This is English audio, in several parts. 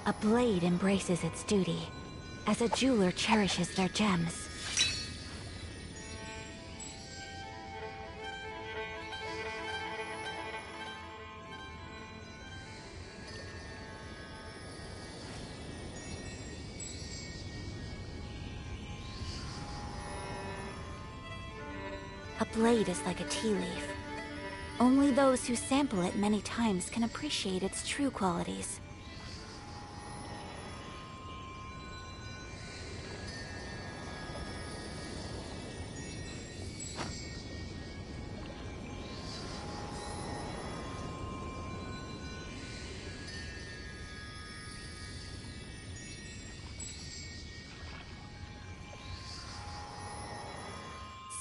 A blade embraces its duty, as a jeweler cherishes their gems. A blade is like a tea leaf. Only those who sample it many times can appreciate its true qualities.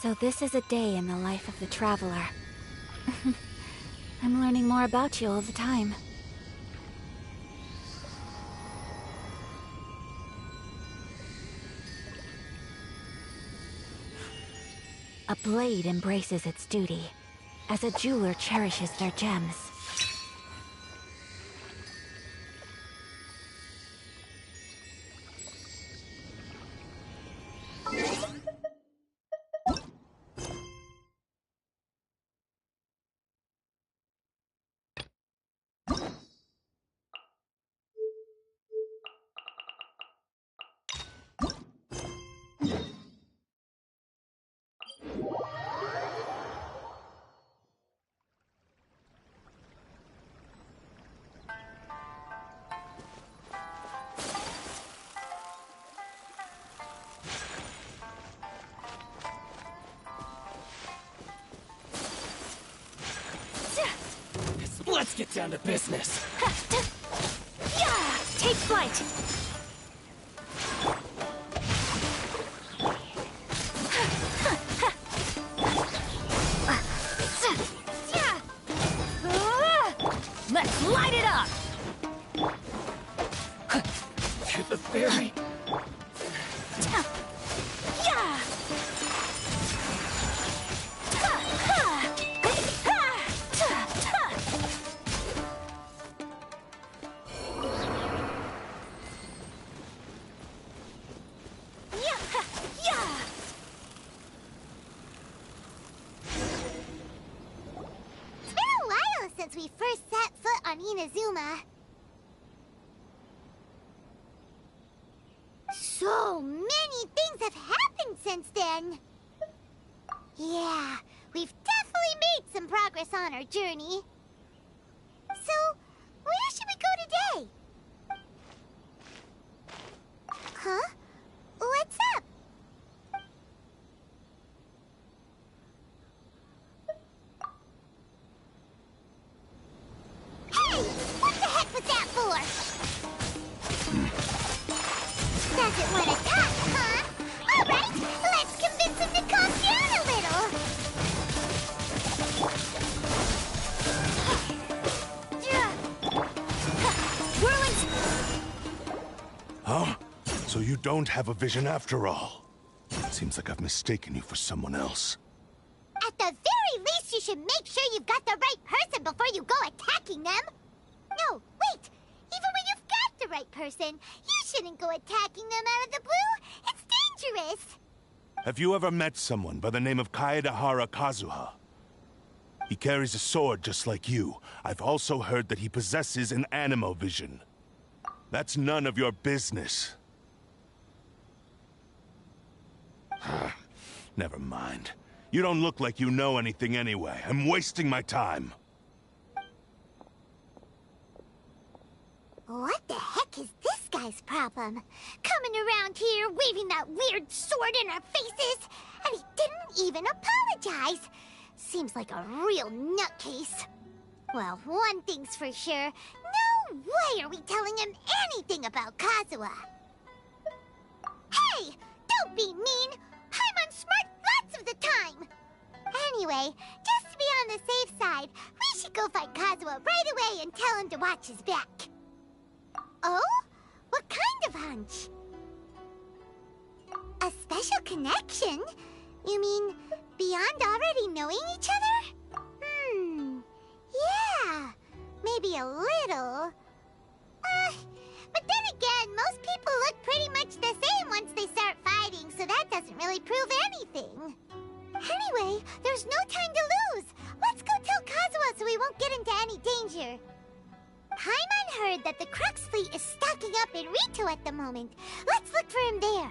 So this is a day in the life of the traveler. I'm learning more about you all the time. A blade embraces its duty, as a jeweler cherishes their gems. Let's get down to business. Yeah! Take flight! Let's light it up! To the ferry. Yeah! Since we first set foot on Inazuma. So many things have happened since then. Yeah, we've definitely made some progress on our journey. So, where should we go today? Huh? What's up? Hey! What the heck was that for? Doesn't want to talk, huh? Alright, let's convince him to calm down a little. Whirling! Huh? So you don't have a vision after all? Seems like I've mistaken you for someone else. At the very least, you should make sure you've got the right person before you go attacking them. No, wait! Even when you've got the right person, you shouldn't go attacking them out of the blue. It's dangerous. Have you ever met someone by the name of Kaedehara Kazuha? He carries a sword just like you. I've also heard that he possesses an animo vision. That's none of your business. Never mind. You don't look like you know anything anyway. I'm wasting my time. What the heck is this guy's problem? Coming around here, waving that weird sword in our faces, and he didn't even apologize. Seems like a real nutcase. Well, one thing's for sure. No way are we telling him anything about Kazuha. Hey! Don't be mean! I'm on smart lots of the time! Anyway, just to be on the safe side, we should go find Kazuha right away and tell him to watch his back. Oh? What kind of hunch? A special connection? You mean, beyond already knowing each other? Yeah, maybe a little. But then Rito at the moment. Let's look for him there.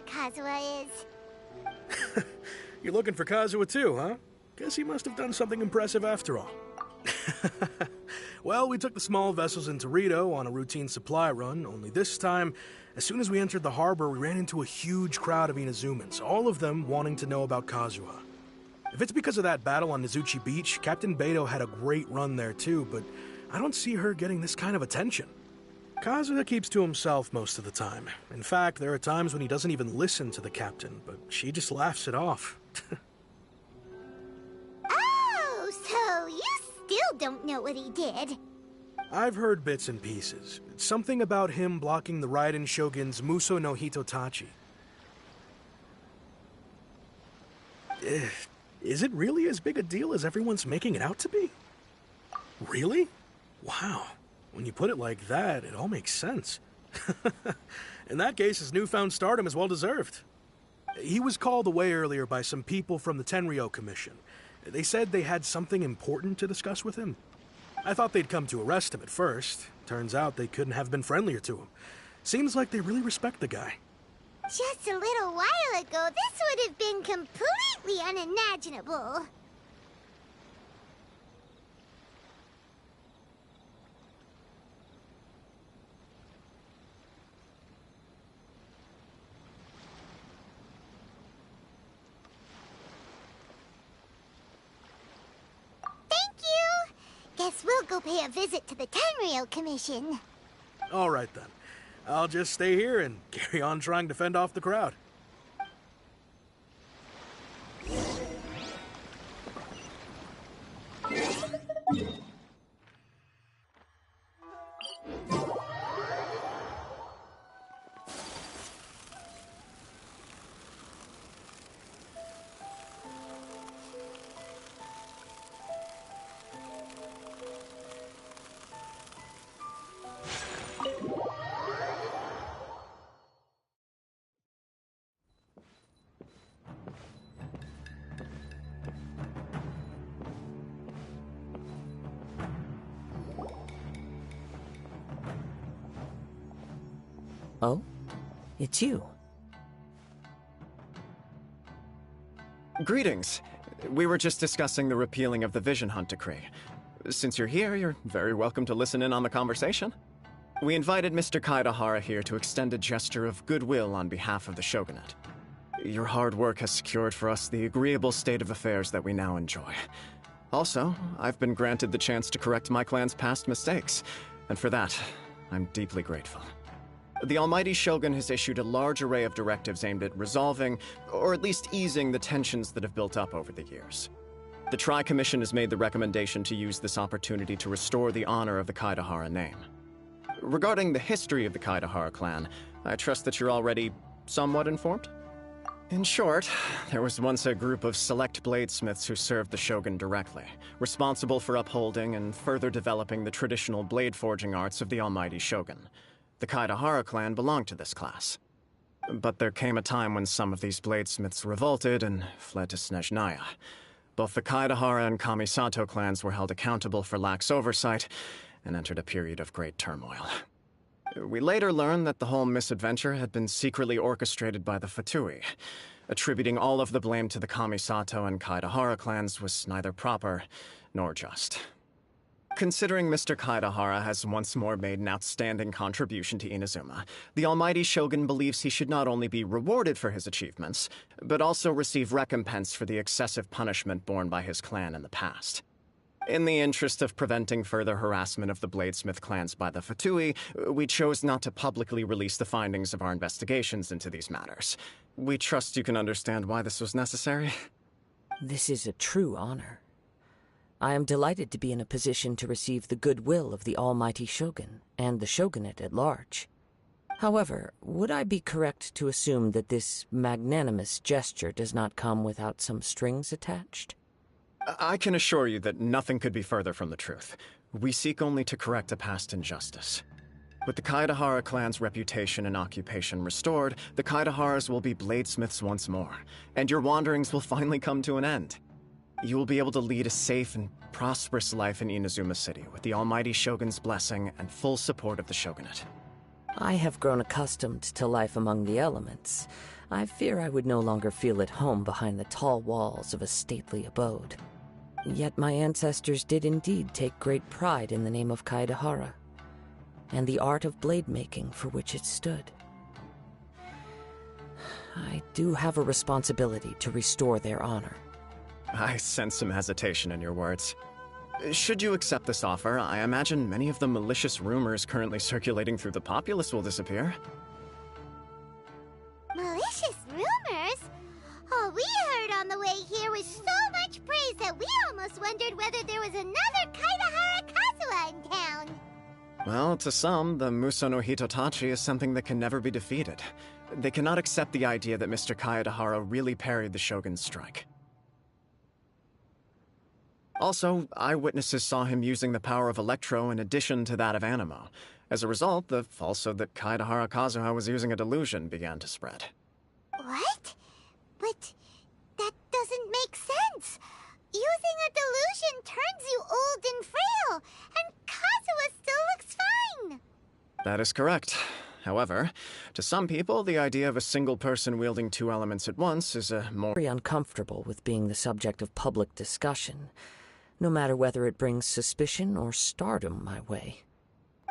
Kazuha is. You're looking for Kazuha too, huh? Guess he must have done something impressive after all. Well, we took the small vessels into Rito on a routine supply run, only this time, as soon as we entered the harbor, we ran into a huge crowd of Inazumans, all of them wanting to know about Kazuha. If it's because of that battle on Nizuchi Beach, Captain Beidou had a great run there too, but I don't see her getting this kind of attention. Kazuha keeps to himself most of the time. In fact, there are times when he doesn't even listen to the captain, but she just laughs it off. Oh, so you still don't know what he did? I've heard bits and pieces. Something about him blocking the Raiden Shogun's Muso no Hitotachi. Is it really as big a deal as everyone's making it out to be? Really? Wow. When you put it like that, it all makes sense. In that case, his newfound stardom is well-deserved. He was called away earlier by some people from the Tenryou Commission. They said they had something important to discuss with him. I thought they'd come to arrest him at first. Turns out they couldn't have been friendlier to him. Seems like they really respect the guy. Just a little while ago, this would have been completely unimaginable. Guess we'll go pay a visit to the Tenryou Commission. All right then. I'll just stay here and carry on trying to fend off the crowd. Oh? It's you. Greetings. We were just discussing the repealing of the Vision Hunt decree. Since you're here, you're very welcome to listen in on the conversation. We invited Mr. Kaedahara here to extend a gesture of goodwill on behalf of the Shogunate. Your hard work has secured for us the agreeable state of affairs that we now enjoy. Also, I've been granted the chance to correct my clan's past mistakes, and for that, I'm deeply grateful. The Almighty Shogun has issued a large array of directives aimed at resolving, or at least easing, the tensions that have built up over the years. The Tri-Commission has made the recommendation to use this opportunity to restore the honor of the Kaedahara name. Regarding the history of the Kaedahara clan, I trust that you're already somewhat informed? In short, there was once a group of select bladesmiths who served the Shogun directly, responsible for upholding and further developing the traditional blade forging arts of the Almighty Shogun. The Kaedahara clan belonged to this class. But there came a time when some of these bladesmiths revolted and fled to Snezhnaya. Both the Kaedahara and Kamisato clans were held accountable for lax oversight and entered a period of great turmoil. We later learned that the whole misadventure had been secretly orchestrated by the Fatui. Attributing all of the blame to the Kamisato and Kaedahara clans was neither proper nor just. Considering Mr. Kaedahara has once more made an outstanding contribution to Inazuma, the Almighty Shogun believes he should not only be rewarded for his achievements, but also receive recompense for the excessive punishment borne by his clan in the past. In the interest of preventing further harassment of the Bladesmith clans by the Fatui, we chose not to publicly release the findings of our investigations into these matters. We trust you can understand why this was necessary. This is a true honor. I am delighted to be in a position to receive the goodwill of the almighty Shogun and the Shogunate at large. However, would I be correct to assume that this magnanimous gesture does not come without some strings attached? I can assure you that nothing could be further from the truth. We seek only to correct a past injustice. With the Kaedahara clan's reputation and occupation restored, the Kaedaharas will be bladesmiths once more, and your wanderings will finally come to an end. You will be able to lead a safe and prosperous life in Inazuma City with the almighty Shogun's blessing and full support of the Shogunate. I have grown accustomed to life among the elements. I fear I would no longer feel at home behind the tall walls of a stately abode. Yet my ancestors did indeed take great pride in the name of Kaedahara, and the art of blade making for which it stood. I do have a responsibility to restore their honor. I sense some hesitation in your words. Should you accept this offer, I imagine many of the malicious rumors currently circulating through the populace will disappear. Malicious rumors? All we heard on the way here was so much praise that we almost wondered whether there was another Kaedahara Kazuha in town. Well, to some, the Muso no Hitotachi is something that can never be defeated. They cannot accept the idea that Mr. Kaedahara really parried the Shogun's strike. Also, eyewitnesses saw him using the power of Electro in addition to that of Animo. As a result, the falsehood that Kaedahara Kazuha was using a delusion began to spread. What? But that doesn't make sense. Using a delusion turns you old and frail, and Kazuha still looks fine. That is correct. However, to some people, the idea of a single person wielding two elements at once is a more... Very uncomfortable with being the subject of public discussion, no matter whether it brings suspicion or stardom my way.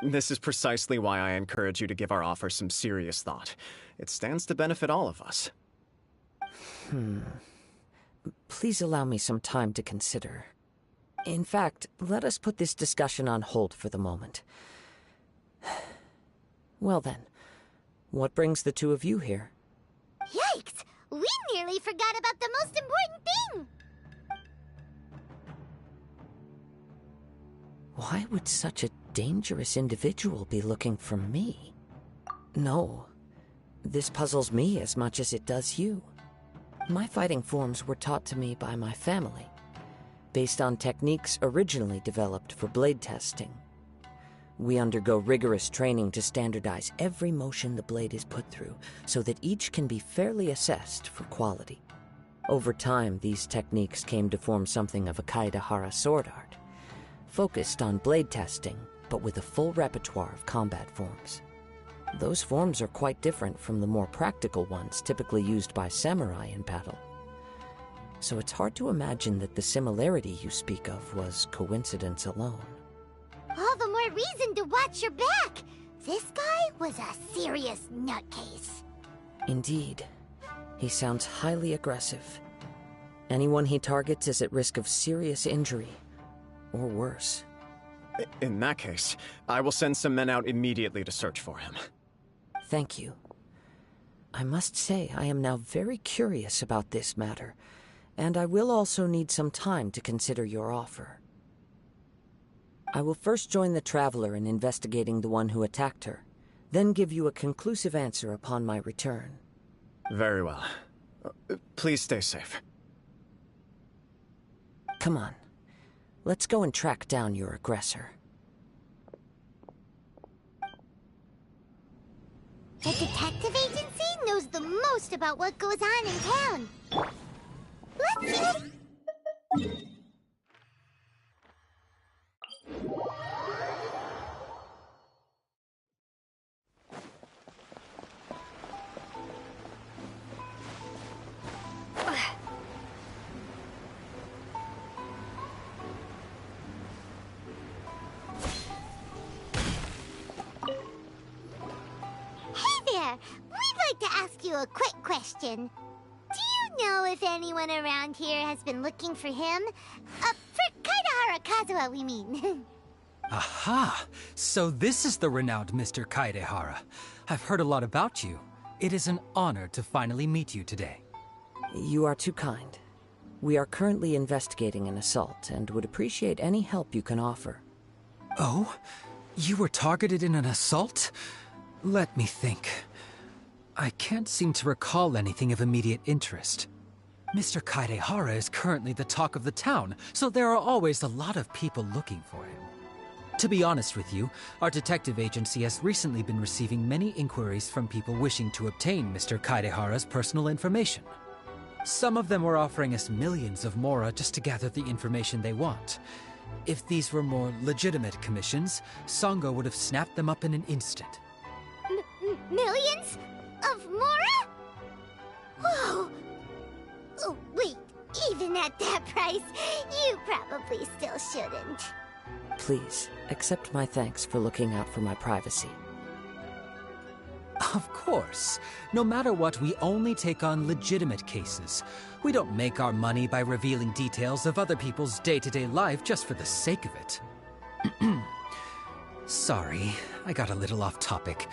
This is precisely why I encourage you to give our offer some serious thought. It stands to benefit all of us. Please allow me some time to consider. In fact, let us put this discussion on hold for the moment. Well then, what brings the two of you here? Yikes! We nearly forgot about the most important thing! Why would such a dangerous individual be looking for me? No, this puzzles me as much as it does you. My fighting forms were taught to me by my family, based on techniques originally developed for blade testing. We undergo rigorous training to standardize every motion the blade is put through, so that each can be fairly assessed for quality. Over time, these techniques came to form something of a Kaedahara sword art, focused on blade testing, but with a full repertoire of combat forms. Those forms are quite different from the more practical ones typically used by samurai in battle. So it's hard to imagine that the similarity you speak of was coincidence alone. All the more reason to watch your back! This guy was a serious nutcase. Indeed. He sounds highly aggressive. Anyone he targets is at risk of serious injury, or worse. In that case, I will send some men out immediately to search for him. Thank you. I must say I am now very curious about this matter, and I will also need some time to consider your offer. I will first join the Traveler in investigating the one who attacked her, then give you a conclusive answer upon my return. Very well. Please stay safe. Come on. Let's go and track down your aggressor. The detective agency knows the most about what goes on in town. Let's see. We'd like to ask you a quick question. Do you know if anyone around here has been looking for him? For Kaedahara Kazuha, we mean. Aha! So this is the renowned Mr. Kaedehara. I've heard a lot about you. It is an honor to finally meet you today. You are too kind. We are currently investigating an assault and would appreciate any help you can offer. Oh? You were targeted in an assault? Let me think. I can't seem to recall anything of immediate interest. Mr. Kaedehara is currently the talk of the town, so there are always a lot of people looking for him. To be honest with you, our detective agency has recently been receiving many inquiries from people wishing to obtain Mr. Kaedehara's personal information. Some of them were offering us millions of mora just to gather the information they want. If these were more legitimate commissions, Sango would have snapped them up in an instant. Millions? Of mora? Whoa! Oh, wait, even at that price, you probably still shouldn't. Please, accept my thanks for looking out for my privacy. Of course. No matter what, we only take on legitimate cases. We don't make our money by revealing details of other people's day-to-day life just for the sake of it. Sorry, I got a little off topic.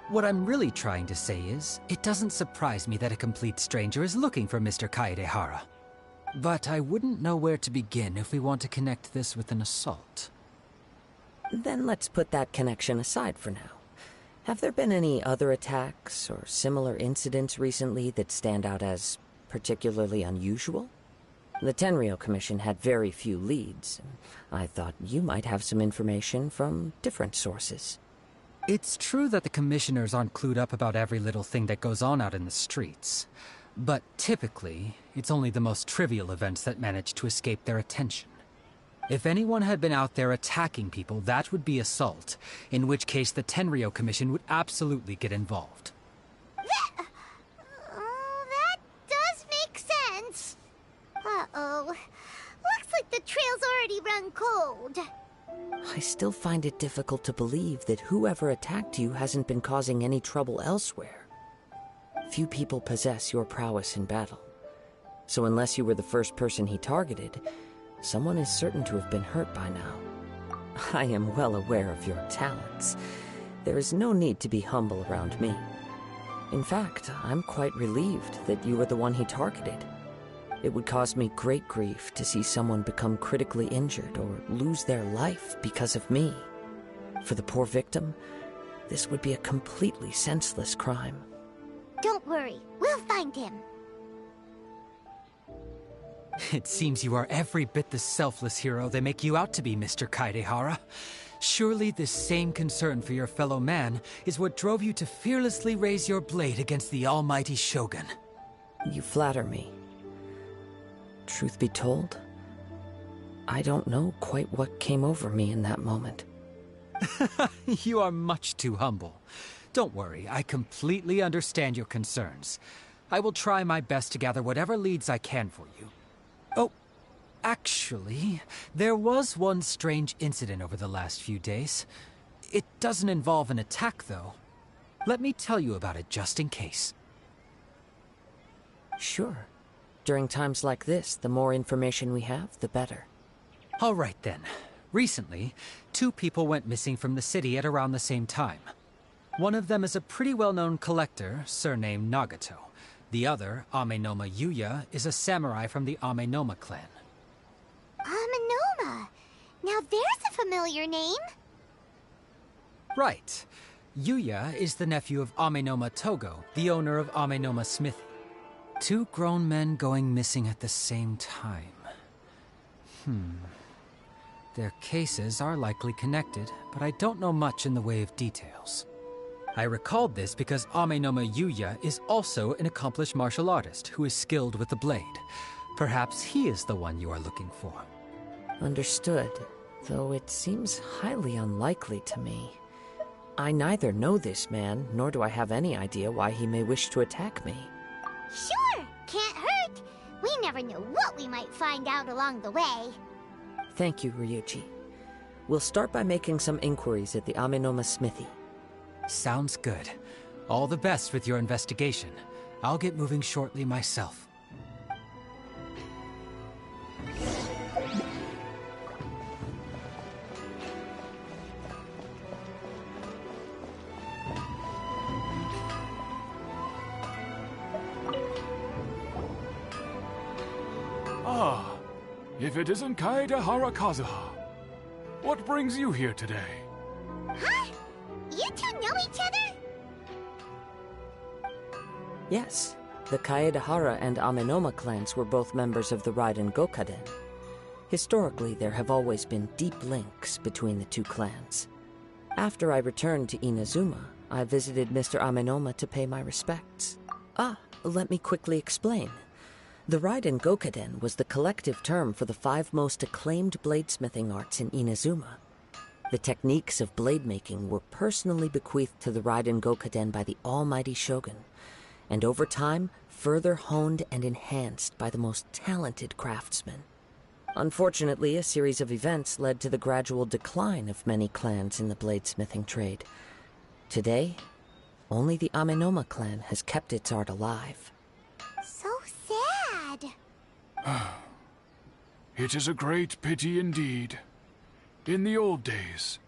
What I'm really trying to say is, it doesn't surprise me that a complete stranger is looking for Mr. Kaedehara. But I wouldn't know where to begin if we want to connect this with an assault. Then let's put that connection aside for now. Have there been any other attacks or similar incidents recently that stand out as particularly unusual? The Tenryou Commission had very few leads, and I thought you might have some information from different sources. It's true that the commissioners aren't clued up about every little thing that goes on out in the streets. But typically, it's only the most trivial events that manage to escape their attention. If anyone had been out there attacking people, that would be assault, in which case the Tenryou Commission would absolutely get involved. That does make sense. Uh-oh. Looks like the trail's already run cold. I still find it difficult to believe that whoever attacked you hasn't been causing any trouble elsewhere. Few people possess your prowess in battle. So unless you were the first person he targeted, someone is certain to have been hurt by now. I am well aware of your talents. There is no need to be humble around me. In fact, I'm quite relieved that you were the one he targeted. It would cause me great grief to see someone become critically injured or lose their life because of me. For the poor victim, this would be a completely senseless crime. Don't worry, we'll find him. It seems you are every bit the selfless hero they make you out to be, Mr. Kaedehara. Surely this same concern for your fellow man is what drove you to fearlessly raise your blade against the almighty Shogun. You flatter me. Truth be told, I don't know quite what came over me in that moment. You are much too humble. Don't worry, I completely understand your concerns. I will try my best to gather whatever leads I can for you. Oh, actually, there was one strange incident over the last few days. It doesn't involve an attack, though. Let me tell you about it just in case. Sure. During times like this, the more information we have, the better. All right, then. Recently, 2 people went missing from the city at around the same time. One of them is a pretty well-known collector, surnamed Nagato. The other, Amenoma Yuya, is a samurai from the Amenoma clan. Amenoma? Now there's a familiar name. Right. Yuya is the nephew of Amenoma Togo, the owner of Amenoma Smithy. 2 grown men going missing at the same time. Their cases are likely connected, but I don't know much in the way of details. I recalled this because Amenoma Yuya is also an accomplished martial artist who is skilled with the blade. Perhaps he is the one you are looking for. Understood, though it seems highly unlikely to me. I neither know this man, nor do I have any idea why he may wish to attack me. Sure, can't hurt. We never know what we might find out along the way. Thank you, Ryuji. We'll start by making some inquiries at the Amenoma Smithy. Sounds good. All the best with your investigation. I'll get moving shortly myself. if it isn't Kaedehara Kazuha. What brings you here today? Huh? You two know each other? Yes, the Kaedehara and Amenoma clans were both members of the Raiden Gokaden. Historically, there have always been deep links between the two clans. After I returned to Inazuma, I visited Mr. Amenoma to pay my respects. Let me quickly explain. The Raiden Gokaden was the collective term for the 5 most acclaimed bladesmithing arts in Inazuma. The techniques of blade making were personally bequeathed to the Raiden Gokaden by the almighty Shogun, and over time, further honed and enhanced by the most talented craftsmen. Unfortunately, a series of events led to the gradual decline of many clans in the bladesmithing trade. Today, only the Amenoma clan has kept its art alive. So sad. It is a great pity indeed. In the old days,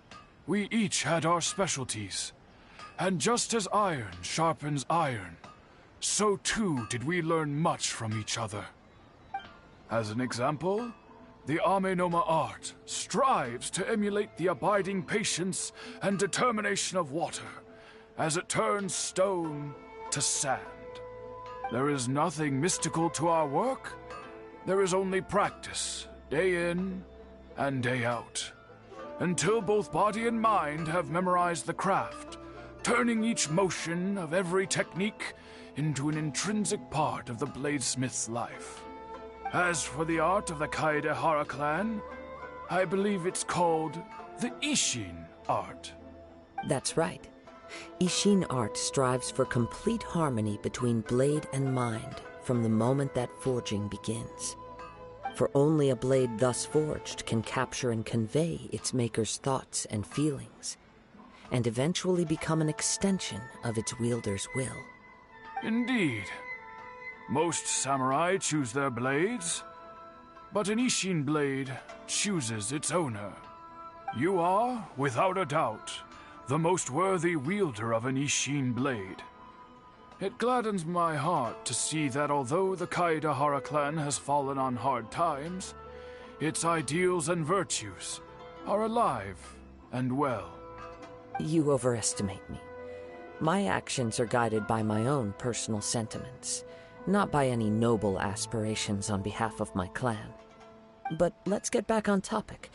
we each had our specialties, and just as iron sharpens iron, so too did we learn much from each other. As an example, the Amenoma art strives to emulate the abiding patience and determination of water as it turns stone to sand. There is nothing mystical to our work. There is only practice, day in and day out, until both body and mind have memorized the craft, turning each motion of every technique into an intrinsic part of the bladesmith's life. As for the art of the Kaedehara clan, I believe it's called the Ishin art. That's right. Ishin art strives for complete harmony between blade and mind from the moment that forging begins. For only a blade thus forged can capture and convey its maker's thoughts and feelings, and eventually become an extension of its wielder's will. Indeed. Most samurai choose their blades, but an Ishin blade chooses its owner. You are, without a doubt, the most worthy wielder of an Ishin blade. It gladdens my heart to see that although the Kaedehara clan has fallen on hard times, its ideals and virtues are alive and well. You overestimate me. My actions are guided by my own personal sentiments, not by any noble aspirations on behalf of my clan. But let's get back on topic.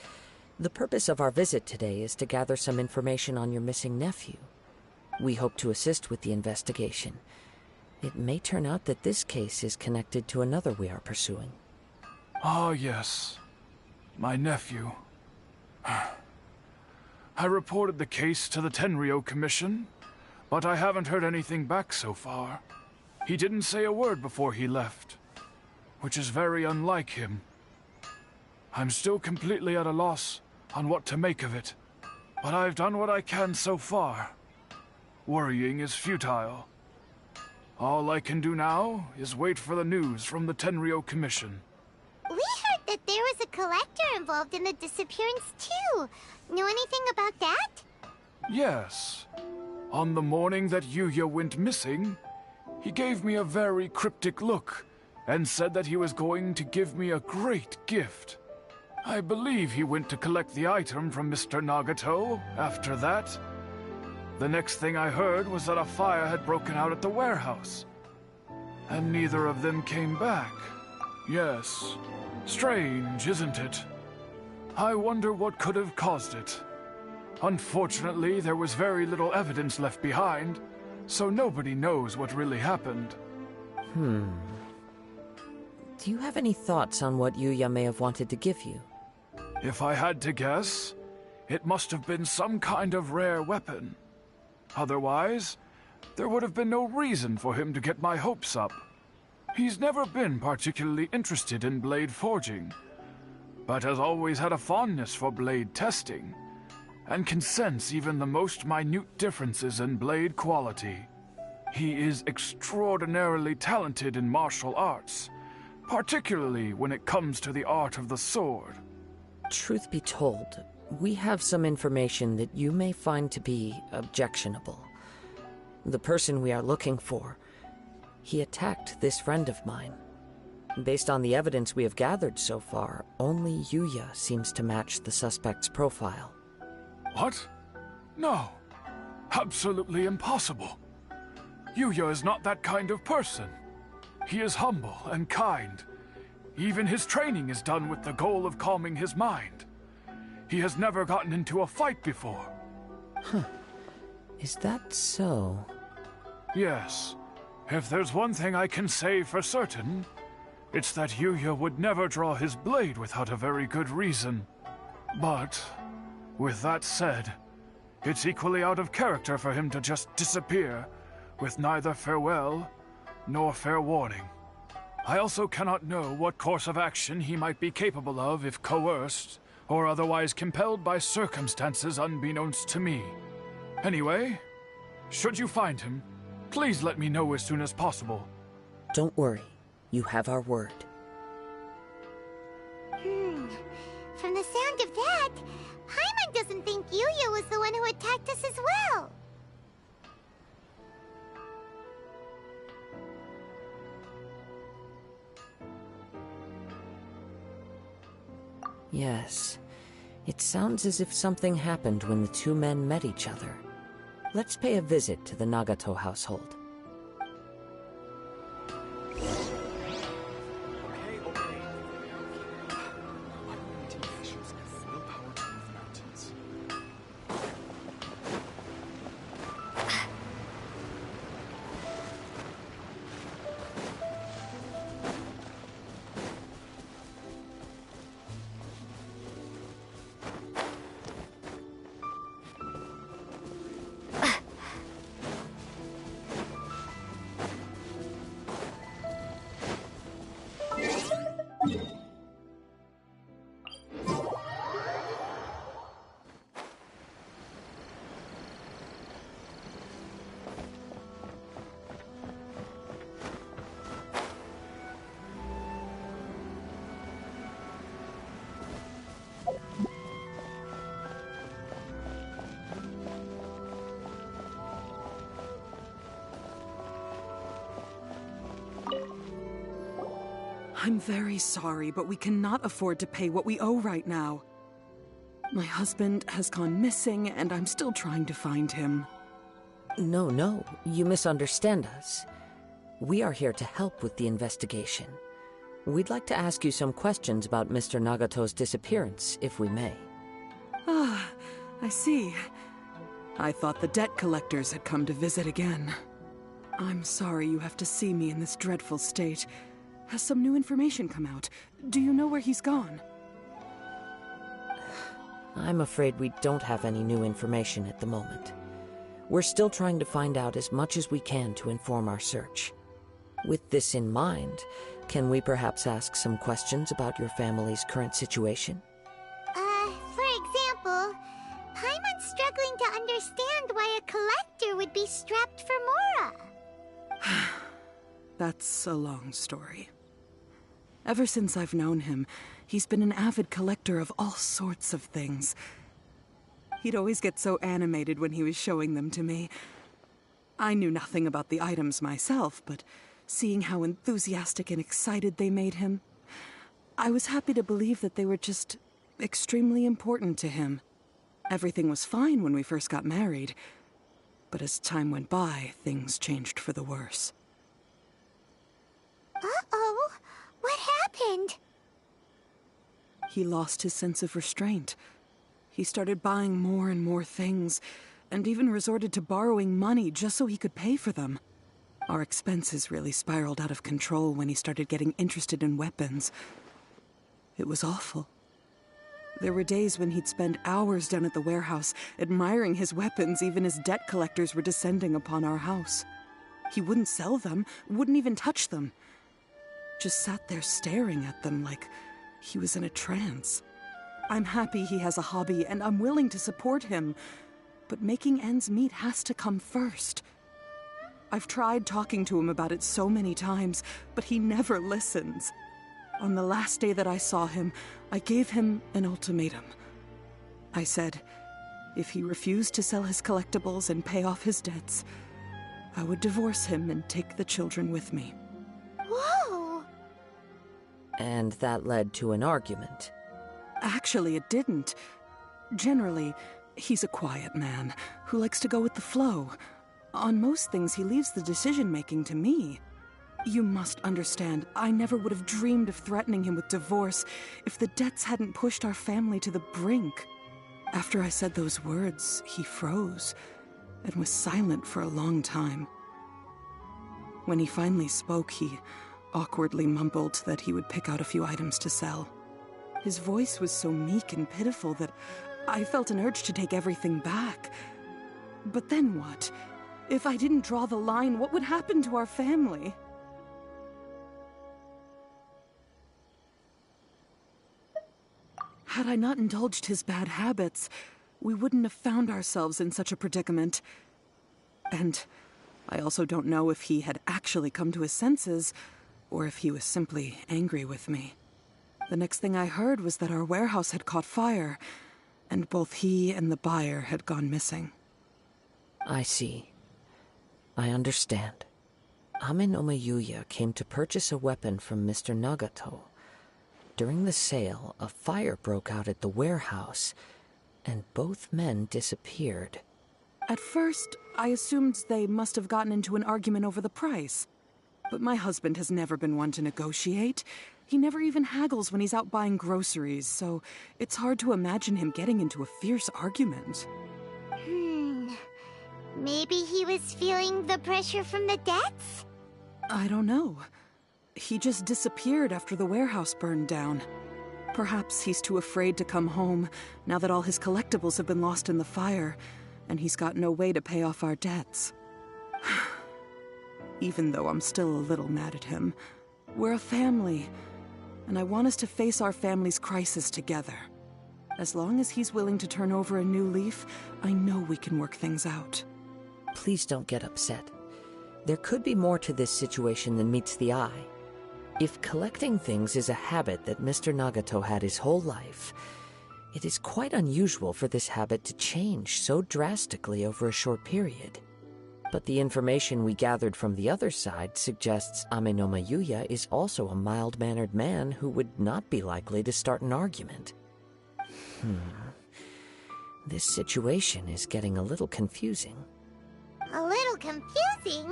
The purpose of our visit today is to gather some information on your missing nephew. We hope to assist with the investigation. It may turn out that this case is connected to another we are pursuing. Ah, yes. My nephew. I reported the case to the Tenryo Commission, but I haven't heard anything back so far. He didn't say a word before he left, which is very unlike him. I'm still completely at a loss on what to make of it, but I've done what I can so far. Worrying is futile. All I can do now is wait for the news from the Tenryo Commission. We heard that there was a collector involved in the disappearance too. Know anything about that? Yes. On the morning that Yuya went missing, he gave me a very cryptic look and said that he was going to give me a great gift. I believe he went to collect the item from Mr. Nagato after that. The next thing I heard was that a fire had broken out at the warehouse, and neither of them came back. Yes, strange, isn't it? I wonder what could have caused it. Unfortunately, there was very little evidence left behind, so nobody knows what really happened. Do you have any thoughts on what Yuya may have wanted to give you? If I had to guess, it must have been some kind of rare weapon. Otherwise, there would have been no reason for him to get my hopes up. He's never been particularly interested in blade forging, but has always had a fondness for blade testing, and can sense even the most minute differences in blade quality. He is extraordinarily talented in martial arts, particularly when it comes to the art of the sword. Truth be told, we have some information that you may find to be objectionable. The person we are looking for, he attacked this friend of mine. Based on the evidence we have gathered so far, only Yuya seems to match the suspect's profile. What? No. Absolutely impossible. Yuya is not that kind of person. He is humble and kind. Even his training is done with the goal of calming his mind. He has never gotten into a fight before. Huh. Is that so? Yes. If there's one thing I can say for certain, it's that Yuya would never draw his blade without a very good reason. But, with that said, it's equally out of character for him to just disappear, with neither farewell nor fair warning. I also cannot know what course of action he might be capable of if coerced, or otherwise compelled by circumstances unbeknownst to me. Anyway, should you find him, please let me know as soon as possible. Don't worry. You have our word. From the sound of that, Paimon doesn't think Yuya was the one who attacked us as well. Yes. It sounds as if something happened when the two men met each other. Let's pay a visit to the Nagato household. I'm very sorry, but we cannot afford to pay what we owe right now. My husband has gone missing, and I'm still trying to find him. No, you misunderstand us. We are here to help with the investigation. We'd like to ask you some questions about Mr. Nagato's disappearance, if we may. Ah, I see. I thought the debt collectors had come to visit again. I'm sorry you have to see me in this dreadful state. Has some new information come out? Do you know where he's gone? I'm afraid we don't have any new information at the moment. We're still trying to find out as much as we can to inform our search. With this in mind, can we perhaps ask some questions about your family's current situation? For example, Paimon's struggling to understand why a collector would be strapped for Mora. That's a long story. Ever since I've known him, he's been an avid collector of all sorts of things. He'd always get so animated when he was showing them to me. I knew nothing about the items myself, but seeing how enthusiastic and excited they made him, I was happy to believe that they were just extremely important to him. Everything was fine when we first got married, but as time went by, things changed for the worse. Uh-oh, what happened? He lost his sense of restraint. He started buying more and more things, and even resorted to borrowing money just so he could pay for them. Our expenses really spiraled out of control when he started getting interested in weapons. It was awful. There were days when he'd spend hours down at the warehouse, admiring his weapons even as debt collectors were descending upon our house. He wouldn't sell them, wouldn't even touch them. Just sat there staring at them like he was in a trance. I'm happy he has a hobby, and I'm willing to support him, but making ends meet has to come first. I've tried talking to him about it so many times, but he never listens. On the last day that I saw him, I gave him an ultimatum. I said, if he refused to sell his collectibles and pay off his debts, I would divorce him and take the children with me. Whoa! And that led to an argument. Actually, it didn't. Generally, he's a quiet man who likes to go with the flow. On most things, he leaves the decision-making to me. You must understand, I never would have dreamed of threatening him with divorce if the debts hadn't pushed our family to the brink. After I said those words, he froze and was silent for a long time. When he finally spoke, he awkwardly mumbled that he would pick out a few items to sell. His voice was so meek and pitiful that I felt an urge to take everything back. But then what? If I didn't draw the line, what would happen to our family? Had I not indulged his bad habits, we wouldn't have found ourselves in such a predicament. And I also don't know if he had actually come to his senses, or if he was simply angry with me. The next thing I heard was that our warehouse had caught fire, and both he and the buyer had gone missing. I see. I understand. Ame no Mayuya came to purchase a weapon from Mr. Nagato. During the sale, a fire broke out at the warehouse, and both men disappeared. At first, I assumed they must have gotten into an argument over the price. But my husband has never been one to negotiate. He never even haggles when he's out buying groceries, so it's hard to imagine him getting into a fierce argument. Maybe he was feeling the pressure from the debts? I don't know. He just disappeared after the warehouse burned down. Perhaps he's too afraid to come home, now that all his collectibles have been lost in the fire, and he's got no way to pay off our debts. Even though I'm still a little mad at him, we're a family, and I want us to face our family's crisis together. As long as he's willing to turn over a new leaf, I know we can work things out. Please don't get upset. There could be more to this situation than meets the eye. If collecting things is a habit that Mr. Nagato had his whole life, it is quite unusual for this habit to change so drastically over a short period. But the information we gathered from the other side suggests Ame no Mayuya is also a mild-mannered man who would not be likely to start an argument. This situation is getting a little confusing. A little confusing?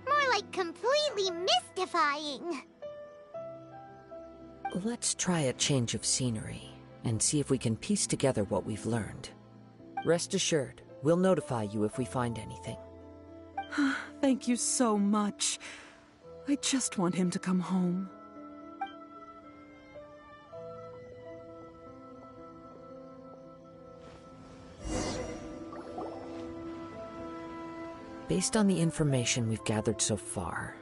More like completely mystifying. Let's try a change of scenery and see if we can piece together what we've learned. Rest assured, we'll notify you if we find anything. Thank you so much. I just want him to come home. Based on the information we've gathered so far,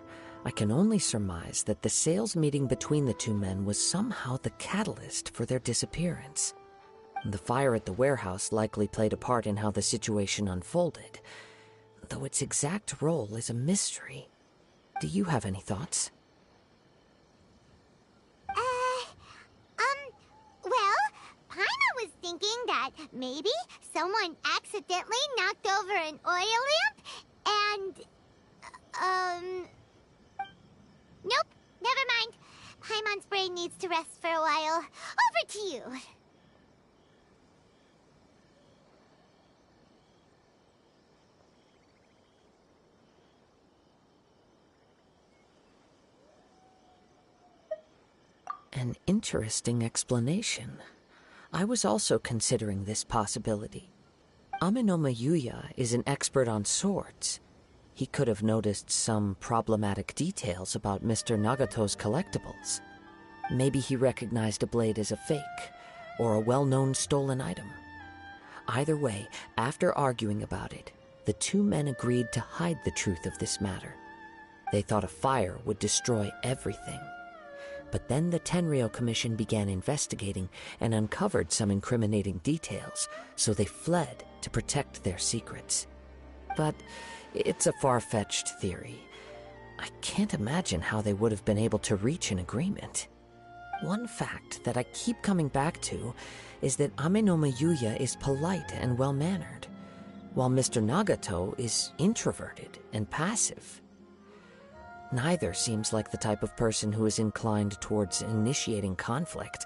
I can only surmise that the sales meeting between the two men was somehow the catalyst for their disappearance. The fire at the warehouse likely played a part in how the situation unfolded, though its exact role is a mystery. Do you have any thoughts? Well, Paimon was thinking that maybe someone accidentally knocked over an oil lamp and, nope, never mind. Paimon's brain needs to rest for a while. Over to you. An interesting explanation. I was also considering this possibility. Ame no Mayuya is an expert on swords. He could have noticed some problematic details about Mr. Nagato's collectibles. Maybe he recognized a blade as a fake, or a well-known stolen item. Either way, after arguing about it, the two men agreed to hide the truth of this matter. They thought a fire would destroy everything. But then the Tenryou Commission began investigating and uncovered some incriminating details, so they fled to protect their secrets. But it's a far-fetched theory. I can't imagine how they would have been able to reach an agreement. One fact that I keep coming back to is that Ame no Mayuya is polite and well-mannered, while Mr. Nagato is introverted and passive. Neither seems like the type of person who is inclined towards initiating conflict.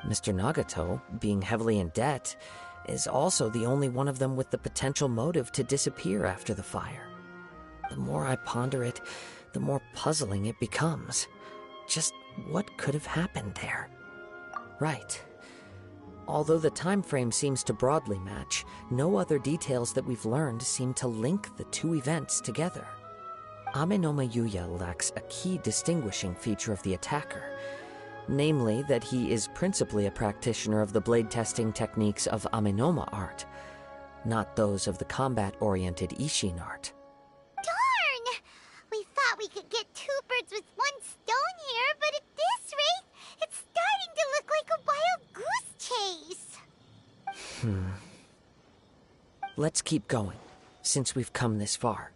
Mr. Nagato, being heavily in debt, is also the only one of them with the potential motive to disappear after the fire. The more I ponder it, the more puzzling it becomes. Just what could have happened there? Right. Although the time frame seems to broadly match, no other details that we've learned seem to link the two events together. Amenoma Yuya lacks a key distinguishing feature of the attacker, namely that he is principally a practitioner of the blade testing techniques of Amenoma art, not those of the combat-oriented Ishin art. Darn! We thought we could get two birds with one stone here, but at this rate, it's starting to look like a wild goose chase. Let's keep going, since we've come this far.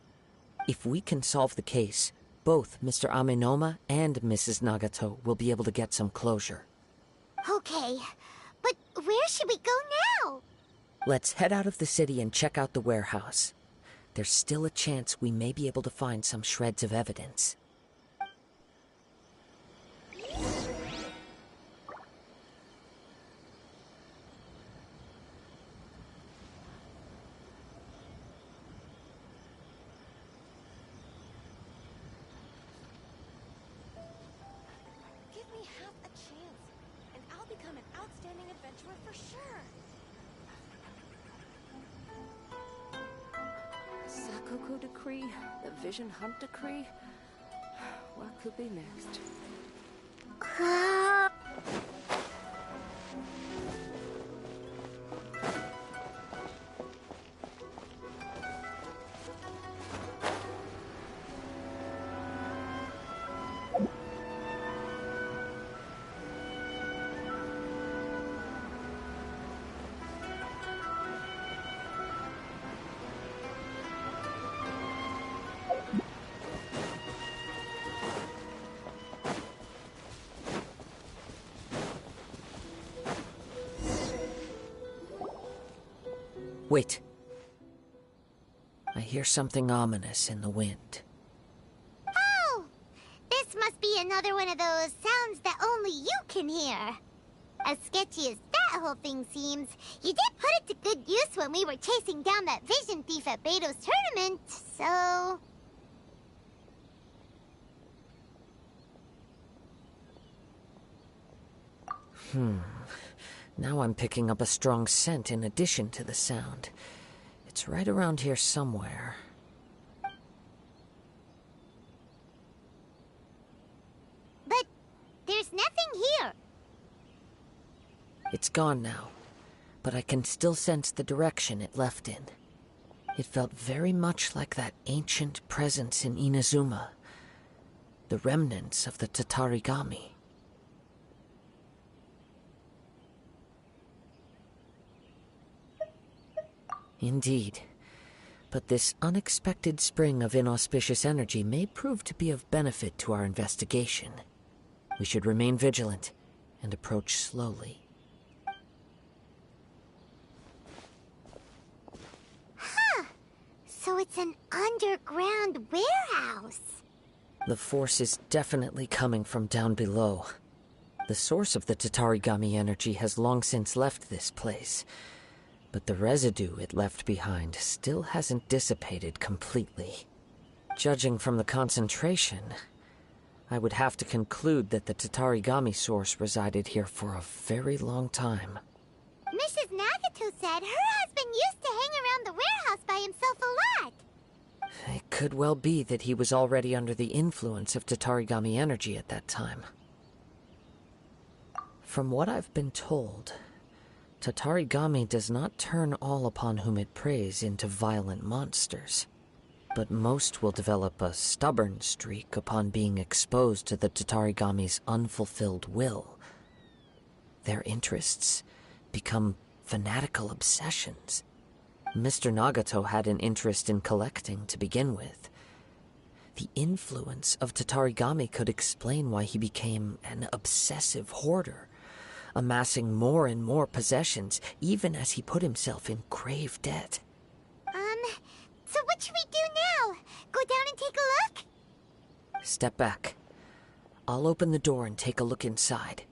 If we can solve the case, both Mr. Amenoma and Mrs. Nagato will be able to get some closure. Okay, but where should we go now? Let's head out of the city and check out the warehouse. There's still a chance we may be able to find some shreds of evidence. Give me half a chance, and I'll become an outstanding adventurer for sure. Sakoku Decree, the Vision Hunt Decree. What could be next? Wait. I hear something ominous in the wind. Oh! This must be another one of those sounds that only you can hear. As sketchy as that whole thing seems, you did put it to good use when we were chasing down that vision thief at Beto's tournament, so... Now I'm picking up a strong scent in addition to the sound. It's right around here somewhere. But there's nothing here. It's gone now, but I can still sense the direction it left in. It felt very much like that ancient presence in Inazuma, the remnants of the Tatarigami. Indeed. But this unexpected spring of inauspicious energy may prove to be of benefit to our investigation. We should remain vigilant and approach slowly. Huh. So it's an underground warehouse. The force is definitely coming from down below. The source of the Tatarigami energy has long since left this place, but the residue it left behind still hasn't dissipated completely. Judging from the concentration, I would have to conclude that the Tatarigami source resided here for a very long time. Mrs. Nagato said her husband used to hang around the warehouse by himself a lot. It could well be that he was already under the influence of Tatarigami energy at that time. From what I've been told, Tatarigami does not turn all upon whom it preys into violent monsters, but most will develop a stubborn streak upon being exposed to the Tatarigami's unfulfilled will. Their interests become fanatical obsessions. Mr. Nagato had an interest in collecting to begin with. The influence of Tatarigami could explain why he became an obsessive hoarder, amassing more and more possessions, even as he put himself in grave debt. So what should we do now? Go down and take a look? step back. I'll open the door and take a look inside.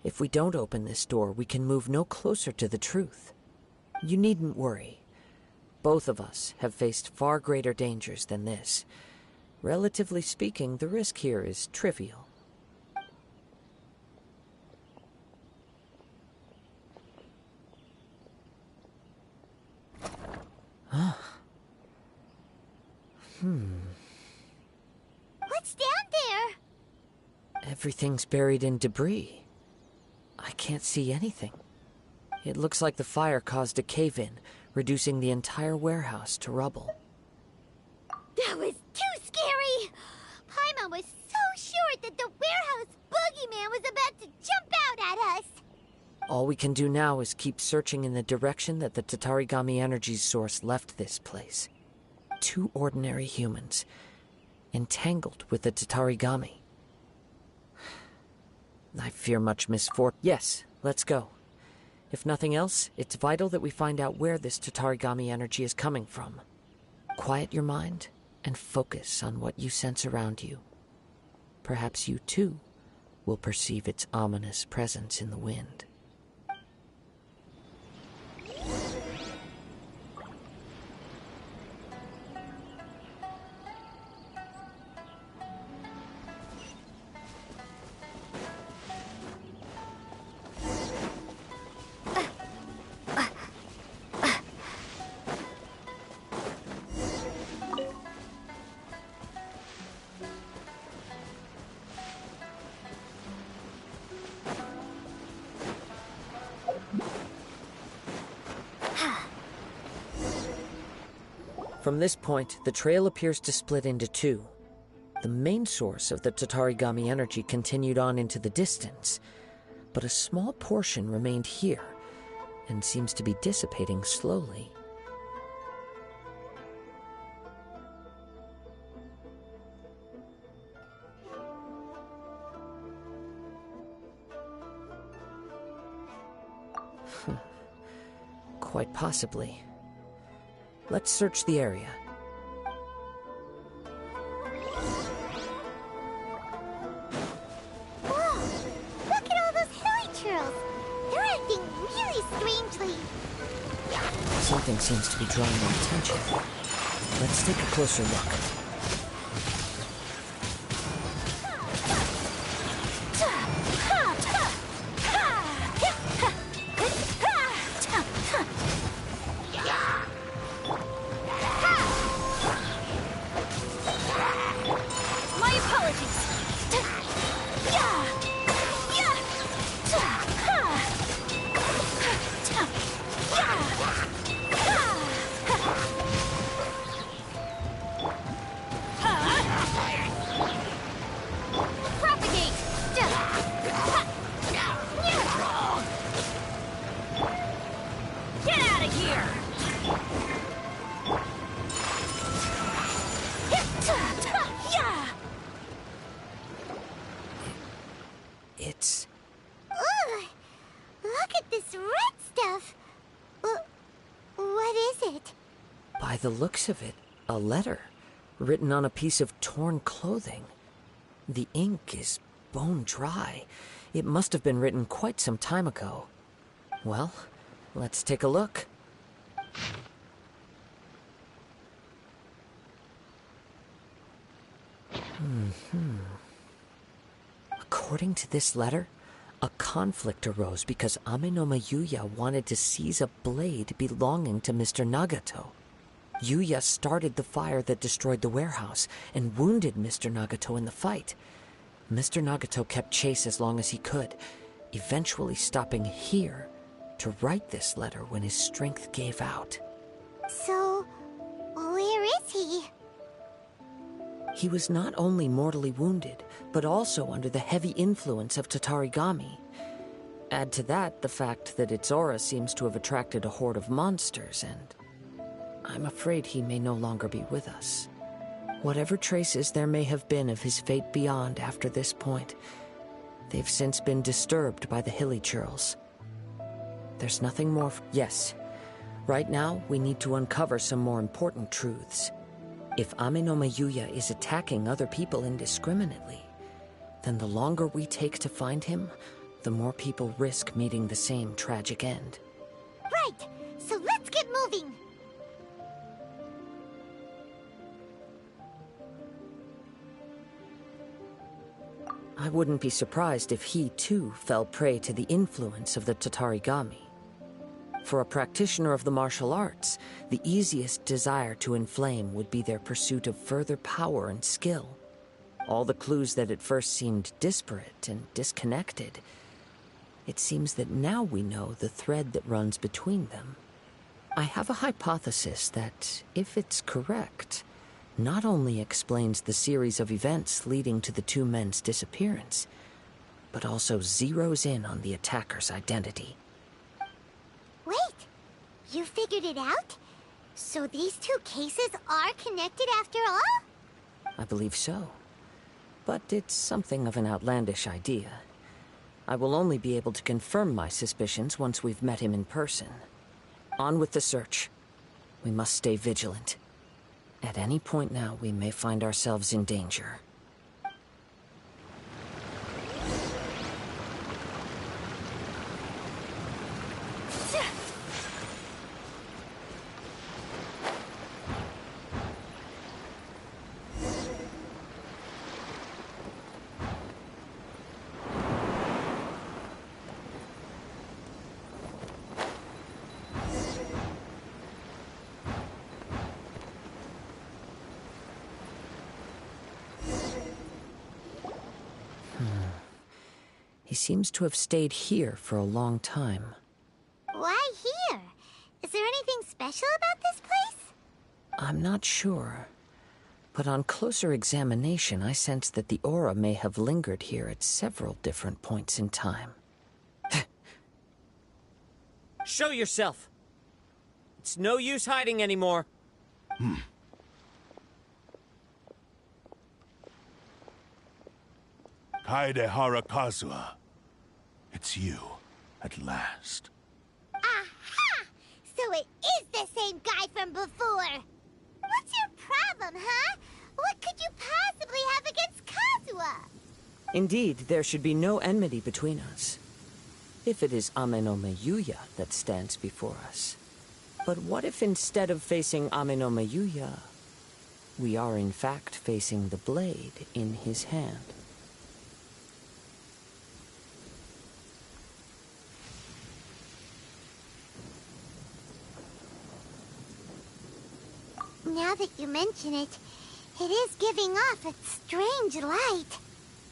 If we don't open this door, we can move no closer to the truth. You needn't worry. Both of us have faced far greater dangers than this. Relatively speaking, the risk here is trivial. What's down there? Everything's buried in debris. I can't see anything. It looks like the fire caused a cave-in, reducing the entire warehouse to rubble. That was too scary! Paimon was so sure that the warehouse boogeyman was about to jump out at us! All we can do now is keep searching in the direction that the Tatarigami energy source left this place. 2 ordinary humans, entangled with the Tatarigami. I fear much misfortune. Yes, let's go. If nothing else, it's vital that we find out where this Tatarigami energy is coming from. Quiet your mind and focus on what you sense around you. Perhaps you, too, will perceive its ominous presence in the wind. From this point, the trail appears to split into 2. The main source of the Tatarigami energy continued on into the distance, but a small portion remained here, and seems to be dissipating slowly. Quite possibly. Let's search the area. Whoa! Look at all those hilly churls! They're acting really strangely. Something seems to be drawing their attention. Let's take a closer look. By the looks of it, a letter, written on a piece of torn clothing. The ink is bone dry. It must have been written quite some time ago. Well, let's take a look. According to this letter, a conflict arose because Amenoma Yuya wanted to seize a blade belonging to Mr. Nagato. Yuya started the fire that destroyed the warehouse and wounded Mr. Nagato in the fight. Mr. Nagato kept chase as long as he could, eventually stopping here to write this letter when his strength gave out. So, where is he? He was not only mortally wounded, but also under the heavy influence of Tatarigami. Add to that the fact that its aura seems to have attracted a horde of monsters, and I'm afraid he may no longer be with us. Whatever traces there may have been of his fate beyond after this point, they've since been disturbed by the hilly churls. There's nothing more. Yes, Right now, we need to uncover some more important truths. If Ame no Mayuya is attacking other people indiscriminately, then the longer we take to find him, the more people risk meeting the same tragic end. Right! So let's get moving! I wouldn't be surprised if he, too, fell prey to the influence of the Tatarigami. For a practitioner of the martial arts, the easiest desire to inflame would be their pursuit of further power and skill. All the clues that at first seemed disparate and disconnected, it seems that now we know the thread that runs between them. I have a hypothesis that, if it's correct, not only explains the series of events leading to the two men's disappearance, but also zeroes in on the attacker's identity. Wait! You figured it out? So these two cases are connected after all? I believe so. But it's something of an outlandish idea. I will only be able to confirm my suspicions once we've met him in person. On with the search. We must stay vigilant. At any point now, we may find ourselves in danger. He seems to have stayed here for a long time. Why here? Is there anything special about this place? I'm not sure. But on closer examination, I sense that the aura may have lingered here at several different points in time. Show yourself! It's no use hiding anymore. Kaedehara Kazuha. It's you, at last. Aha! So it is the same guy from before! What's your problem, huh? What could you possibly have against Kazuha? Indeed, there should be no enmity between us. If it is Ame no Mayuya that stands before us. But what if instead of facing Ame no Mayuya, we are in fact facing the blade in his hand? Now that you mention it, it is giving off a strange light.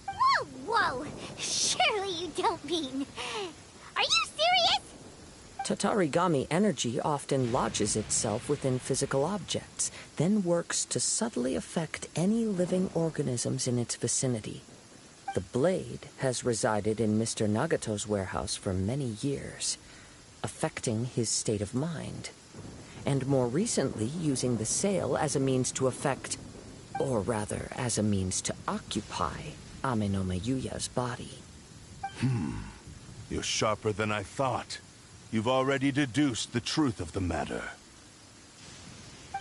Whoa, whoa! Surely you don't mean... Are you serious? Tatarigami energy often lodges itself within physical objects, then works to subtly affect any living organisms in its vicinity. The blade has resided in Mr. Nagato's warehouse for many years, affecting his state of mind. And more recently, using the sale as a means to affect, or rather, as a means to occupy, Ame no Mayuya's body. You're sharper than I thought. You've already deduced the truth of the matter.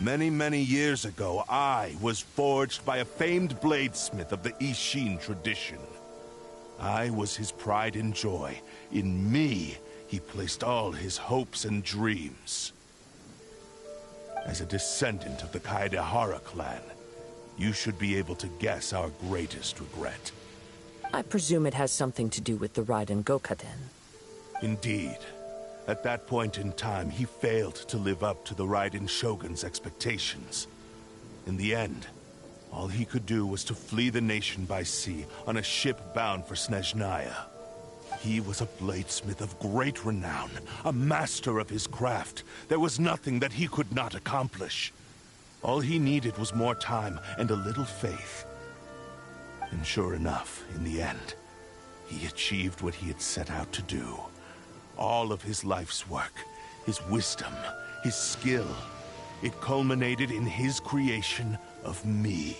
Many, many years ago, I was forged by a famed bladesmith of the Ishin tradition. I was his pride and joy. In me, he placed all his hopes and dreams. As a descendant of the Kaedehara clan, you should be able to guess our greatest regret. I presume it has something to do with the Raiden Gokaden. Indeed. At that point in time, he failed to live up to the Raiden Shogun's expectations. In the end, all he could do was to flee the nation by sea on a ship bound for Snezhnaya. He was a bladesmith of great renown, a master of his craft. There was nothing that he could not accomplish. All he needed was more time and a little faith. And sure enough, in the end, he achieved what he had set out to do. All of his life's work, his wisdom, his skill, it culminated in his creation of me.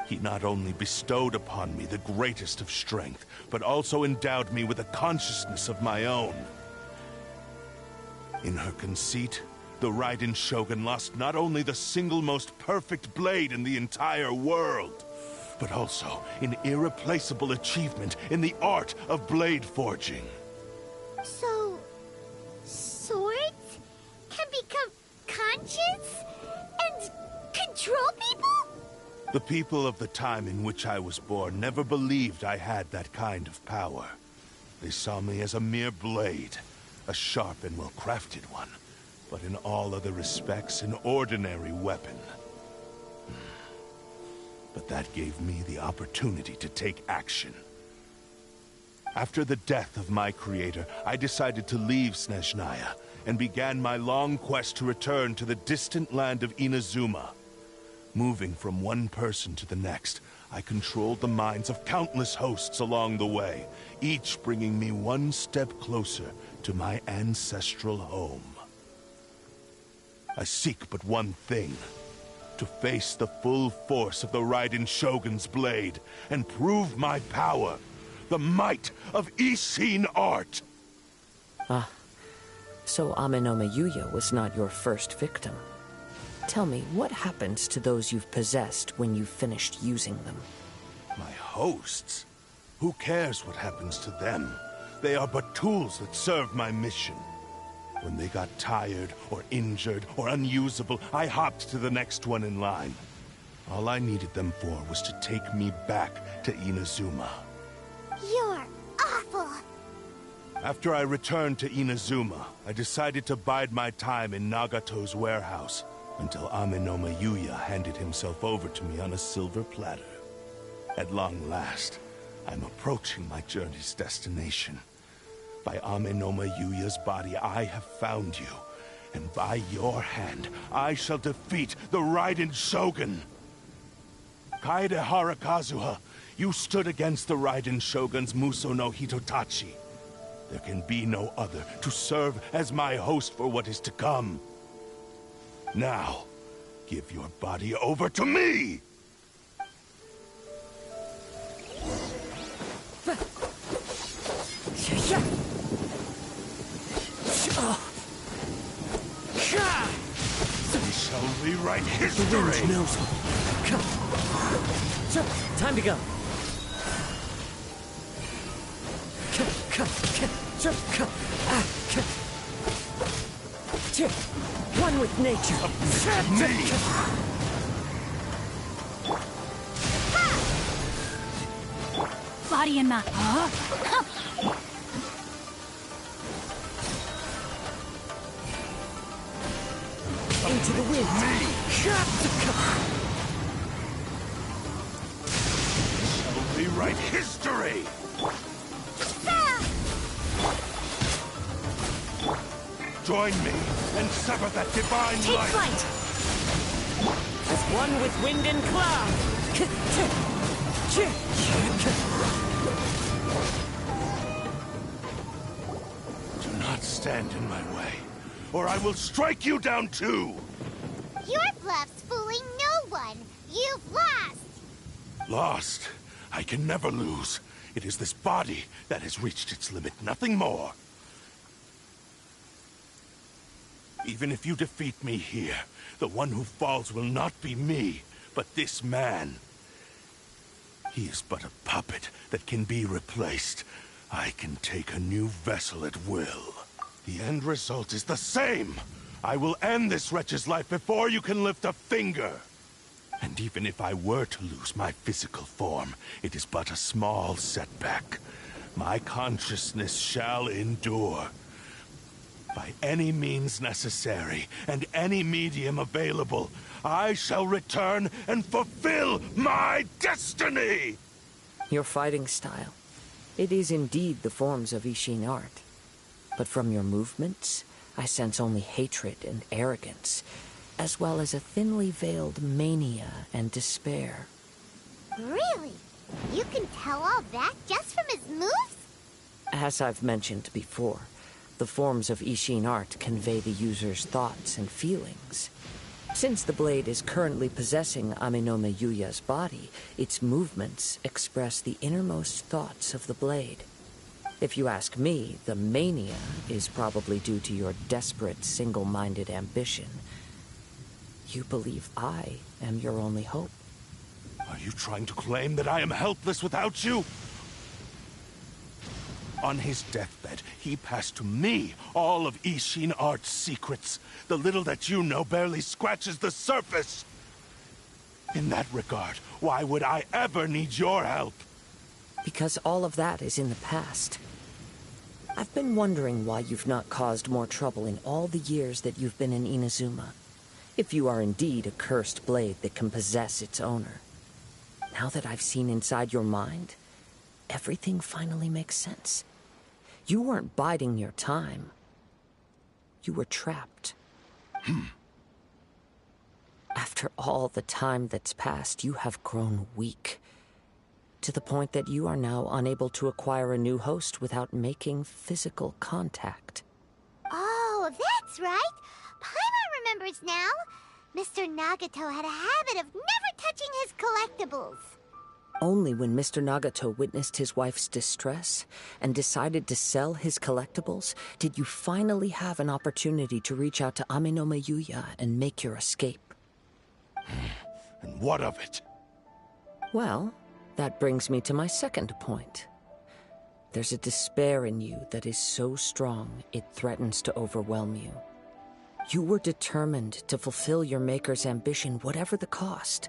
He not only bestowed upon me the greatest of strength, but also endowed me with a consciousness of my own. In her conceit, the Raiden Shogun lost not only the single most perfect blade in the entire world, but also an irreplaceable achievement in the art of blade forging. So, swords can become conscious and control people? The people of the time in which I was born never believed I had that kind of power. They saw me as a mere blade, a sharp and well-crafted one, but in all other respects an ordinary weapon. But that gave me the opportunity to take action. After the death of my creator, I decided to leave Snezhnaya and began my long quest to return to the distant land of Inazuma. Moving from one person to the next, I controlled the minds of countless hosts along the way, each bringing me one step closer to my ancestral home. I seek but one thing: to face the full force of the Raiden Shogun's blade and prove my power, the might of Ishin art. Ah, so Amenoma Yuya was not your first victim. Tell me, what happens to those you've possessed when you've finished using them? My hosts? Who cares what happens to them? They are but tools that serve my mission. When they got tired, or injured, or unusable, I hopped to the next one in line. All I needed them for was to take me back to Inazuma. You're awful. After I returned to Inazuma, I decided to bide my time in Nagato's warehouse until Amenoma Yuya handed himself over to me on a silver platter. At long last, I'm approaching my journey's destination. By Amenoma Yuya's body, I have found you, and by your hand, I shall defeat the Raiden Shogun. Kaedehara Kazuha, you stood against the Raiden Shogun's Muso no Hitotachi. There can be no other to serve as my host for what is to come. Now, give your body over to me! We shall rewrite history! The wind knows me. Time to go. One with nature. Body and mind. Into the wind. Shall rewrite history! Join me and sever that divine Take light! flight! As one with wind and cloud. Do not stand in my way, or I will strike you down too! Your bluff's fooling no one. You've lost. Lost? I can never lose. It is this body that has reached its limit, nothing more. Even if you defeat me here, the one who falls will not be me, but this man. He is but a puppet that can be replaced. I can take a new vessel at will. The end result is the same! I will end this wretch's life before you can lift a finger! And even if I were to lose my physical form, it is but a small setback. My consciousness shall endure. By any means necessary, and any medium available, I shall return and fulfill my destiny! Your fighting style. It is indeed the forms of Ishin art. But from your movements, I sense only hatred and arrogance, as well as a thinly veiled mania and despair. Really? You can tell all that just from his moves? As I've mentioned before, the forms of Ishin art convey the user's thoughts and feelings. Since the blade is currently possessing Amenoma Yuya's body, its movements express the innermost thoughts of the blade. If you ask me, the mania is probably due to your desperate, single-minded ambition. You believe I am your only hope. Are you trying to claim that I am helpless without you? On his deathbed, he passed to me all of Ishin Art's secrets. The little that you know barely scratches the surface. In that regard, why would I ever need your help? Because all of that is in the past. I've been wondering why you've not caused more trouble in all the years that you've been in Inazuma. If you are indeed a cursed blade that can possess its owner. Now that I've seen inside your mind, everything finally makes sense. You weren't biding your time. You were trapped. After all the time that's passed, you have grown weak. To the point that you are now unable to acquire a new host without making physical contact. Oh, that's right. Paimon remembers now. Mr. Nagato had a habit of never touching his collectibles. Only when Mr. Nagato witnessed his wife's distress and decided to sell his collectibles did you finally have an opportunity to reach out to Amenoma Yuya and make your escape. And what of it? Well, that brings me to my second point. There's a despair in you that is so strong it threatens to overwhelm you. You were determined to fulfill your maker's ambition, whatever the cost.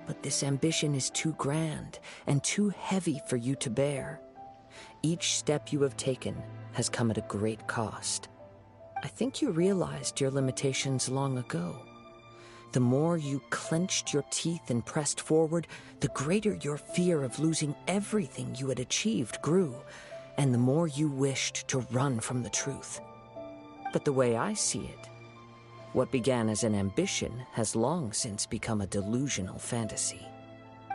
But this ambition is too grand and too heavy for you to bear. Each step you have taken has come at a great cost. I think you realized your limitations long ago. The more you clenched your teeth and pressed forward, the greater your fear of losing everything you had achieved grew, and the more you wished to run from the truth. But the way I see it, what began as an ambition has long since become a delusional fantasy.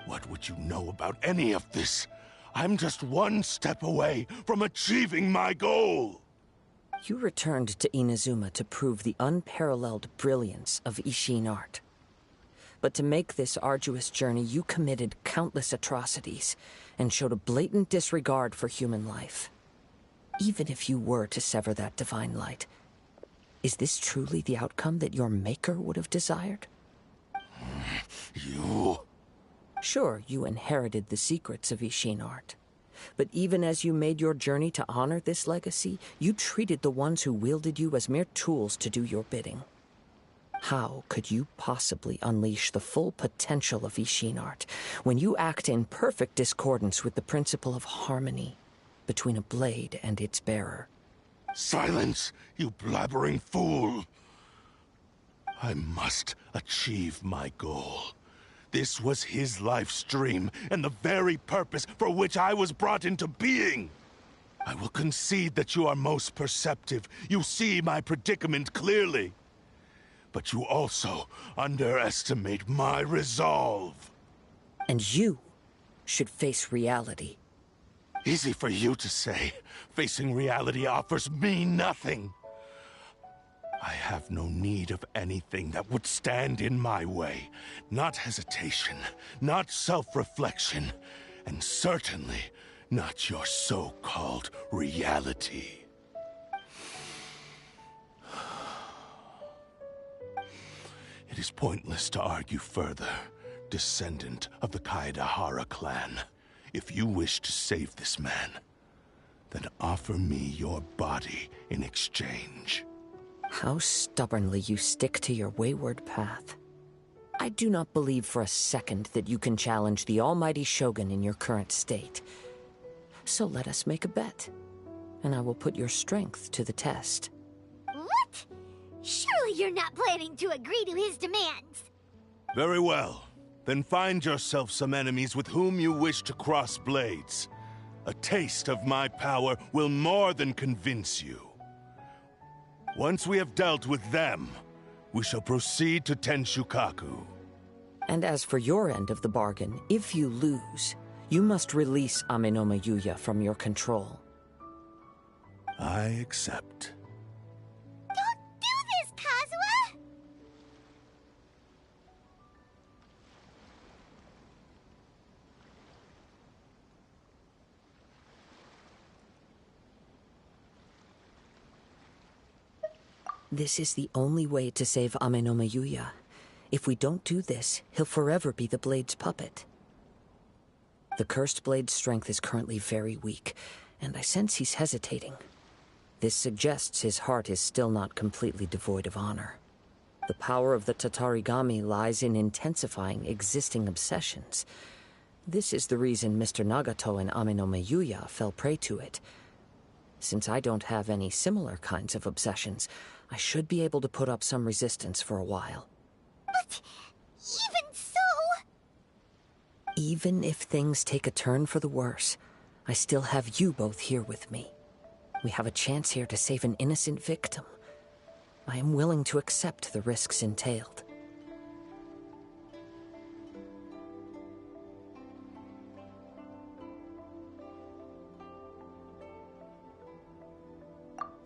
What would you know about any of this? I'm just one step away from achieving my goal! You returned to Inazuma to prove the unparalleled brilliance of Ishin art. But to make this arduous journey, you committed countless atrocities and showed a blatant disregard for human life. Even if you were to sever that divine light, is this truly the outcome that your maker would have desired? You... Sure, you inherited the secrets of Ishin art. But even as you made your journey to honor this legacy, you treated the ones who wielded you as mere tools to do your bidding. How could you possibly unleash the full potential of Ishin art when you act in perfect discordance with the principle of harmony between a blade and its bearer? Silence, you blabbering fool! I must achieve my goal. This was his life's dream, and the very purpose for which I was brought into being. I will concede that you are most perceptive. You see my predicament clearly. But you also underestimate my resolve. And you should face reality. Easy for you to say. Facing reality offers me nothing. I have no need of anything that would stand in my way. Not hesitation, not self-reflection, and certainly not your so-called reality. It is pointless to argue further, descendant of the Kaedahara clan. If you wish to save this man, then offer me your body in exchange. How stubbornly you stick to your wayward path. I do not believe for a second that you can challenge the almighty Shogun in your current state. So let us make a bet, and I will put your strength to the test. What? Surely you're not planning to agree to his demands. Very well. Then find yourself some enemies with whom you wish to cross blades. A taste of my power will more than convince you. Once we have dealt with them, we shall proceed to Tenshukaku. And as for your end of the bargain, if you lose, you must release Amenoma Yuya from your control. I accept. Don't do this, Kazuha! This is the only way to save Amenoma Yuya. If we don't do this, he'll forever be the Blade's puppet. The Cursed Blade's strength is currently very weak, and I sense he's hesitating. This suggests his heart is still not completely devoid of honor. The power of the Tatarigami lies in intensifying existing obsessions. This is the reason Mr. Nagato and Amenoma Yuya fell prey to it. Since I don't have any similar kinds of obsessions, I should be able to put up some resistance for a while. But even so... Even if things take a turn for the worse, I still have you both here with me. We have a chance here to save an innocent victim. I am willing to accept the risks entailed.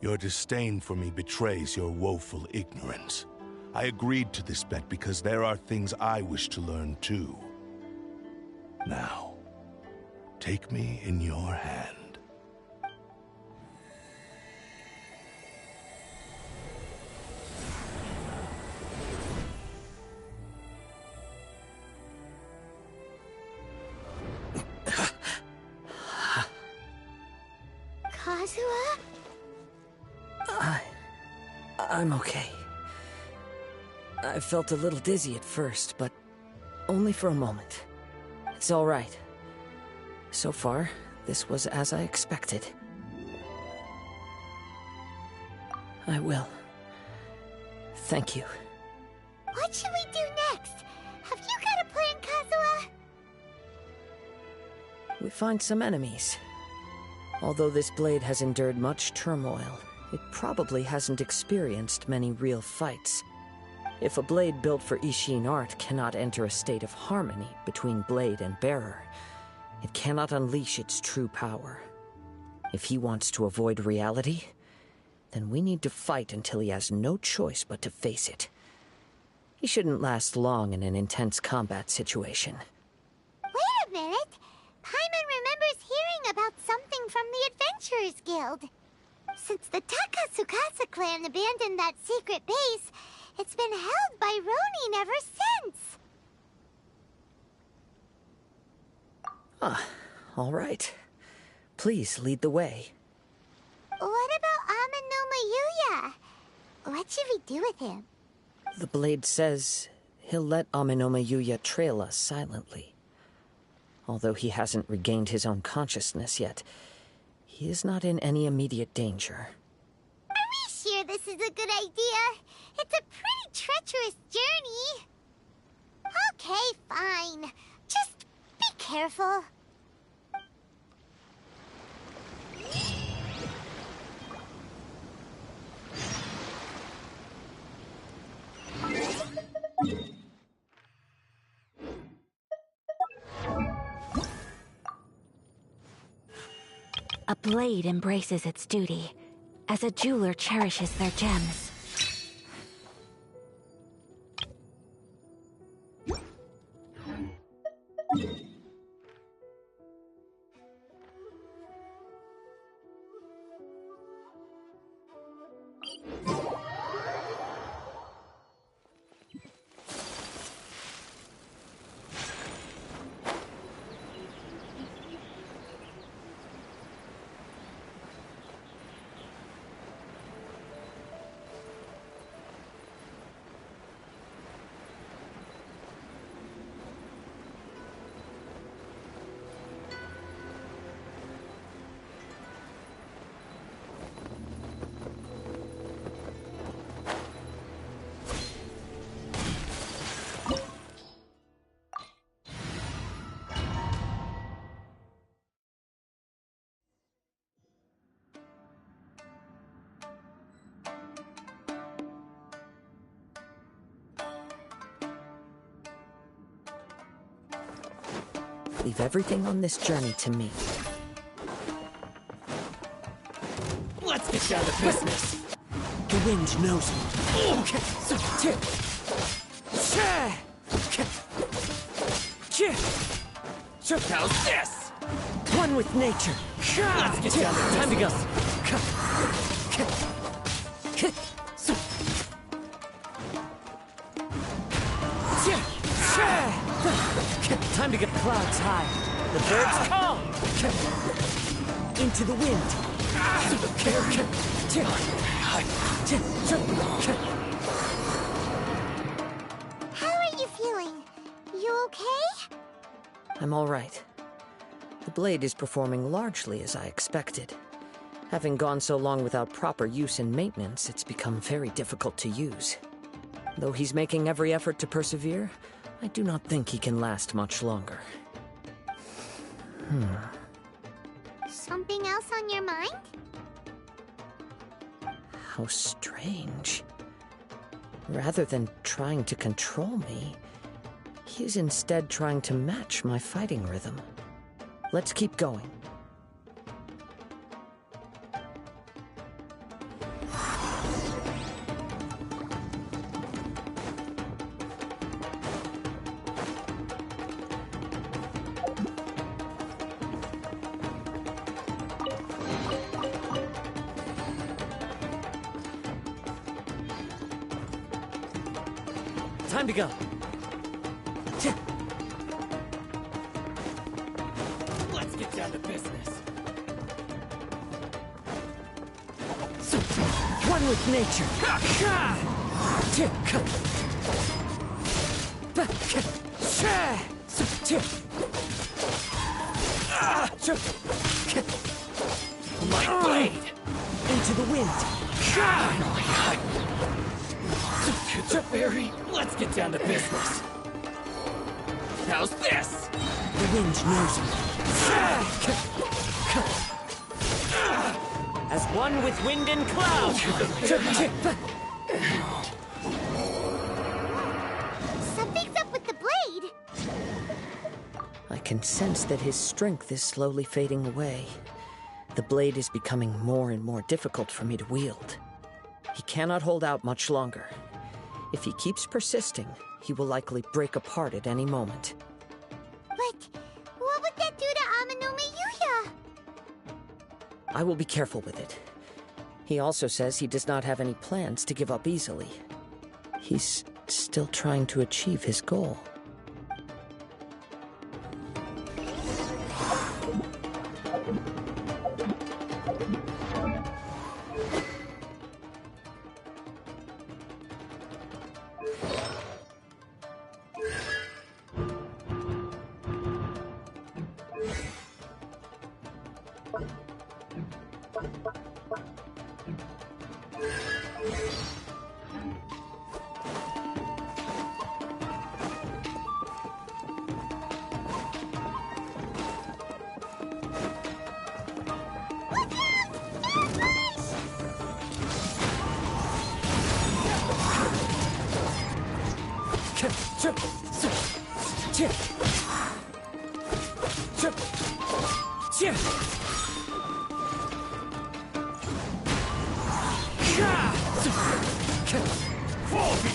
Your disdain for me betrays your woeful ignorance. I agreed to this bet because there are things I wish to learn too. Now, take me in your hand. Kazuha? I'm okay. I felt a little dizzy at first, but only for a moment. It's all right. So far, this was as I expected. I will. Thank you. What should we do next? Have you got a plan, Kazuha? We find some enemies. Although this blade has endured much turmoil, it probably hasn't experienced many real fights. If a blade built for Ishin art cannot enter a state of harmony between blade and bearer, it cannot unleash its true power. If he wants to avoid reality, then we need to fight until he has no choice but to face it. He shouldn't last long in an intense combat situation. Wait a minute! Paimon remembers hearing about something from the Adventurers Guild. Since the Takasukasa clan abandoned that secret base, it's been held by Ronin ever since. Ah, all right. Please lead the way. What about Amenoma Yuya? What should we do with him? The blade says he'll let Amenoma Yuya trail us silently. Although he hasn't regained his own consciousness yet, he is not in any immediate danger. Are we sure this is a good idea? It's a pretty treacherous journey. Okay, fine. Just be careful. A blade embraces its duty, as a jeweler cherishes their gems. Leave everything on this journey to me. Let's get down to business. The wind knows me. How's this? One with nature. Let's get down to Time to go. Time to get clouds high. The birds call. Into the wind. How are you feeling? You okay? I'm all right. The blade is performing largely as I expected. Having gone so long without proper use and maintenance, it's become very difficult to use. Though he's making every effort to persevere, I do not think he can last much longer. Something else on your mind? How strange. Rather than trying to control me, he is instead trying to match my fighting rhythm. Let's keep going. Time to go. Let's get down to business. One with nature. My blade! Into the wind. It's a fairy. Let's get down to business. How's this? The wind knows me. As one with wind and cloud. Something's up with the blade. I can sense that his strength is slowly fading away. The blade is becoming more and more difficult for me to wield. He cannot hold out much longer. If he keeps persisting, he will likely break apart at any moment. But what would that do to Amanome Yuya? I will be careful with it. He also says he does not have any plans to give up easily. He's still trying to achieve his goal.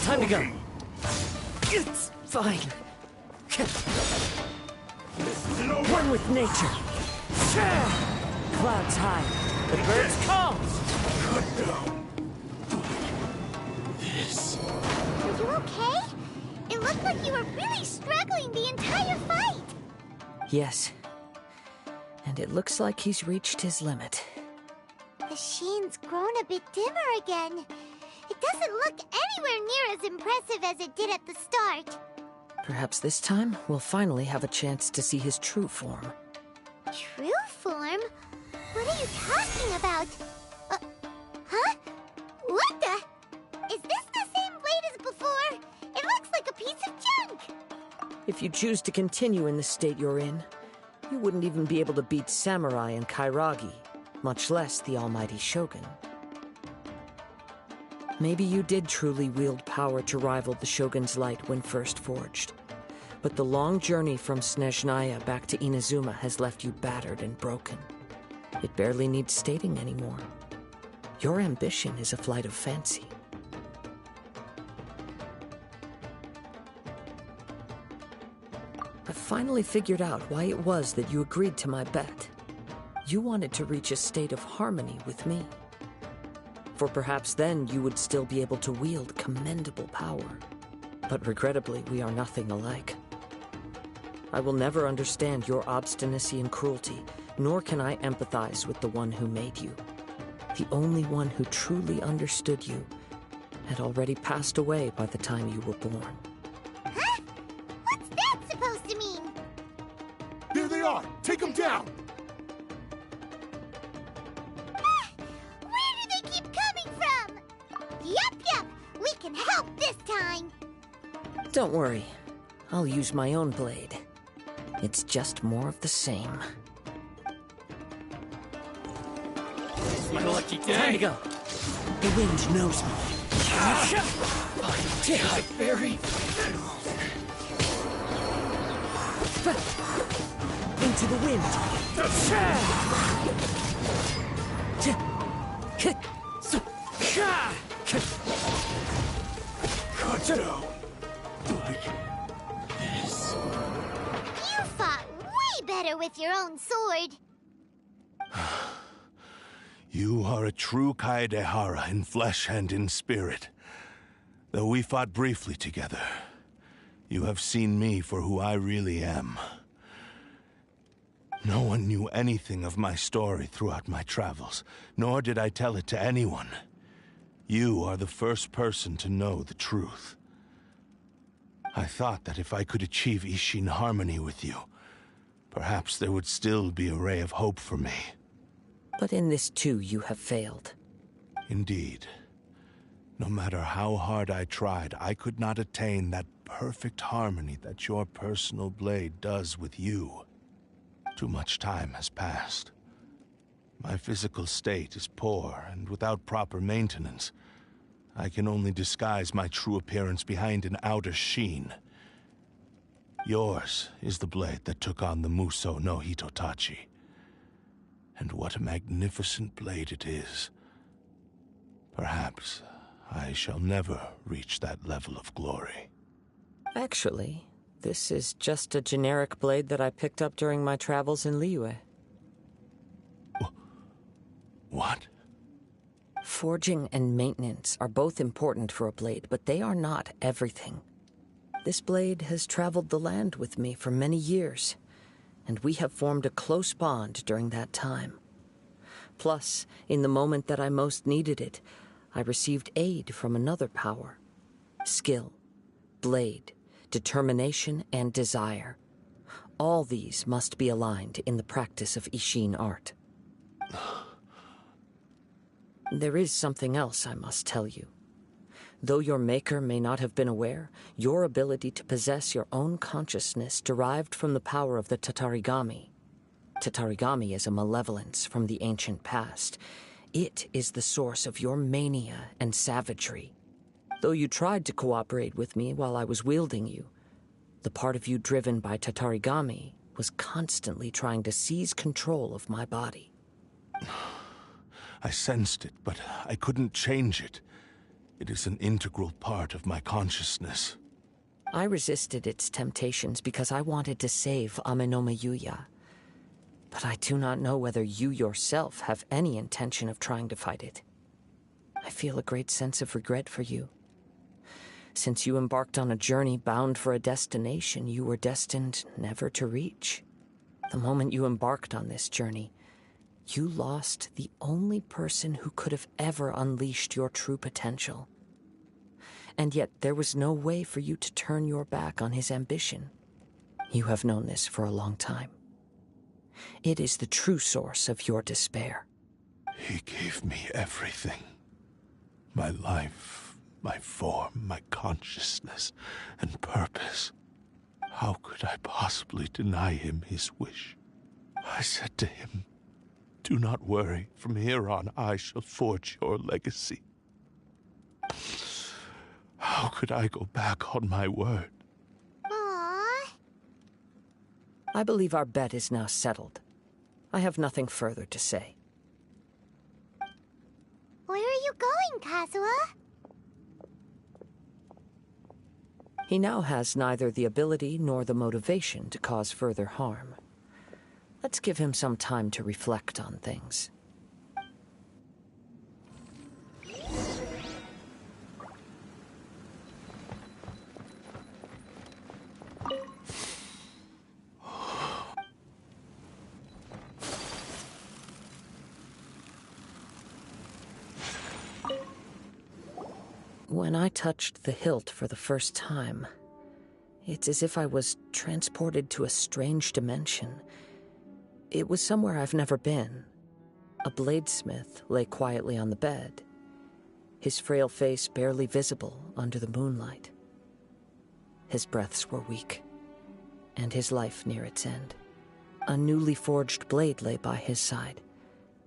Time to go. It's fine. One with nature. Clouds high. The birds call. Are you okay? It looked like you were really struggling the entire fight. Yes. And it looks like he's reached his limit. The sheen's grown a bit dimmer again. It doesn't look anywhere near as impressive as it did at the start. Perhaps this time, we'll finally have a chance to see his true form. True form? What are you talking about? Huh? What the? Is this the same blade as before? It looks like a piece of junk! If you choose to continue in the state you're in, you wouldn't even be able to beat Samurai and Kairagi, much less the almighty Shogun. Maybe you did truly wield power to rival the Shogun's light when first forged. But the long journey from Snezhnaya back to Inazuma has left you battered and broken. It barely needs stating anymore. Your ambition is a flight of fancy. I finally figured out why it was that you agreed to my bet. You wanted to reach a state of harmony with me. For perhaps then you would still be able to wield commendable power. But regrettably, we are nothing alike. I will never understand your obstinacy and cruelty, nor can I empathize with the one who made you. The only one who truly understood you had already passed away by the time you were born. Huh? What's that supposed to mean? There they are! Take them down! Where do they keep coming from? Yup, we can help this time. Don't worry, I'll use my own blade. It's just more of the same. It's my lucky day. Time to go. The wind knows me. Hi, Fairy. Into the wind. You fought way better with your own sword. You are a true Kaedehara in flesh and in spirit. Though we fought briefly together, you have seen me for who I really am. No one knew anything of my story throughout my travels, nor did I tell it to anyone. You are the first person to know the truth. I thought that if I could achieve Ishin harmony with you, perhaps there would still be a ray of hope for me. But in this too, you have failed. Indeed. No matter how hard I tried, I could not attain that perfect harmony that your personal blade does with you. Too much time has passed. My physical state is poor, and without proper maintenance, I can only disguise my true appearance behind an outer sheen. Yours is the blade that took on the Muso no Hitotachi. And what a magnificent blade it is. Perhaps I shall never reach that level of glory. Actually, this is just a generic blade that I picked up during my travels in Liyue. What? Forging and maintenance are both important for a blade, but they are not everything. This blade has traveled the land with me for many years, and we have formed a close bond during that time. Plus, in the moment that I most needed it, I received aid from another power. Skill, blade, determination, and desire. All these must be aligned in the practice of Ishin art. There is something else I must tell you. Though your maker may not have been aware, your ability to possess your own consciousness derived from the power of the Tatarigami. Tatarigami is a malevolence from the ancient past. It is the source of your mania and savagery. Though you tried to cooperate with me while I was wielding you, the part of you driven by Tatarigami was constantly trying to seize control of my body. I sensed it, but I couldn't change it. It is an integral part of my consciousness. I resisted its temptations because I wanted to save Amenome Yuya. But I do not know whether you yourself have any intention of trying to fight it. I feel a great sense of regret for you. Since you embarked on a journey bound for a destination you were destined never to reach. The moment you embarked on this journey, you lost the only person who could have ever unleashed your true potential. And yet there was no way for you to turn your back on his ambition. You have known this for a long time. It is the true source of your despair. He gave me everything. My life, my form, my consciousness, and purpose. How could I possibly deny him his wish? I said to him, "Do not worry. From here on, I shall forge your legacy." How could I go back on my word? Aww. I believe our bet is now settled. I have nothing further to say. Where are you going, Kazuha? He now has neither the ability nor the motivation to cause further harm. Let's give him some time to reflect on things. When I touched the hilt for the first time, it's as if I was transported to a strange dimension. It was somewhere I've never been. A bladesmith lay quietly on the bed, his frail face barely visible under the moonlight. His breaths were weak, and his life near its end. A newly forged blade lay by his side,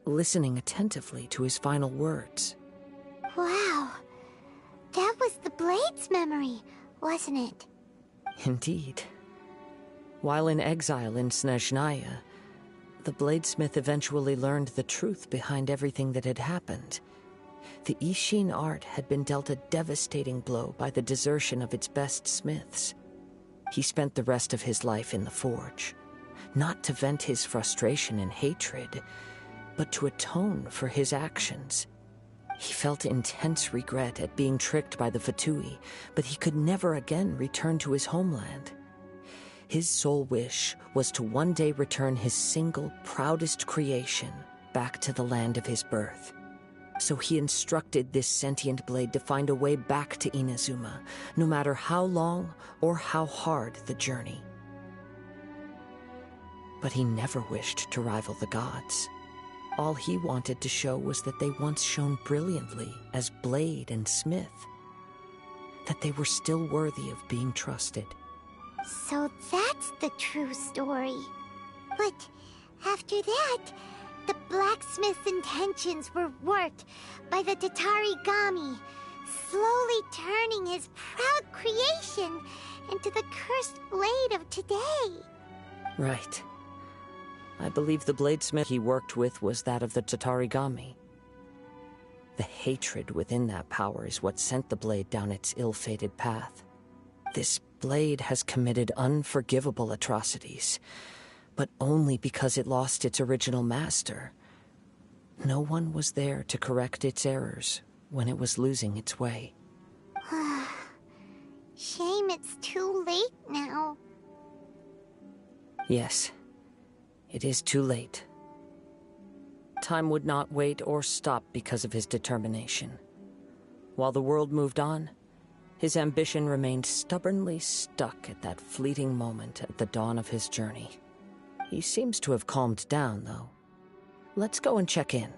listening attentively to his final words. Wow. That was the Blade's memory, wasn't it? Indeed. While in exile in Snezhnaya, the bladesmith eventually learned the truth behind everything that had happened. The Ishin art had been dealt a devastating blow by the desertion of its best smiths. He spent the rest of his life in the forge, not to vent his frustration and hatred, but to atone for his actions. He felt intense regret at being tricked by the Fatui, but he could never again return to his homeland. His sole wish was to one day return his single, proudest creation back to the land of his birth. So he instructed this sentient blade to find a way back to Inazuma, no matter how long or how hard the journey. But he never wished to rival the gods. All he wanted to show was that they once shone brilliantly as blade and smith, that they were still worthy of being trusted. So that's the true story. But after that, the blacksmith's intentions were worked by the Tatarigami, slowly turning his proud creation into the cursed blade of today. Right. I believe the bladesmith he worked with was that of the Tatarigami. The hatred within that power is what sent the blade down its ill-fated path. This blade has committed unforgivable atrocities, but only because it lost its original master. No one was there to correct its errors when it was losing its way. Shame it's too late now. Yes, it is too late. Time would not wait or stop because of his determination. While the world moved on, his ambition remained stubbornly stuck at that fleeting moment at the dawn of his journey. He seems to have calmed down, though. Let's go and check in.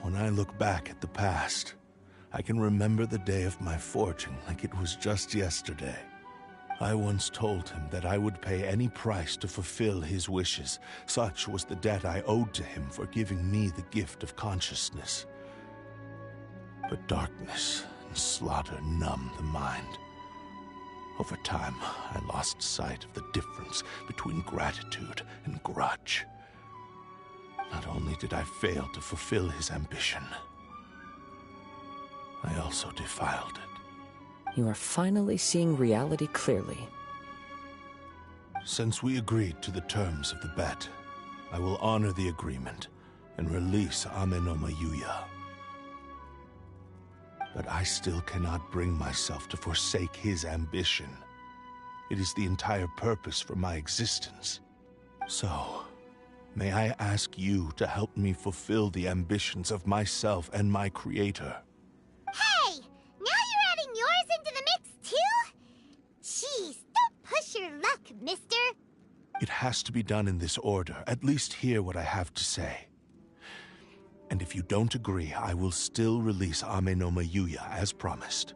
When I look back at the past, I can remember the day of my forging like it was just yesterday. I once told him that I would pay any price to fulfill his wishes. Such was the debt I owed to him for giving me the gift of consciousness. But darkness and slaughter numbed the mind. Over time, I lost sight of the difference between gratitude and grudge. Not only did I fail to fulfill his ambition, I also defiled it. You are finally seeing reality clearly. Since we agreed to the terms of the bet, I will honor the agreement and release Amenoma Yuya. But I still cannot bring myself to forsake his ambition. It is the entire purpose for my existence. So, may I ask you to help me fulfill the ambitions of myself and my creator? Hey! Now you're adding yours into the mix, too? Jeez, don't push your luck, mister. It has to be done in this order. At least hear what I have to say. And if you don't agree, I will still release Amenoma Yuya as promised.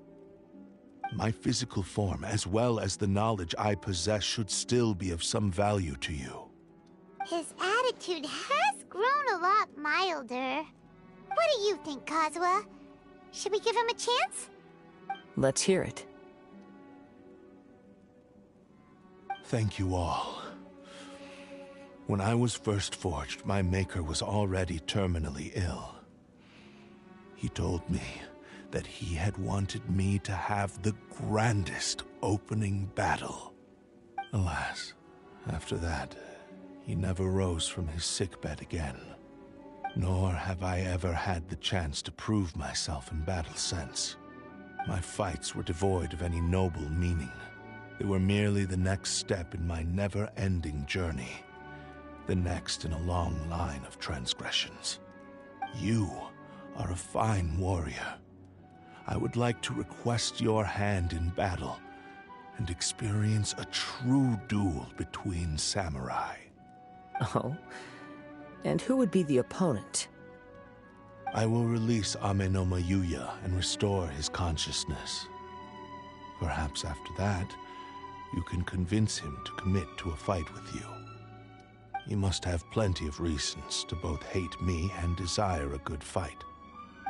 My physical form, as well as the knowledge I possess, should still be of some value to you. His attitude has grown a lot milder. What do you think, Kazuha? Should we give him a chance? Let's hear it. Thank you all. When I was first forged, my maker was already terminally ill. He told me that he had wanted me to have the grandest opening battle. Alas, after that, he never rose from his sickbed again. Nor have I ever had the chance to prove myself in battle since. My fights were devoid of any noble meaning. They were merely the next step in my never-ending journey. The next in a long line of transgressions. You are a fine warrior. I would like to request your hand in battle and experience a true duel between samurai. Oh? And who would be the opponent? I will release Amenoma Yuya and restore his consciousness. Perhaps after that, you can convince him to commit to a fight with you. He must have plenty of reasons to both hate me and desire a good fight.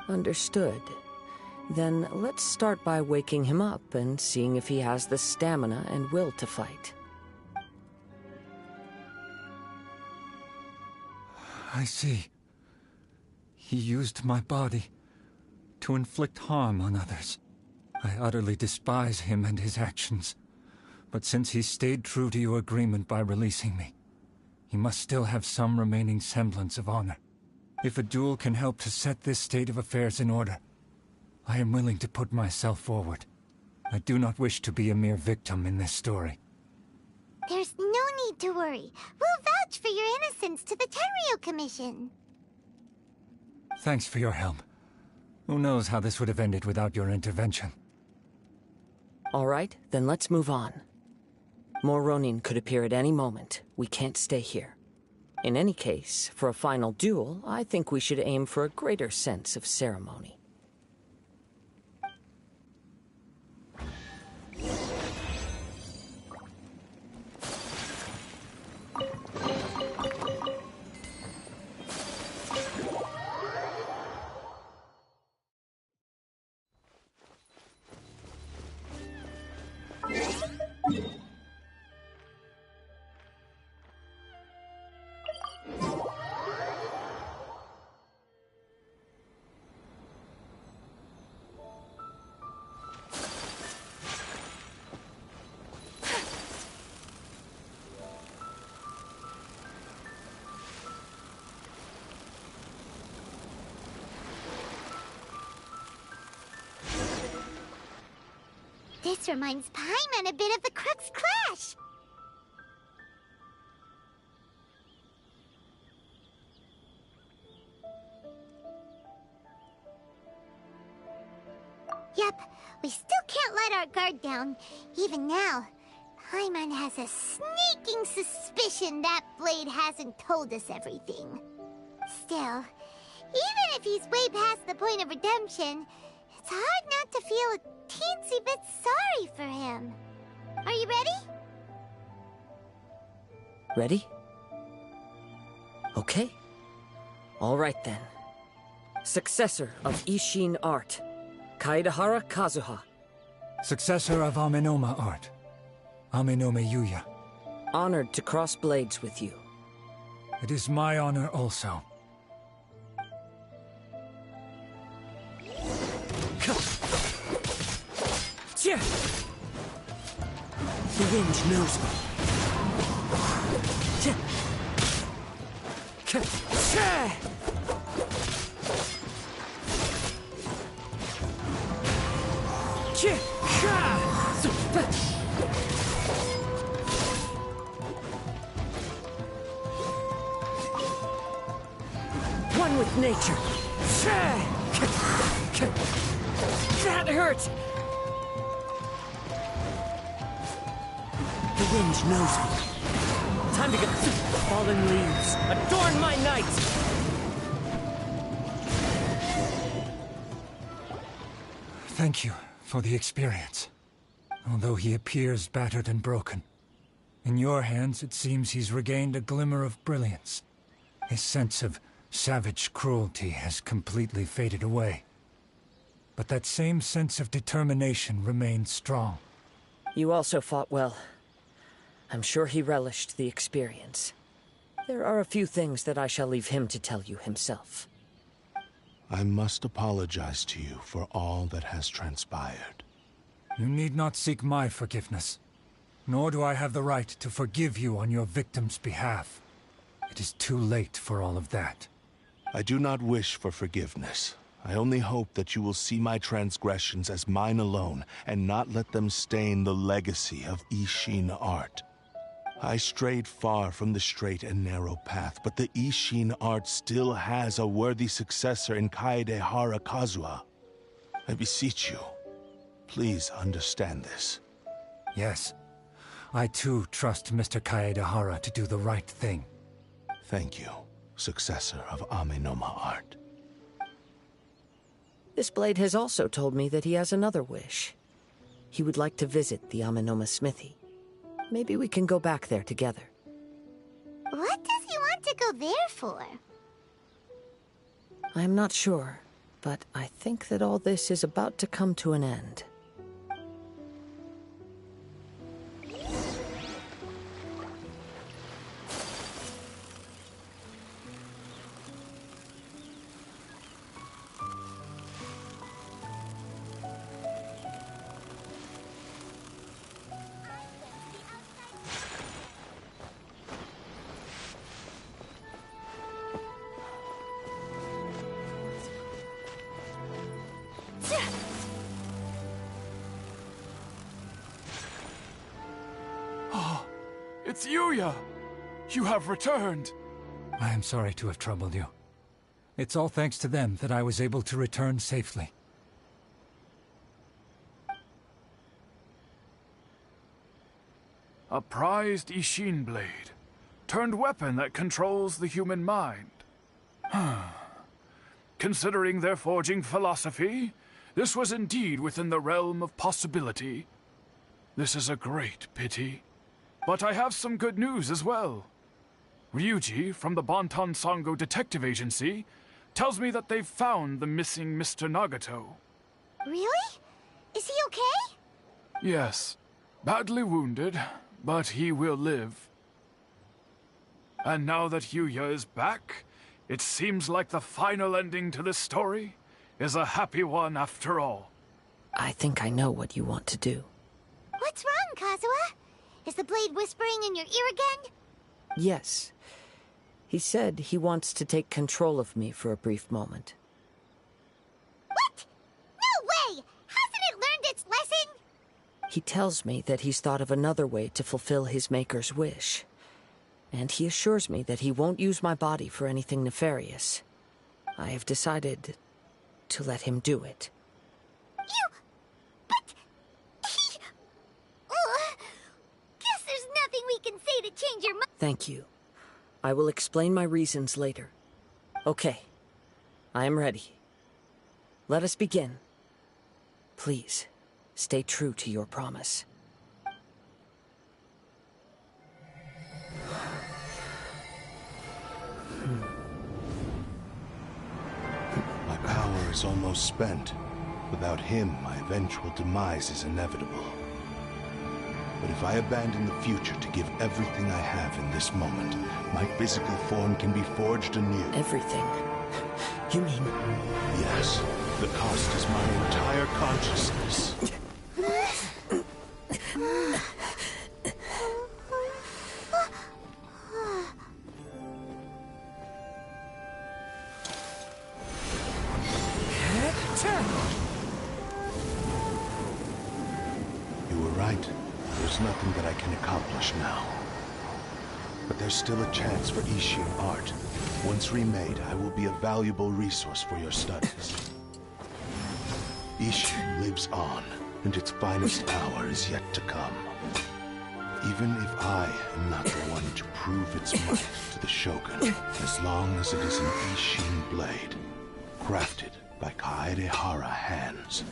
Understood. Then let's start by waking him up and seeing if he has the stamina and will to fight. I see. He used my body to inflict harm on others. I utterly despise him and his actions. But since he stayed true to your agreement by releasing me, he must still have some remaining semblance of honor. If a duel can help to set this state of affairs in order, I am willing to put myself forward. I do not wish to be a mere victim in this story. There's no need to worry. We'll vouch for your innocence to the Tenryu Commission. Thanks for your help. Who knows how this would have ended without your intervention? All right, then let's move on. More Ronin could appear at any moment. We can't stay here. In any case, for a final duel, I think we should aim for a greater sense of ceremony. This reminds Paimon a bit of the Crux Clash. Yep, we still can't let our guard down. Even now, Paimon has a sneaking suspicion that Blade hasn't told us everything. Still, even if he's way past the point of redemption, it's hard not to feel a teensy bit sorry for him. Are you ready? Ready? Okay. All right then. Successor of Ishin art, Kaedahara Kazuha. Successor of Amenoma art, Amenoma Yuya. Honored to cross blades with you. It is my honor also. The wind knows me. One with nature. That hurt! The wind knows me. Time to get fallen leaves. Adorn my night! Thank you for the experience. Although he appears battered and broken, in your hands it seems he's regained a glimmer of brilliance. His sense of savage cruelty has completely faded away. But that same sense of determination remains strong. You also fought well. I'm sure he relished the experience. There are a few things that I shall leave him to tell you himself. I must apologize to you for all that has transpired. You need not seek my forgiveness. Nor do I have the right to forgive you on your victim's behalf. It is too late for all of that. I do not wish for forgiveness. I only hope that you will see my transgressions as mine alone, and not let them stain the legacy of Ishin art. I strayed far from the straight and narrow path, but the Ishin art still has a worthy successor in Kaedehara Kazuha. I beseech you, please understand this. Yes. I too trust Mr. Kaedehara to do the right thing. Thank you, successor of Amenoma art. This blade has also told me that he has another wish. He would like to visit the Amenoma smithy. Maybe we can go back there together. What does he want to go there for? I'm not sure, but I think that all this is about to come to an end. It's Yuya! You have returned! I am sorry to have troubled you. It's all thanks to them that I was able to return safely. A prized Ishin blade, turned weapon that controls the human mind. Considering their forging philosophy, this was indeed within the realm of possibility. This is a great pity. But I have some good news as well. Ryuji, from the Bantan Sango Detective Agency, tells me that they've found the missing Mr. Nagato. Really? Is he okay? Yes. Badly wounded, but he will live. And now that Yuya is back, it seems like the final ending to this story is a happy one after all. I think I know what you want to do. What's wrong, Kazuha? Is the blade whispering in your ear again? Yes. He said he wants to take control of me for a brief moment. What? No way! Hasn't it learned its lesson? He tells me that he's thought of another way to fulfill his maker's wish. And he assures me that he won't use my body for anything nefarious. I have decided to let him do it. Guess there's nothing we can say to change your mind. Thank you. I will explain my reasons later. Okay. I am ready. Let us begin. Please, stay true to your promise. My power is almost spent. Without him, my eventual demise is inevitable. But if I abandon the future to give everything I have in this moment, my physical form can be forged anew. Everything? You mean... Yes. The cost is my entire consciousness. You were right. There's nothing that I can accomplish now. But there's still a chance for Ishin art. Once remade, I will be a valuable resource for your studies. Ishin lives on, and its finest hour is yet to come. Even if I am not the one to prove its might to the Shogun, as long as it is an Ishin blade, crafted by Kaedehara hands,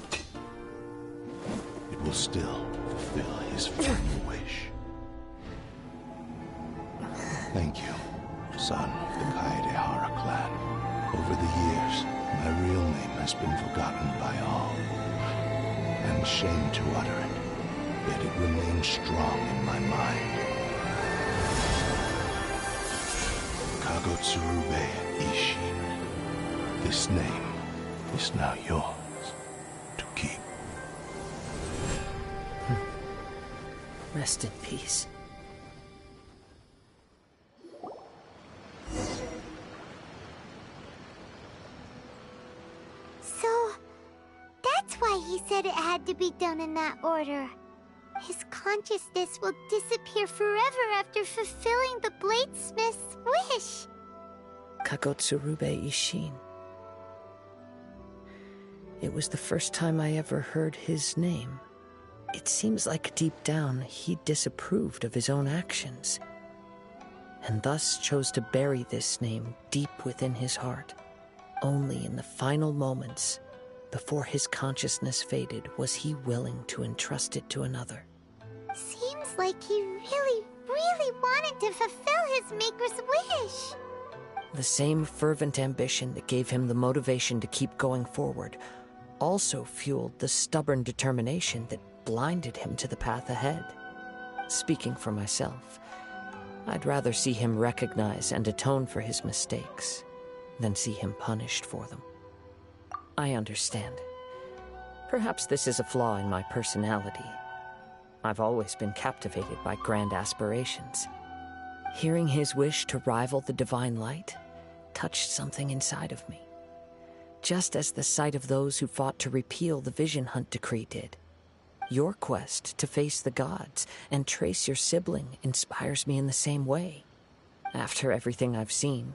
it will still fulfill his final wish. Thank you, son of the Kaedehara clan. Over the years, my real name has been forgotten by all. I'm ashamed to utter it, yet it remains strong in my mind. Kagotsurube Ishin. This name is now yours to keep. Rest in peace. So, that's why he said it had to be done in that order. His consciousness will disappear forever after fulfilling the bladesmith's wish. Kagotsurube Ishin. It was the first time I ever heard his name. It seems like deep down he disapproved of his own actions, and thus chose to bury this name deep within his heart. Only in the final moments, before his consciousness faded, was he willing to entrust it to another. Seems like he really, really wanted to fulfill his maker's wish. The same fervent ambition that gave him the motivation to keep going forward also fueled the stubborn determination that blinded him to the path ahead. Speaking for myself, I'd rather see him recognize and atone for his mistakes than see him punished for them. I understand. Perhaps this is a flaw in my personality. I've always been captivated by grand aspirations. Hearing his wish to rival the divine light touched something inside of me, just as the sight of those who fought to repeal the Vision Hunt decree did. Your quest to face the gods and trace your sibling inspires me in the same way. After everything I've seen,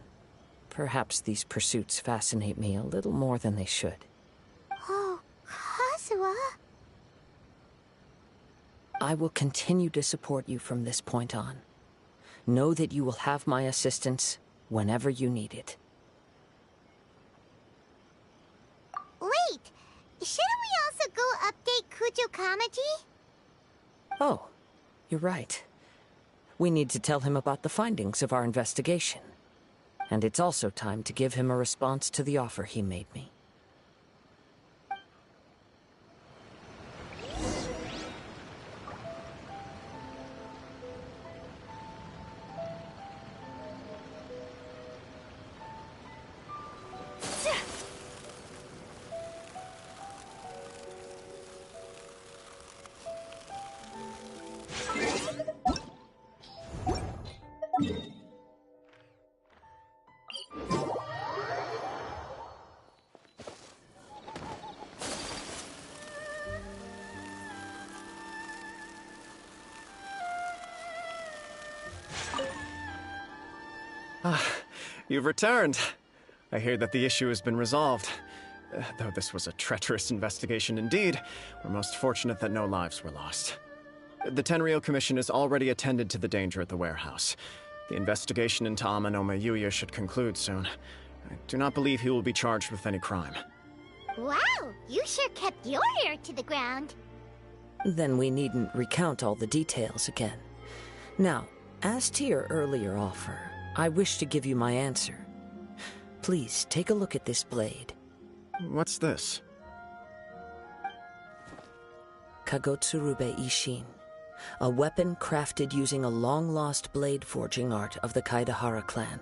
perhaps these pursuits fascinate me a little more than they should. Oh, Kazuha. I will continue to support you from this point on. Know that you will have my assistance whenever you need it. Wait! Shouldn't we also go update Kujo Kamaji? Oh, you're right. We need to tell him about the findings of our investigation. And it's also time to give him a response to the offer he made me. You've returned. I hear that the issue has been resolved. Though this was a treacherous investigation indeed, we're most fortunate that no lives were lost. The Tenryou Commission has already attended to the danger at the warehouse. The investigation into Amanome Yuya should conclude soon. I do not believe he will be charged with any crime. Wow, you sure kept your ear to the ground. Then we needn't recount all the details again. Now, as to your earlier offer, I wish to give you my answer. Please, take a look at this blade. What's this? Kagotsurube Ishin. A weapon crafted using a long-lost blade forging art of the Kaidahara clan.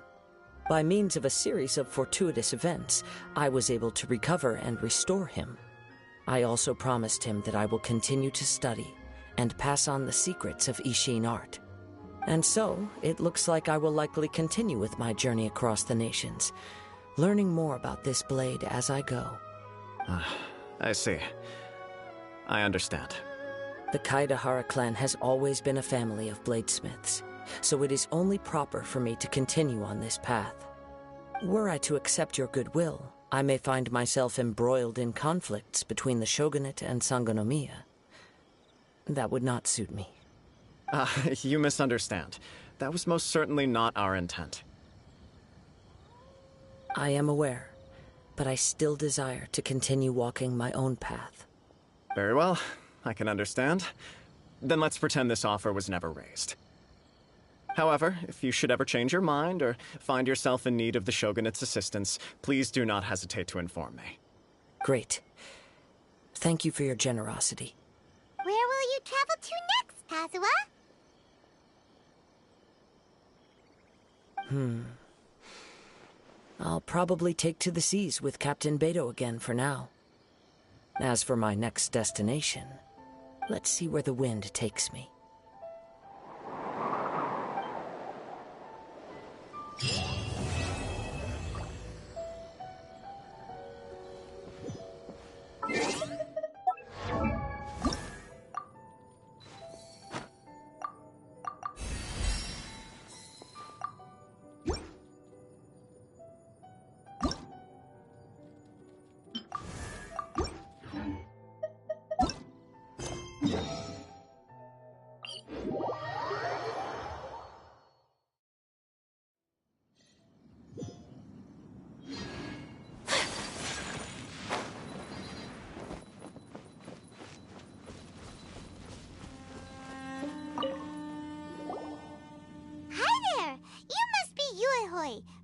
By means of a series of fortuitous events, I was able to recover and restore him. I also promised him that I will continue to study and pass on the secrets of Ishin art. And so, it looks like I will likely continue with my journey across the nations, learning more about this blade as I go. I see. I understand. The Kaidahara clan has always been a family of bladesmiths, so it is only proper for me to continue on this path. Were I to accept your goodwill, I may find myself embroiled in conflicts between the shogunate and Sangonomiya. That would not suit me. You misunderstand. That was most certainly not our intent. I am aware, but I still desire to continue walking my own path. Very well, I can understand. Then let's pretend this offer was never raised. However, if you should ever change your mind or find yourself in need of the Shogunate's assistance, please do not hesitate to inform me. Great. Thank you for your generosity. Where will you travel to next, Kazuha? I'll probably take to the seas with Captain Beto again for now. As for my next destination, let's see where the wind takes me.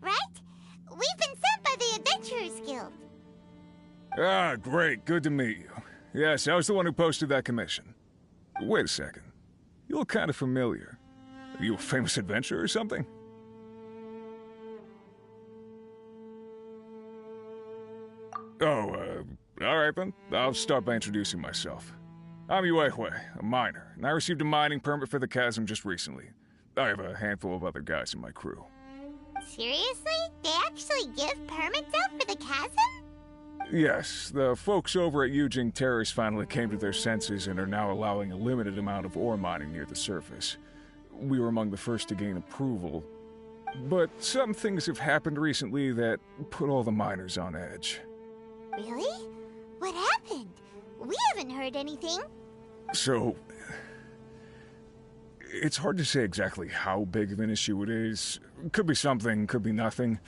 Right? We've been sent by the Adventurers Guild. Ah, great. Good to meet you. Yes, I was the one who posted that commission. Wait a second. You look kind of familiar. Are you a famous adventurer or something? Oh, alright then. I'll start by introducing myself. I'm Yuehue, a miner, and I received a mining permit for the chasm just recently. I have a handful of other guys in my crew. Seriously? They actually give permits out for the chasm? Yes, the folks over at Yujing Terrace finally came to their senses and are now allowing a limited amount of ore mining near the surface. We were among the first to gain approval, but some things have happened recently that put all the miners on edge. Really? What happened? We haven't heard anything. So, it's hard to say exactly how big of an issue it is. Could be something, could be nothing.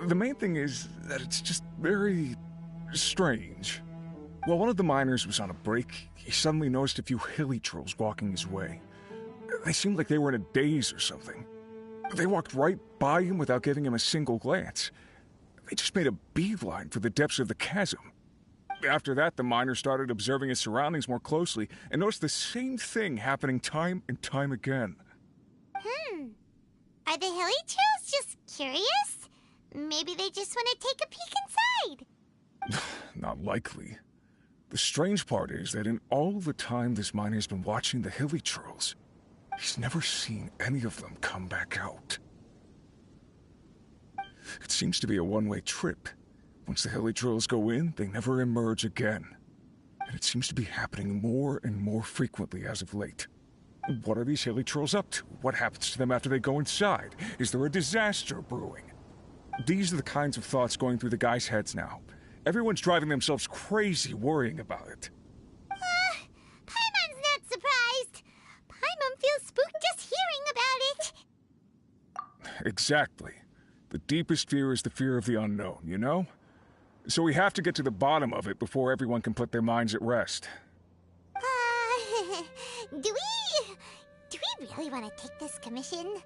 The main thing is that it's just very strange. While one of the miners was on a break, he suddenly noticed a few hilly trolls walking his way. They seemed like they were in a daze or something. They walked right by him without giving him a single glance. They just made a beeline for the depths of the chasm. After that, the miner started observing his surroundings more closely and noticed the same thing happening time and time again. Are the hilly trolls just curious? Maybe they just want to take a peek inside. Not likely. The strange part is that in all the time this miner's been watching the hilly trolls, he's never seen any of them come back out. It seems to be a one-way trip. Once the hilly trolls go in, they never emerge again. And it seems to be happening more and more frequently as of late. What are these hilly trolls up to? What happens to them after they go inside? Is there a disaster brewing? These are the kinds of thoughts going through the guys' heads now. Everyone's driving themselves crazy worrying about it. Paimon's not surprised. Paimon feels spooked just hearing about it. Exactly. The deepest fear is the fear of the unknown, you know? So we have to get to the bottom of it before everyone can put their minds at rest. Do we really want to take this commission?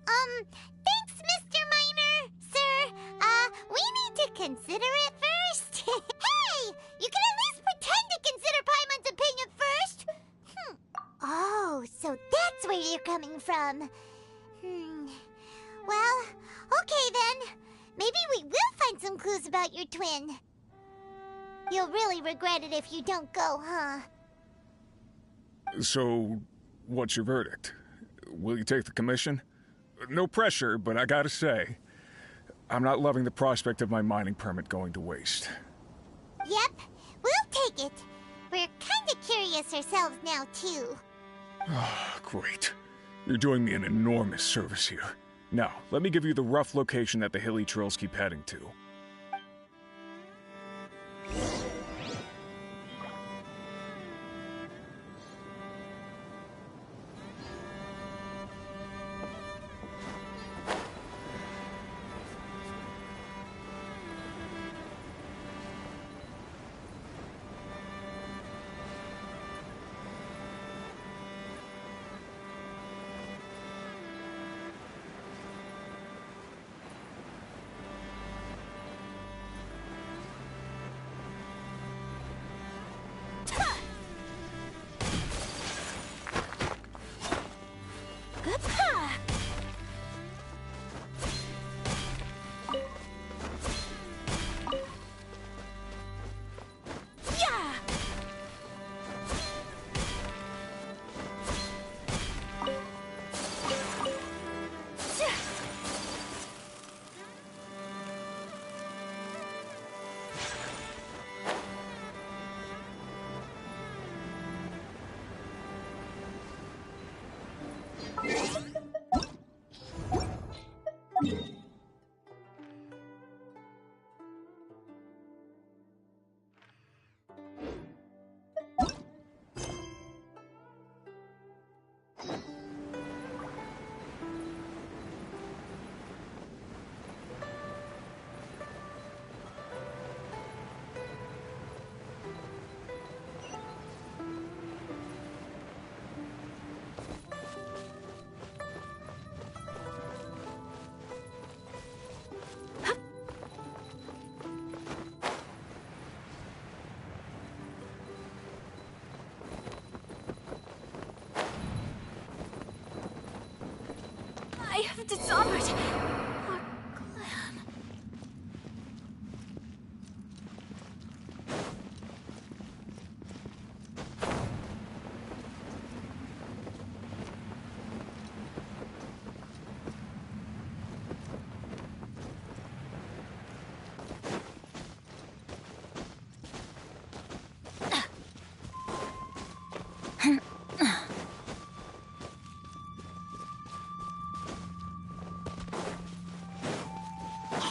Thanks, Mr. Miner. Sir, we need to consider it first. Hey! You can at least pretend to consider Paimon's opinion first. Oh, so that's where you're coming from. Well, okay then. Maybe we will find some clues about your twin. You'll really regret it if you don't go, huh? So, what's your verdict? Will you take the commission? No pressure, but I gotta say, I'm not loving the prospect of my mining permit going to waste. Yep, we'll take it. We're kinda curious ourselves now, too. Great. You're doing me an enormous service here. Now, let me give you the rough location that the hilly trolls keep heading to.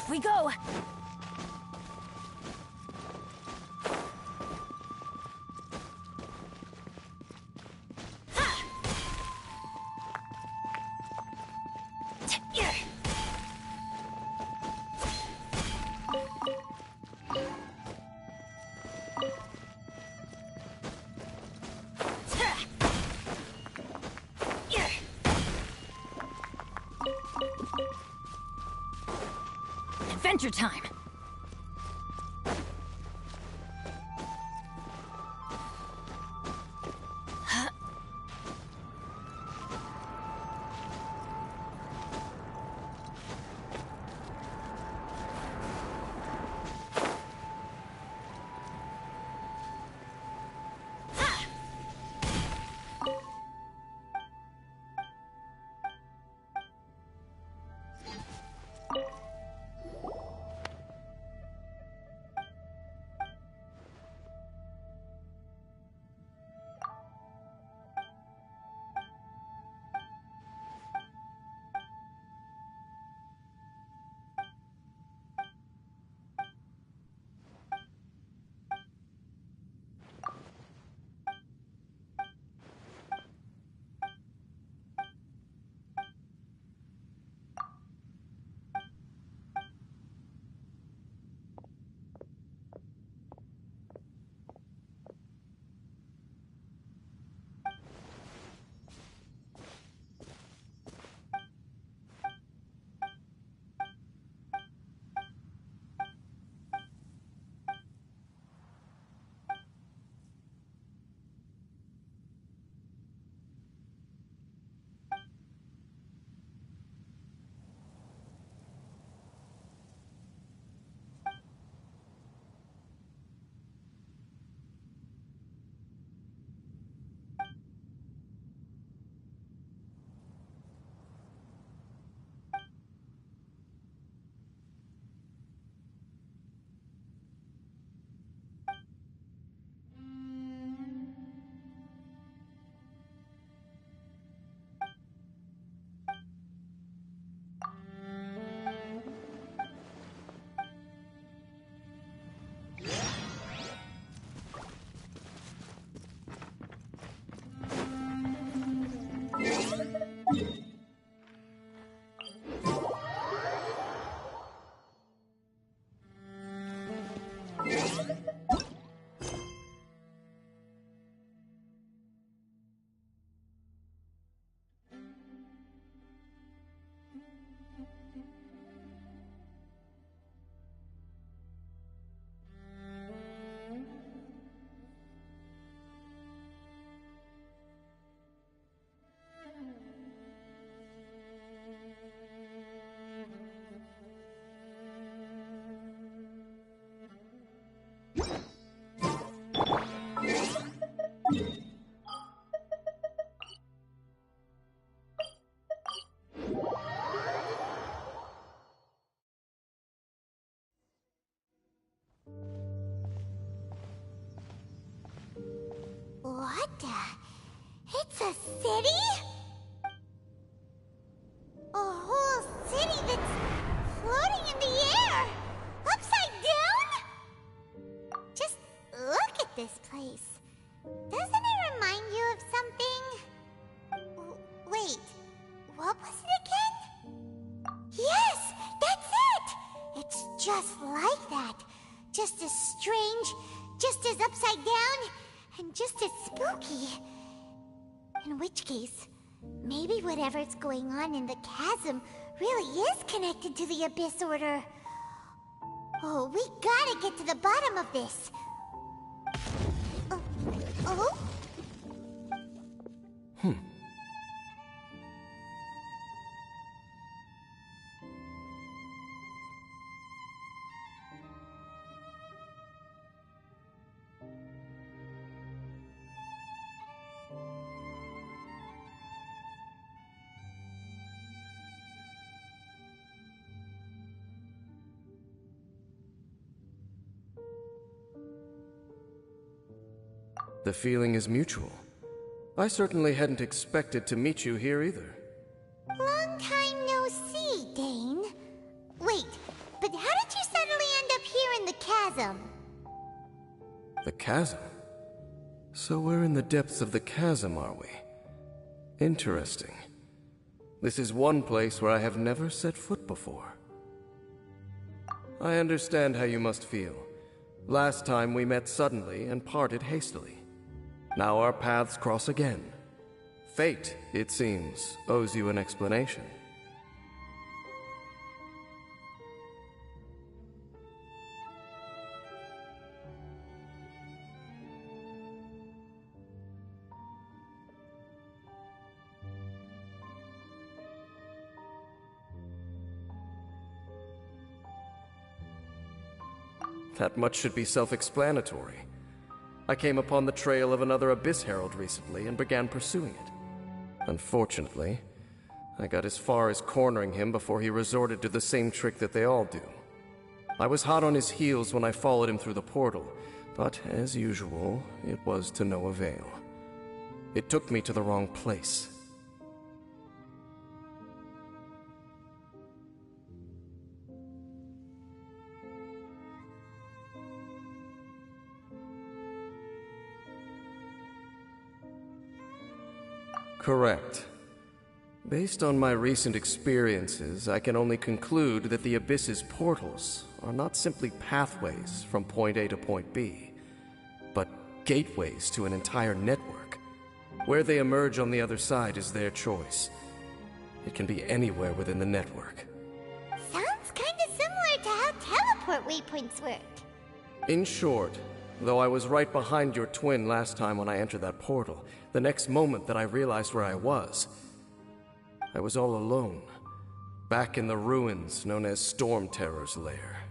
Off we go! Adventure time! What the? It's a city? A whole city that's floating in the air! Upside down? Just look at this place. Doesn't it remind you of something? Wait, what was it again? Yes, that's it! It's just like that. Just as strange, just as upside down, and just as spooky. In which case, maybe whatever's going on in the chasm really is connected to the Abyss Order. Oh, we gotta get to the bottom of this. Oh? The feeling is mutual. I certainly hadn't expected to meet you here either. Long time no see, Dane. Wait, but chasm. The chasm? So we're in the depths of the chasm, are we? Interesting. This is one place where I have never set foot before. I understand how you must feel. Last time we met suddenly and parted hastily. Now our paths cross again. Fate, it seems, owes you an explanation. That much should be self-explanatory. I came upon the trail of another Abyss Herald recently and began pursuing it. Unfortunately, I got as far as cornering him before he resorted to the same trick that they all do. I was hot on his heels when I followed him through the portal, but as usual, it was to no avail. It took me to the wrong place. Correct. Based on my recent experiences, I can only conclude that the Abyss's portals are not simply pathways from point A to point B, but gateways to an entire network. Where they emerge on the other side is their choice. It can be anywhere within the network. Sounds kinda similar to how teleport waypoints work. In short, though I was right behind your twin last time when I entered that portal, the next moment that I realized where I was all alone, back in the ruins known as CastTerror's lair.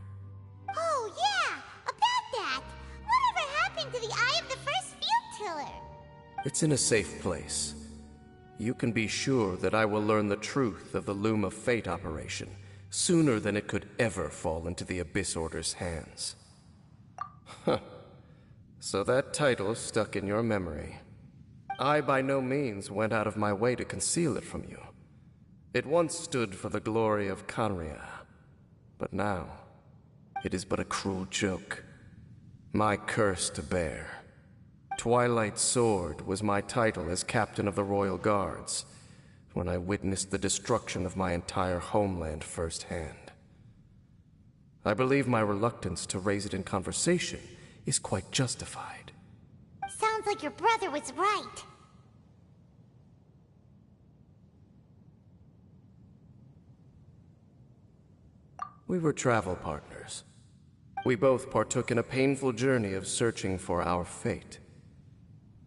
Oh yeah, about that! Whatever happened to the Eye of the First Field Tiller? It's in a safe place. You can be sure that I will learn the truth of the Loom of Fate operation sooner than it could ever fall into the Abyss Order's hands. Huh. So that title stuck in your memory. I by no means went out of my way to conceal it from you. It once stood for the glory of Kanria, but now it is but a cruel joke. My curse to bear. Twilight Sword was my title as captain of the Royal Guards when I witnessed the destruction of my entire homeland firsthand. I believe my reluctance to raise it in conversation is quite justified. Sounds like your brother was right. We were travel partners. We both partook in a painful journey of searching for our fate.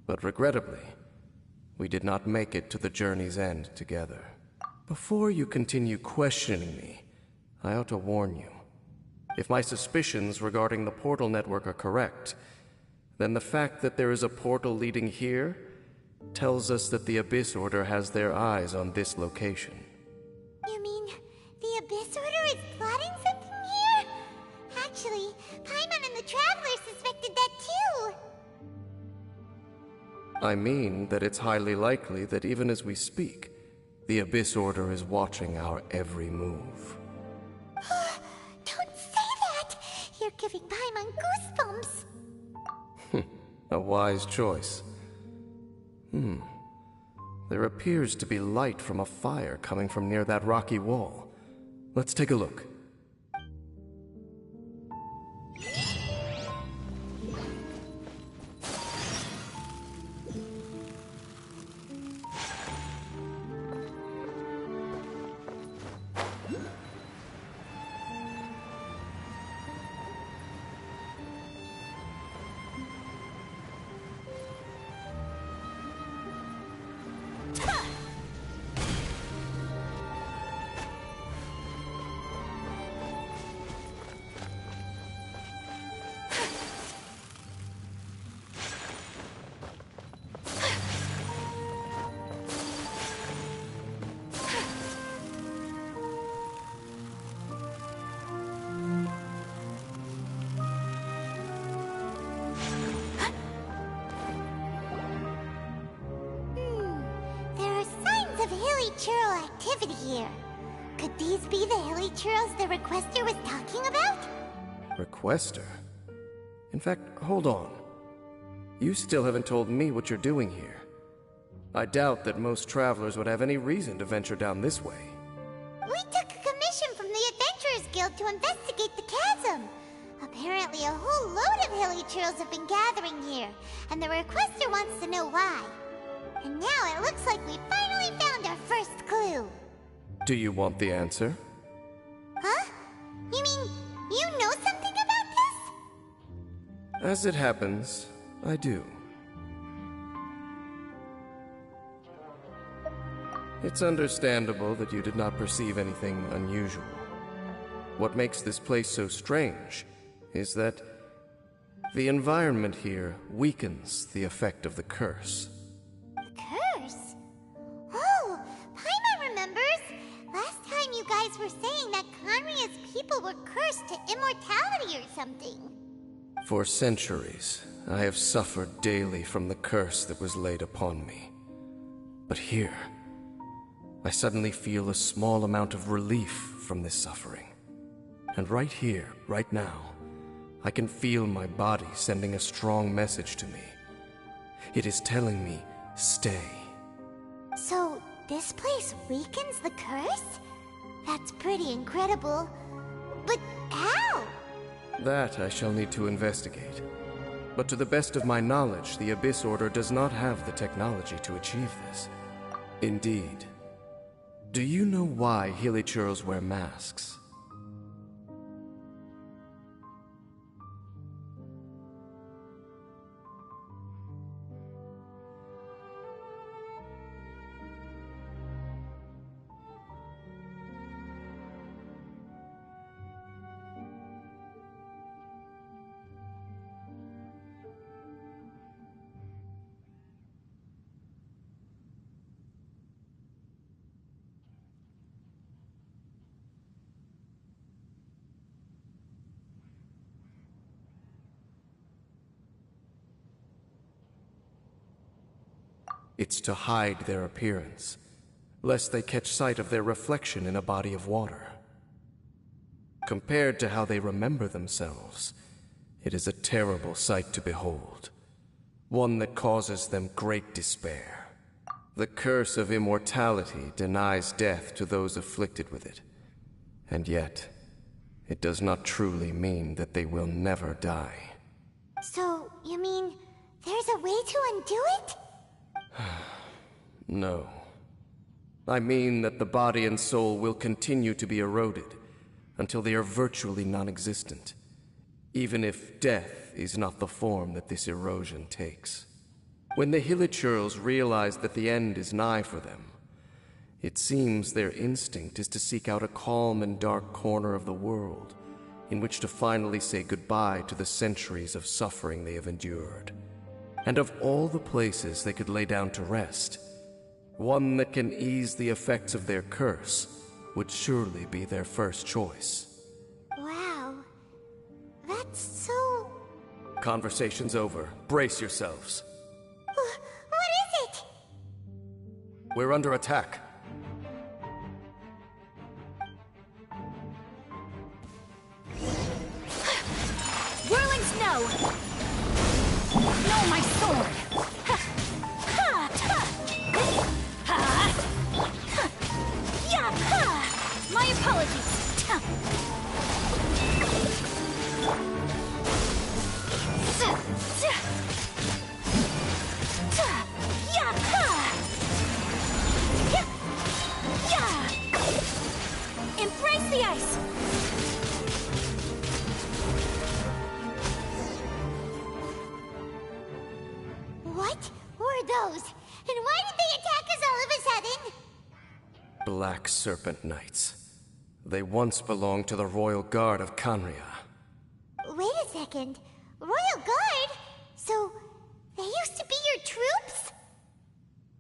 But regrettably, we did not make it to the journey's end together. Before you continue questioning me, I ought to warn you. If my suspicions regarding the portal network are correct, then the fact that there is a portal leading here tells us that the Abyss Order has their eyes on this location. You mean the Abyss Order is plotting something here? Actually, Paimon and the Traveler suspected that too. I mean that it's highly likely that even as we speak, the Abyss Order is watching our every move. Don't say that! You're giving Paimon goosebumps. A wise choice. There appears to be light from a fire coming from near that rocky wall. Let's take a look. Churl activity here. Could these be the hilly churls the Requester was talking about? Requester? In fact, hold on. You still haven't told me what you're doing here. I doubt that most travelers would have any reason to venture down this way. We took a commission from the Adventurers Guild to investigate the chasm. Apparently a whole load of hilichurls have been gathering here, and the requester wants to know why. And now it looks like we finally found our first clue. Do you want the answer? Huh? You mean, you know something about this? As it happens, I do. It's understandable that you did not perceive anything unusual. What makes this place so strange is that the environment here weakens the effect of the curse. The curse? Oh, Paimon remembers! Last time you guys were saying that Conria's people were cursed to immortality or something. For centuries, I have suffered daily from the curse that was laid upon me. But here, I suddenly feel a small amount of relief from this suffering. And right here, right now, I can feel my body sending a strong message to me. It is telling me, stay. So, this place weakens the curse? That's pretty incredible. But how? That I shall need to investigate. But to the best of my knowledge, the Abyss Order does not have the technology to achieve this. Indeed. Do you know why hilichurls wear masks? It's to hide their appearance, lest they catch sight of their reflection in a body of water. Compared to how they remember themselves, it is a terrible sight to behold, one that causes them great despair. The curse of immortality denies death to those afflicted with it, and yet, it does not truly mean that they will never die. So, you mean, there's a way to undo it? No. I mean that the body and soul will continue to be eroded until they are virtually non-existent, even if death is not the form that this erosion takes. When the hilichurls realize that the end is nigh for them, it seems their instinct is to seek out a calm and dark corner of the world in which to finally say goodbye to the centuries of suffering they have endured. And of all the places they could lay down to rest, one that can ease the effects of their curse would surely be their first choice. Wow. That's so... Conversation's over. Brace yourselves. What is it? We're under attack. Whirling snow! No, my sword! My apologies! Embrace the ice! What were those? And why did they attack us all of a sudden? Black Serpent Knights. They once belonged to the Royal Guard of Conria. Wait a second. Royal Guard? So, they used to be your troops?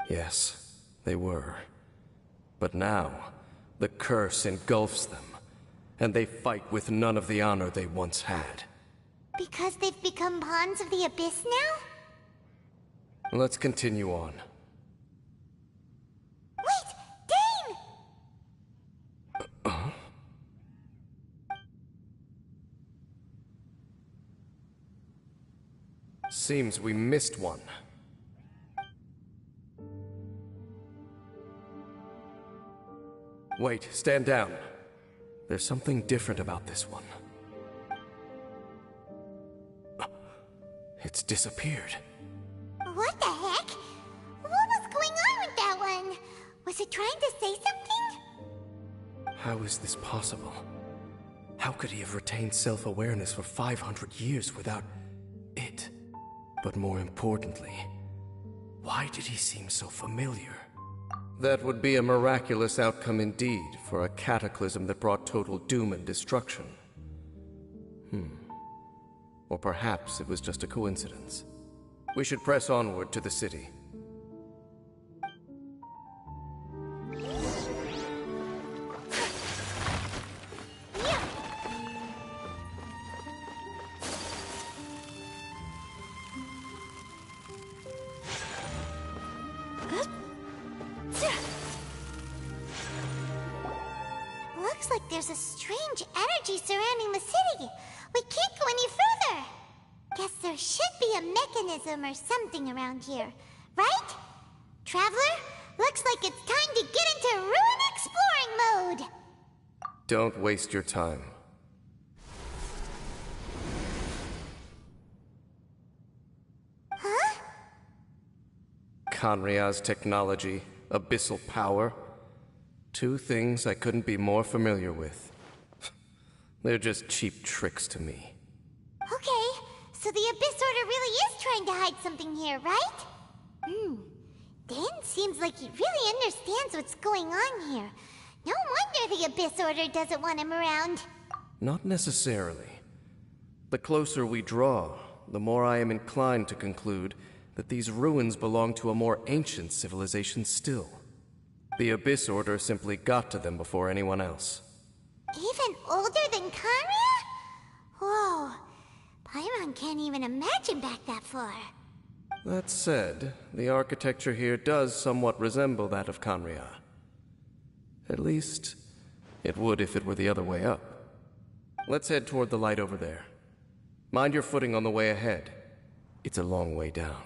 Yes, they were. But now, the curse engulfs them, and they fight with none of the honor they once had. Because they've become pawns of the Abyss now? Let's continue on. Wait! Dane! Uh-huh. Seems we missed one. Wait, stand down. There's something different about this one. It's disappeared. What the heck? What was going on with that one? Was it trying to say something? How is this possible? How could he have retained self-awareness for 500 years without it? But more importantly, why did he seem so familiar? That would be a miraculous outcome indeed for a cataclysm that brought total doom and destruction. Or perhaps it was just a coincidence. We should press onward to the city. Looks like there's a strange energy surrounding the city. We can't go any further. Guess there should be a mechanism or something around here, right? Traveler, looks like it's time to get into ruin exploring mode. Don't waste your time. Huh? Kanria's technology, abyssal power. Two things I couldn't be more familiar with. They're just cheap tricks to me. Okay, so the Abyss Order really is trying to hide something here, right? Dan seems like he really understands what's going on here. No wonder the Abyss Order doesn't want him around. Not necessarily. The closer we draw, the more I am inclined to conclude that these ruins belong to a more ancient civilization still. The Abyss Order simply got to them before anyone else. Even older than Kanria? Whoa, Paimon can't even imagine back that far. That said, the architecture here does somewhat resemble that of Kanria. At least, it would if it were the other way up. Let's head toward the light over there. Mind your footing on the way ahead. It's a long way down.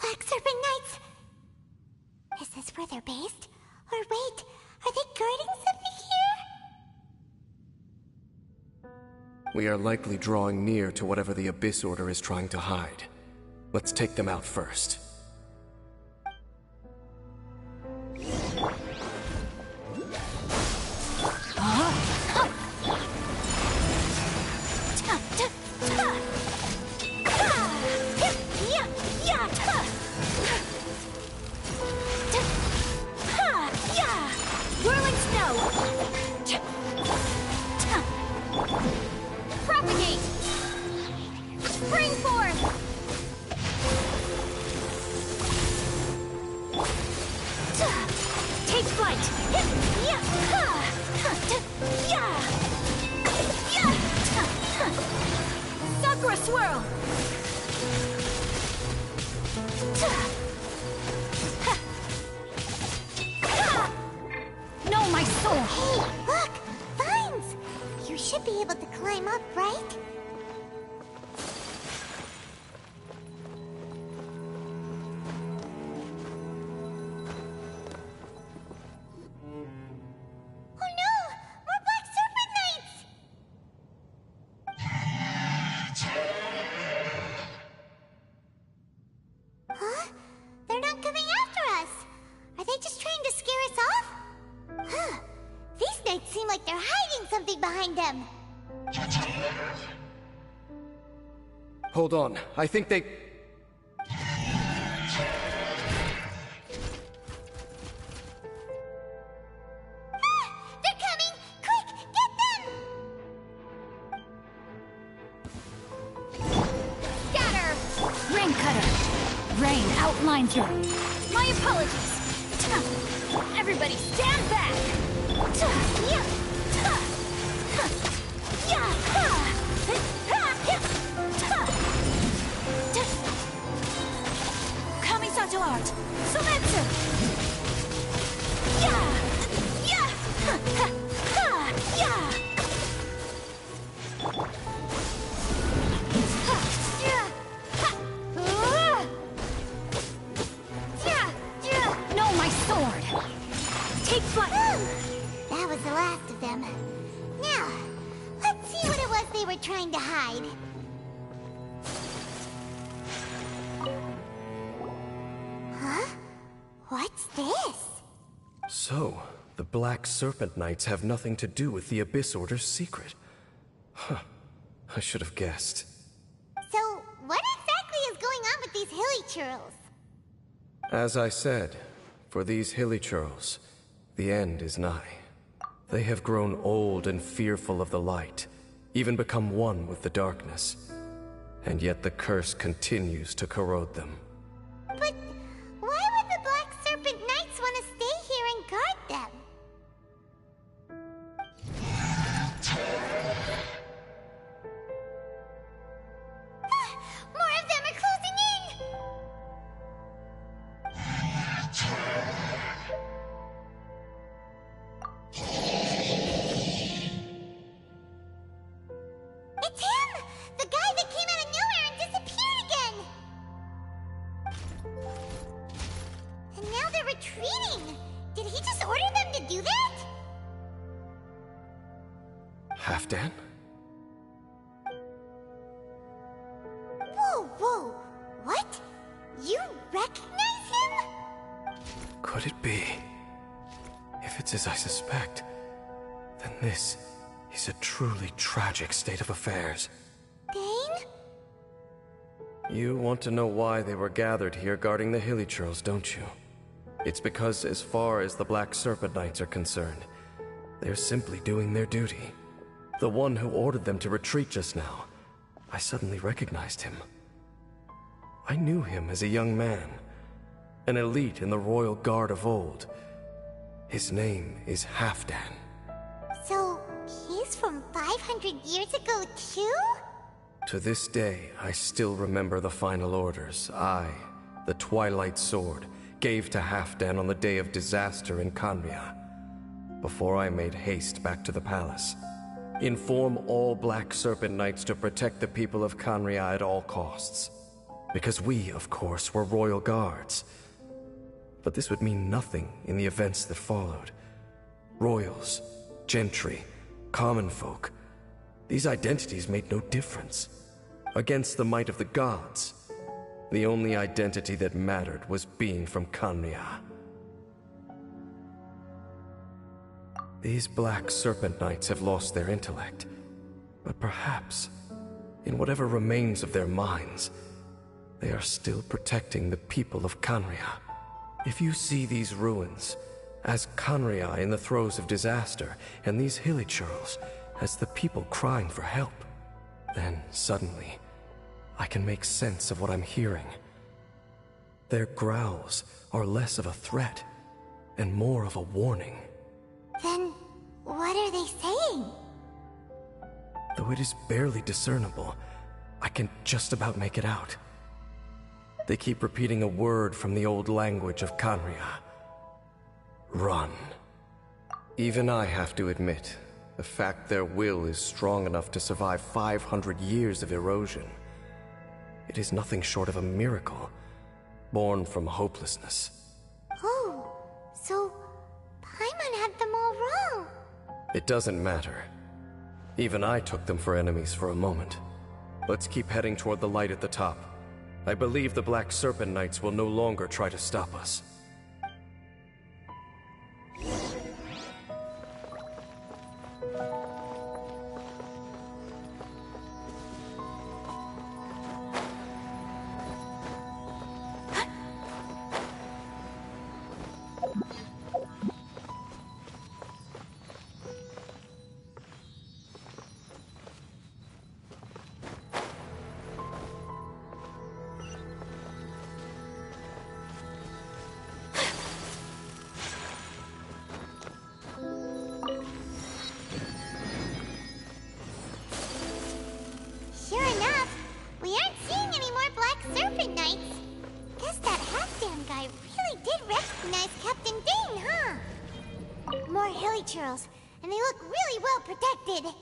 Black Serpent Knights! Is this where they're based? Or wait, are they guarding something here? We are likely drawing near to whatever the Abyss Order is trying to hide. Let's take them out first. Whirling snow! Propagate! Spring forth! Take flight! Sakura swirl! No, my soul! Hey, look! Vines! You should be able to climb up, right? Oh no! More Black Serpent Knights! Huh? They're not coming after us! Are they just trying to scare us off? Huh. These knights seem like they're hiding something behind them. Hold on, I think they... Ah! They're coming! Quick, get them! Scatter! Rain cutter! Rain outlines you! My apologies! Everybody stand back! they were trying to hide. Huh? What's this? So, the Black Serpent Knights have nothing to do with the Abyss Order's secret. Huh. I should have guessed. So, what exactly is going on with these hilly churls? As I said, for these hilly churls, the end is nigh. They have grown old and fearful of the light, even become one with the darkness. And yet the curse continues to corrode them. But why would the Black Serpent Knights want to stay here and guard them? More of them are closing in! It's him! The guy that came out of nowhere and disappeared again! And now they're retreating! Did he just order them to do that? Halfdan? Whoa, whoa! What? You recognize him? Could it be? If it's as I suspect, then this is a truly tragic state of affairs. Dane? You want to know why they were gathered here guarding the hilly churls, don't you? It's because as far as the Black Serpent Knights are concerned, they're simply doing their duty. The one who ordered them to retreat just now, I suddenly recognized him. I knew him as a young man, an elite in the royal guard of old. His name is Halfdan. So, he's from 500 years ago too? To this day, I still remember the final orders I, the Twilight Sword, gave to Halfdan on the day of disaster in Khanria, before I made haste back to the palace. Inform all Black Serpent Knights to protect the people of Khanria at all costs. Because we, of course, were royal guards. But this would mean nothing in the events that followed. Royals, gentry, common folk, these identities made no difference. Against the might of the gods, the only identity that mattered was being from Khanria. These Black Serpent Knights have lost their intellect, but perhaps, in whatever remains of their minds, they are still protecting the people of Khanria. If you see these ruins as Khanria in the throes of disaster, and these hilly churls as the people crying for help, then suddenly I can make sense of what I'm hearing. Their growls are less of a threat and more of a warning. Then, what are they saying? Though it is barely discernible, I can just about make it out. They keep repeating a word from the old language of Khanria. Run. Even I have to admit, the fact their will is strong enough to survive 500 years of erosion. It is nothing short of a miracle, born from hopelessness. Oh, so Paimon had them all wrong. It doesn't matter. Even I took them for enemies for a moment. Let's keep heading toward the light at the top. I believe the Black Serpent Knights will no longer try to stop us. Sure enough, we aren't seeing any more Black Serpent Knights. Guess that Halfdan guy really did recognize Captain Dane, huh? More hilly churls, and they look really well protected.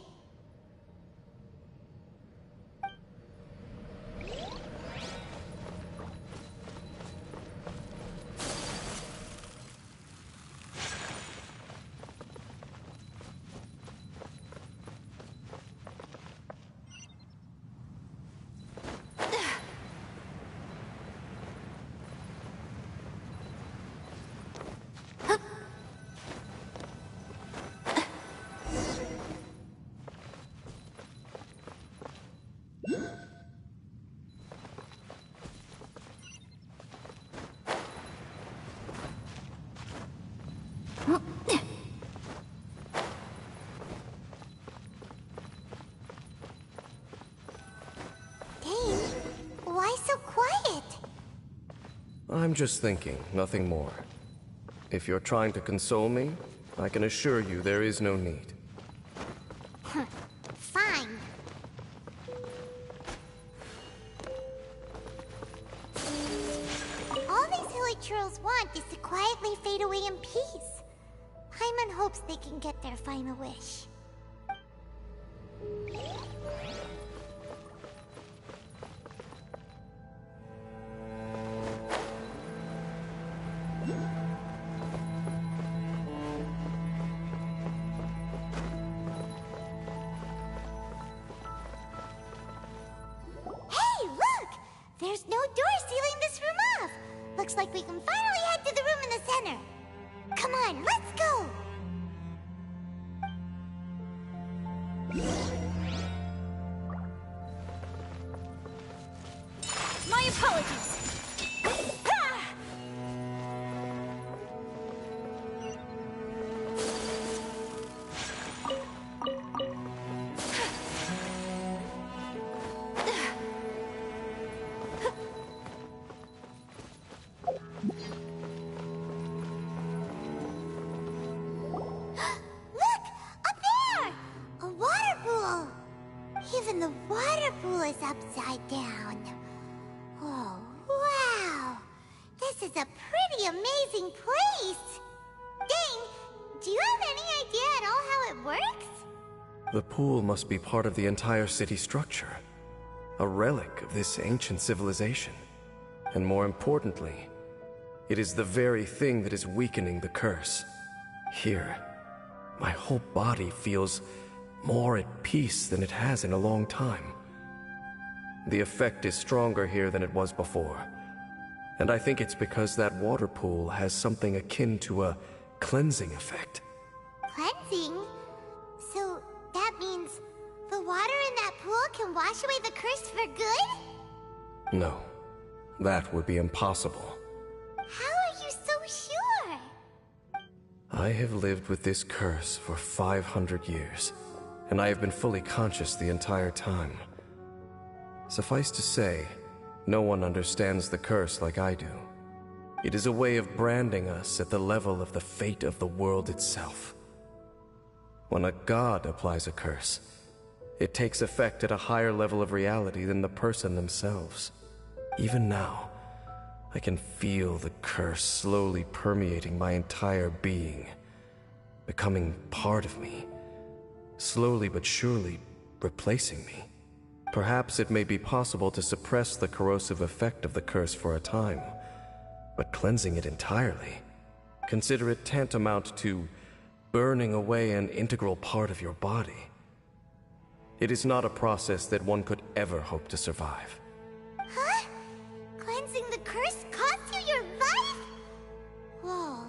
I'm just thinking, nothing more. If you're trying to console me, I can assure you there is no need. Fine. All these hilly churls want is to quietly fade away in peace. Paimon hopes they can get their final wish. Hey, look! There's no door sealing this room off. Looks like we can finally head to the room in the center. Come on, let's go! My apologies! Ah! Look! Up there! A water pool! Even the water pool is upside down. Oh, wow! This is a pretty amazing place! Dane, do you have any idea at all how it works? The pool must be part of the entire city structure. A relic of this ancient civilization. And more importantly, it is the very thing that is weakening the curse. Here, my whole body feels more at peace than it has in a long time. The effect is stronger here than it was before. And I think it's because that water pool has something akin to a cleansing effect. Cleansing? So that means the water in that pool can wash away the curse for good? No, that would be impossible. How are you so sure? I have lived with this curse for 500 years, and I have been fully conscious the entire time. Suffice to say, no one understands the curse like I do. It is a way of branding us at the level of the fate of the world itself. When a god applies a curse, it takes effect at a higher level of reality than the person themselves. Even now, I can feel the curse slowly permeating my entire being, becoming part of me, slowly but surely replacing me. Perhaps it may be possible to suppress the corrosive effect of the curse for a time, but cleansing it entirely, consider it tantamount to burning away an integral part of your body. It is not a process that one could ever hope to survive. Huh? Cleansing the curse cost you your life? Whoa.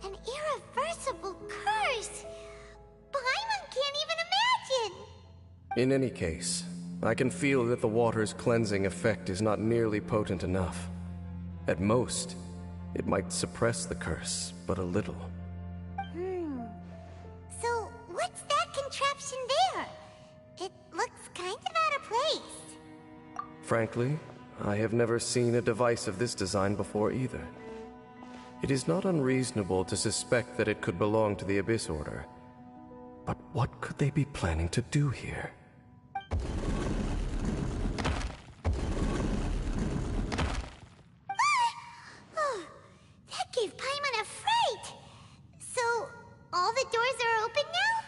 An irreversible curse. Paimon can't even imagine. In any case, I can feel that the water's cleansing effect is not nearly potent enough. At most, it might suppress the curse, but a little. So, what's that contraption there? It looks kind of out of place. Frankly, I have never seen a device of this design before either. It is not unreasonable to suspect that it could belong to the Abyss Order. But what could they be planning to do here? Oh, that gave Paimon a fright. So, all the doors are open now?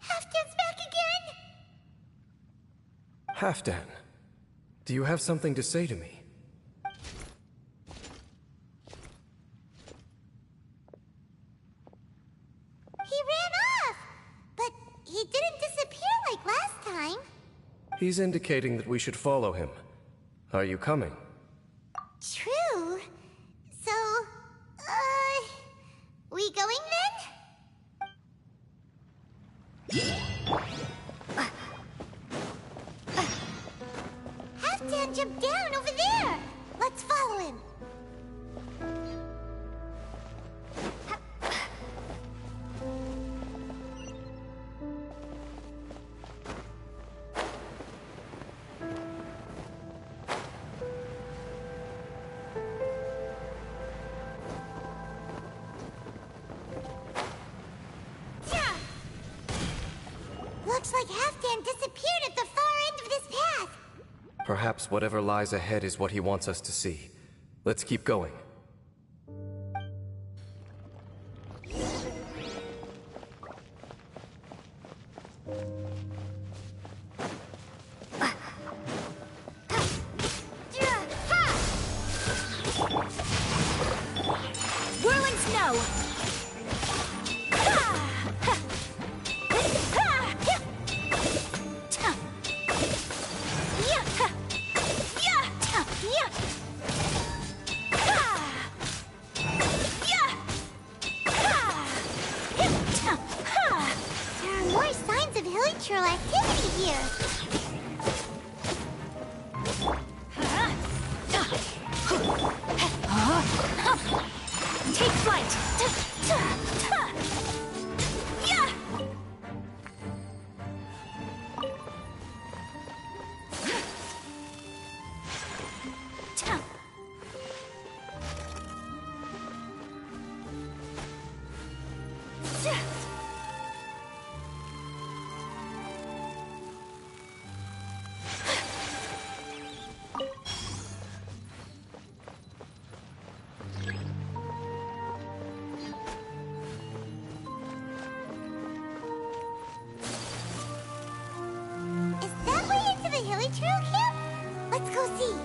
Halfdan's back again? Halfdan, do you have something to say to me? He ran off, but he didn't disappear like last time. He's indicating that we should follow him. Are you coming? True. So, we going then? Halfdan jumped down over there. Let's follow him. and disappeared at the far end of this path. Perhaps whatever lies ahead is what he wants us to see. Let's keep going. Whirling snow! There are more signs of hilichurl activity here. Take flight! Is that way into the hilichurl camp? Let's go see.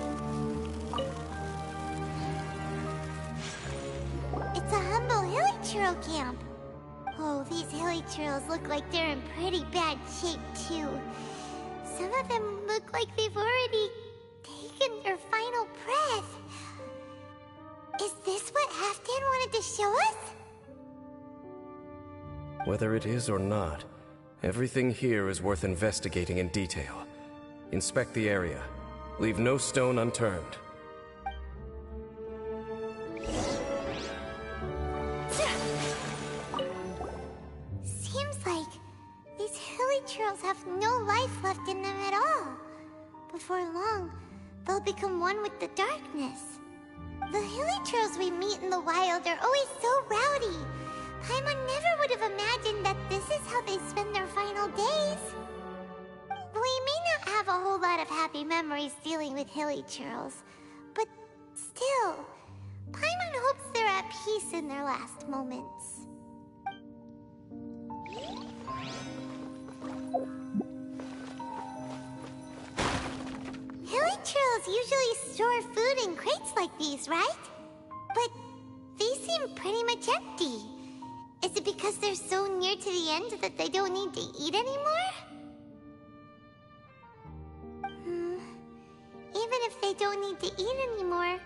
It's a humble hilichurl camp. Oh, these hilichurls look like they're in pretty bad shape, too. Some of them look like they've already taken their final breath. Is this what Halfdan wanted to show us? Whether it is or not, everything here is worth investigating in detail. Inspect the area. Leave no stone unturned. Seems like these hilichurls have no life left in them at all. Before long, they'll become one with the darkness. The hilichurls we meet in the wild are always so rowdy. Paimon never would have imagined that this is how they spend their final days. We may not have a whole lot of happy memories dealing with hilichurls, but still, Paimon hopes they're at peace in their last moments. Hilichurls usually store food in crates like these, right? But these seem pretty much empty. Is it because they're so near to the end that they don't need to eat anymore? Even if they don't need to eat anymore,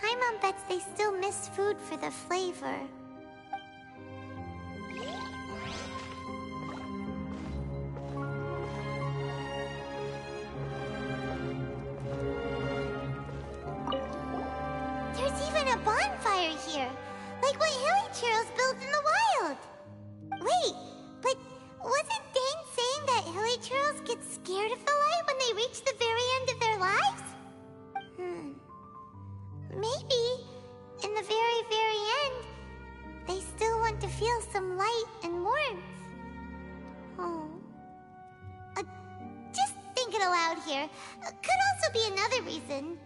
Paimon bets they still miss food for the flavor. There's even a bonfire here, like what hilichurls built in the wild. Wait, but wasn't Dane saying that hilichurls get scared of the light when they reach the very end of their lives? Maybe, in the very, very end, they still want to feel some light and warmth. Oh. Just thinking aloud here. Could also be another reason.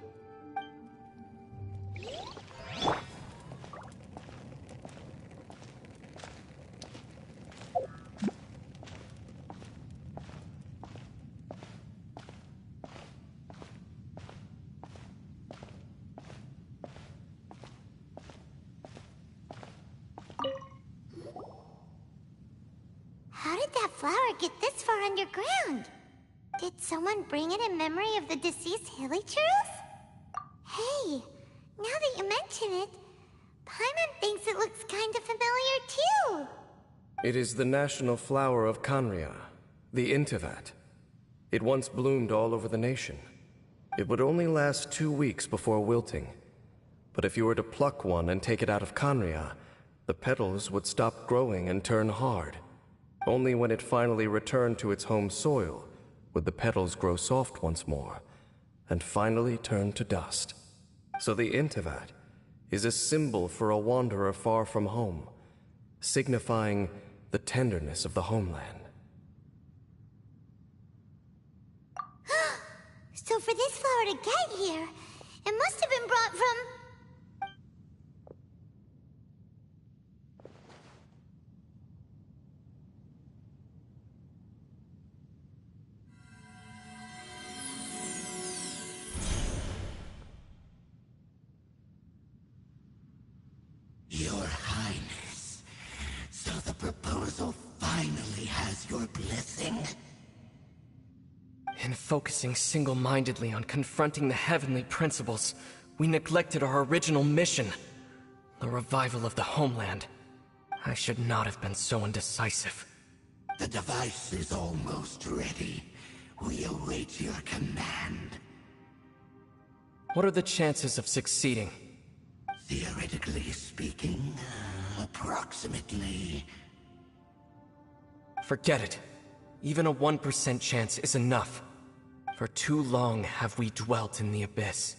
How did that flower get this far underground? Did someone bring it in memory of the deceased hilichurls? Hey, now that you mention it, Paimon thinks it looks kind of familiar too. It is the national flower of Kanria, the Intivat. It once bloomed all over the nation. It would only last 2 weeks before wilting. But if you were to pluck one and take it out of Kanria, the petals would stop growing and turn hard. Only when it finally returned to its home soil would the petals grow soft once more, and finally turn to dust. So the Intivat is a symbol for a wanderer far from home, signifying the tenderness of the homeland. So for this flower to get here, it must have been brought from... Your Highness, so the proposal finally has your blessing? In focusing single-mindedly on confronting the heavenly principles, we neglected our original mission, the revival of the homeland. I should not have been so indecisive. The device is almost ready. We await your command. What are the chances of succeeding? Theoretically speaking, approximately. Forget it. Even a 1% chance is enough. For too long have we dwelt in the abyss.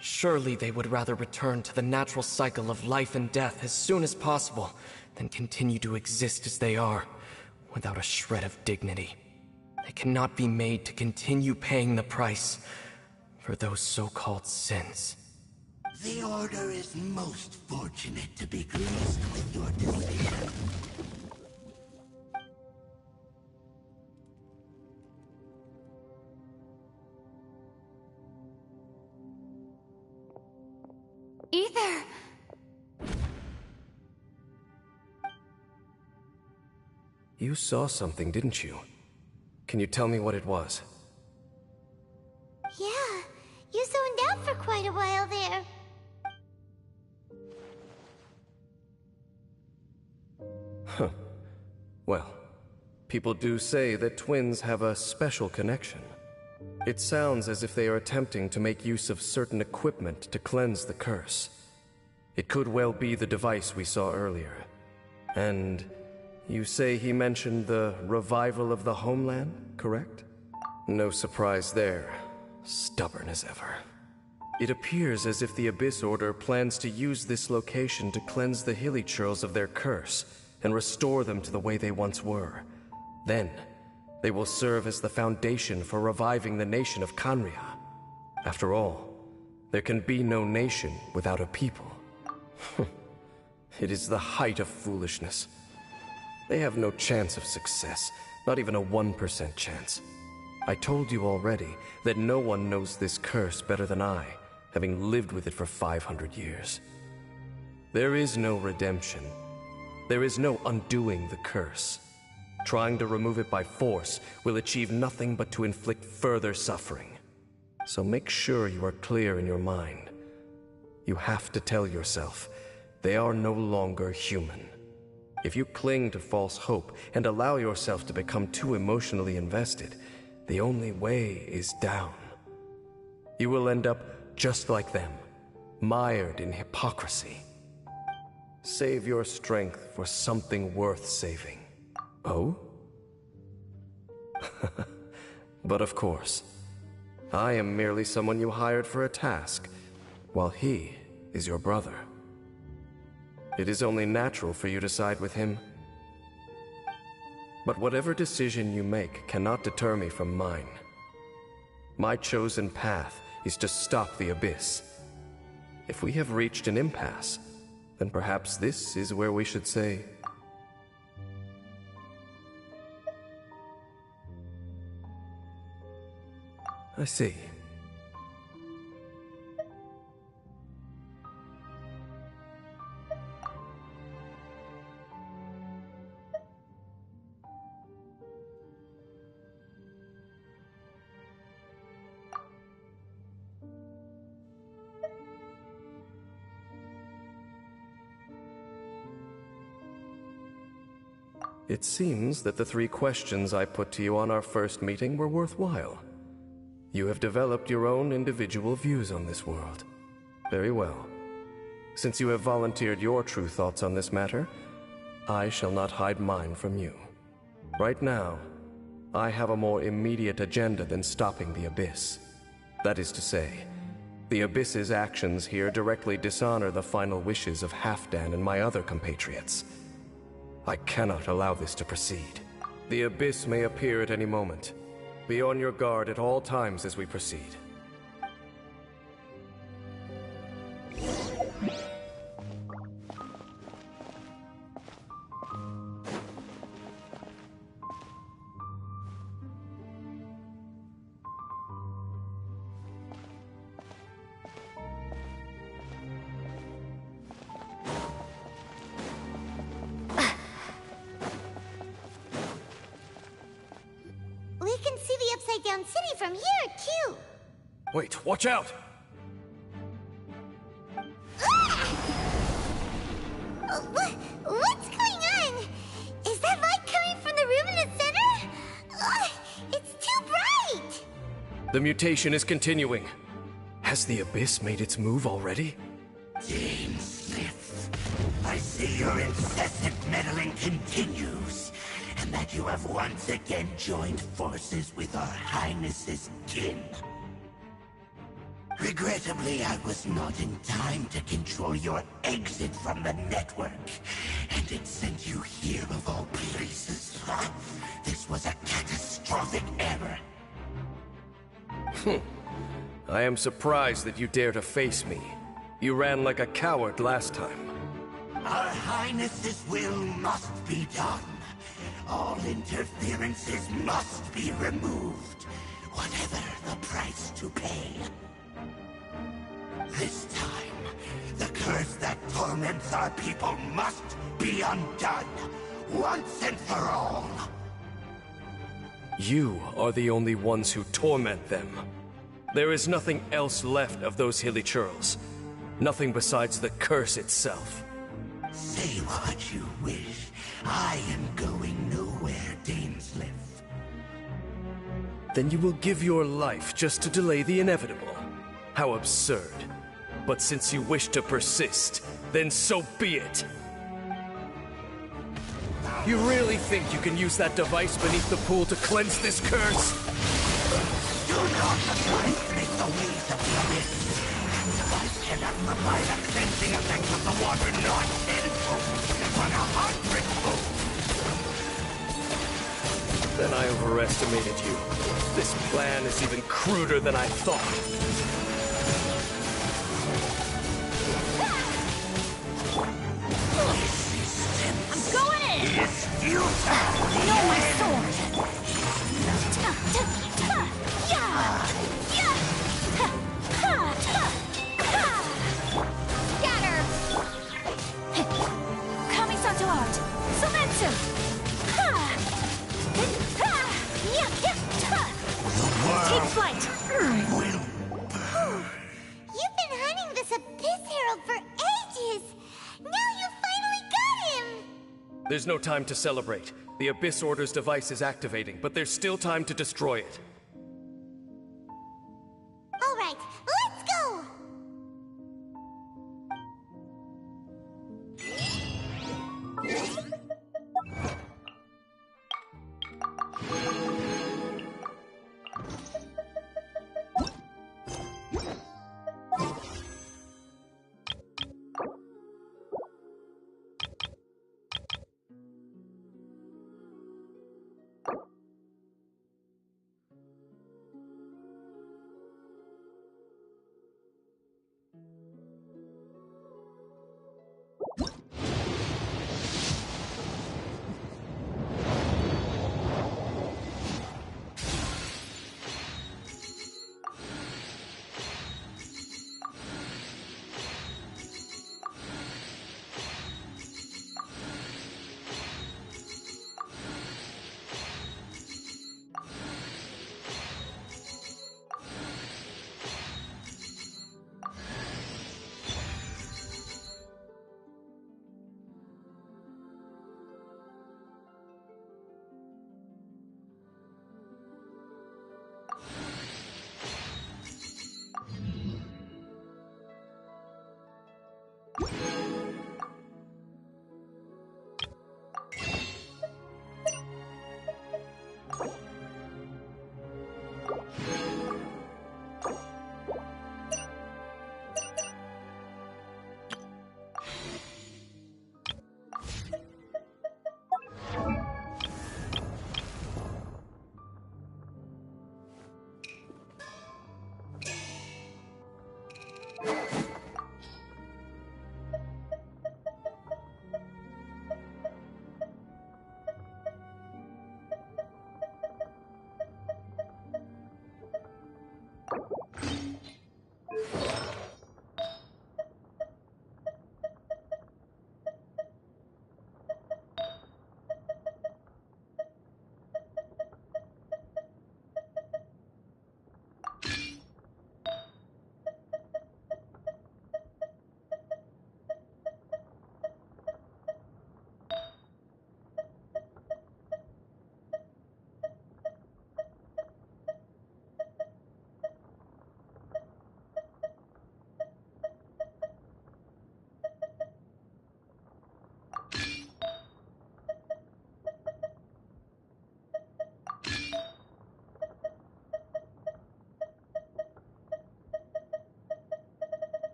Surely they would rather return to the natural cycle of life and death as soon as possible than continue to exist as they are, without a shred of dignity. They cannot be made to continue paying the price for those so-called sins. The Order is most fortunate to be graced with your decision. Ether! You saw something, didn't you? Can you tell me what it was? Yeah, you zoned out for quite a while there. Huh. Well, people do say that twins have a special connection. It sounds as if they are attempting to make use of certain equipment to cleanse the curse. It could well be the device we saw earlier. And you say he mentioned the revival of the homeland, correct? No surprise there. Stubborn as ever. It appears as if the Abyss Order plans to use this location to cleanse the Hilichurls of their curse and restore them to the way they once were. Then, they will serve as the foundation for reviving the nation of Khaenri'ah. After all, there can be no nation without a people. It is the height of foolishness. They have no chance of success, not even a 1% chance. I told you already that no one knows this curse better than I, having lived with it for 500 years. There is no redemption. There is no undoing the curse. Trying to remove it by force will achieve nothing but to inflict further suffering. So make sure you are clear in your mind. You have to tell yourself, they are no longer human. If you cling to false hope and allow yourself to become too emotionally invested, the only way is down. You will end up just like them, mired in hypocrisy. Save your strength for something worth saving. Oh? But of course, I am merely someone you hired for a task, while he is your brother. It is only natural for you to side with him. But whatever decision you make cannot deter me from mine. My chosen path is to stop the Abyss. If we have reached an impasse, then perhaps this is where we should say... I see. It seems that the 3 questions I put to you on our first meeting were worthwhile. You have developed your own individual views on this world. Very well. Since you have volunteered your true thoughts on this matter, I shall not hide mine from you. Right now, I have a more immediate agenda than stopping the Abyss. That is to say, the Abyss's actions here directly dishonor the final wishes of Halfdan and my other compatriots. I cannot allow this to proceed. The Abyss may appear at any moment, Be on your guard at all times as we proceed. We can see the Upside Down City from here, too. Wait, watch out! What's going on? Is that light coming from the room in the center? It's too bright! The mutation is continuing. Has the Abyss made its move already? Dame Sniff, I see your incessant meddling continues, and that you have once again joined forces with our Highness's kin. Regrettably, I was not in time to control your exit from the network, and it sent you here of all places. This was a catastrophic error. I am surprised that you dare to face me. You ran like a coward last time. Our Highness's will must be done. All interferences must be removed, whatever the price to pay. This time, the curse that torments our people must be undone, once and for all. You are the only ones who torment them. There is nothing else left of those hilly churls. Nothing besides the curse itself. Say what you wish. I am going nowhere, Dainsliff. Then you will give your life just to delay the inevitable. How absurd. But since you wish to persist, then so be it. You really think you can use that device beneath the pool to cleanse this curse? Do not underestimate the ways of the Abyss. That device cannot provide a cleansing effect of the water not tenfold, but 100-fold. Then I overestimated you. This plan is even cruder than I thought. I'm going in! It's futile! No, my sword! Scatter! Kamisato art! Sumetsu! Take flight! You've been hunting this Abyss Herald for ages! Now you finally got him! There's no time to celebrate. The Abyss Order's device is activating, but there's still time to destroy it. All right, let's go!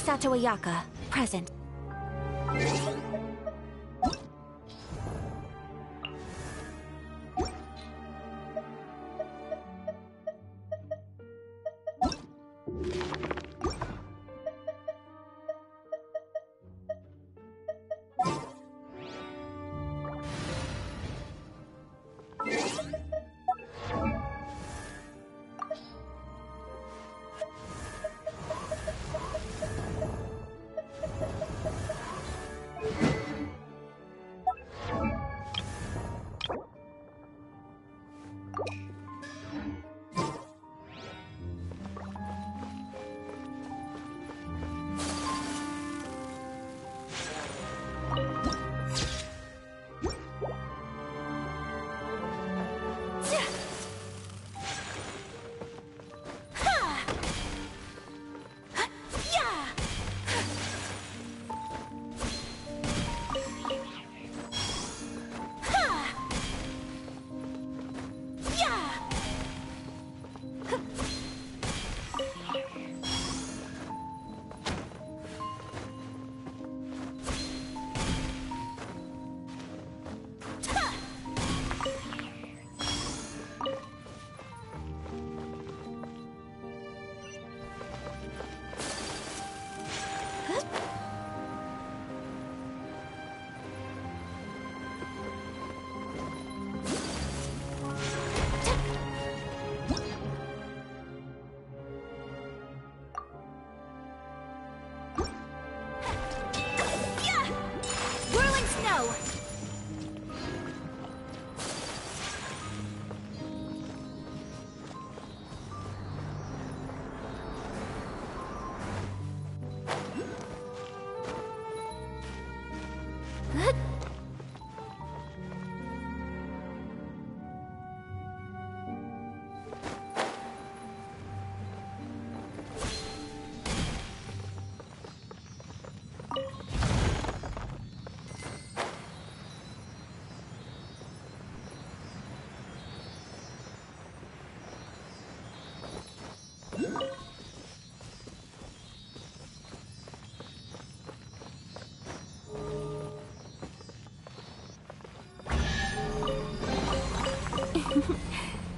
Misato Ayaka, present.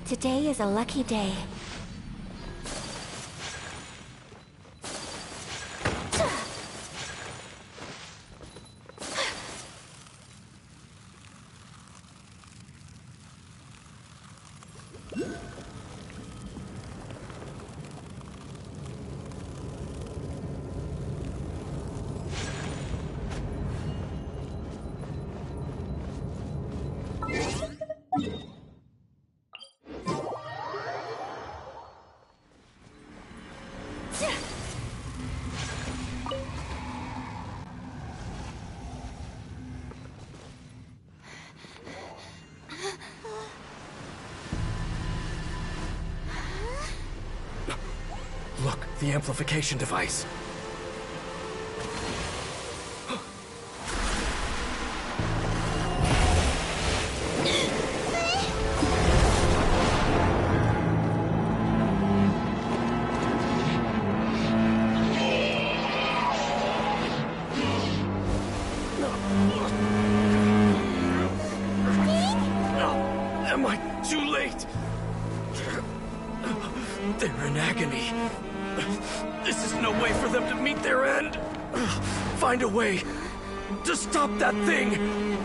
Today is a lucky day. Look, the amplification device. Am I too late? They're in agony. This is no way for them to meet their end. Find a way to stop that thing.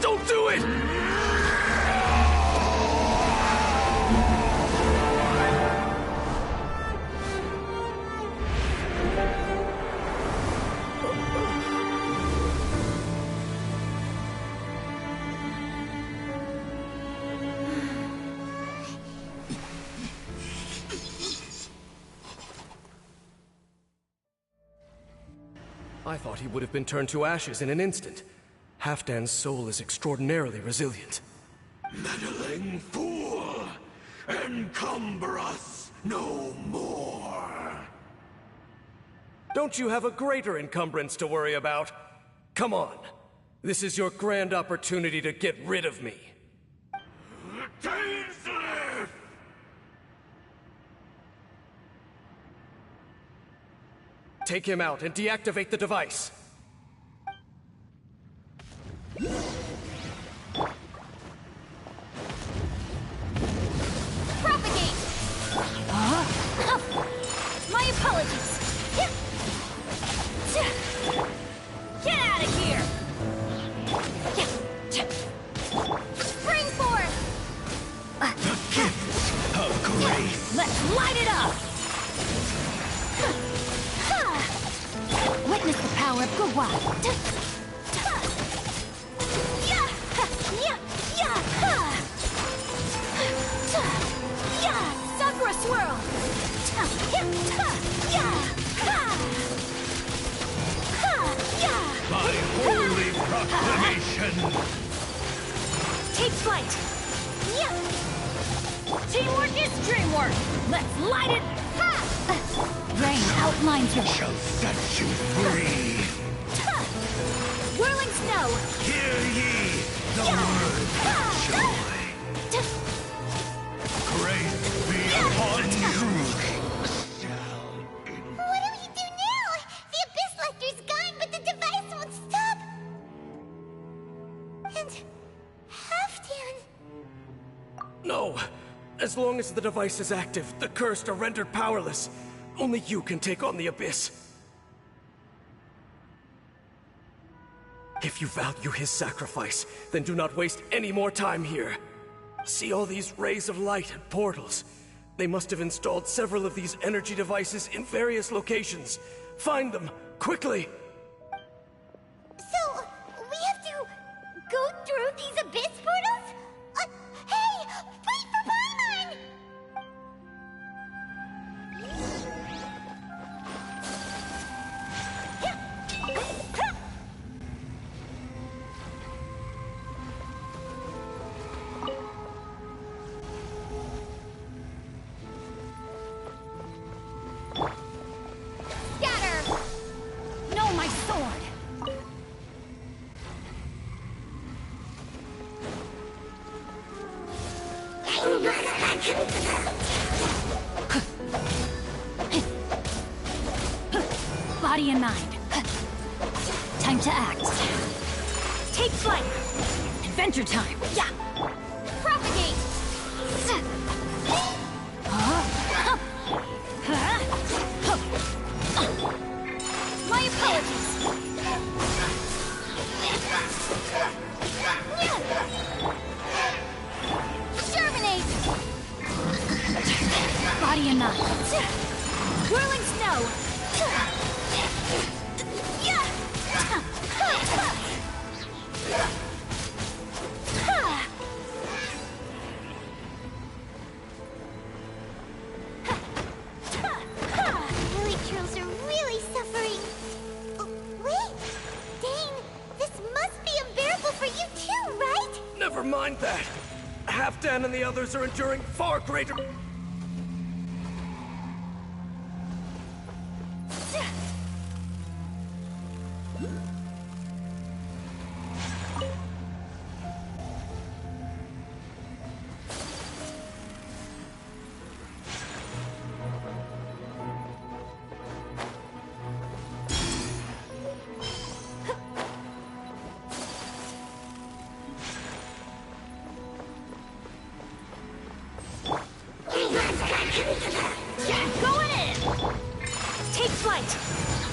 Don't do it! I thought he would have been turned to ashes in an instant. Halfdan's soul is extraordinarily resilient. Meddling fool! Encumber us no more! Don't you have a greater encumbrance to worry about? Come on. This is your grand opportunity to get rid of me. Dainsleif! Take him out and deactivate the device. Propagate! My apologies. Get out of here! Spring forth! The gift of grace! Let's light it up! Witness the power of Gugwa! Sakura swirl! By holy proclamation! Take flight! Teamwork is dreamwork! Let's light it! Rain outlines your... Shall set you free! Whirling snow! Hear ye the word of joy! Grace be upon you! What do we do now? The Abyss Lecter's gone, but the device won't stop! And... Halfdan... No. As long as the device is active, the cursed are rendered powerless. Only you can take on the Abyss. If you value his sacrifice, then do not waste any more time here. See all these rays of light and portals? They must have installed several of these energy devices in various locations. Find them, quickly! So, we have to go through these Abyss portals? Hey! Wait for Paimon! Scatter! No, my sword! Body and mind. Time to act. Take flight. Adventure time. Yeah. Propagate. My apologies. Germinate. Body and mind. Whirling snow. Village trolls are really suffering. Oh, wait! Dane, this must be unbearable for you too, right? Never mind that. Halfdan and the others are enduring far greater... Going in! Take flight!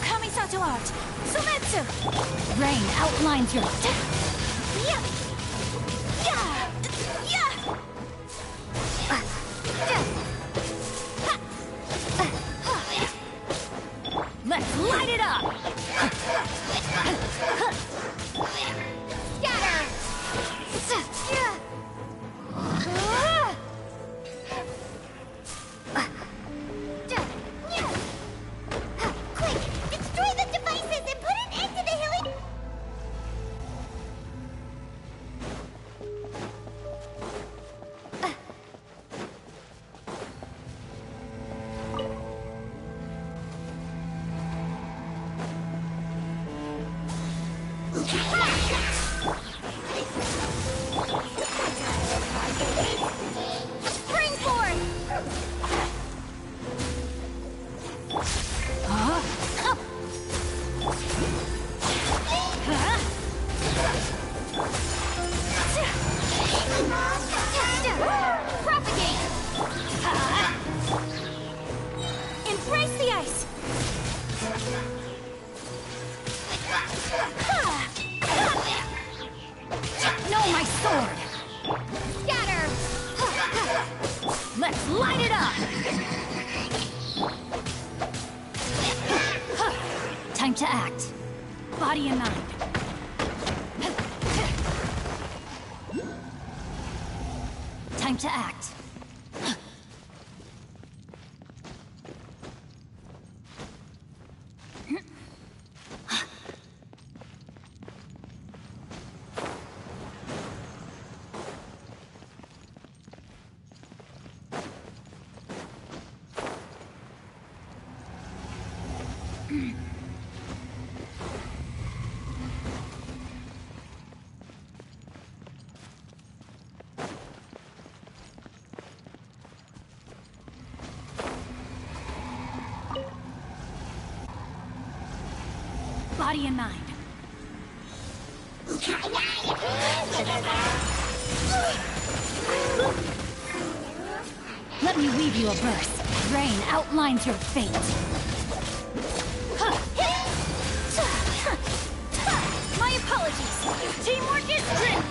Kamisato art! Sumetsu! Rain outlines your... Yeah! Yeah! Yeah! Let's light it up! Scatter! Quick! Destroy the devices and put an end to the hilly... Let's light it up! Time to act. Body and mind. Time to act. Body and mind. Let me weave you a verse. Rain outlines your fate. My apologies. Teamwork is great.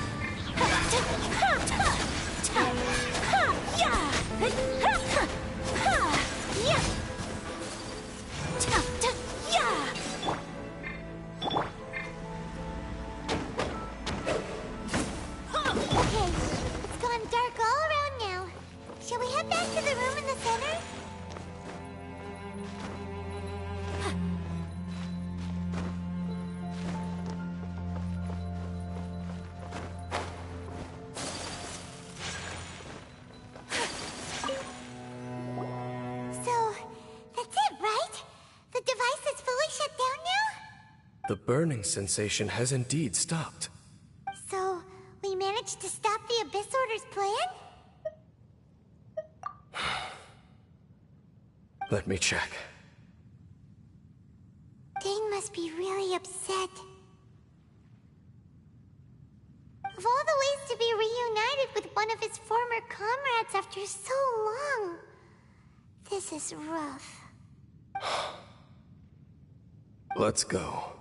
The burning sensation has indeed stopped. So, we managed to stop the Abyss Order's plan? Let me check. Dane must be really upset. Of all the ways to be reunited with one of his former comrades after so long, this is rough. Let's go.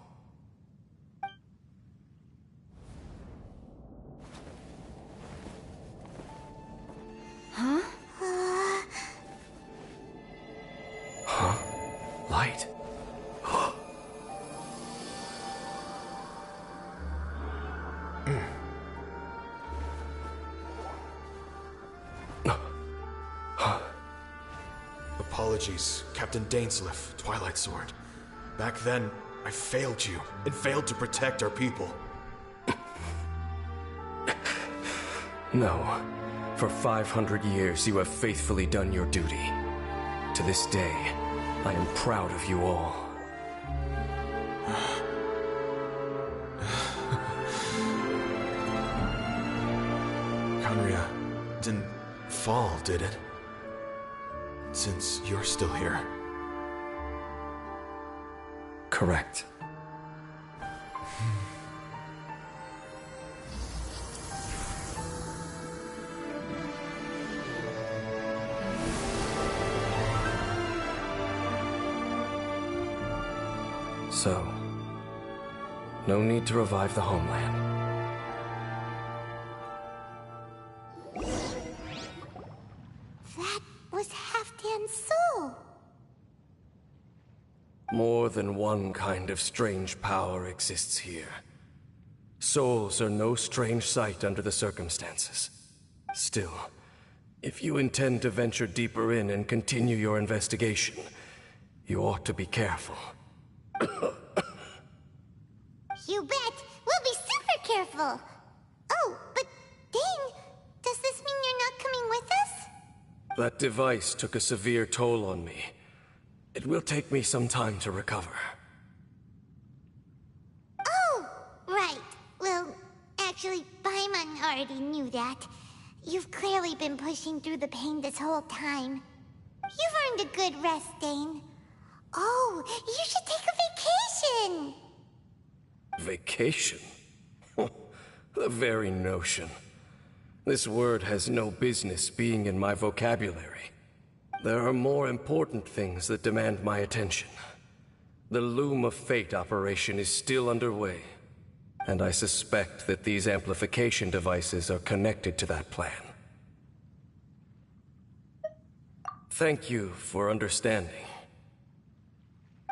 Huh? Huh? Light. Apologies, Captain Dainsleif, Twilight Sword. Back then, I failed you, and failed to protect our people. No. For 500 years, you have faithfully done your duty. To this day, I am proud of you all. Conria didn't fall, did it? Since you're still here. Correct. So, no need to revive the homeland. That was Halfdan's soul. More than one kind of strange power exists here. Souls are no strange sight under the circumstances. Still, if you intend to venture deeper in and continue your investigation, you ought to be careful. You bet! We'll be super careful! Oh, but Dane, does this mean you're not coming with us? That device took a severe toll on me. It will take me some time to recover. Oh, right. Well, actually, Paimon already knew that. You've clearly been pushing through the pain this whole time. You've earned a good rest, Dane. Oh, you should take a vacation! Vacation? The very notion. This word has no business being in my vocabulary. There are more important things that demand my attention. The Loom of Fate operation is still underway, and I suspect that these amplification devices are connected to that plan. Thank you for understanding.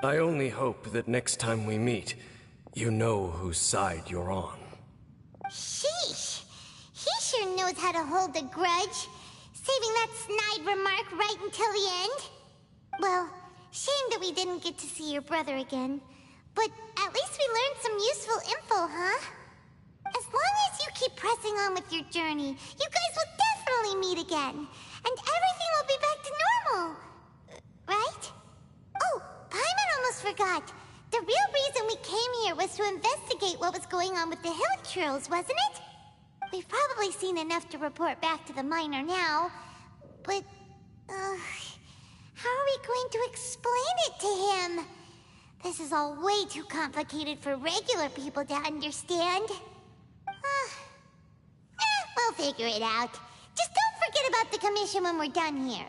I only hope that next time we meet, you know whose side you're on. Sheesh. He sure knows how to hold a grudge. Saving that snide remark right until the end. Well, shame that we didn't get to see your brother again. But at least we learned some useful info, huh? As long as you keep pressing on with your journey, you guys will definitely meet again. And everything will be back to normal. Right? Oh, Paimon almost forgot. The real reason we came here was to investigate what was going on with the hill trolls, wasn't it? We've probably seen enough to report back to the miner now. But, how are we going to explain it to him? This is all way too complicated for regular people to understand. We'll figure it out. Just don't forget about the commission when we're done here.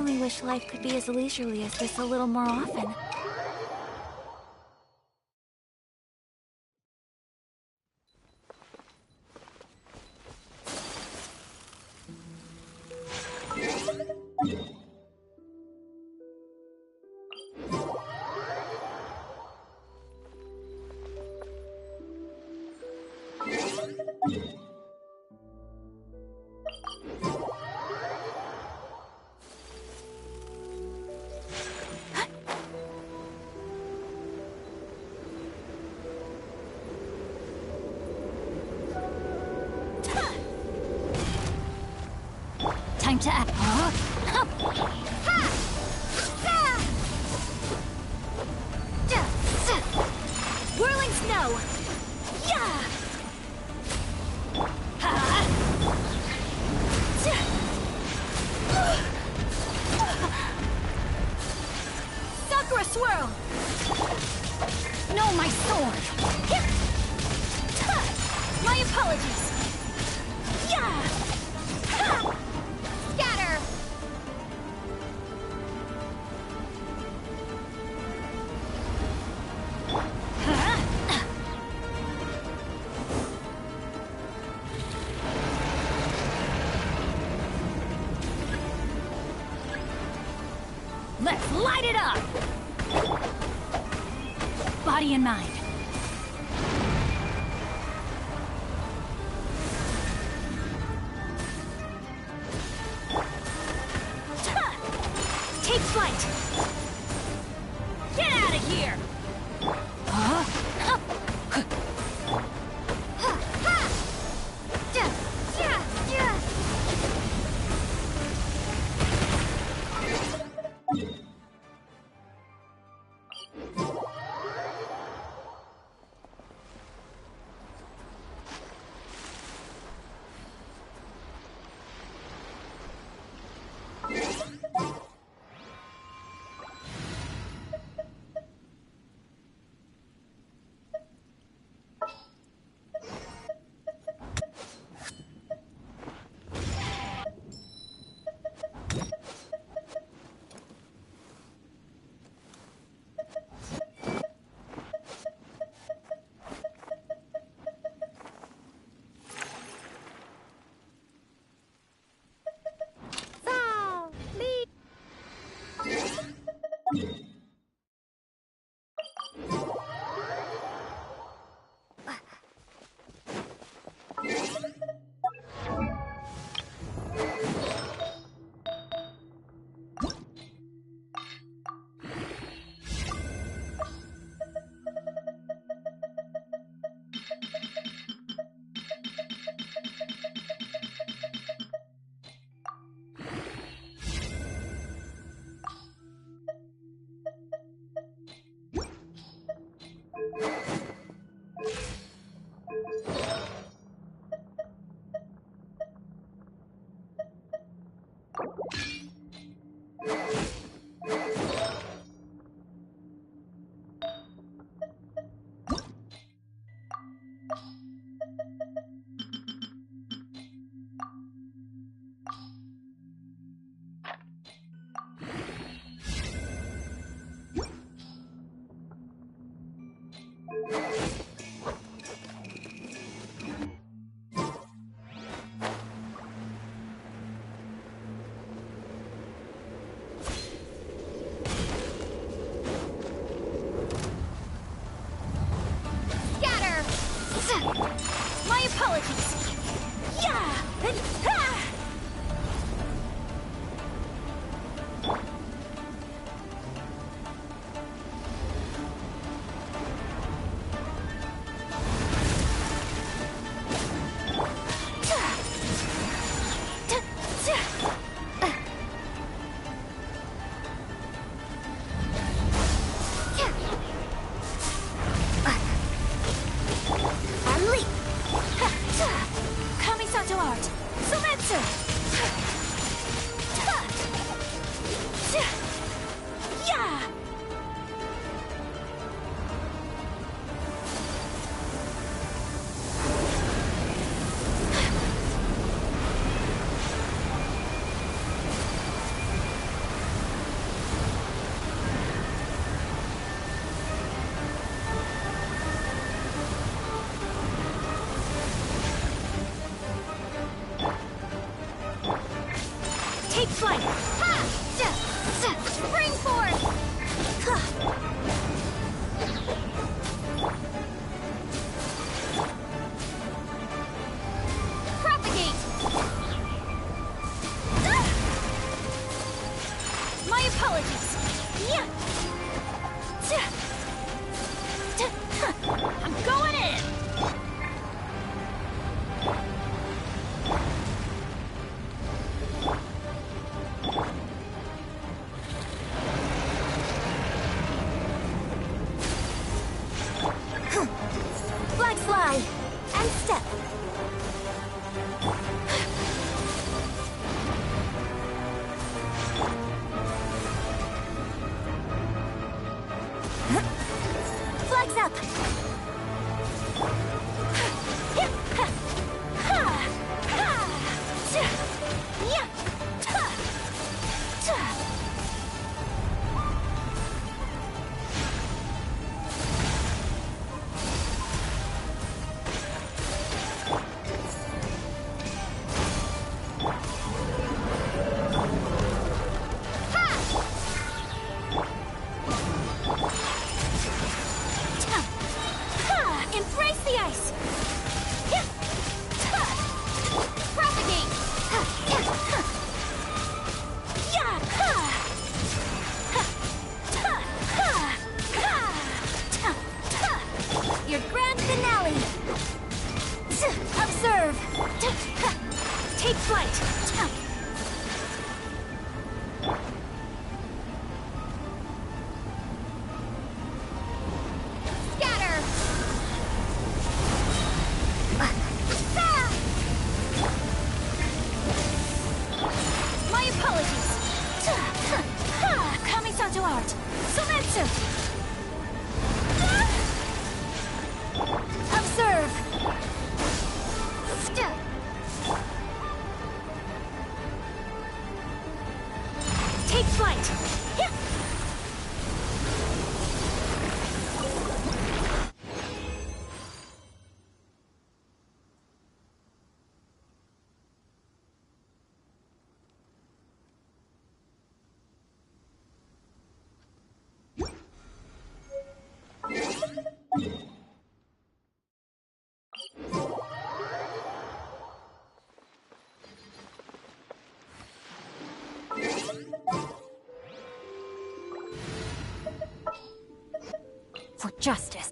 I wish life could be as leisurely as this a little more often. Time to act. Whirling snow! Yeah! Sakura swirl! No, my sword! My apologies! Yeah! Scatter! Let's light it up! Body and mind. Take flight! Get out of here! My apologies. Yeah! Ha! Take flight! Ha! Spring forth! Propagate! My apologies! Yeah! I'm going in! Flag fly! And step! Flags up! Embrace the ice! Propagate! Your grand finale! Observe! Take flight! Scatter! My apologies! Kamisato art! Sumetsu! Observe! Take flight! For justice.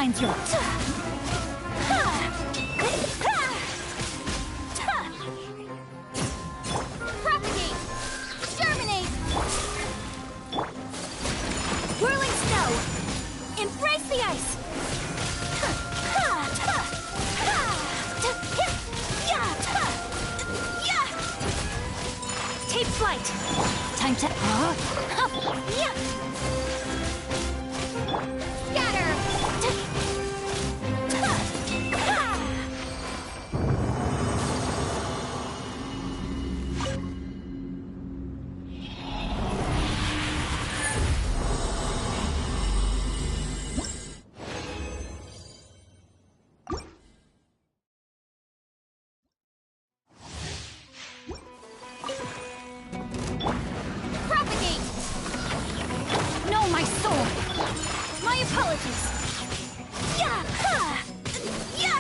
outlines your... Propagate! Germinate! Whirling snow! Embrace the ice! Take flight! Time to... Scatter! Propagate! No, my soul! My apologies! Yeah! Ha! Yeah!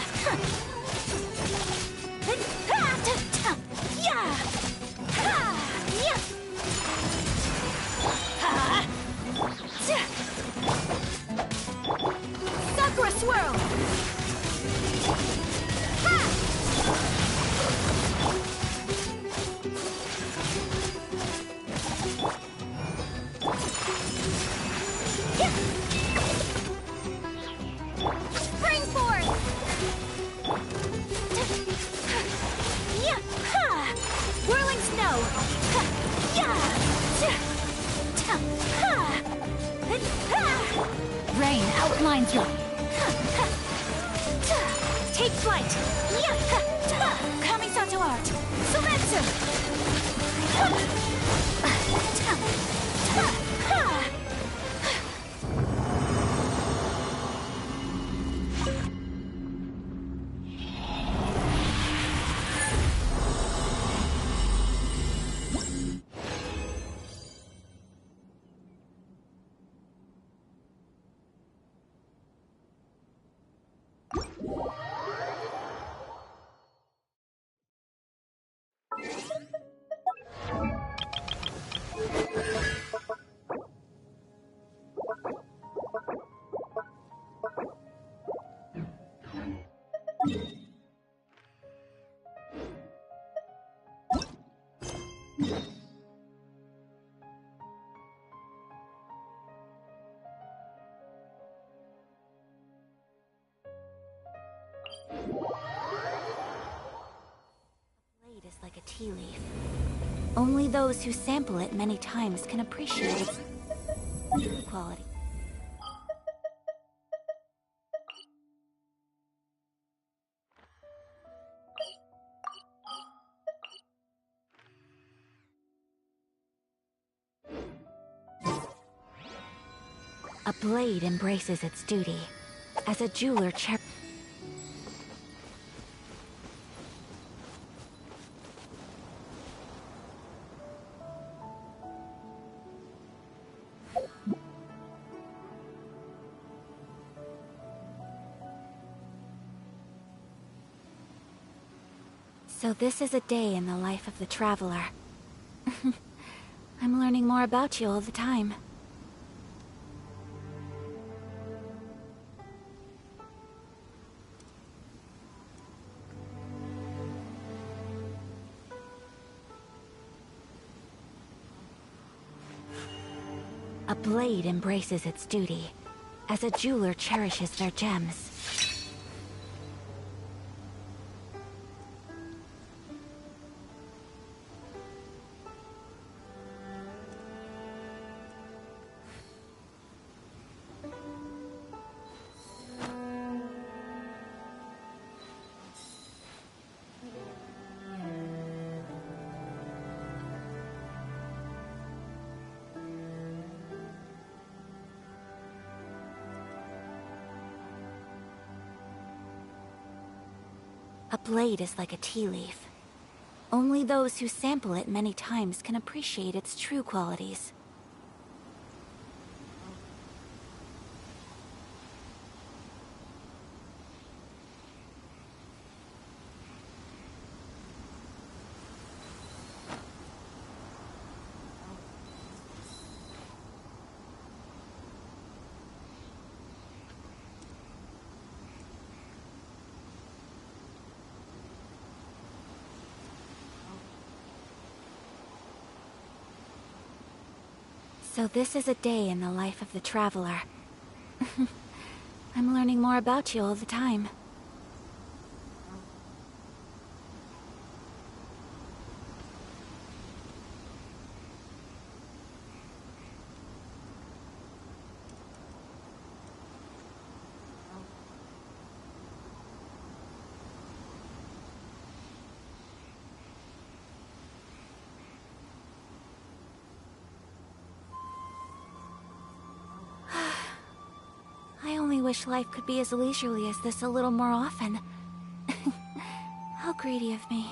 Yeah! Yeah! Sakura swirl! Spring force! Yeah! Ha! Whirling snow! Yeah! Rain outlines your... Take flight! Kamisato art! Sumetsu! Blade is like a tea leaf. Only those who sample it many times can appreciate its true quality. A blade embraces its duty. As a jeweler So this is a day in the life of the traveler. I'm learning more about you all the time. A blade embraces its duty, as a jeweler cherishes their gems. A blade is like a tea leaf. Only those who sample it many times can appreciate its true qualities. So this is a day in the life of the Traveler. I'm learning more about you all the time. I only wish life could be as leisurely as this a little more often. How greedy of me.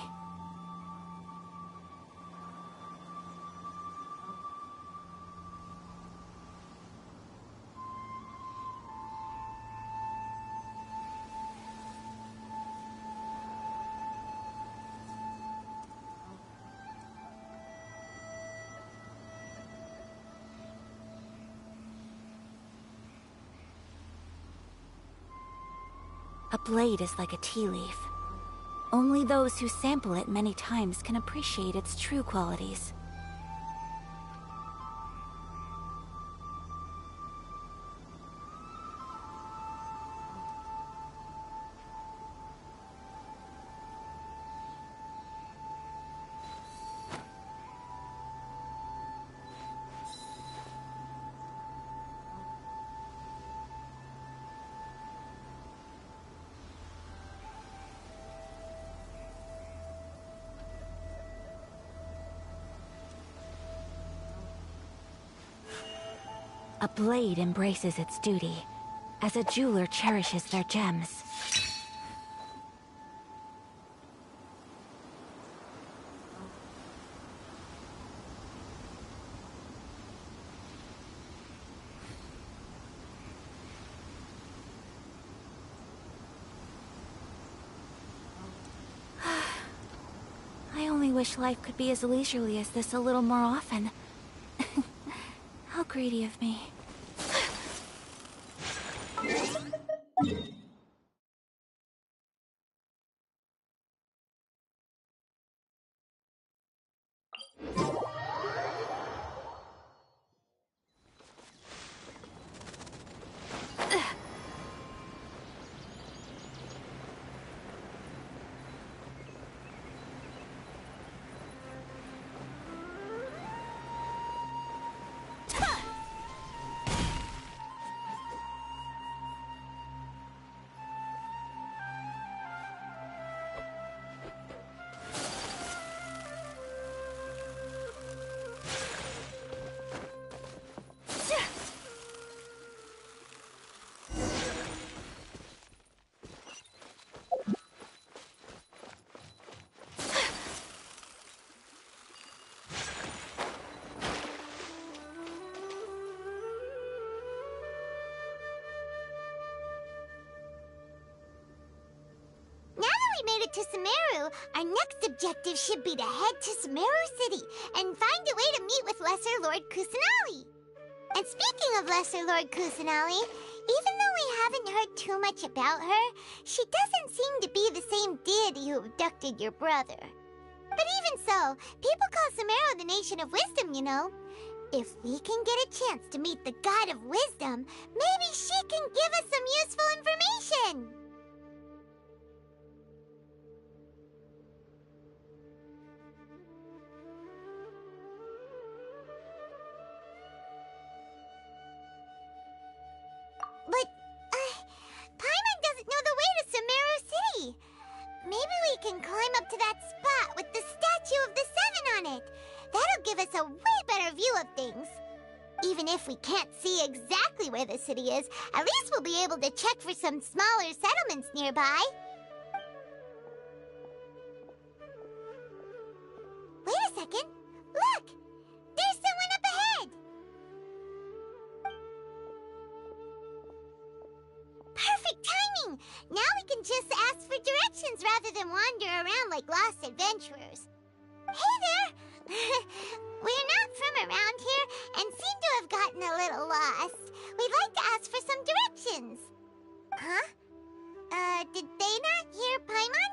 A blade is like a tea leaf. Only those who sample it many times can appreciate its true qualities. A blade embraces its duty, as a jeweler cherishes their gems. I only wish life could be as leisurely as this a little more often. How greedy of me. To Sumeru, our next objective should be to head to Sumeru City and find a way to meet with Lesser Lord Kusanali. And speaking of Lesser Lord Kusanali, even though we haven't heard too much about her, she doesn't seem to be the same deity who abducted your brother. But even so, people call Sumeru the Nation of Wisdom, you know. If we can get a chance to meet the God of Wisdom, maybe she can give us some useful information. But, Paimon doesn't know the way to Sumeru City. Maybe we can climb up to that spot with the statue of the Seven on it. That'll give us a way better view of things. Even if we can't see exactly where the city is, at least we'll be able to check for some smaller settlements nearby. Wait a second. Look! There's someone up ahead! Perfect timing! Now we can just ask for directions rather than wander around like lost adventurers. Hey there! We're not from around here and seem to have gotten a little lost. We'd like to ask for some directions. Huh? Did they not hear Paimon?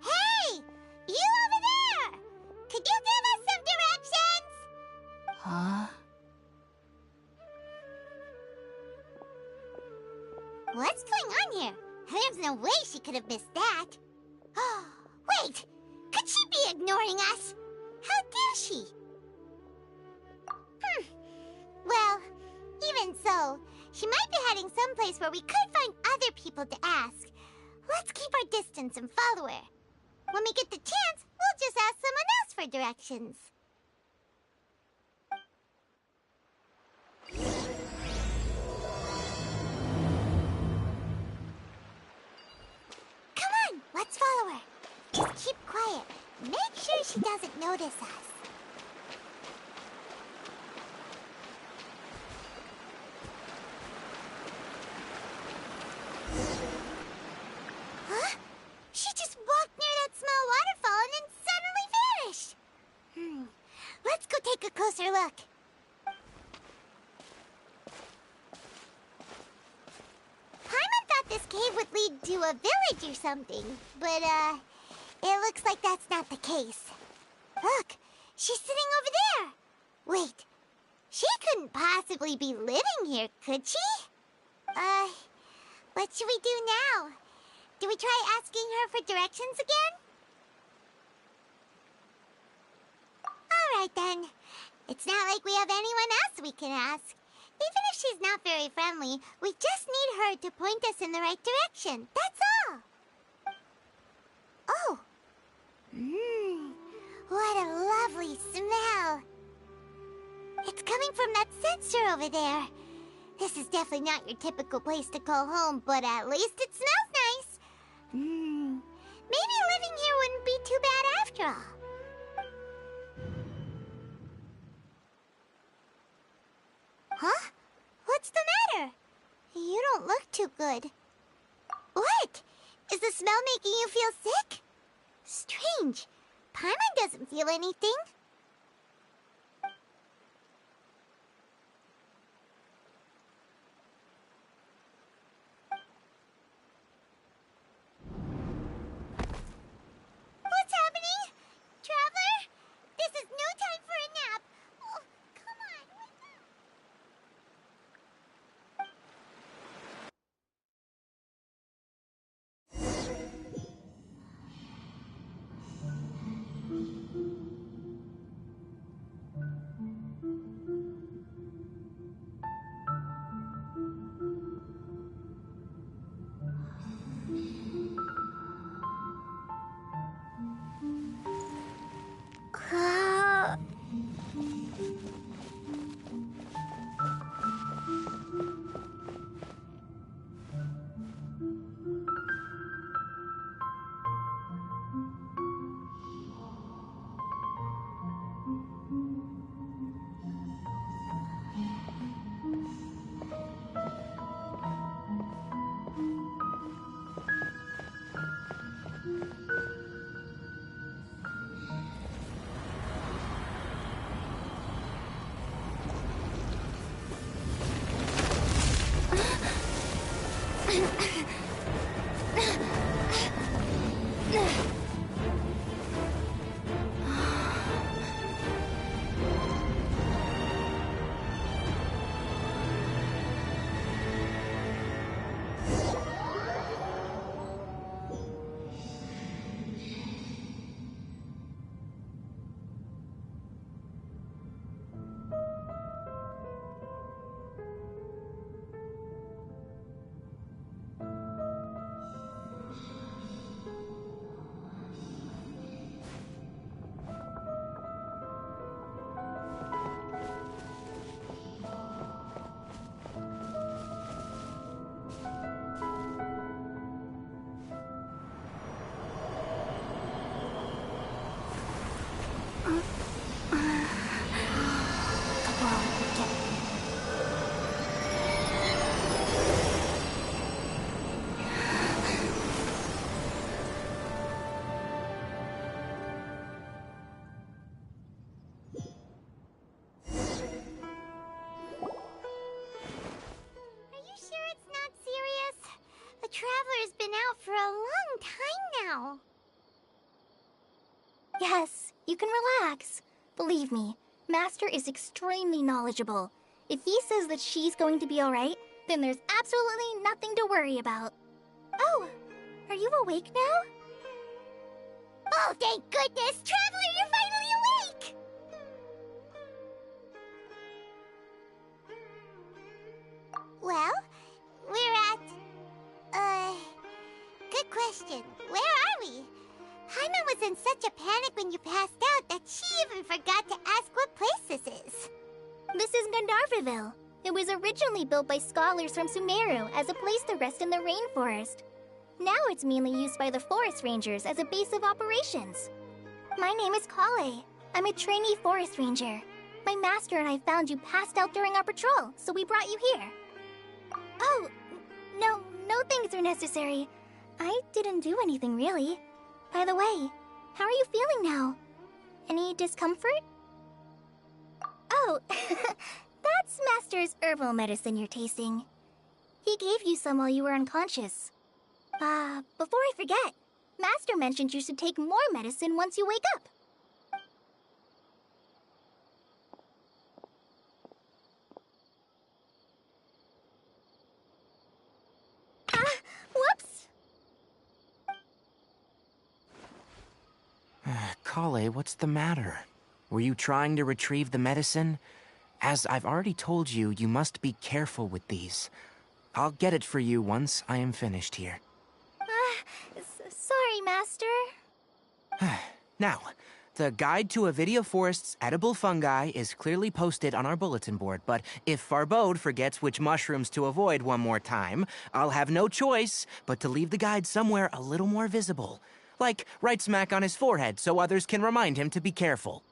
Hey! You over there! Could you give us some directions? Huh? What's going on here? There's no way she could have missed that. Oh, wait! Could she be ignoring us? How dare she? Well, even so, she might be heading someplace where we could find other people to ask. Let's keep our distance and follow her. When we get the chance, we'll just ask someone else for directions. Come on, let's follow her. Just keep quiet. Make sure she doesn't notice us. Huh? She just walked near that small waterfall and then suddenly vanished. Let's go take a closer look. Paimon thought this cave would lead to a village or something, but, it looks like that's not the case. Look, she's sitting over there. Wait, she couldn't possibly be living here, could she? What should we do now? Do we try asking her for directions again? Alright then. It's not like we have anyone else we can ask. Even if she's not very friendly, we just need her to point us in the right direction. That's all. Oh. What a lovely smell. It's coming from that sensor over there. This is definitely not your typical place to call home, but at least it smells nice. Maybe living here wouldn't be too bad after all. Huh? What's the matter? You don't look too good. What? Is the smell making you feel sick? Strange. Paimon doesn't feel anything. What's happening? Traveler? This is no time for a nap. Oh, come on, wake up. Traveler's been out for a long time now. Yes, you can relax. Believe me, Master is extremely knowledgeable. If he says that she's going to be alright, Then there's absolutely nothing to worry about. Oh, are you awake now? Oh, thank goodness! Traveler, you're finally awake! Well, we're at... Good question. Where are we? Hyman was in such a panic when you passed out that she even forgot to ask what place this is. This is Gandharvaville. It was originally built by scholars from Sumeru as a place to rest in the rainforest. Now it's mainly used by the forest rangers as a base of operations. My name is Kale. I'm a trainee forest ranger. My master and I found you passed out during our patrol, so we brought you here. Oh, no things are necessary. I didn't do anything, really. By the way, how are you feeling now? Any discomfort? Oh, that's Master's herbal medicine you're tasting. He gave you some while you were unconscious. Before I forget, Master mentioned you should take more medicine once you wake up. Whoops! Kale, what's the matter? Were you trying to retrieve the medicine? As I've already told you, you must be careful with these. I'll get it for you once I am finished here. Sorry, Master. Now, the guide to Avidia Forest's edible fungi is clearly posted on our bulletin board, but if Farbode forgets which mushrooms to avoid one more time, I'll have no choice but to leave the guide somewhere a little more visible. Like right smack on his forehead so others can remind him to be careful.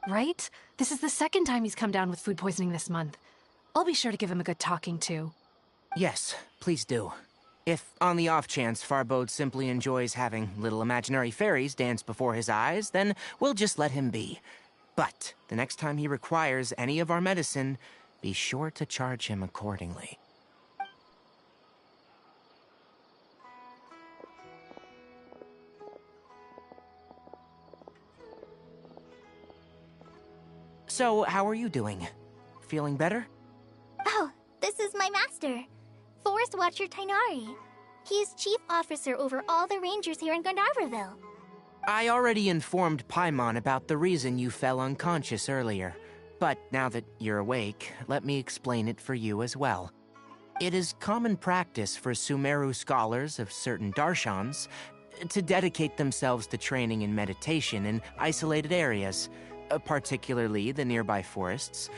Right? This is the second time he's come down with food poisoning this month. I'll be sure to give him a good talking to. Yes, please do. If, on the off chance, Farbode simply enjoys having little imaginary fairies dance before his eyes, then we'll just let him be. But the next time he requires any of our medicine, be sure to charge him accordingly. So, how are you doing? Feeling better? Oh, this is my master, Forest Watcher Tainari. He is chief officer over all the rangers here in Gandharvaville. I already informed Paimon about the reason you fell unconscious earlier. But now that you're awake, let me explain it for you as well. It is common practice for Sumeru scholars of certain darshans to dedicate themselves to training in meditation in isolated areas, particularly the nearby forests.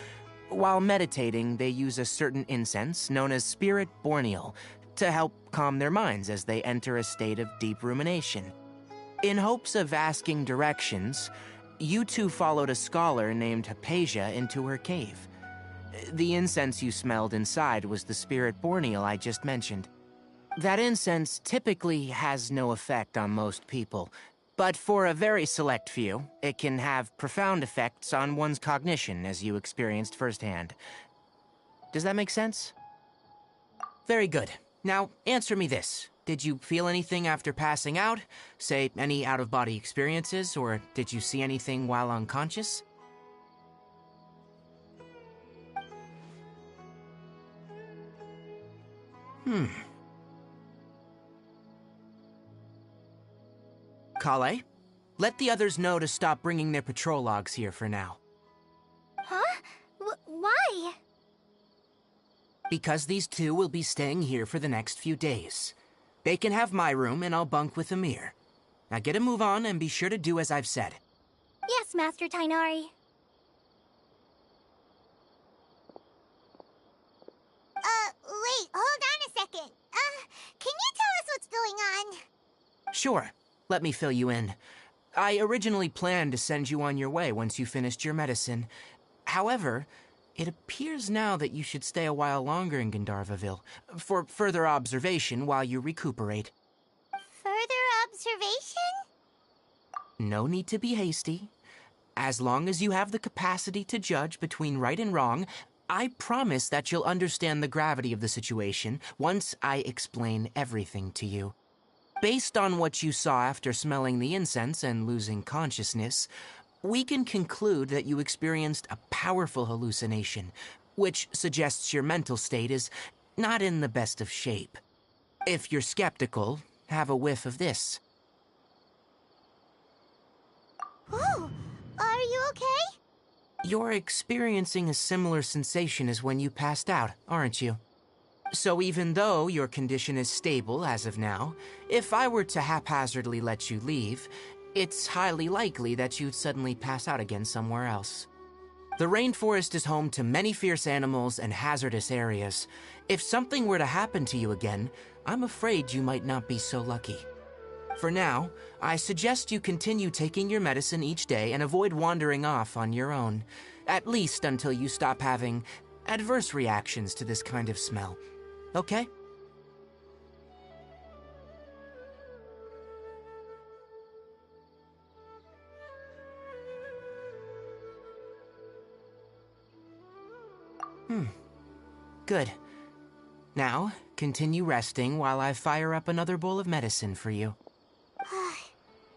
While meditating, they use a certain incense known as Spirit Borneal to help calm their minds as they enter a state of deep rumination. In hopes of asking directions, you two followed a scholar named Hypatia into her cave. The incense you smelled inside was the Spirit Borneal I just mentioned. That incense typically has no effect on most people, but for a very select few, it can have profound effects on one's cognition, as you experienced firsthand. Does that make sense? Very good. Now, answer me this. Did you feel anything after passing out? Say, any out-of-body experiences, or did you see anything while unconscious? Kale, let the others know to stop bringing their patrol logs here for now. Huh? Why? Because these two will be staying here for the next few days. They can have my room and I'll bunk with Amir. Now get a move on and be sure to do as I've said. Yes, Master Tainari. Wait, hold on a second. Can you tell us what's going on? Sure. Let me fill you in. I originally planned to send you on your way once you finished your medicine. However, it appears now that you should stay a while longer in Gandharvaville for further observation while you recuperate. Further observation? No need to be hasty. As long as you have the capacity to judge between right and wrong, I promise that you'll understand the gravity of the situation once I explain everything to you. Based on what you saw after smelling the incense and losing consciousness, we can conclude that you experienced a powerful hallucination, which suggests your mental state is not in the best of shape. If you're skeptical, have a whiff of this. Whoa! Are you okay? You're experiencing a similar sensation as when you passed out, aren't you? So even though your condition is stable as of now, if I were to haphazardly let you leave, it's highly likely that you'd suddenly pass out again somewhere else. The rainforest is home to many fierce animals and hazardous areas. If something were to happen to you again, I'm afraid you might not be so lucky. For now, I suggest you continue taking your medicine each day and avoid wandering off on your own, at least until you stop having adverse reactions to this kind of smell. Okay? Good. Now, continue resting while I fire up another bowl of medicine for you.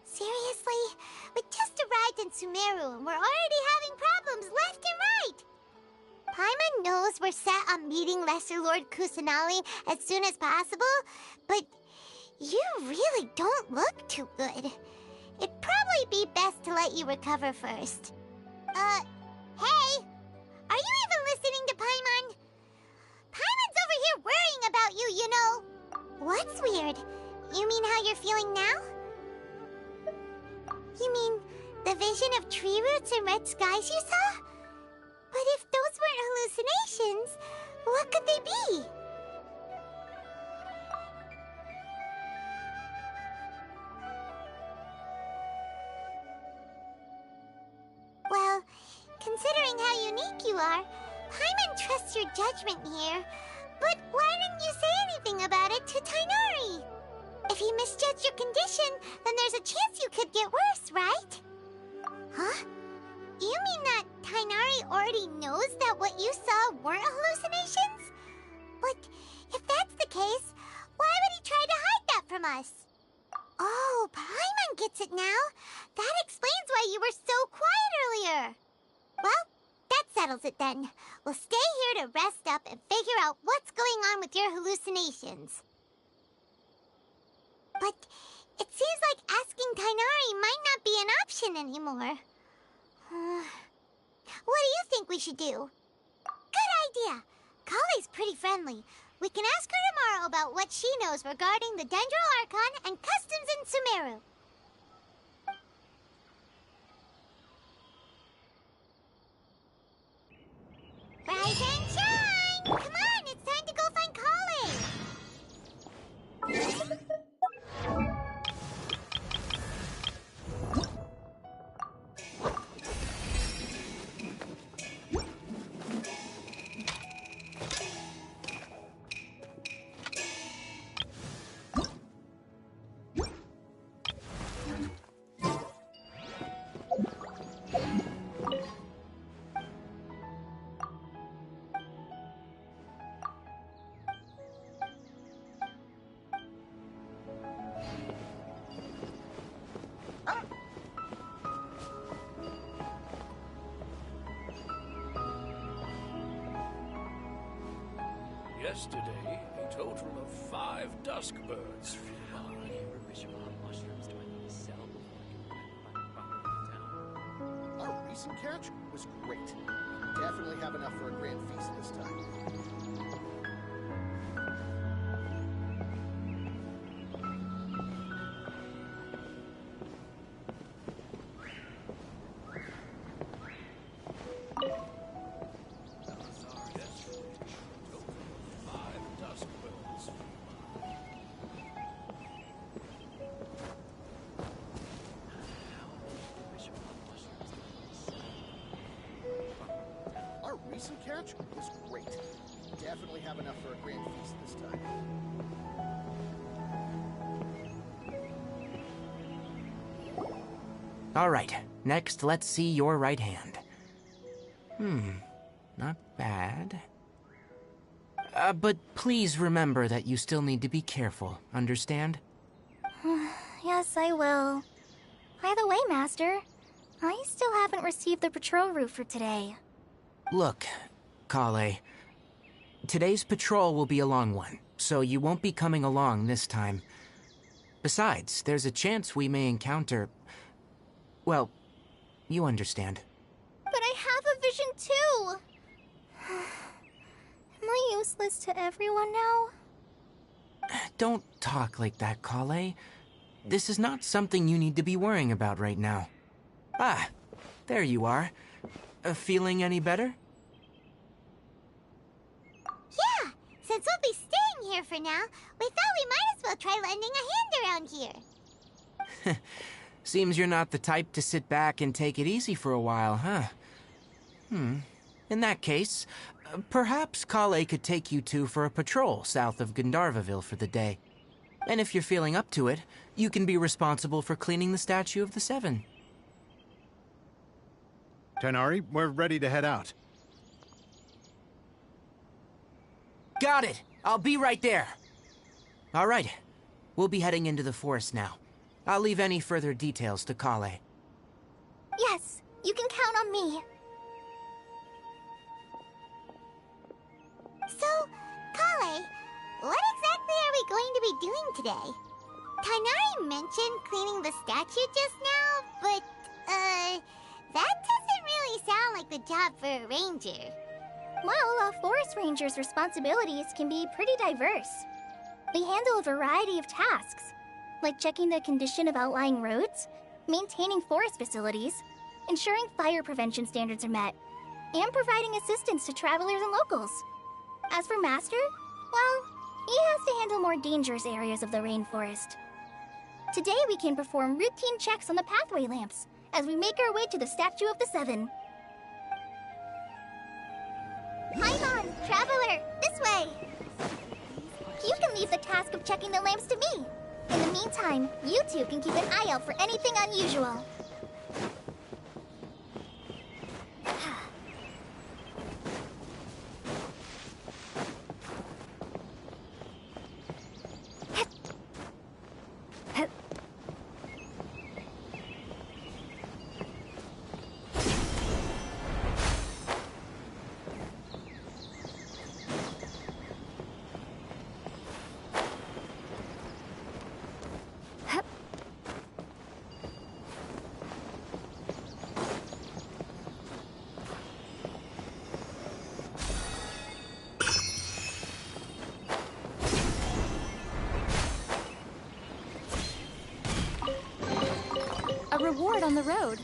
Seriously? We just arrived in Sumeru and we're already having problems left and right! Paimon knows we're set on meeting Lesser Lord Kusanali as soon as possible, but you really don't look too good. It'd probably be best to let you recover first. Hey! Are you even listening to Paimon? Paimon's over here worrying about you, you know. What's weird? You mean how you're feeling now? You mean the vision of tree roots and red skies you saw? But if those weren't hallucinations, what could they be? Well, considering how unique you are, Paimon trusts your judgment here. But why didn't you say anything about it to Tighnari? If he misjudged your condition, then there's a chance you could get worse, right? Huh? You mean that Tighnari already knows that what you saw weren't hallucinations? But if that's the case, why would he try to hide that from us? Oh, Paimon gets it now. That explains why you were so quiet earlier. Well, that settles it then. We'll stay here to rest up and figure out what's going on with your hallucinations. But it seems like asking Tighnari might not be an option anymore. What do you think we should do? Good idea. Kale's pretty friendly. We can ask her tomorrow about what she knows regarding the Dendro Archon and customs in Sumeru. Rise and shine! Come on, it's time to go find Kale! Yesterday, a total of 5 dusk birds flew by. Our recent catch was great. Definitely have enough for a grand feast this time. Recent catch was great. Definitely have enough for a grand feast this time. All right, next let's see your right hand. Not bad. But please remember that you still need to be careful, understand? Yes, I will. By the way, Master, I still haven't received the patrol route for today. Look, Kale, Today's patrol will be a long one, so you won't be coming along this time. Besides, there's a chance we may encounter... well, you understand. But I have a vision too! Am I useless to everyone now? Don't talk like that, Kale. This is not something you need to be worrying about right now. Ah, there you are. Feeling any better? Yeah, since we'll be staying here for now, we thought we might as well try lending a hand around here. Seems you're not the type to sit back and take it easy for a while, huh? In that case, perhaps Kale could take you two for a patrol south of Gandharvaville for the day. And if you're feeling up to it, you can be responsible for cleaning the Statue of the Seven. Tighnari, we're ready to head out. Got it! I'll be right there! Alright, we'll be heading into the forest now. I'll leave any further details to Kale. Yes, you can count on me. So, Kale, what exactly are we going to be doing today? Tighnari mentioned cleaning the statue just now, but, that doesn't really sound like the job for a ranger. Well, a forest ranger's responsibilities can be pretty diverse. They handle a variety of tasks, like checking the condition of outlying roads, maintaining forest facilities, ensuring fire prevention standards are met, and providing assistance to travelers and locals. As for Master, well, he has to handle more dangerous areas of the rainforest. Today we can perform routine checks on the pathway lamps as we make our way to the Statue of the Seven. Paimon, Traveler, this way! You can leave the task of checking the lamps to me. In the meantime, you two can keep an eye out for anything unusual. Reward on the road.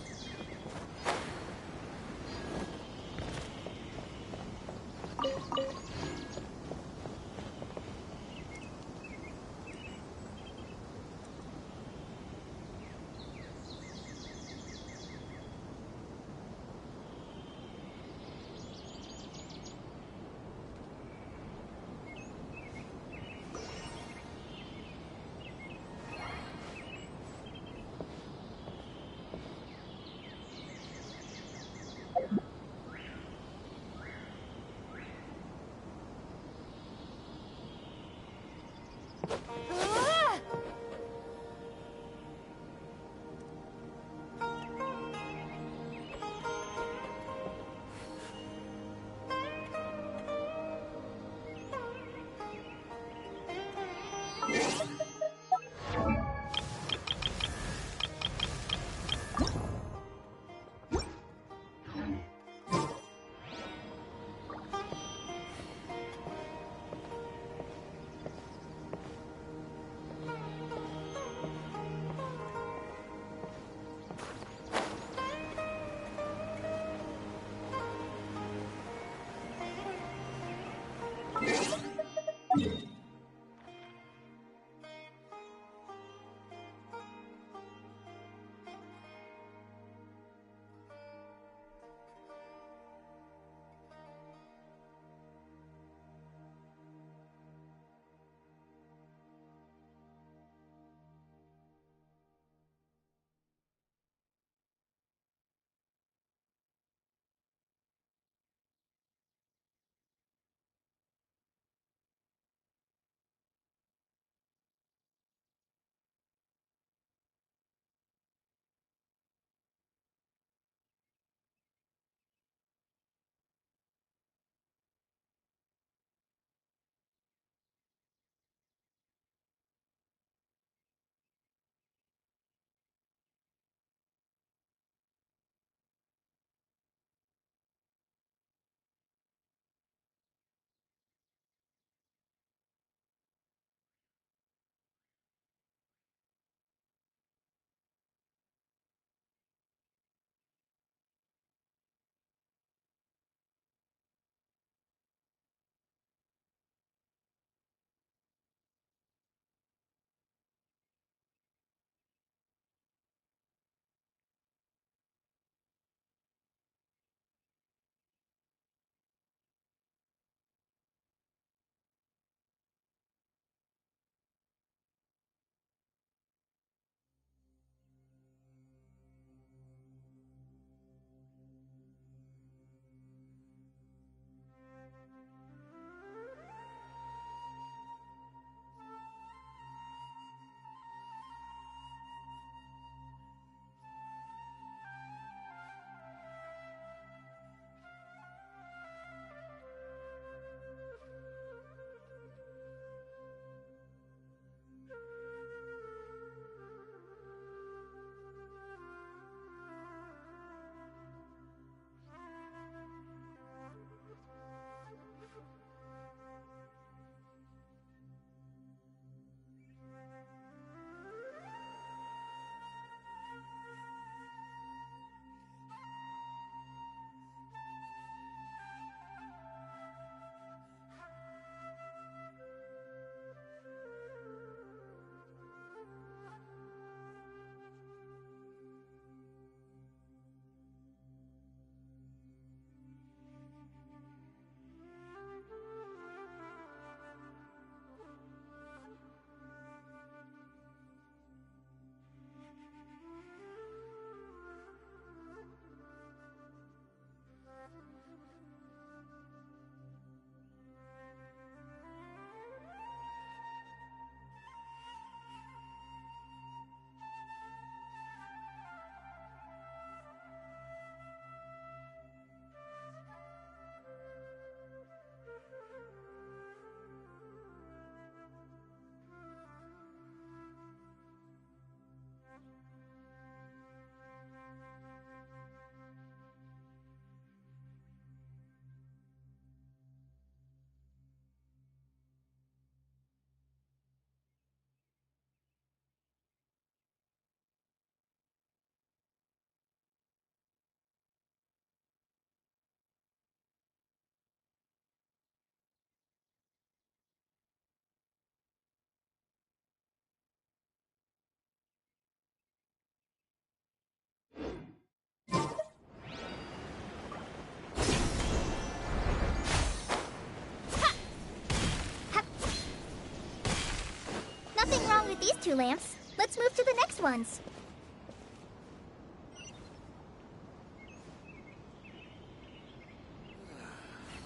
few lamps. Let's move to the next ones.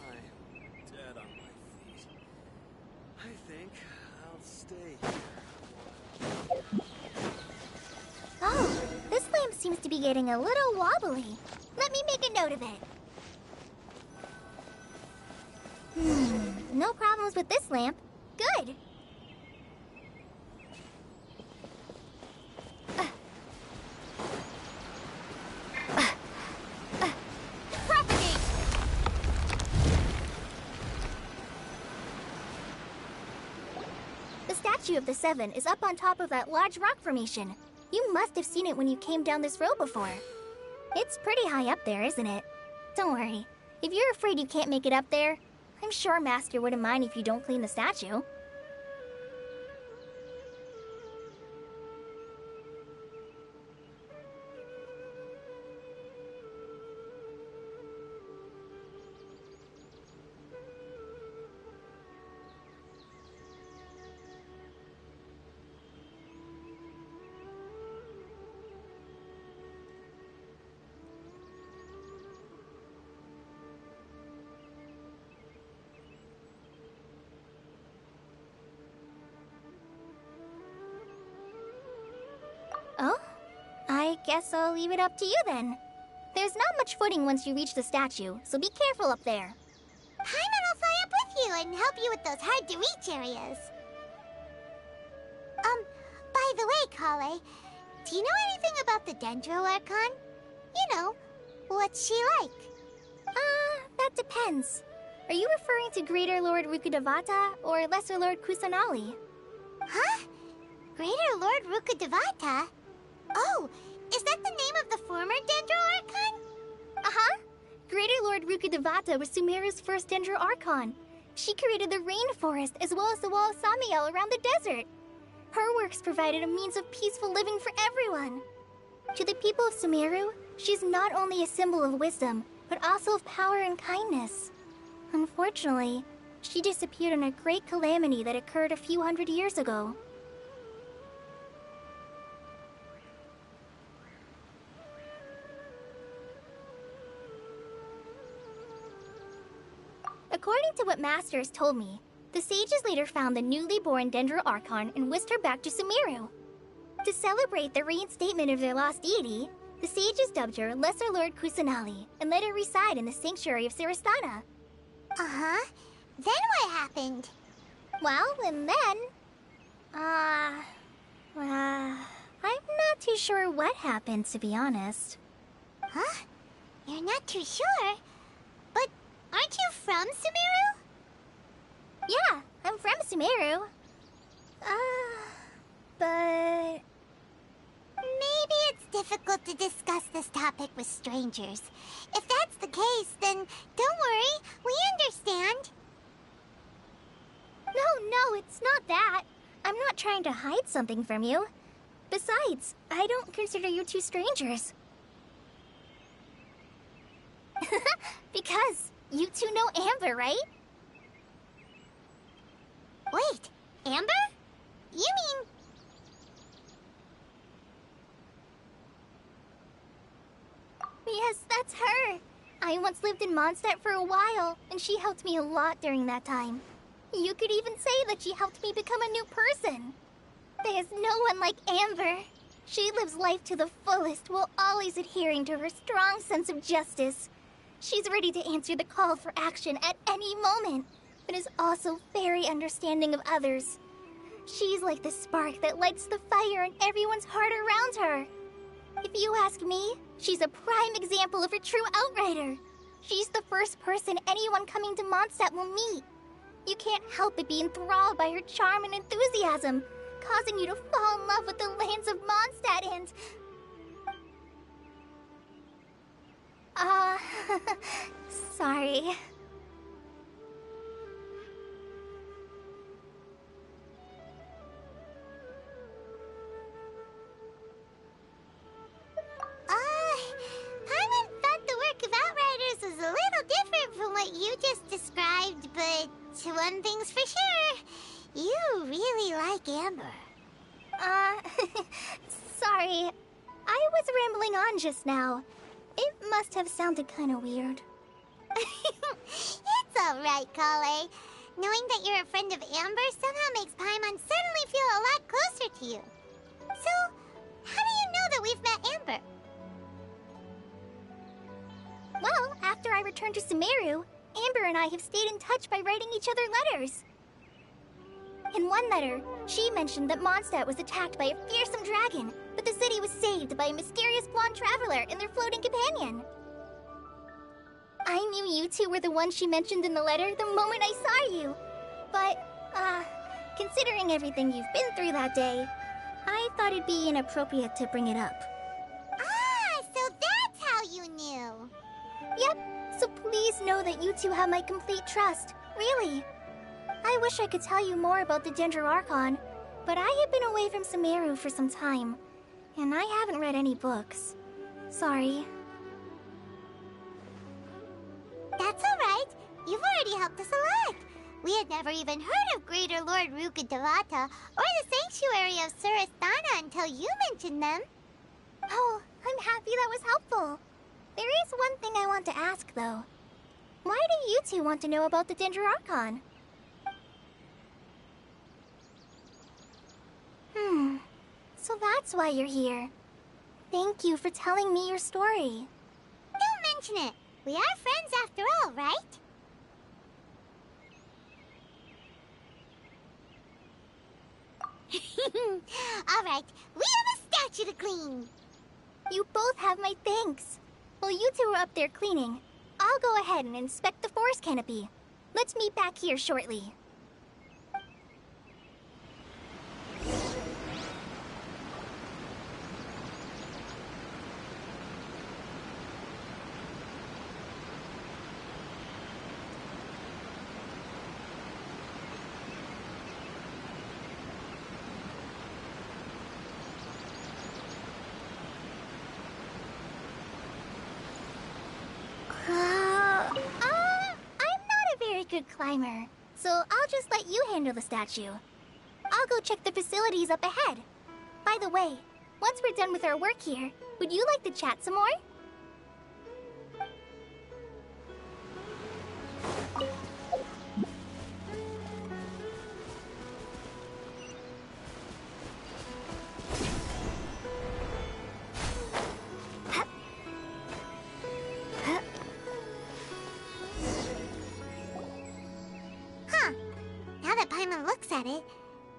I'm dead on my feet. I think I'll stay here. Oh, this lamp seems to be getting a little wobbly. Let me make a note of it. No problems with this lamp. Good. Propagate! The statue of the Seven is up on top of that large rock formation. You must have seen it when you came down this road before. It's pretty high up there, isn't it? Don't worry. If you're afraid you can't make it up there, I'm sure Master wouldn't mind if you don't clean the statue. Oh? I guess I'll leave it up to you then. There's not much footing once you reach the statue, so be careful up there. Paimon will fly up with you and help you with those hard-to-reach areas. By the way, Kale, do you know anything about the Dendro Archon? You know, what's she like? That depends. Are you referring to Greater Lord Rukkhadevata or Lesser Lord Kusanali? Huh? Greater Lord Rukkhadevata? Oh, is that the name of the former Dendro Archon? Uh-huh. Greater Lord Rukkhadevata was Sumeru's first Dendro Archon. She created the rainforest as well as the wall of Samiel around the desert. Her works provided a means of peaceful living for everyone. To the people of Sumeru, she's not only a symbol of wisdom, but also of power and kindness. Unfortunately, she disappeared in a great calamity that occurred a few hundred years ago. According to what Master has told me, the sages later found the newly born Dendro Archon and whisked her back to Sumeru. To celebrate the reinstatement of their lost deity, the sages dubbed her Lesser Lord Kusanali and let her reside in the sanctuary of Siristana. Uh-huh. Then what happened? Well, and then... I'm not too sure what happened, to be honest. Huh? You're not too sure? But aren't you from Sumeru? Yeah, I'm from Sumeru. But... Maybe it's difficult to discuss this topic with strangers. If that's the case, then don't worry, we understand. No, it's not that. I'm not trying to hide something from you. Besides, I don't consider you two strangers. Because you two know Amber, right? Wait, Amber? You mean... Yes, that's her. I once lived in Mondstadt for a while, and she helped me a lot during that time. You could even say that she helped me become a new person. There's no one like Amber. She lives life to the fullest while always adhering to her strong sense of justice. She's ready to answer the call for action at any moment, but is also very understanding of others. She's like the spark that lights the fire in everyone's heart around her. If you ask me, she's a prime example of a true outrider. She's the first person anyone coming to Mondstadt will meet. You can't help but be enthralled by her charm and enthusiasm, causing you to fall in love with the lands of Mondstadt and... sorry. Paimon thought the work of Outriders was a little different from what you just described, but one thing's for sure, you really like Amber. Sorry. I was rambling on just now. It must have sounded kind of weird. It's alright, Kale. Knowing that you're a friend of Amber somehow makes Paimon suddenly feel a lot closer to you. So, how do you know that we've met Amber? Well, after I returned to Sumeru, Amber and I have stayed in touch by writing each other letters. In one letter, she mentioned that Mondstadt was attacked by a fearsome dragon, but the city was saved by a mysterious blonde traveler and their floating companion. I knew you two were the ones she mentioned in the letter the moment I saw you. But, considering everything you've been through that day, I thought it'd be inappropriate to bring it up. Ah, so that's how you knew. Yep, so please know that you two have my complete trust, really. I wish I could tell you more about the Dendro Archon, but I have been away from Sumeru for some time, and I haven't read any books. Sorry. That's alright. You've already helped us a lot. We had never even heard of Greater Lord Rukkhadevata or the Sanctuary of Surasthana until you mentioned them. Oh, I'm happy that was helpful. There is one thing I want to ask, though. Why do you two want to know about the Dendro Archon? So that's why you're here. Thank you for telling me your story. Don't mention it. We are friends after all, right? Alright, we have a statue to clean. You both have my thanks. While you two are up there cleaning, I'll go ahead and inspect the forest canopy. Let's meet back here shortly. Good climber, so I'll just let you handle the statue. I'll go check the facilities up ahead. By the way, once we're done with our work here, would you like to chat some more? Looks at it,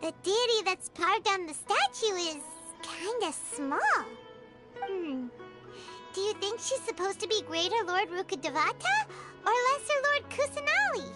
the deity that's carved on the statue is kinda small. Do you think she's supposed to be Greater Lord Rukkhadevata or Lesser Lord Kusanali?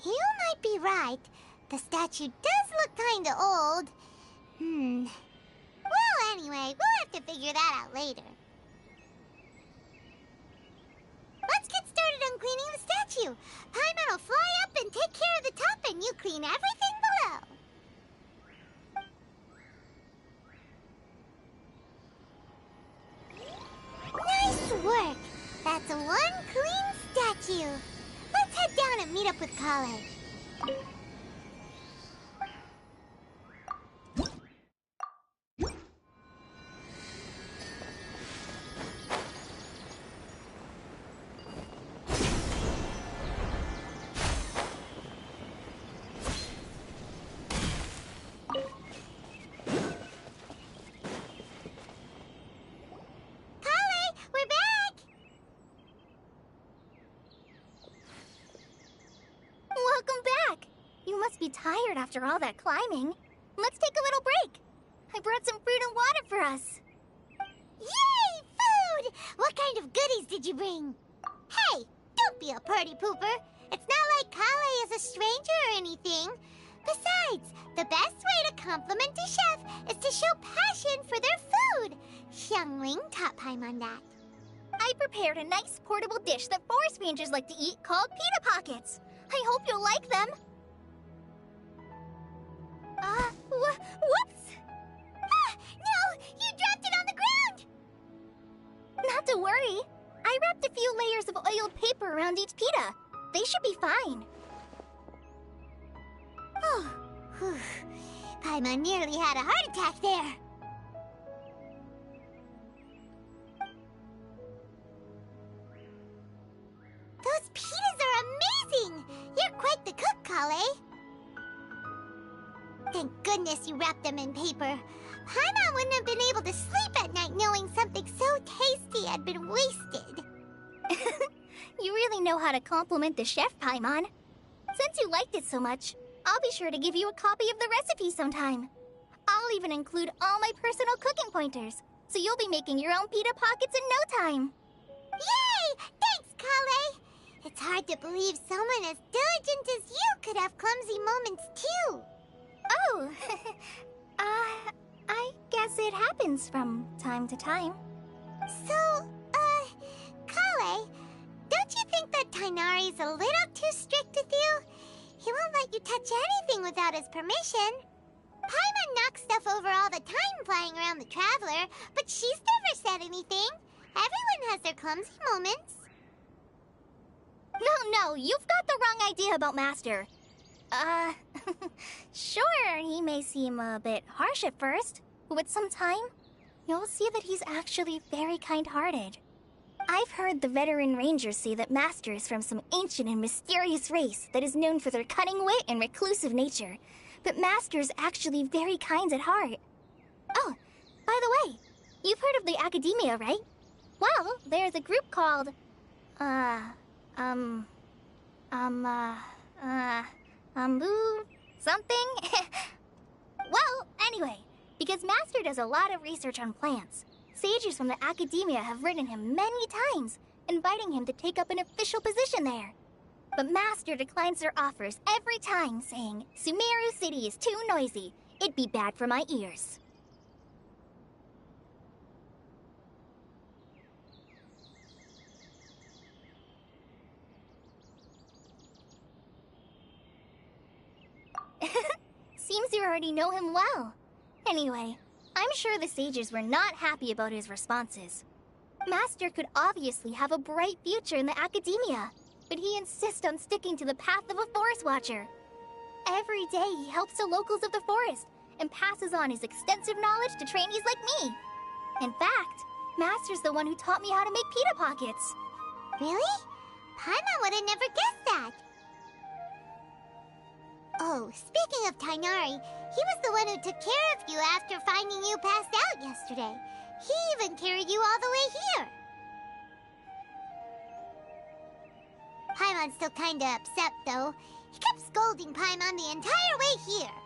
You might be right. The statue does look kinda old. Well, anyway, we'll have to figure that out later. Let's get started on cleaning the statue. Paimon will fly up and take care of the top, and you clean everything below. Nice work! That's one clean statue. Let's head down and meet up with Kale. Tired after all that climbing. Let's take a little break. I brought some fruit and water for us. Yay! Food! What kind of goodies did you bring? Hey, don't be a party pooper. It's not like Kale is a stranger or anything. Besides, the best way to compliment a chef is to show passion for their food. Xiangling taught Paimon that. I prepared a nice portable dish that forest rangers like to eat called pita pockets. I hope you'll like them. Whoops! Ah, no! You dropped it on the ground! Not to worry. I wrapped a few layers of oiled paper around each pita. They should be fine. Oh, whew. Paimon nearly had a heart attack there. Those pitas are amazing! You're quite the cook, Kale. Thank goodness you wrapped them in paper. Paimon wouldn't have been able to sleep at night knowing something so tasty had been wasted. You really know how to compliment the chef, Paimon. Since you liked it so much, I'll be sure to give you a copy of the recipe sometime. I'll even include all my personal cooking pointers, so you'll be making your own pita pockets in no time. Yay! Thanks, Kale! It's hard to believe someone as diligent as you could have clumsy moments, too. Oh, I guess it happens from time to time. So, Kale, don't you think that Tighnari's a little too strict with you? He won't let you touch anything without his permission. Paimon knocks stuff over all the time flying around the Traveler, but she's never said anything. Everyone has their clumsy moments. No, you've got the wrong idea about Master. Sure, he may seem a bit harsh at first, but with some time, you'll see that he's actually very kind-hearted. I've heard the veteran rangers say that Master is from some ancient and mysterious race that is known for their cunning wit and reclusive nature, but Master's actually very kind at heart. Oh, by the way, you've heard of the Academia, right? Well, there's a group called, something? Well, anyway, because Master does a lot of research on plants, sages from the Academia have written him many times, inviting him to take up an official position there. But Master declines their offers every time, saying, Sumeru City is too noisy. It'd be bad for my ears. Seems you already know him well. Anyway, I'm sure the sages were not happy about his responses. Master could obviously have a bright future in the Academia, but he insists on sticking to the path of a forest watcher. Every day he helps the locals of the forest and passes on his extensive knowledge to trainees like me. In fact, Master's the one who taught me how to make pita pockets. Really? Paimon would have never guessed that. Oh, speaking of Tighnari, he was the one who took care of you after finding you passed out yesterday. He even carried you all the way here. Paimon's still kinda upset, though. He kept scolding Paimon the entire way here.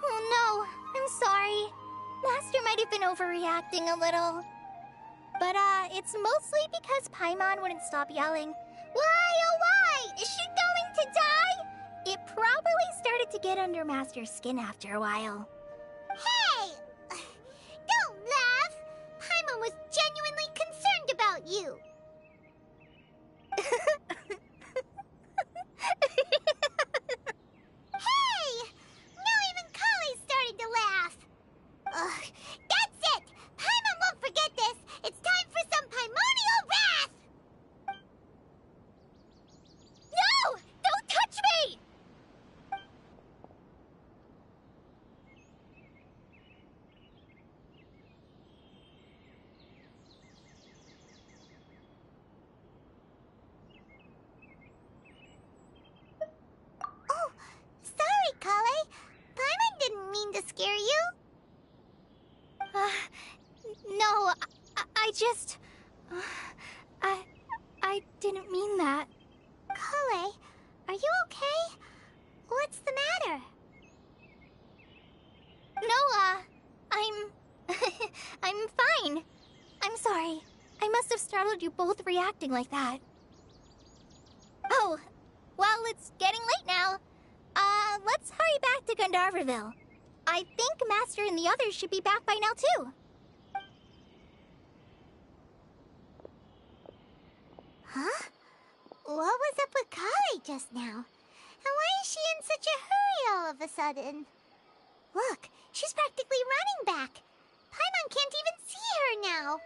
Oh no, I'm sorry. Master might have been overreacting a little. But, it's mostly because Paimon wouldn't stop yelling, "Why, oh why? Is she going to die?" It probably started to get under Master's skin after a while. Hey! Don't laugh! Paimon was genuinely concerned about you. Hey! Now even Kale's starting to laugh. Ugh, that's it! Paimon won't forget this! It's time for some Paimonial wrath! No! Don't touch me! Oh, sorry, Kale. Paimon didn't mean to scare you. No, I just... I didn't mean that. Kale, are you okay? What's the matter? No, I'm fine. I'm sorry. I must have startled you both reacting like that. Oh, well, it's getting late now. Let's hurry back to Gandharville. I think Master and the others should be back by now, too. Huh? What was up with Kali just now? And why is she in such a hurry all of a sudden? Look, she's practically running back. Paimon can't even see her now.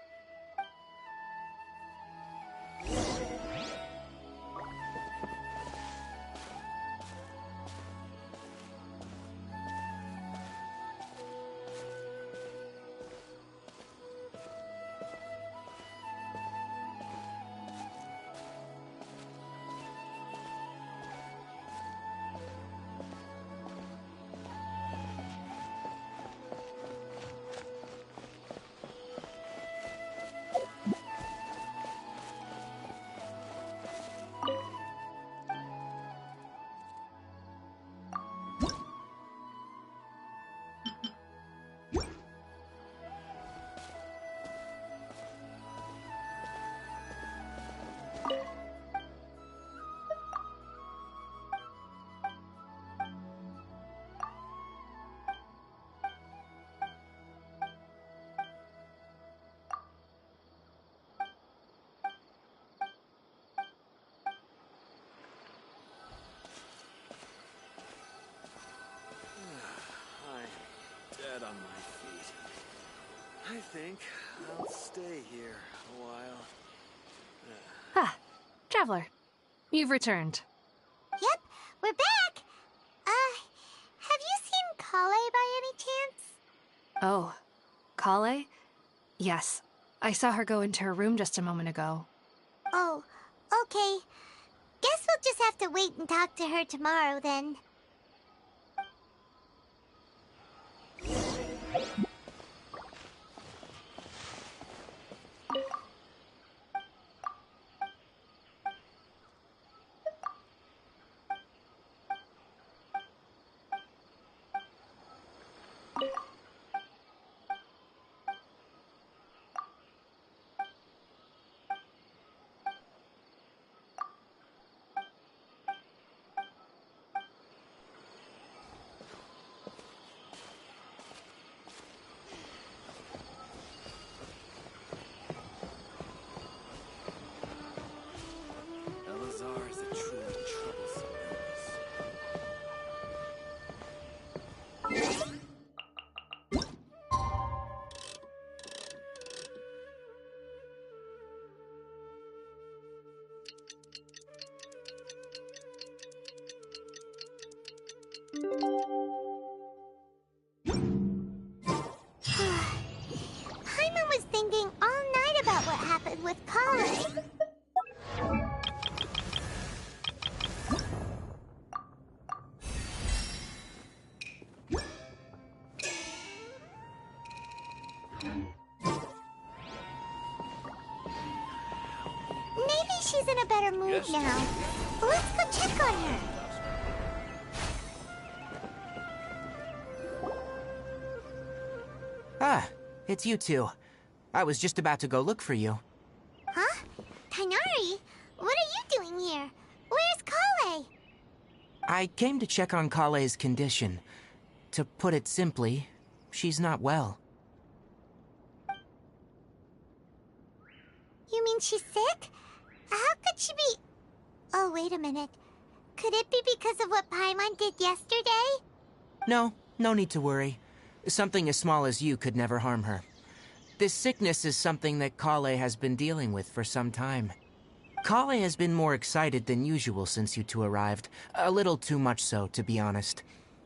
Dead on my feet. I think I'll stay here a while. Ah, Traveler. You've returned. Yep, we're back. Have you seen Kale by any chance? Oh, Kale? Yes. I saw her go into her room just a moment ago. Oh, okay. Guess we'll just have to wait and talk to her tomorrow then. Elazar is a truly troublesome menace. Paimon was thinking all night about what happened with Kale. Maybe she's in a better mood now. Let's go check on her. Ah, it's you two. I was just about to go look for you. Huh? Tighnari? What are you doing here? Where's Kale? I came to check on Kale's condition. To put it simply, she's not well. You mean she's sick? How could she be... Oh, wait a minute. Could it be because of what Paimon did yesterday? No, no need to worry. Something as small as you could never harm her. This sickness is something that Kale has been dealing with for some time. Kale has been more excited than usual since you two arrived. A little too much so, to be honest.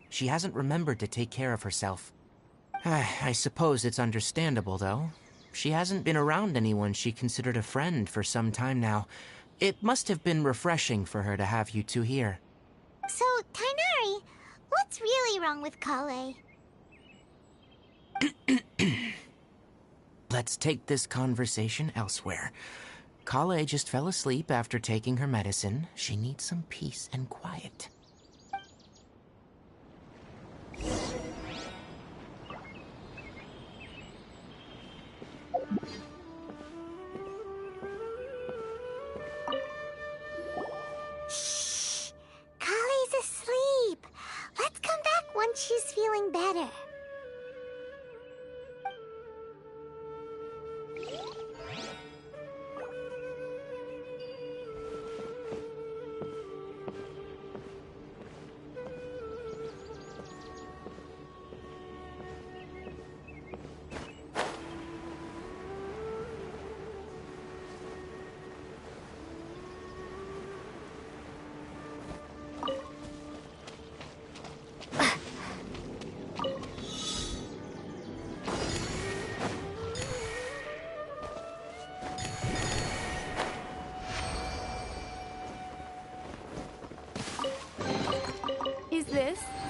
She hasn't remembered to take care of herself. I suppose it's understandable, though. She hasn't been around anyone she considered a friend for some time now. It must have been refreshing for her to have you two here. So, Tighnari, what's really wrong with Kale? Let's take this conversation elsewhere. Kale just fell asleep after taking her medicine. She needs some peace and quiet. Shh! Kale's asleep. Let's come back once she's feeling better.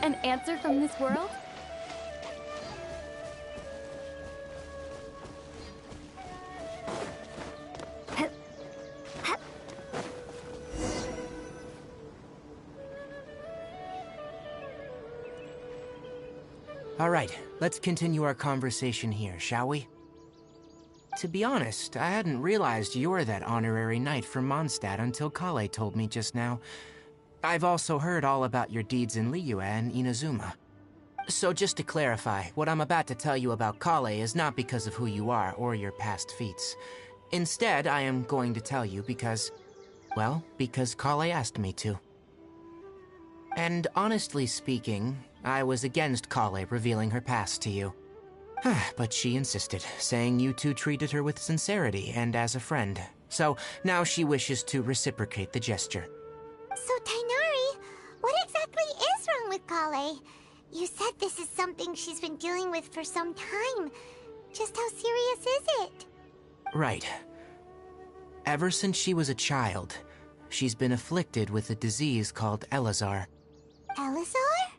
An answer from this world? All right, let's continue our conversation here, shall we? To be honest, I hadn't realized you're that honorary knight from Mondstadt until Kale told me just now. I've also heard all about your deeds in Liyue and Inazuma. So just to clarify, what I'm about to tell you about Kale is not because of who you are or your past feats. Instead, I am going to tell you because, well, because Kale asked me to. And honestly speaking, I was against Kale revealing her past to you. But she insisted, saying you two treated her with sincerity and as a friend. So now she wishes to reciprocate the gesture. So, Tainari, what exactly is wrong with Kale? You said this is something she's been dealing with for some time. Just how serious is it? Right. Ever since she was a child, she's been afflicted with a disease called Elazar. Elazar?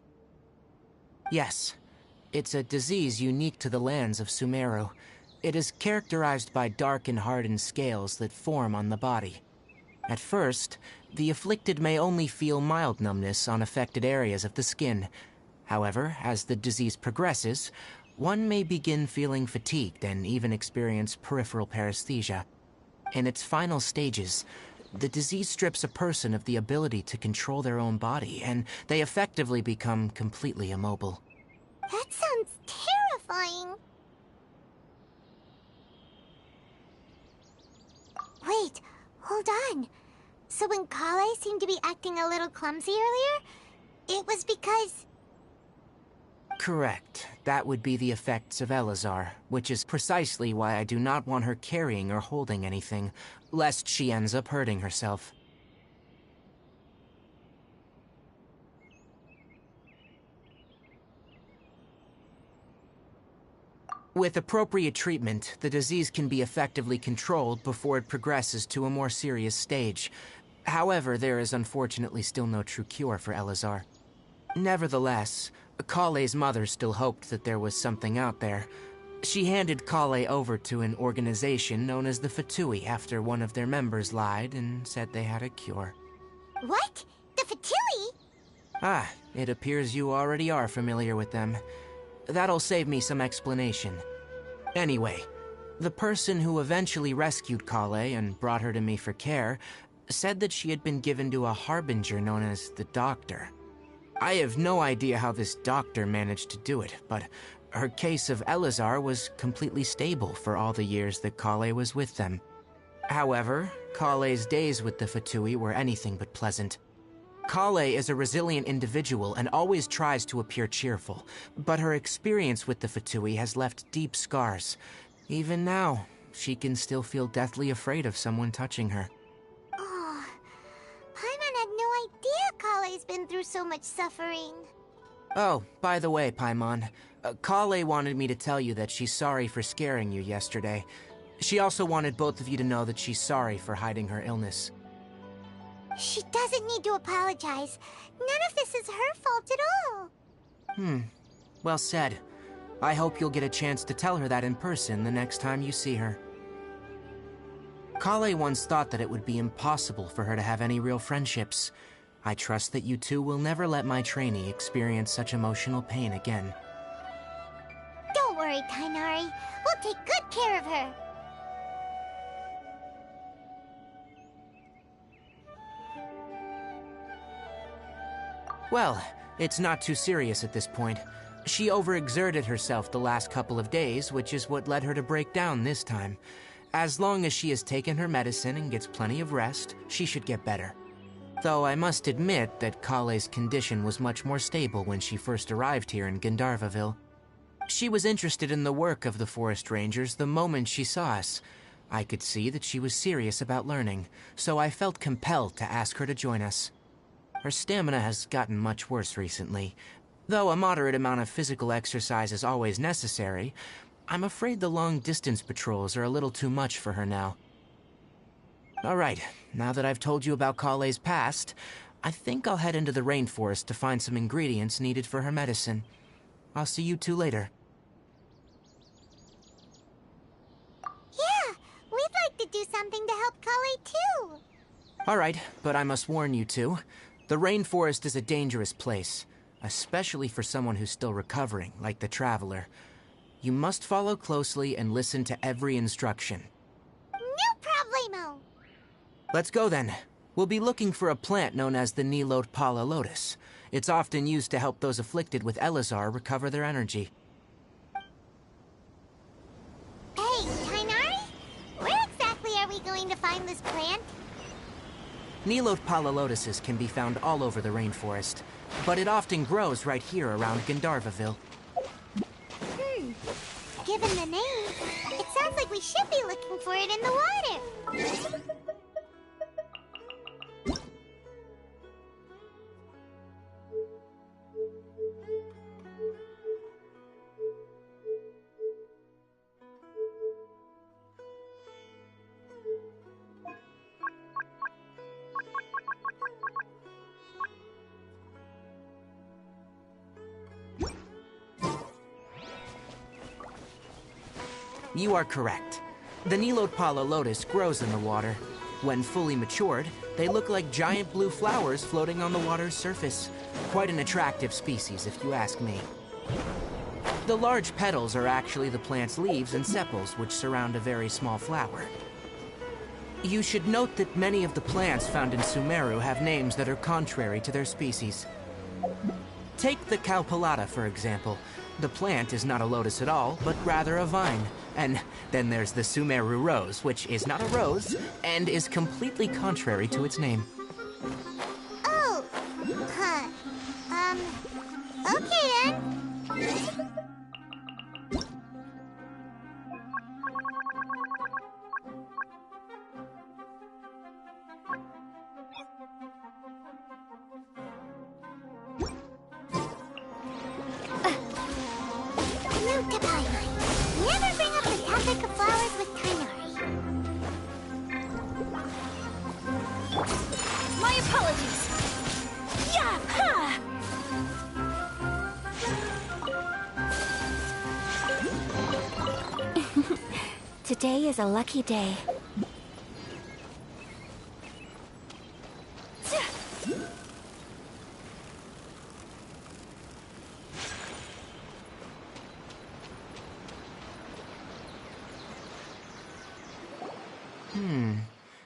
Yes. It's a disease unique to the lands of Sumeru. It is characterized by dark and hardened scales that form on the body. At first, the afflicted may only feel mild numbness on affected areas of the skin. However, as the disease progresses, one may begin feeling fatigued and even experience peripheral paresthesia. In its final stages, the disease strips a person of the ability to control their own body, and they effectively become completely immobile. That sounds terrifying. Wait, hold on. So when Kale seemed to be acting a little clumsy earlier, it was because... Correct. That would be the effects of Elazar, which is precisely why I do not want her carrying or holding anything, lest she ends up hurting herself. With appropriate treatment, the disease can be effectively controlled before it progresses to a more serious stage. However, there is unfortunately still no true cure for Elazar. Nevertheless, Kale's mother still hoped that there was something out there. She handed Kale over to an organization known as the Fatui after one of their members lied and said they had a cure. What? The Fatui? Ah, it appears you already are familiar with them. That'll save me some explanation. Anyway, the person who eventually rescued Kale and brought her to me for care said that she had been given to a harbinger known as the Doctor. I have no idea how this doctor managed to do it, but her case of Elazar was completely stable for all the years that Kale was with them. However, Kale's days with the Fatui were anything but pleasant. Kale is a resilient individual and always tries to appear cheerful, but her experience with the Fatui has left deep scars. Even now, she can still feel deathly afraid of someone touching her. Oh, Paimon had no idea Kale's been through so much suffering. Oh, by the way, Paimon, Kale wanted me to tell you that she's sorry for scaring you yesterday. She also wanted both of you to know that she's sorry for hiding her illness. She doesn't need to apologize. None of this is her fault at all. Well said. I hope you'll get a chance to tell her that in person the next time you see her. Kale once thought that it would be impossible for her to have any real friendships. I trust that you two will never let my trainee experience such emotional pain again. Don't worry, Tainari. We'll take good care of her. Well, it's not too serious at this point. She overexerted herself the last couple of days, which is what led her to break down this time. As long as she has taken her medicine and gets plenty of rest, she should get better. Though I must admit that Kale's condition was much more stable when she first arrived here in Gandharvaville. She was interested in the work of the forest rangers the moment she saw us. I could see that she was serious about learning, so I felt compelled to ask her to join us. Her stamina has gotten much worse recently. Though a moderate amount of physical exercise is always necessary, I'm afraid the long-distance patrols are a little too much for her now. Alright, now that I've told you about Kale's past, I think I'll head into the rainforest to find some ingredients needed for her medicine. I'll see you two later. Yeah, we'd like to do something to help Kale too. All right, but I must warn you two. The rainforest is a dangerous place, especially for someone who's still recovering, like the Traveler. You must follow closely and listen to every instruction. No problemo! Let's go then. We'll be looking for a plant known as the Nilot Pala Lotus. It's often used to help those afflicted with Elazar recover their energy. Hey, Tainari? Where exactly are we going to find this plant? Nilot Pala Lotuses can be found all over the rainforest, but it often grows right here around Gandharvaville. Given the name, it sounds like we should be looking for it in the water. You are correct. The Nilot Pala Lotus grows in the water. When fully matured, they look like giant blue flowers floating on the water's surface. Quite an attractive species, if you ask me. The large petals are actually the plant's leaves and sepals, which surround a very small flower. You should note that many of the plants found in Sumeru have names that are contrary to their species. Take the Calpulata, for example. The plant is not a lotus at all, but rather a vine. And then there's the Sumeru rose, which is not a rose, and is completely contrary to its name. Oh, huh. Okay then. Never bring up the topic of flowers with Tainari. My apologies. Yeah! Ha! Today is a lucky day.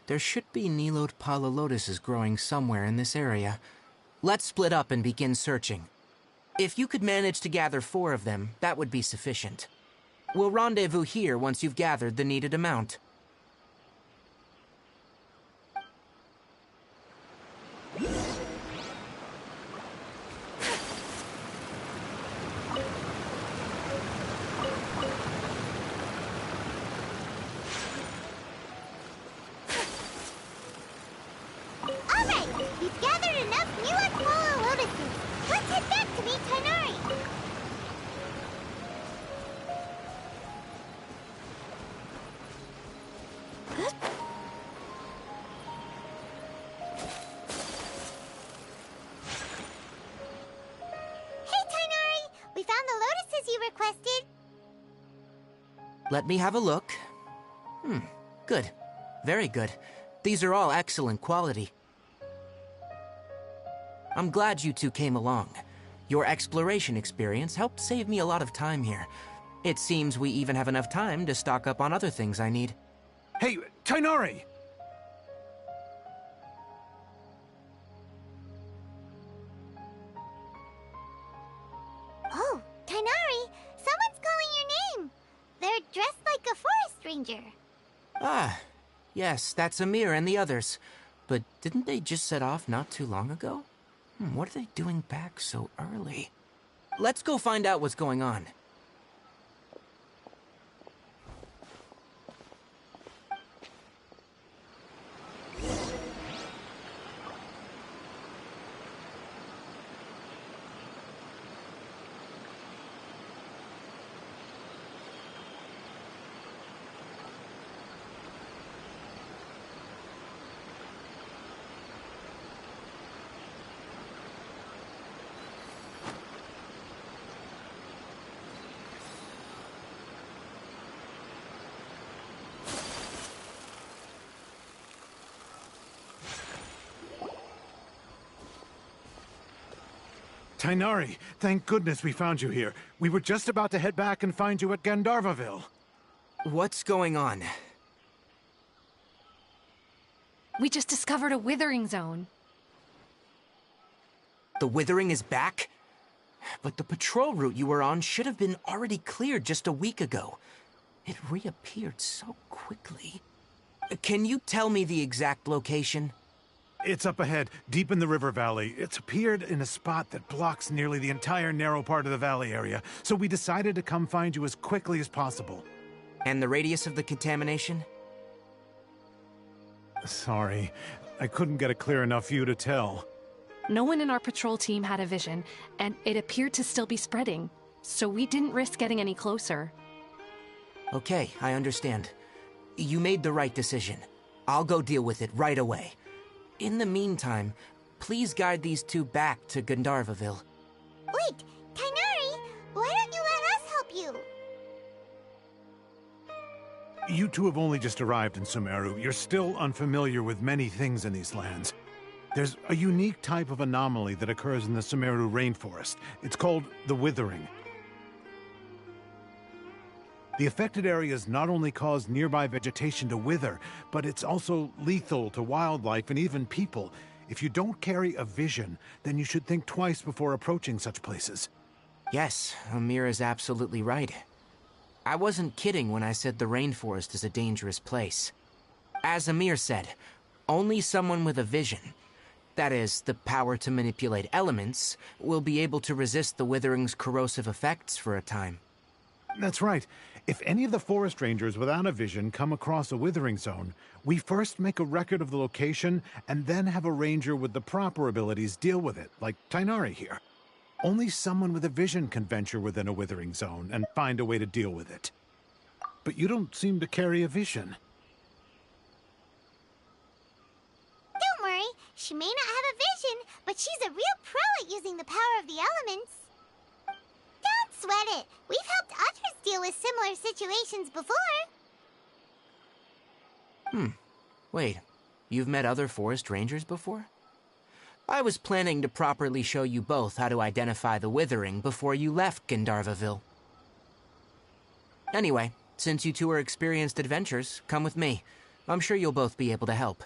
There should be Nilot Pala Lotuses growing somewhere in this area. Let's split up and begin searching. If you could manage to gather 4 of them, that would be sufficient. We'll rendezvous here once you've gathered the needed amount. We've gathered enough Nilot Pala Lotuses. Let's head back to meet Tainari. Hey, Tainari! We found the lotuses you requested. Let me have a look. Good. Very good. These are all excellent quality. I'm glad you two came along. Your exploration experience helped save me a lot of time here. It seems we even have enough time to stock up on other things I need. Hey, Tainari! Oh, Tainari! Someone's calling your name! They're dressed like a forest ranger. Ah, yes, that's Amir and the others. But didn't they just set off not too long ago? What are they doing back so early? Let's go find out what's going on. Tainari, thank goodness we found you here. We were just about to head back and find you at Gandharvaville. What's going on? We just discovered a withering zone. The withering is back? But the patrol route you were on should have been already cleared just a week ago. It reappeared so quickly. Can you tell me the exact location? It's up ahead, deep in the river valley. It's appeared in a spot that blocks nearly the entire narrow part of the valley area, so we decided to come find you as quickly as possible. And the radius of the contamination? Sorry, I couldn't get a clear enough view to tell. No one in our patrol team had a vision, and it appeared to still be spreading, so we didn't risk getting any closer. Okay, I understand. You made the right decision. I'll go deal with it right away. In the meantime, please guide these two back to Gandharvaville. Wait, Tainari, why don't you let us help you? You two have only just arrived in Sumeru. You're still unfamiliar with many things in these lands. There's a unique type of anomaly that occurs in the Sumeru rainforest. It's called the Withering. The affected areas not only cause nearby vegetation to wither, but it's also lethal to wildlife and even people. If you don't carry a vision, then you should think twice before approaching such places. Yes, Amir is absolutely right. I wasn't kidding when I said the rainforest is a dangerous place. As Amir said, only someone with a vision, that is, the power to manipulate elements, will be able to resist the withering's corrosive effects for a time. That's right. If any of the forest rangers without a vision come across a withering zone, we first make a record of the location and then have a ranger with the proper abilities deal with it, like Tainari here. Only someone with a vision can venture within a withering zone and find a way to deal with it. But you don't seem to carry a vision. Don't worry, she may not have a vision, but she's a real pro at using the power of the elements. Don't sweat it. We've helped others deal with similar situations before. Wait, you've met other forest rangers before? I was planning to properly show you both how to identify the withering before you left Gandharvaville. Anyway, since you two are experienced adventurers, come with me. I'm sure you'll both be able to help.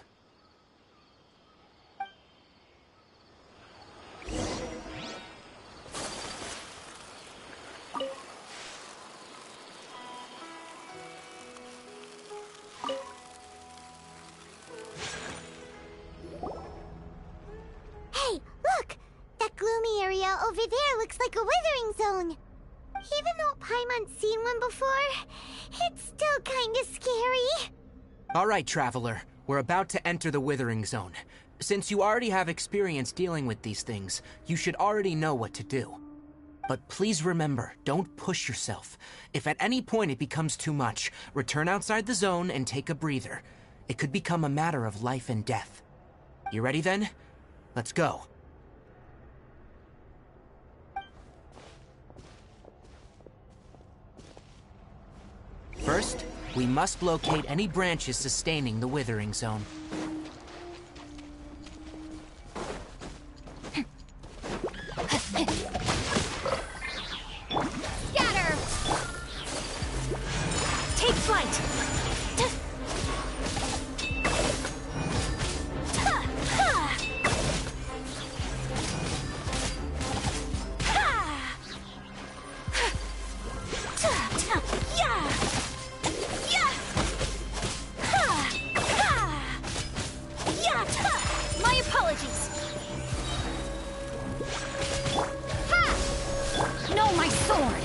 Hey, look! That gloomy area over there looks like a withering zone. Even though Paimon's seen one before, it's still kinda scary. All right, Traveler. We're about to enter the withering zone. Since you already have experience dealing with these things, you should already know what to do. But please remember, don't push yourself. If at any point it becomes too much, return outside the zone and take a breather. It could become a matter of life and death. You ready then? Let's go. First, we must locate any branches sustaining the withering zone. Scatter! Take flight! My apologies. No, my sword!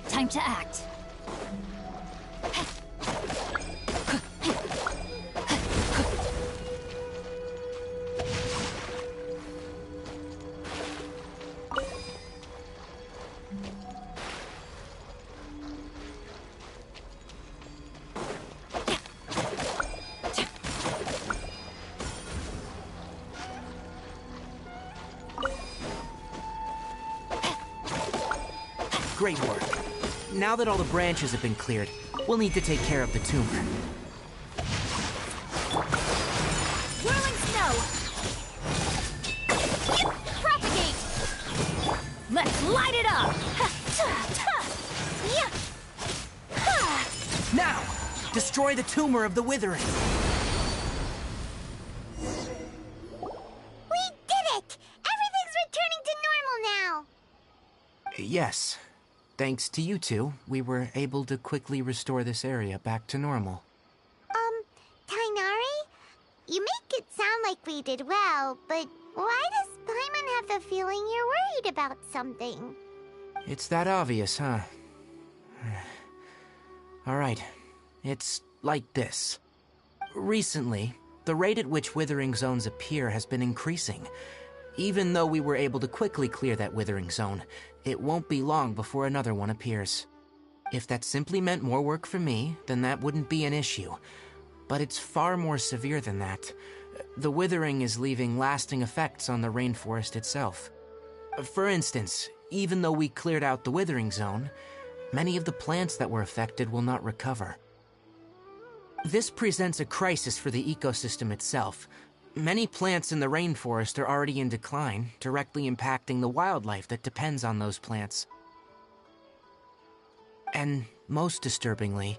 Time to act. Great work. Now that all the branches have been cleared, we'll need to take care of the tumor. Whirling snow! Propagate! Let's light it up! Now! Destroy the tumor of the withering! We did it! Everything's returning to normal now! Yes. Thanks to you two, we were able to quickly restore this area back to normal. Tainari? You make it sound like we did well, but why does Paimon have the feeling you're worried about something? It's that obvious, huh? Alright. It's like this. Recently, the rate at which withering zones appear has been increasing. Even though we were able to quickly clear that withering zone, it won't be long before another one appears. If that simply meant more work for me, then that wouldn't be an issue. But it's far more severe than that. The withering is leaving lasting effects on the rainforest itself. For instance, even though we cleared out the withering zone, many of the plants that were affected will not recover. This presents a crisis for the ecosystem itself. Many plants in the rainforest are already in decline, directly impacting the wildlife that depends on those plants. And most disturbingly,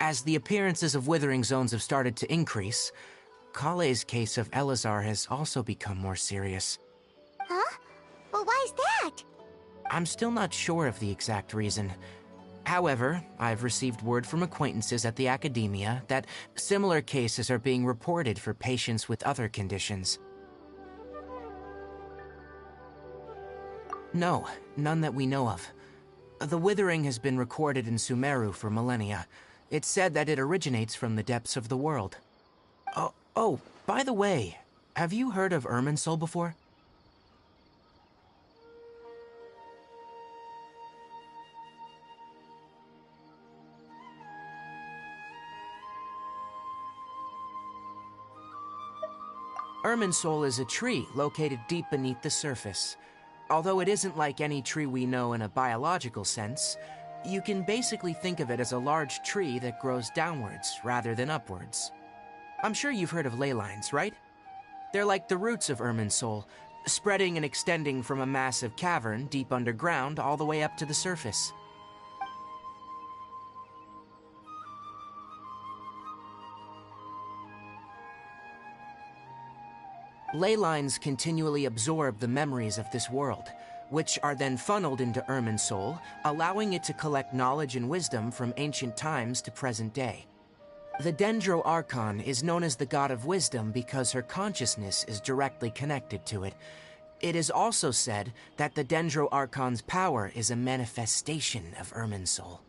as the appearances of withering zones have started to increase, Kale's case of Elazar has also become more serious. Huh? But why's that? I'm still not sure of the exact reason. However, I've received word from acquaintances at the academia that similar cases are being reported for patients with other conditions. No, none that we know of. The withering has been recorded in Sumeru for millennia. It's said that it originates from the depths of the world. Oh, by the way, have you heard of Irminsul before? Irminsul is a tree located deep beneath the surface. Although it isn't like any tree we know in a biological sense, you can basically think of it as a large tree that grows downwards rather than upwards. I'm sure you've heard of ley lines, right? They're like the roots of Irminsul, spreading and extending from a massive cavern deep underground all the way up to the surface. Ley lines continually absorb the memories of this world, which are then funneled into Irminsul, allowing it to collect knowledge and wisdom from ancient times to present day. The Dendro Archon is known as the God of Wisdom because her consciousness is directly connected to it. It is also said that the Dendro Archon's power is a manifestation of Irminsul.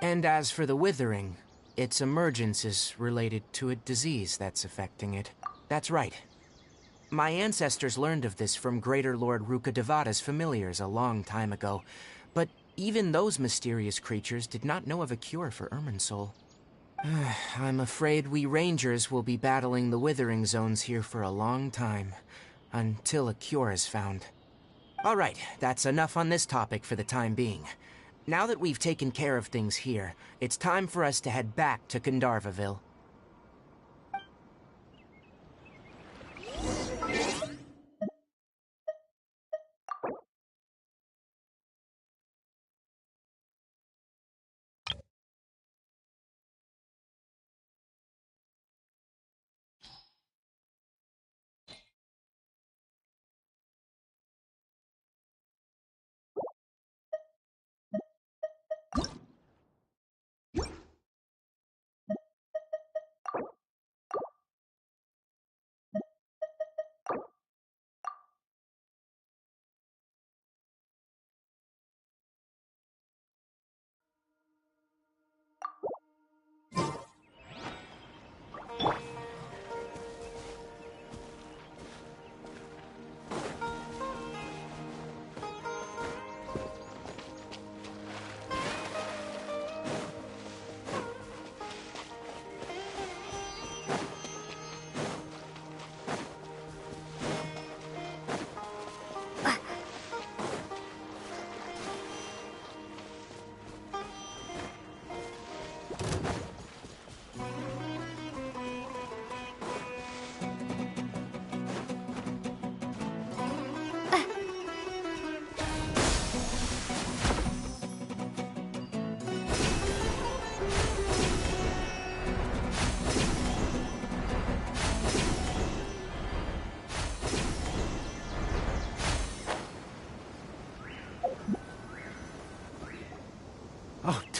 And as for the Withering, its emergence is related to a disease that's affecting it. That's right. My ancestors learned of this from Greater Lord Rukkhadevata's familiars a long time ago, but even those mysterious creatures did not know of a cure for Irminsul. I'm afraid we Rangers will be battling the Withering Zones here for a long time, until a cure is found. Alright, that's enough on this topic for the time being. Now that we've taken care of things here, it's time for us to head back to Gandharvaville.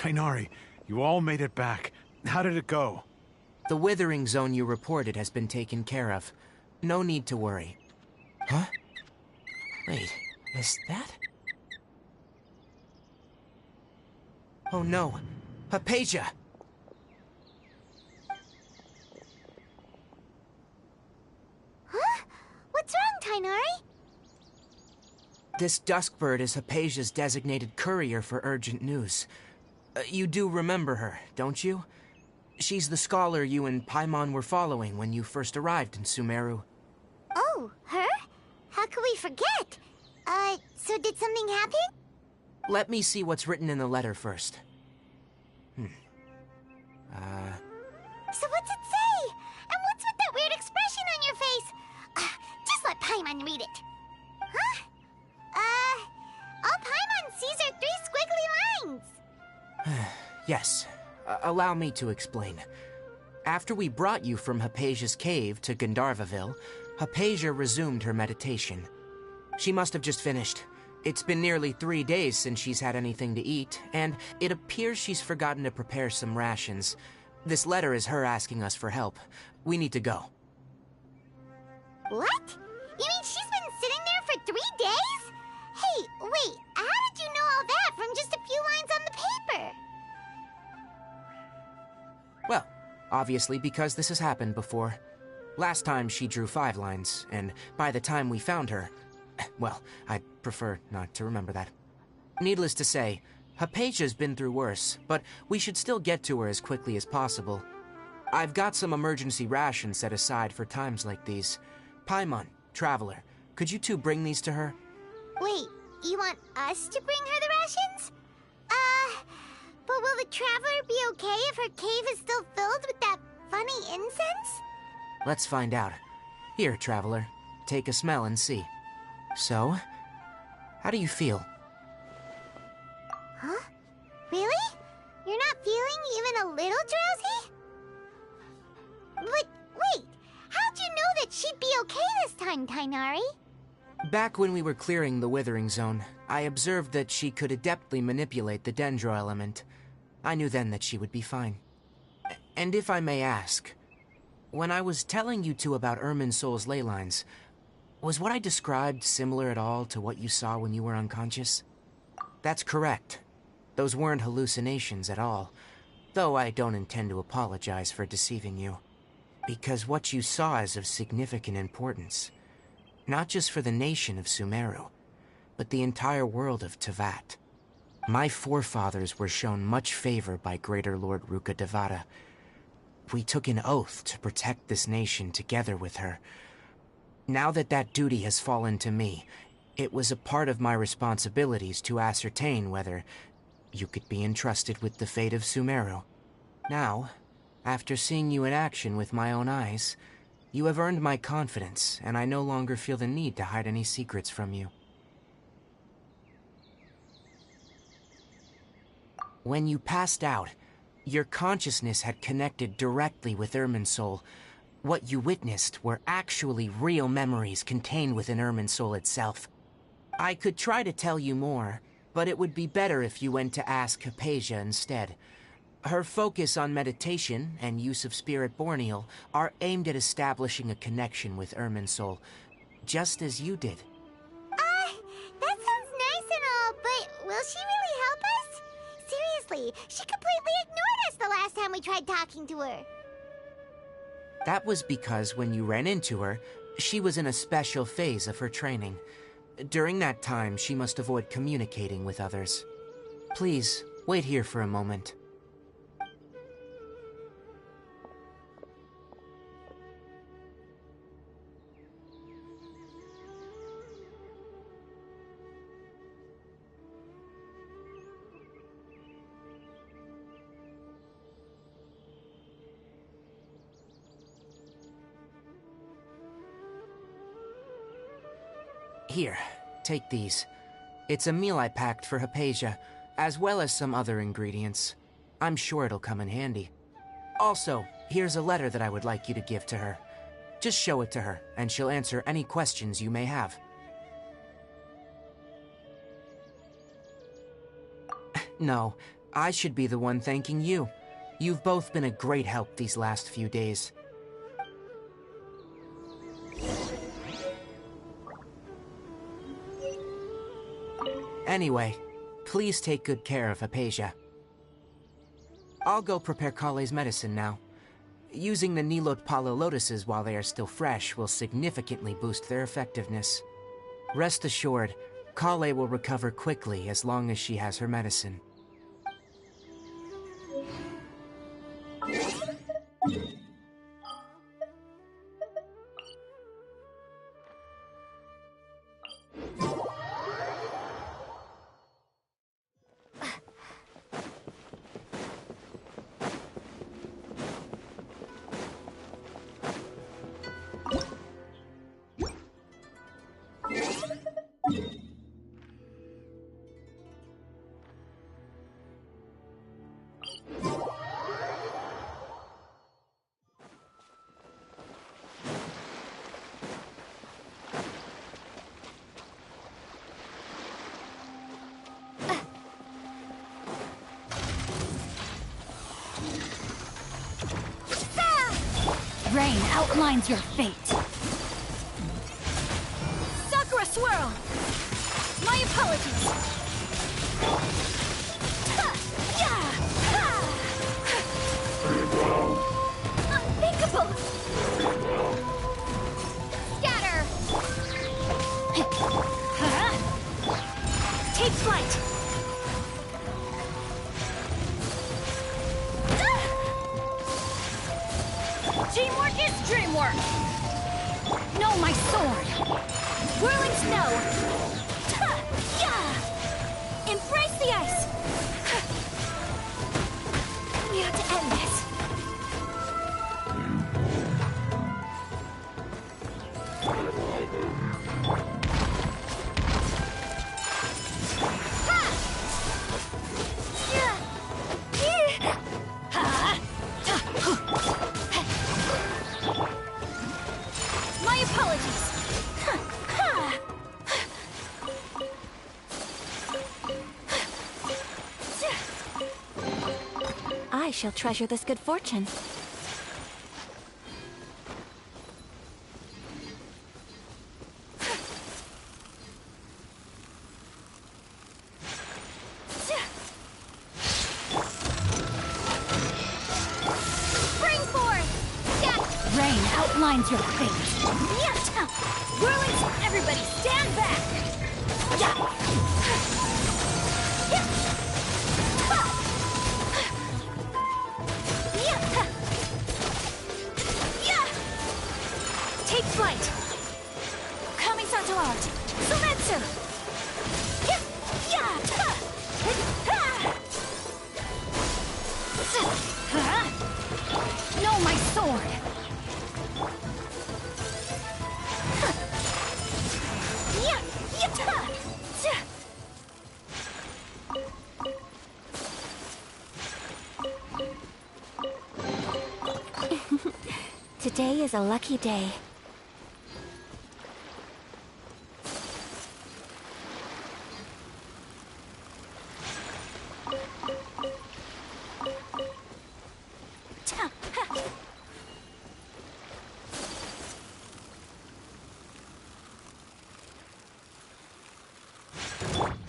Tighnari, you all made it back. How did it go? The withering zone you reported has been taken care of. No need to worry. Huh? Wait, is that? Oh no, Hypatia! Huh? What's wrong, Tighnari? This Duskbird is Hypatia's designated courier for urgent news. You do remember her, don't you? She's the scholar you and Paimon were following when you first arrived in Sumeru. Oh, her? How could we forget? So did something happen? Let me see what's written in the letter first. So what's it say? And what's with that weird expression on your face? Just let Paimon read it. Huh? All Paimon sees are 3 squiggly lines. Yes. Allow me to explain. After we brought you from Hypatia's cave to Gandharvaville, Hypatia resumed her meditation. She must have just finished. It's been nearly 3 days since she's had anything to eat, and it appears she's forgotten to prepare some rations. This letter is her asking us for help. We need to go. What? You mean she's been sitting there for 3 days? Hey, wait, how did you know all that from just a few lines on the paper? Well, obviously because this has happened before. Last time she drew 5 lines, and by the time we found her... Well, I'd prefer not to remember that. Needless to say, Hypatia's been through worse, but we should still get to her as quickly as possible. I've got some emergency rations set aside for times like these. Paimon, Traveler, could you two bring these to her? Wait, you want us to bring her the rations? But will the Traveler be okay if her cave is still filled with that funny incense? Let's find out. Here, Traveler, take a smell and see. So, how do you feel? Huh? Really? You're not feeling even a little drowsy? But wait, how'd you know that she'd be okay this time, Tighnari? Back when we were clearing the Withering Zone, I observed that she could adeptly manipulate the Dendro element. I knew then that she would be fine. And if I may ask, when I was telling you two about Irminsul's ley lines, was what I described similar at all to what you saw when you were unconscious? That's correct. Those weren't hallucinations at all, though I don't intend to apologize for deceiving you. Because what you saw is of significant importance. Not just for the nation of Sumeru, but the entire world of Teyvat. My forefathers were shown much favor by Greater Lord Rukkhadevata. We took an oath to protect this nation together with her. Now that that duty has fallen to me, it was a part of my responsibilities to ascertain whether you could be entrusted with the fate of Sumeru. Now, after seeing you in action with my own eyes, you have earned my confidence, and I no longer feel the need to hide any secrets from you. When you passed out, your consciousness had connected directly with Irminsul. What you witnessed were actually real memories contained within Irminsul itself. I could try to tell you more, but it would be better if you went to ask Hypatia instead. Her focus on meditation and use of Spirit Borneal are aimed at establishing a connection with Irminsul, just as you did. That sounds nice and all, but will she really help us? Seriously, she completely ignored us the last time we tried talking to her. That was because when you ran into her, she was in a special phase of her training. During that time, she must avoid communicating with others. Please, wait here for a moment. Here, take these. It's a meal I packed for Hypatia, as well as some other ingredients. I'm sure it'll come in handy. Also, here's a letter that I would like you to give to her. Just show it to her, and she'll answer any questions you may have. No, I should be the one thanking you. You've both been a great help these last few days. Anyway, please take good care of Hypatia. I'll go prepare Kale's medicine now. Using the Nilot Palo Lotuses while they are still fresh will significantly boost their effectiveness. Rest assured, Kale will recover quickly as long as she has her medicine. Rain outlines your fate. Sakura Swirl! My apologies. Unthinkable! Scatter! Take flight! Teamwork is dreamwork! Know my sword! Whirling snow! Embrace the ice! We have to end this. My apologies. I shall treasure this good fortune. Spring forth! Rain outlines your fate. Whirling, everybody stand back! Take flight! Kamisato art! Sumetsu! Know my sword! Today is a lucky day.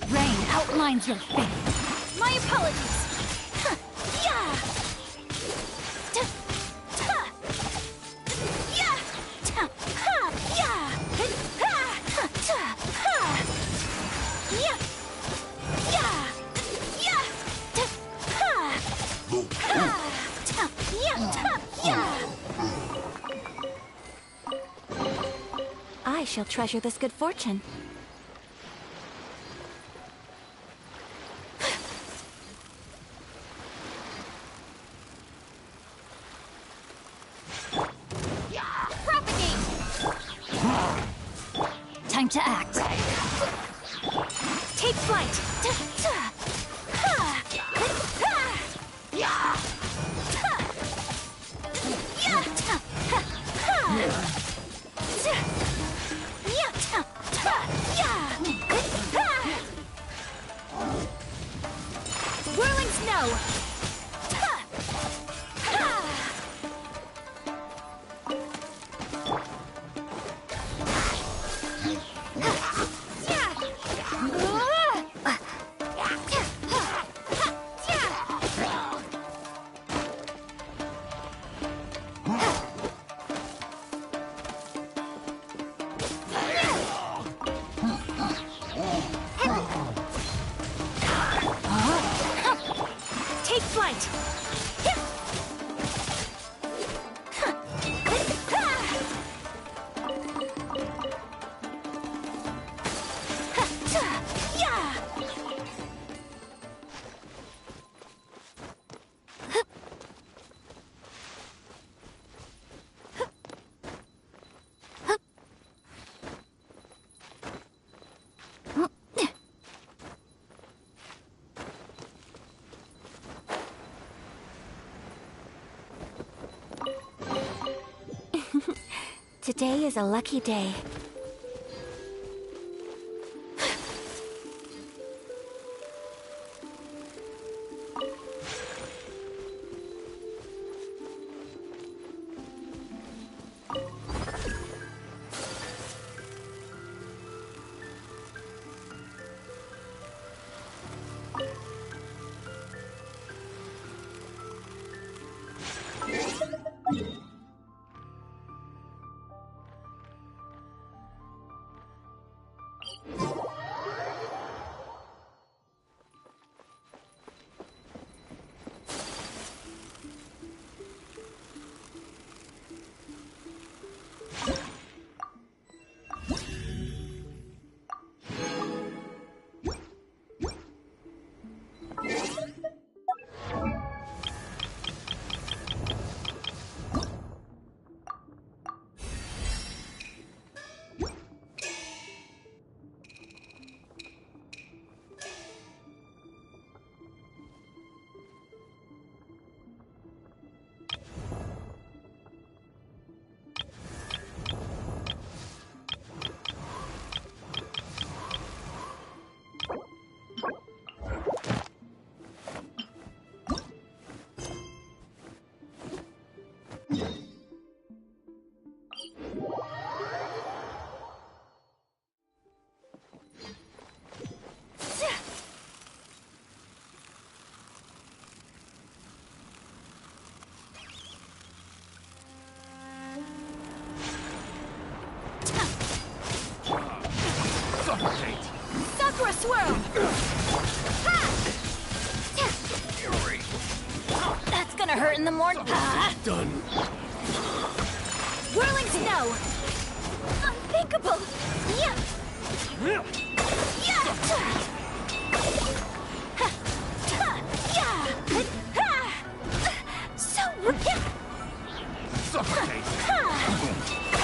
Rain outlines your fate. My apologies. I shall treasure this good fortune. Propagate! Time to act. Take flight. Whirling snow! snow! Take flight! Today is a lucky day. Sakura swirl! That's gonna hurt in the morning. Done. Whirling snow! Unthinkable! Yeah! So... Suffocate!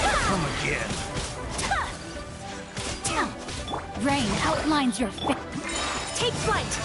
Come again! Rain outlines your face. Take flight!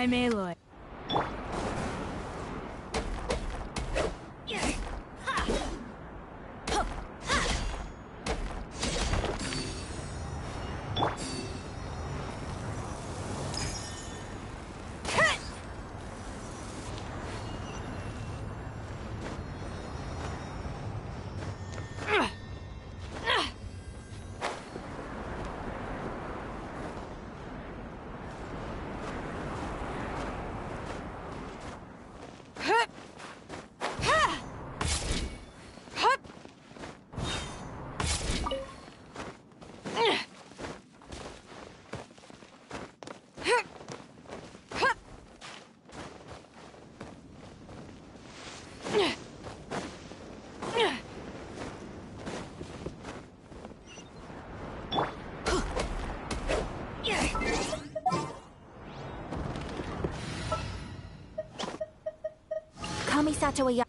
I'm Aloy. Kamisato wa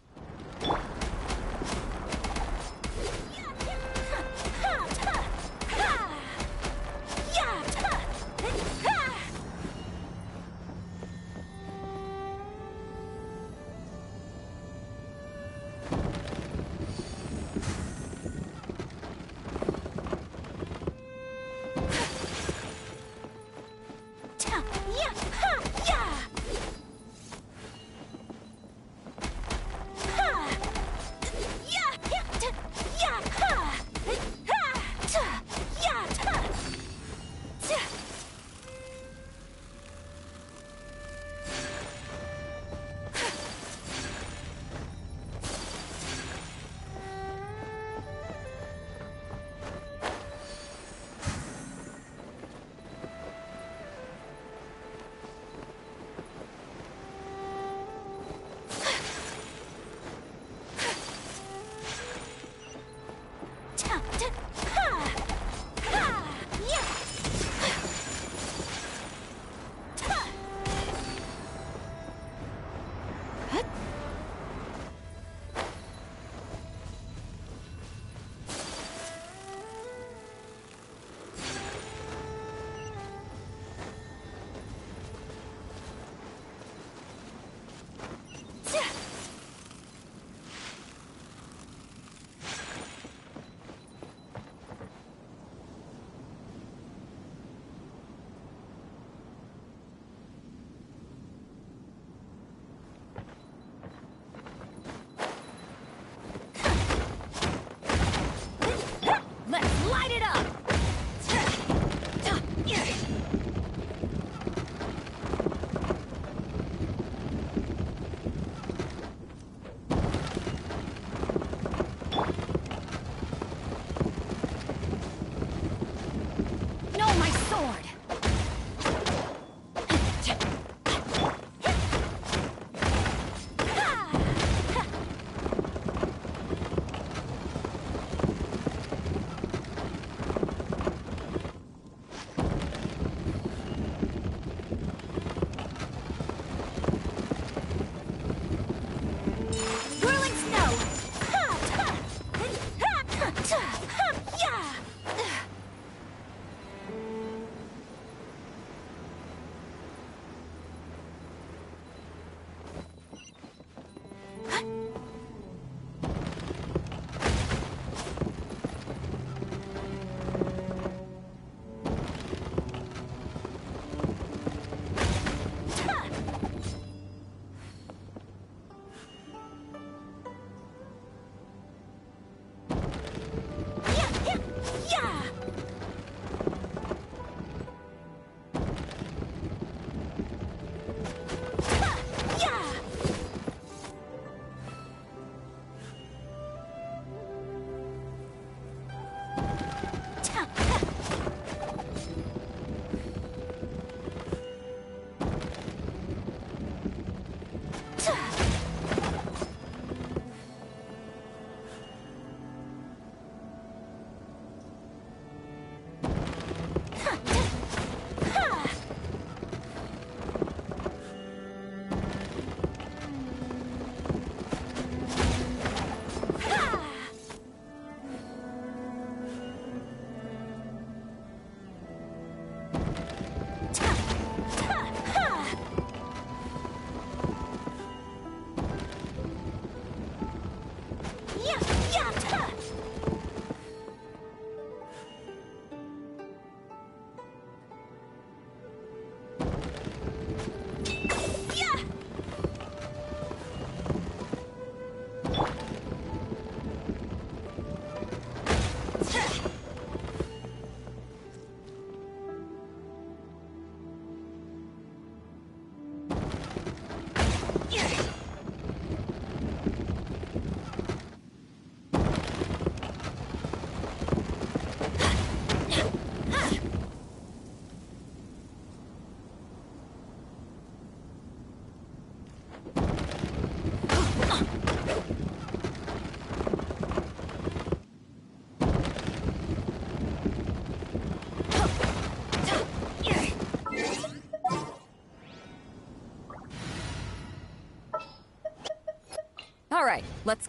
Let's...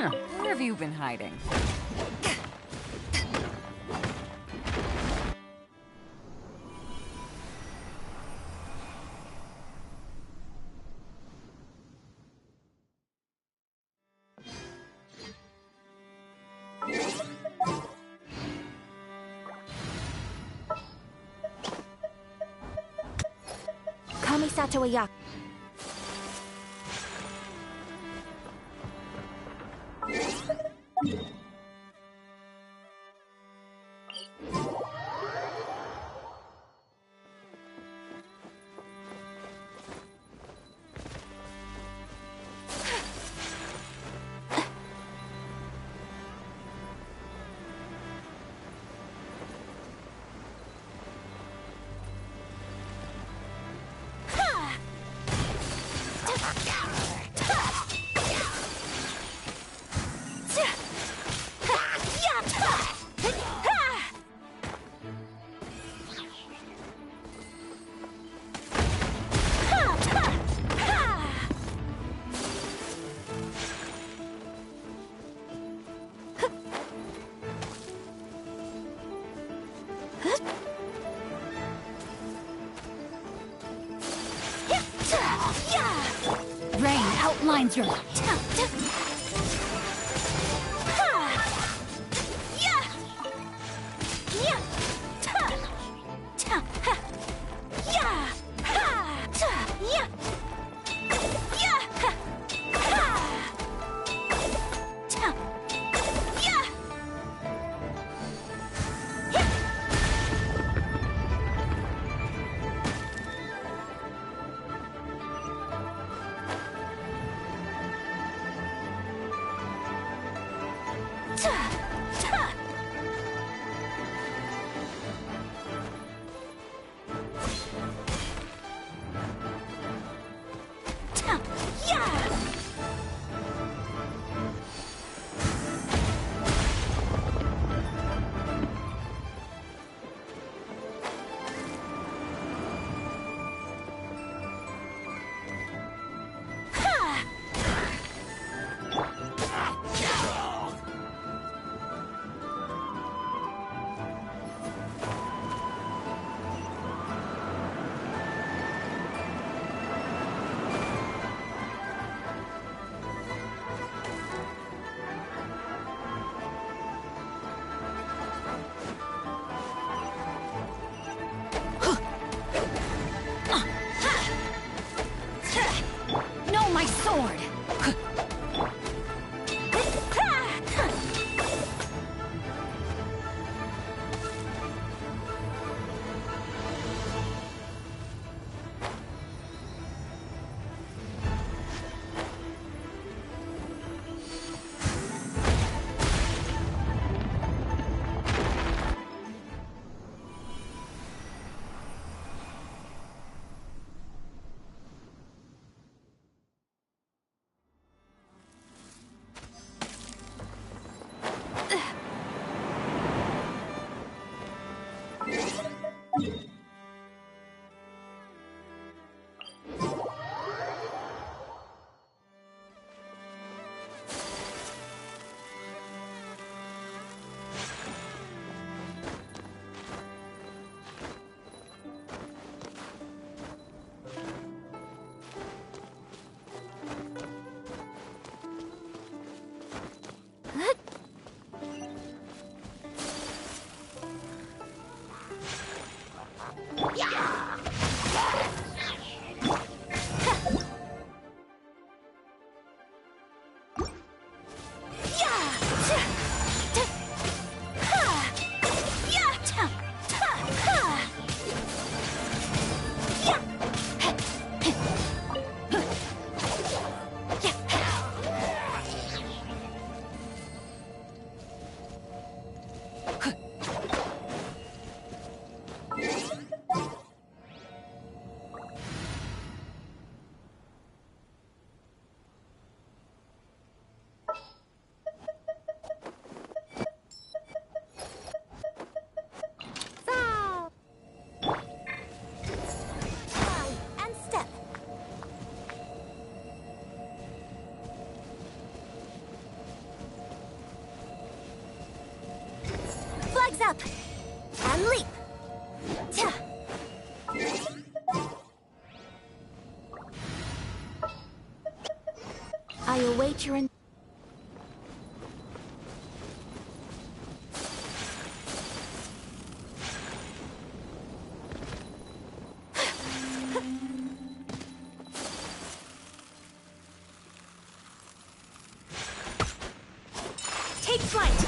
Where have you been hiding? Kamisato Ayak. Rain outlines your... Rise up and leap. Ta. I await your Take flight!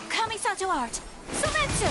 Kamisato art! Sumetsu!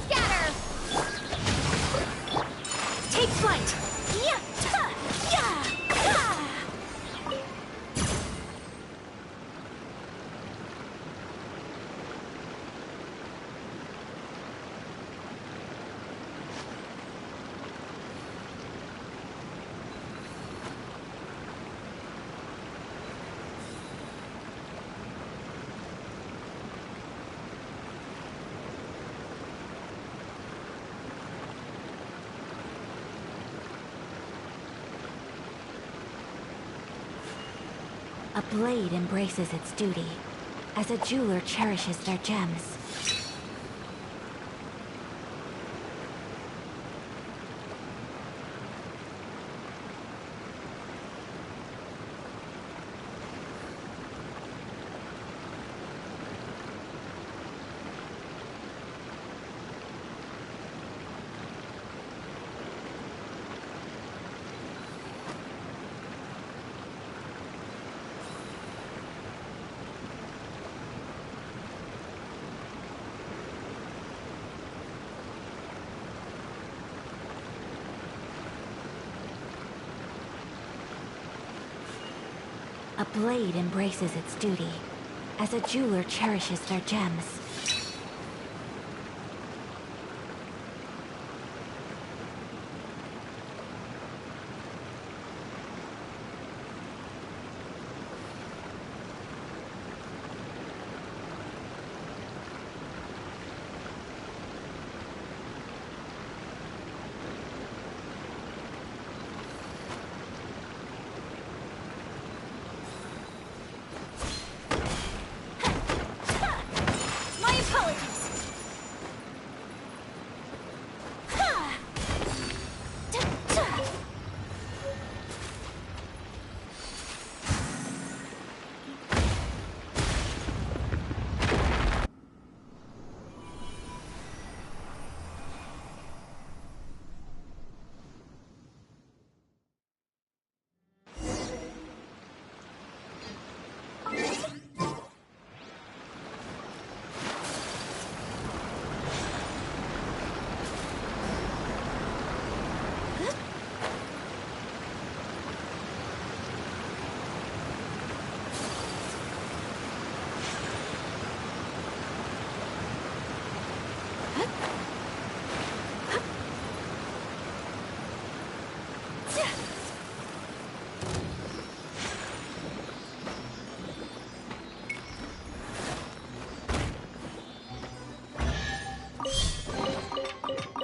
Scatter! Take flight! Yeah! Yeah! A blade embraces its duty, as a jeweler cherishes their gems. A blade embraces its duty, as a jeweler cherishes their gems.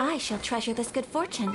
I shall treasure this good fortune.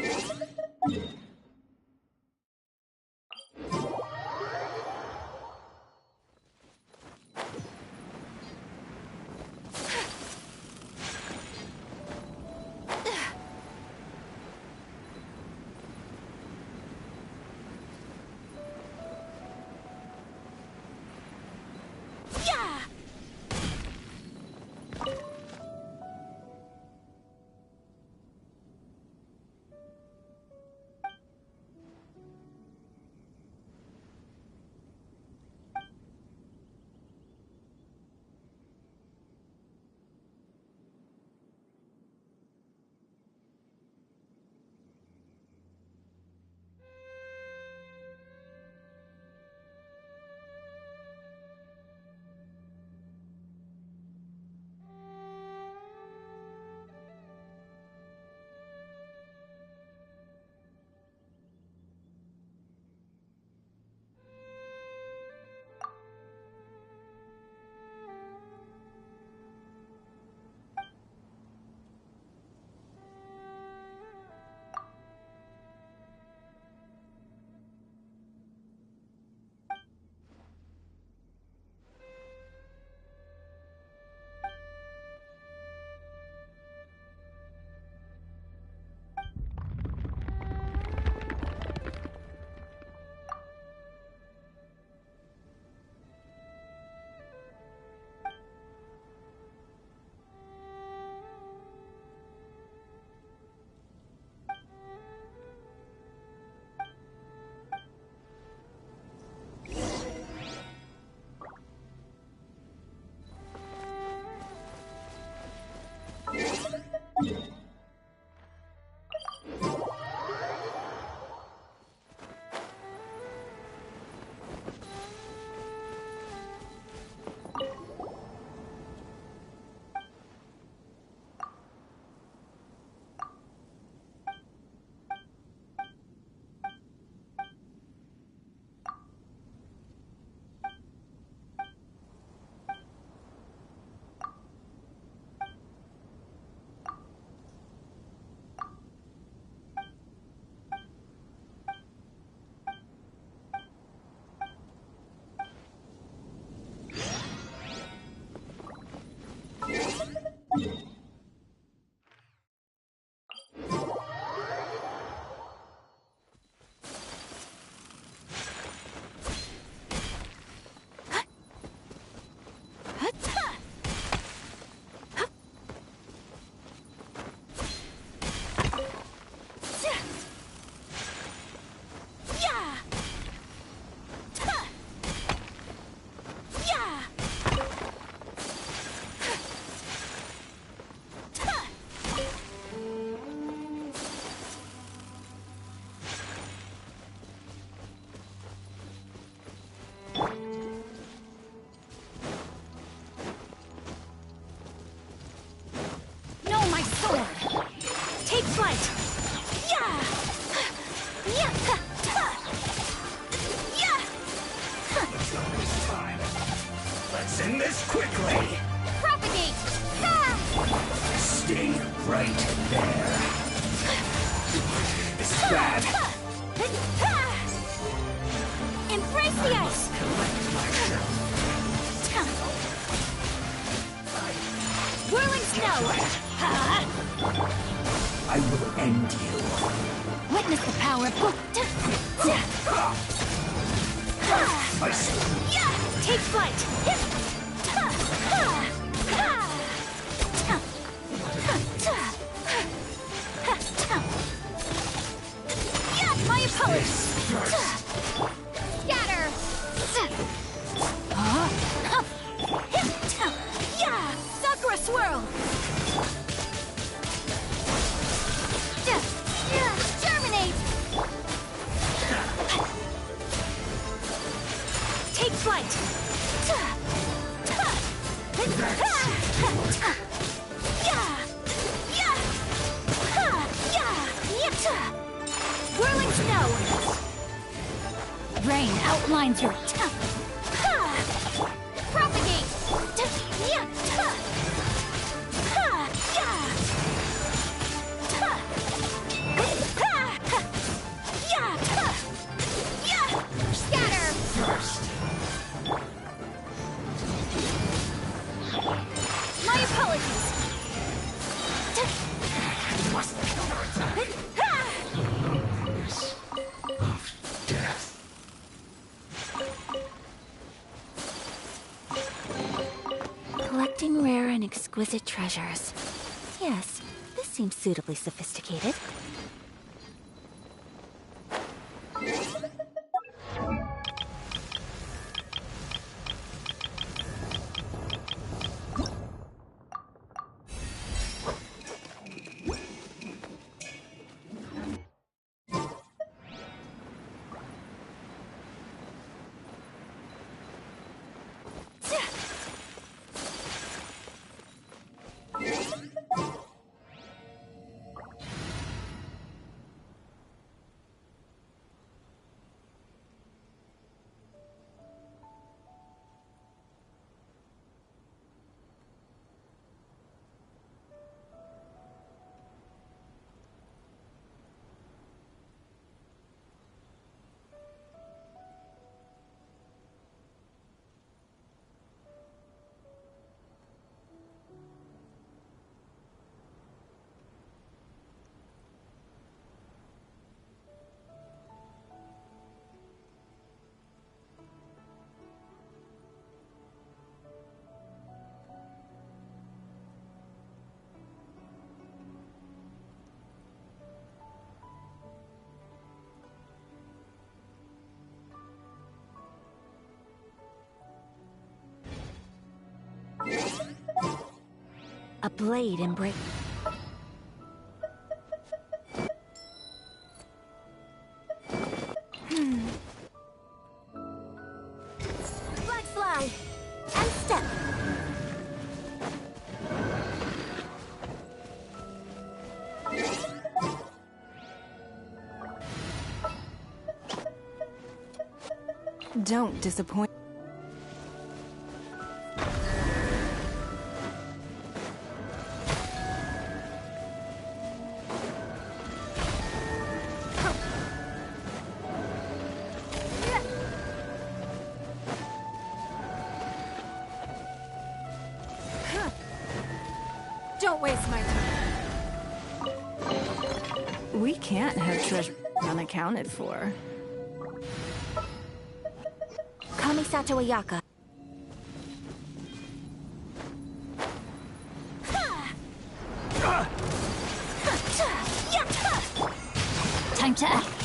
This time. Let's end this quickly. Propagate! Stay right there. This is bad. Embrace the ice! Whirling snow! I will end you. Witness the power of Take flight! My opponent! Scatter! Sakura swirl! Terminate! Take flight! Whirling snow! rain outlines your propagate! Scatter! My apologies! Collecting rare and exquisite treasures. Yes, this seems suitably sophisticated. A blade and break. Black fly! And step! Don't disappoint. Don't waste my time. We can't have treasure unaccounted for. Kamisato Ayaka. time to act.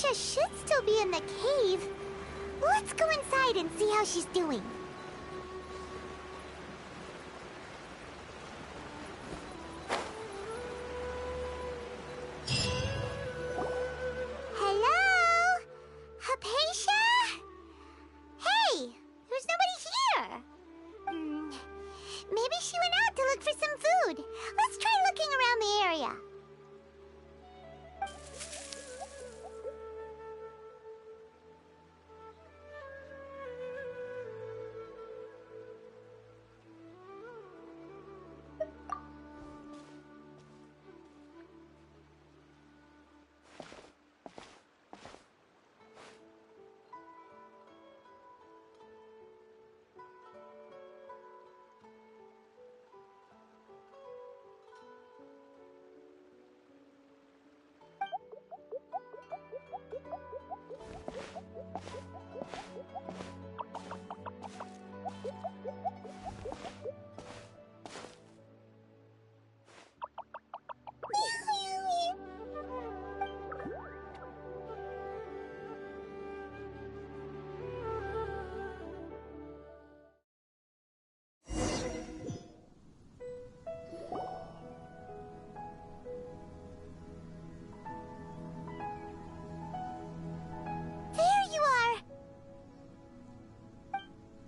Hypatia should still be in the cave. Let's go inside and see how she's doing. Hello? Hypatia? Hey, there's nobody here. Maybe she went out to look for some food. Let's try looking around the area.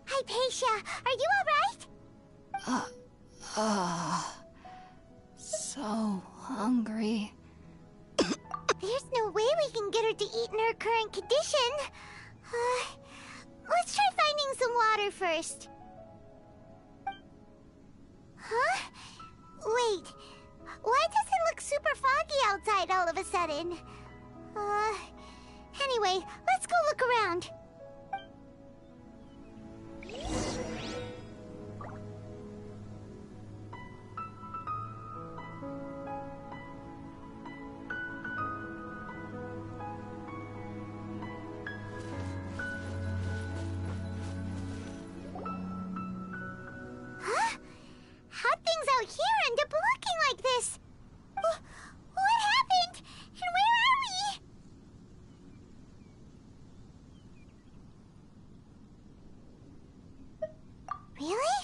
Hypatia, are you alright? So hungry. There's no way we can get her to eat in her current condition. Let's try finding some water first. Huh? Wait, why does it look super foggy outside all of a sudden? Anyway, let's go look around. Huh? How'd things out here end up looking like this? What happened? And where are we? Really?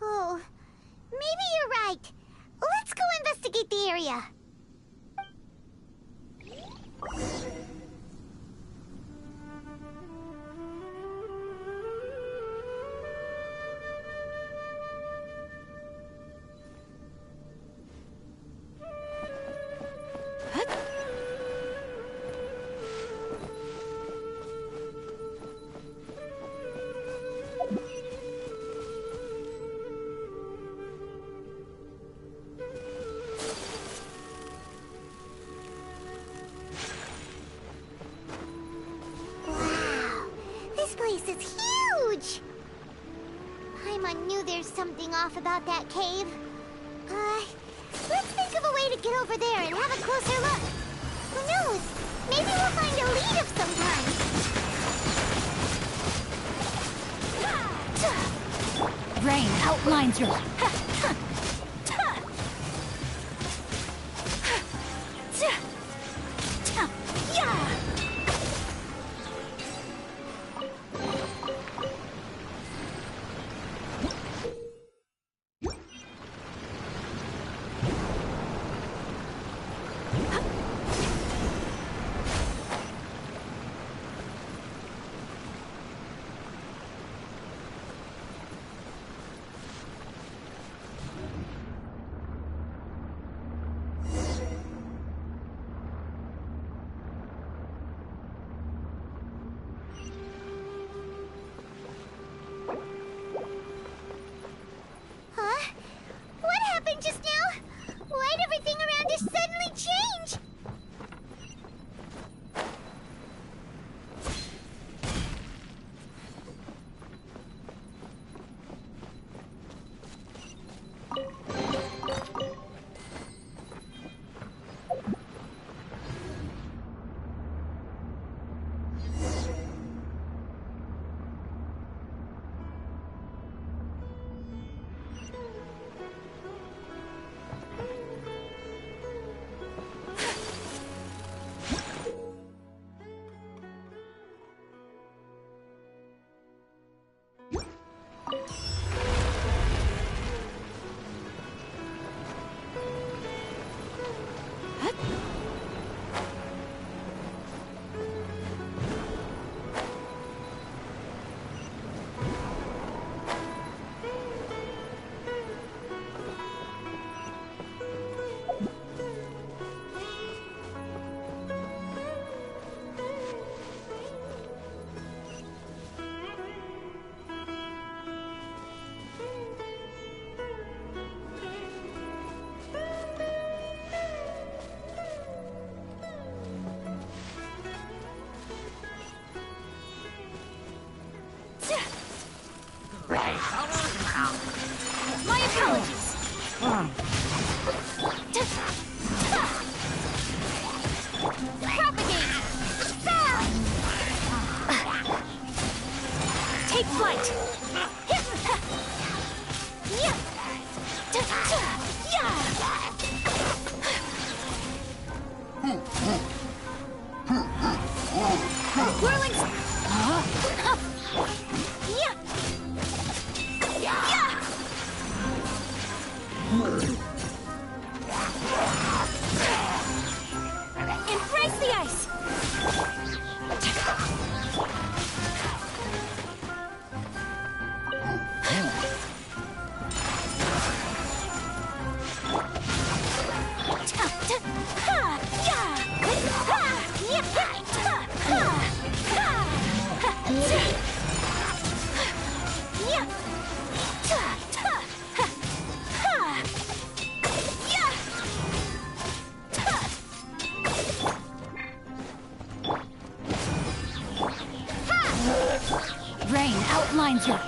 Oh, maybe you're right. Let's go investigate the area. This place is huge! Paimon knew there's something off about that cave. Let's think of a way to get over there and have a closer look. Who knows? Maybe we'll find a lead of some kind. Rain outlines your... flight! Whirling... Embrace the ice! Rain outlines your...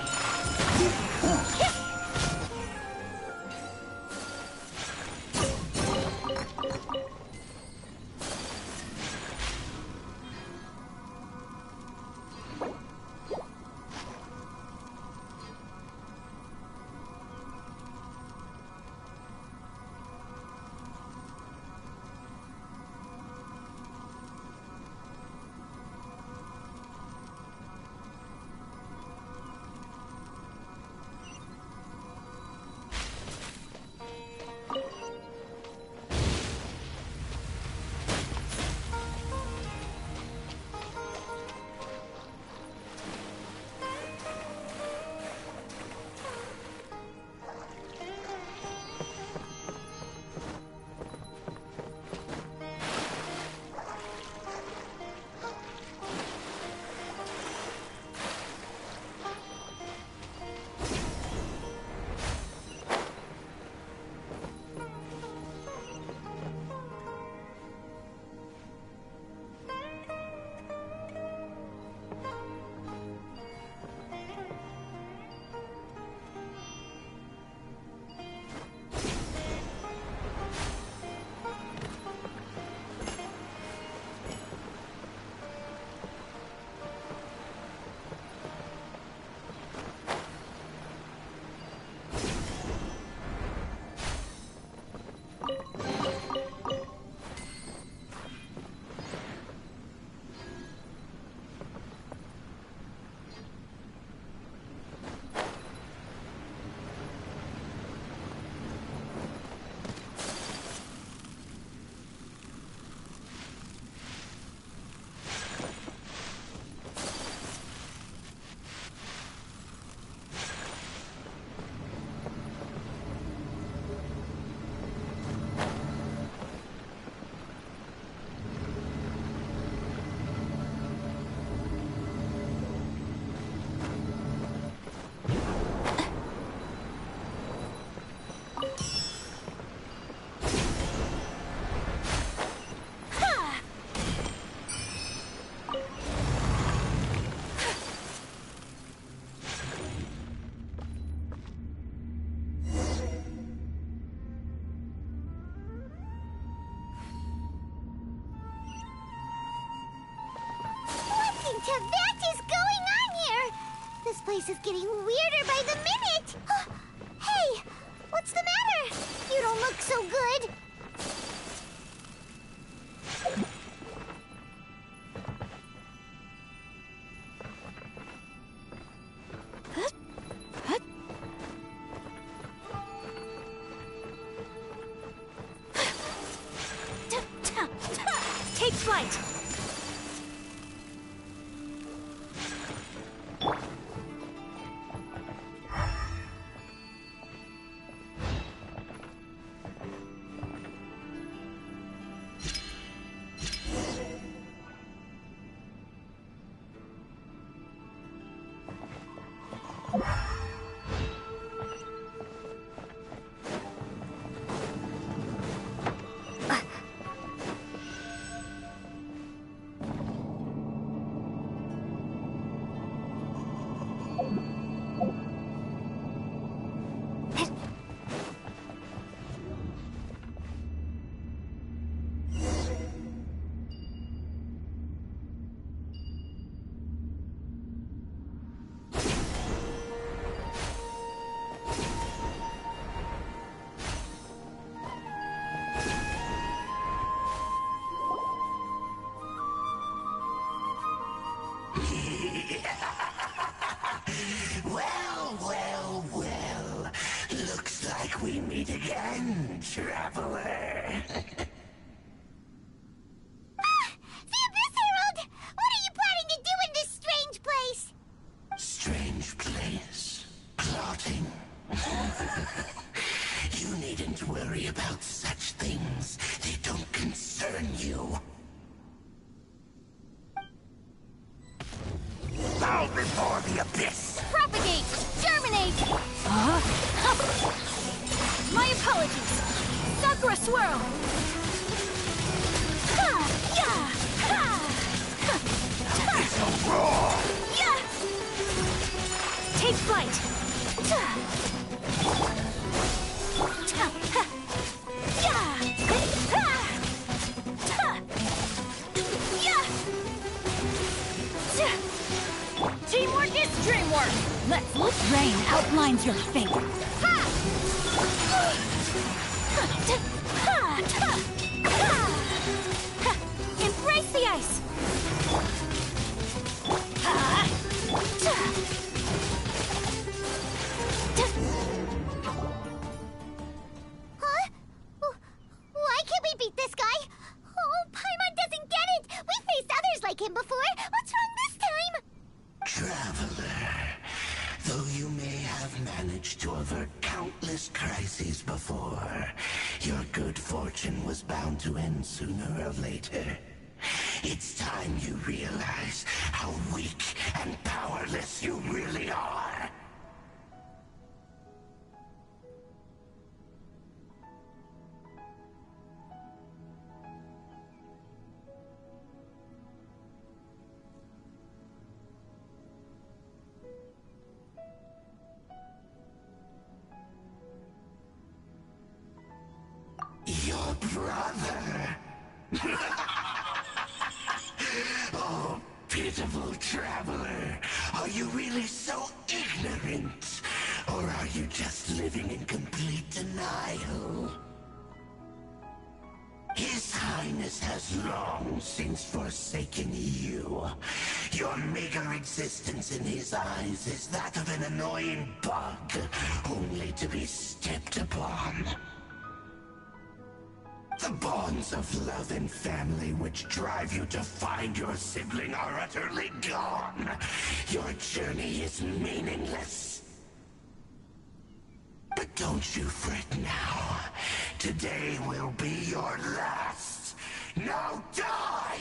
That is going on here! This place is getting weirder by the minute! Hey, what's the matter? You don't look so good. Take flight! Well, well, well. Looks like we meet again, traveler. The Abyss Herald! What are you planning to do in this strange place? Strange place. Plotting. You needn't worry about such things. They don't concern you. Bow before the abyss! Propagate! Germinate! My apologies! Sakura Swirl! Ha! Yeah! Ha! It's a roar! Yeah! Take flight! Teamwork is dreamwork! Let's look. Rain outlines your fate. Embrace the ice. Huh? Why can't we beat this guy? Oh, Paimon doesn't get it! We faced others like him before! What's wrong this time? Traveler, though you may have managed to avert countless crises before, your good fortune was bound to end sooner or later. It's time you realize how weak and powerless you really are. Your brother? Oh, pitiful traveler. Are you really so ignorant? Or are you just living in complete denial? His Highness has long since forsaken you. Your meager existence in his eyes is that of an annoying bug, only to be stepped upon. The bonds of love and family which drive you to find your sibling are utterly gone. Your journey is meaningless. But don't you fret now. Today will be your last. Now die!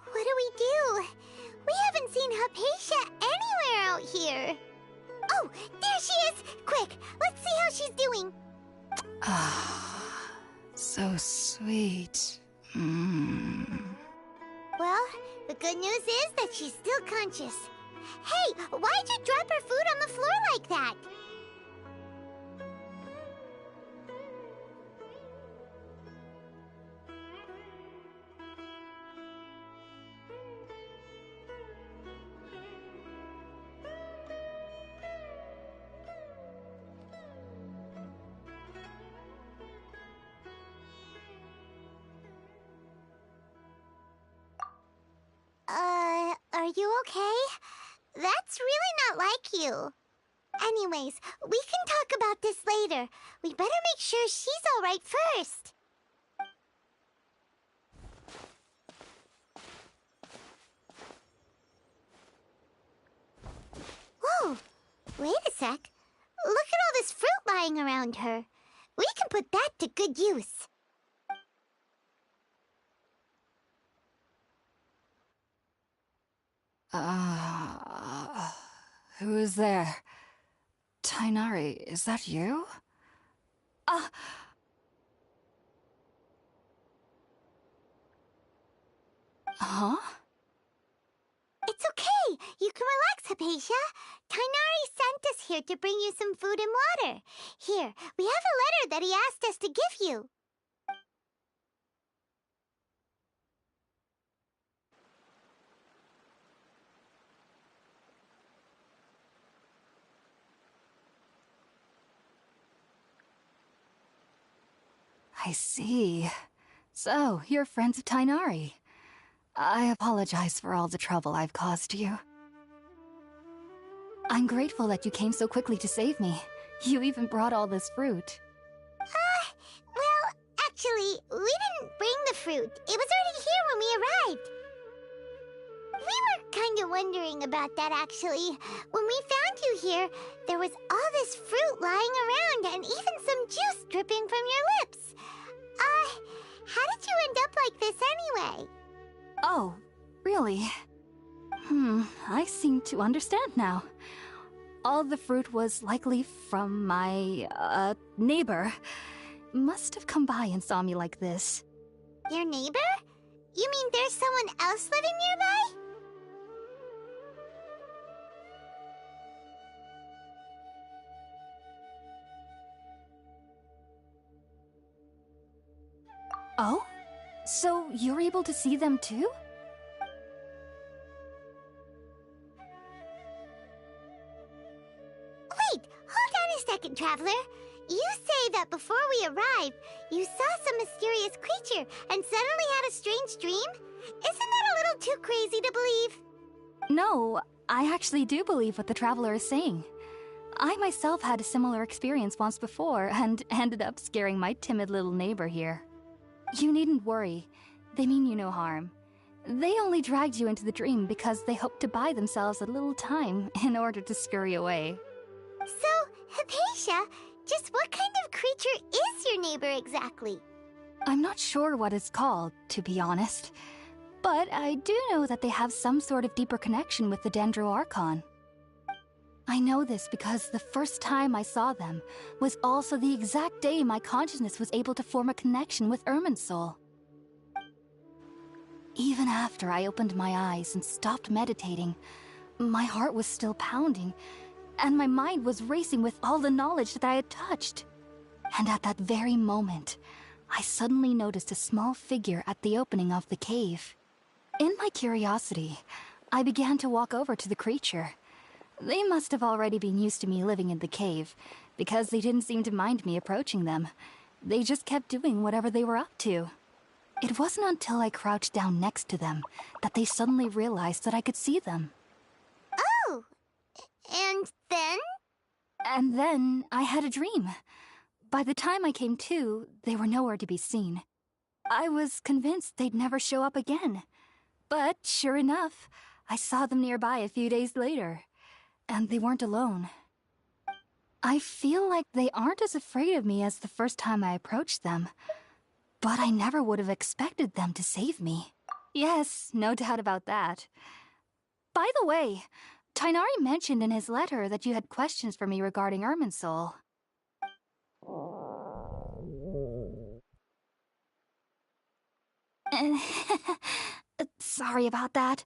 What do we do? We haven't seen Hypatia anywhere out here. Oh, there she is! Quick, let's see how she's doing. Ah, so sweet. Well, the good news is that she's still conscious. Hey, why'd you drop her food on the floor like that? Are you okay? That's really not like you. Anyways, we can talk about this later. We better make sure she's alright first. Whoa, wait a sec. Look at all this fruit lying around her. We can put that to good use. Who is there? Tainari, is that you? Huh? It's okay. You can relax, Hypatia. Tighnari sent us here to bring you some food and water. Here, we have a letter that he asked us to give you. I see. So, you're friends of Tighnari. I apologize for all the trouble I've caused you. I'm grateful that you came so quickly to save me. You even brought all this fruit. Well, actually, we didn't bring the fruit. It was already here when we arrived. We were kind of wondering about that, actually. When we found you here, there was all this fruit lying around and even some juice dripping from your lips. How did you end up like this anyway? Oh, really? I seem to understand now. All the fruit was likely from my, neighbor. Must have come by and saw me like this. Your neighbor? You mean there's someone else living nearby? Oh? So you're able to see them too? Wait, hold on a second, Traveler. You say that before we arrived, you saw some mysterious creature and suddenly had a strange dream? Isn't that a little too crazy to believe? No, I actually do believe what the Traveler is saying. I myself had a similar experience once before and ended up scaring my timid little neighbor here. You needn't worry. They mean you no harm. They only dragged you into the dream because they hoped to buy themselves a little time in order to scurry away. So, Hypatia, just what kind of creature is your neighbor exactly? I'm not sure what it's called, to be honest. But I do know that they have some sort of deeper connection with the Dendro Archon. I know this because the first time I saw them was also the exact day my consciousness was able to form a connection with Irminsul. Even after I opened my eyes and stopped meditating, my heart was still pounding, and my mind was racing with all the knowledge that I had touched. And at that very moment, I suddenly noticed a small figure at the opening of the cave. In my curiosity, I began to walk over to the creature. They must have already been used to me living in the cave, because they didn't seem to mind me approaching them. They just kept doing whatever they were up to. It wasn't until I crouched down next to them that they suddenly realized that I could see them. Oh! And then? And then I had a dream. By the time I came to, they were nowhere to be seen. I was convinced they'd never show up again. But sure enough, I saw them nearby a few days later. And they weren't alone. I feel like they aren't as afraid of me as the first time I approached them. But I never would have expected them to save me. Yes, no doubt about that. By the way, Tighnari mentioned in his letter that you had questions for me regarding Irminsul. Sorry about that.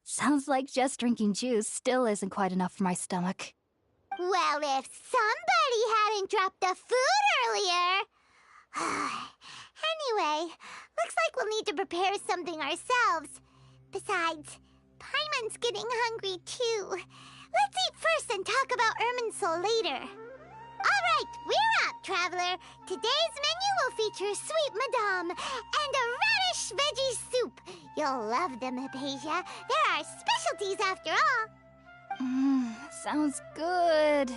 Sounds like just drinking juice still isn't quite enough for my stomach. Well, if somebody hadn't dropped the food earlier... Anyway, looks like we'll need to prepare something ourselves. Besides, Paimon's getting hungry too. Let's eat first and talk about Irminsul later. Alright, we're up, Traveler. Today's menu will feature sweet madame and a radish veggie soup. You'll love them, Hypatia. They're our specialties after all. Sounds good.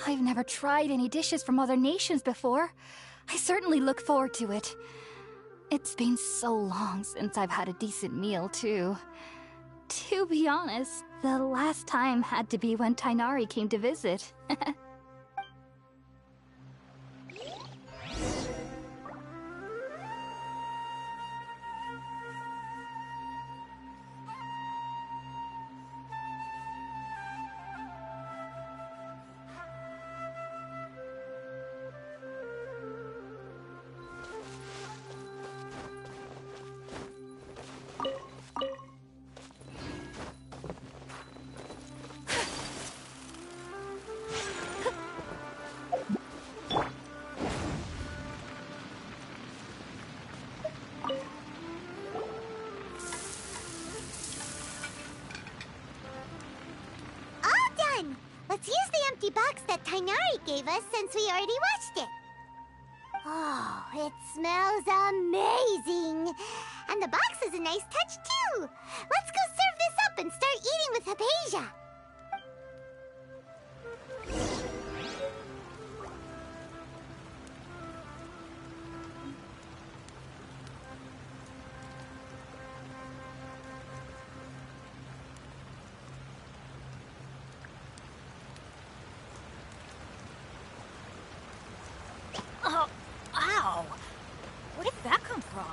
I've never tried any dishes from other nations before. I certainly look forward to it. It's been so long since I've had a decent meal, too. To be honest, the last time had to be when Tighnari came to visit. Let's use the empty box that Tainari gave us since we already watched it. Oh, it smells amazing. And the box is a nice touch, too. Let's go serve this up and start eating with Hypatia. Oh, ow! Where did that come from?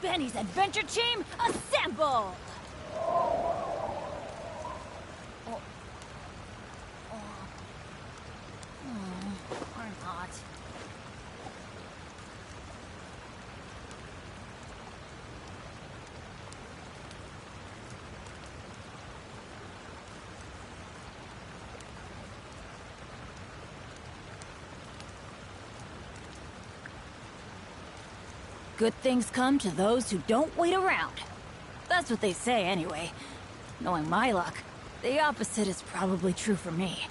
Benny's Adventure Team, assemble! Or not. Good things come to those who don't wait around. That's what they say, anyway. Knowing my luck, the opposite is probably true for me.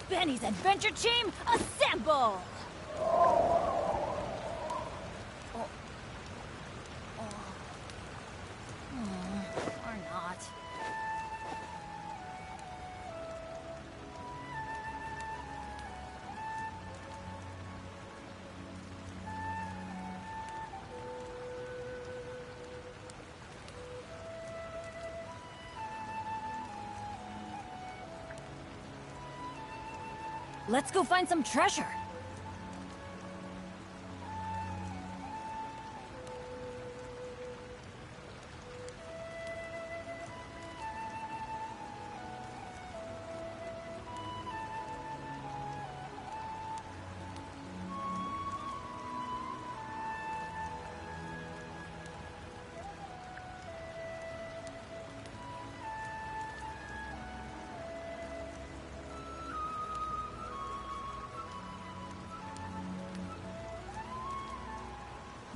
Benny's Adventure Team, assemble! Or not. Let's go find some treasure.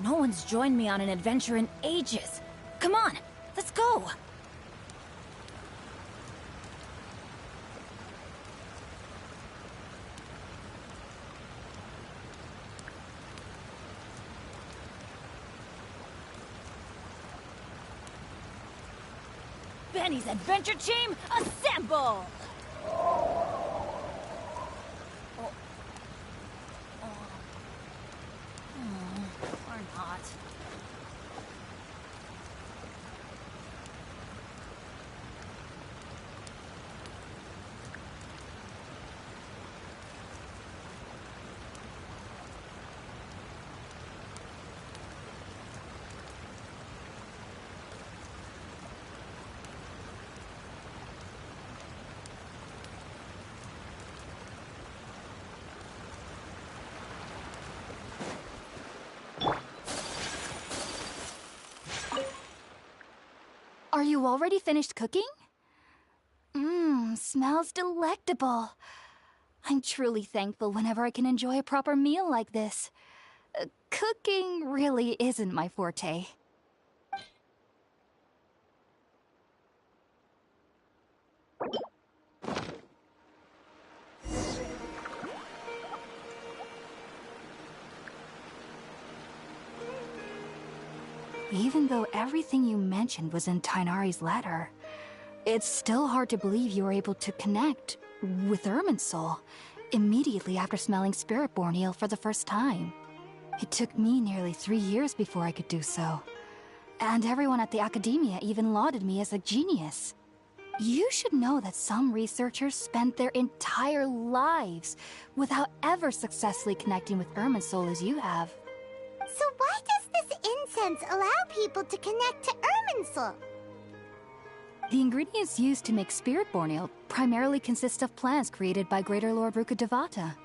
No one's joined me on an adventure in ages. Come on, let's go! Benny's Adventure Team, assemble! Or not. Are you already finished cooking? Mmm, smells delectable. I'm truly thankful whenever I can enjoy a proper meal like this. Cooking really isn't my forte. Even though everything you mentioned was in Tainari's letter, it's still hard to believe you were able to connect with Irminsul immediately after smelling Spiritborn eel for the first time. It took me nearly 3 years before I could do so. And everyone at the Academia even lauded me as a genius. You should know that some researchers spent their entire lives without ever successfully connecting with Irminsul as you have. So why does this incense allow people to connect to Irminsul? The ingredients used to make Spiritborn ale primarily consist of plants created by Greater Lord Rukkhadevata.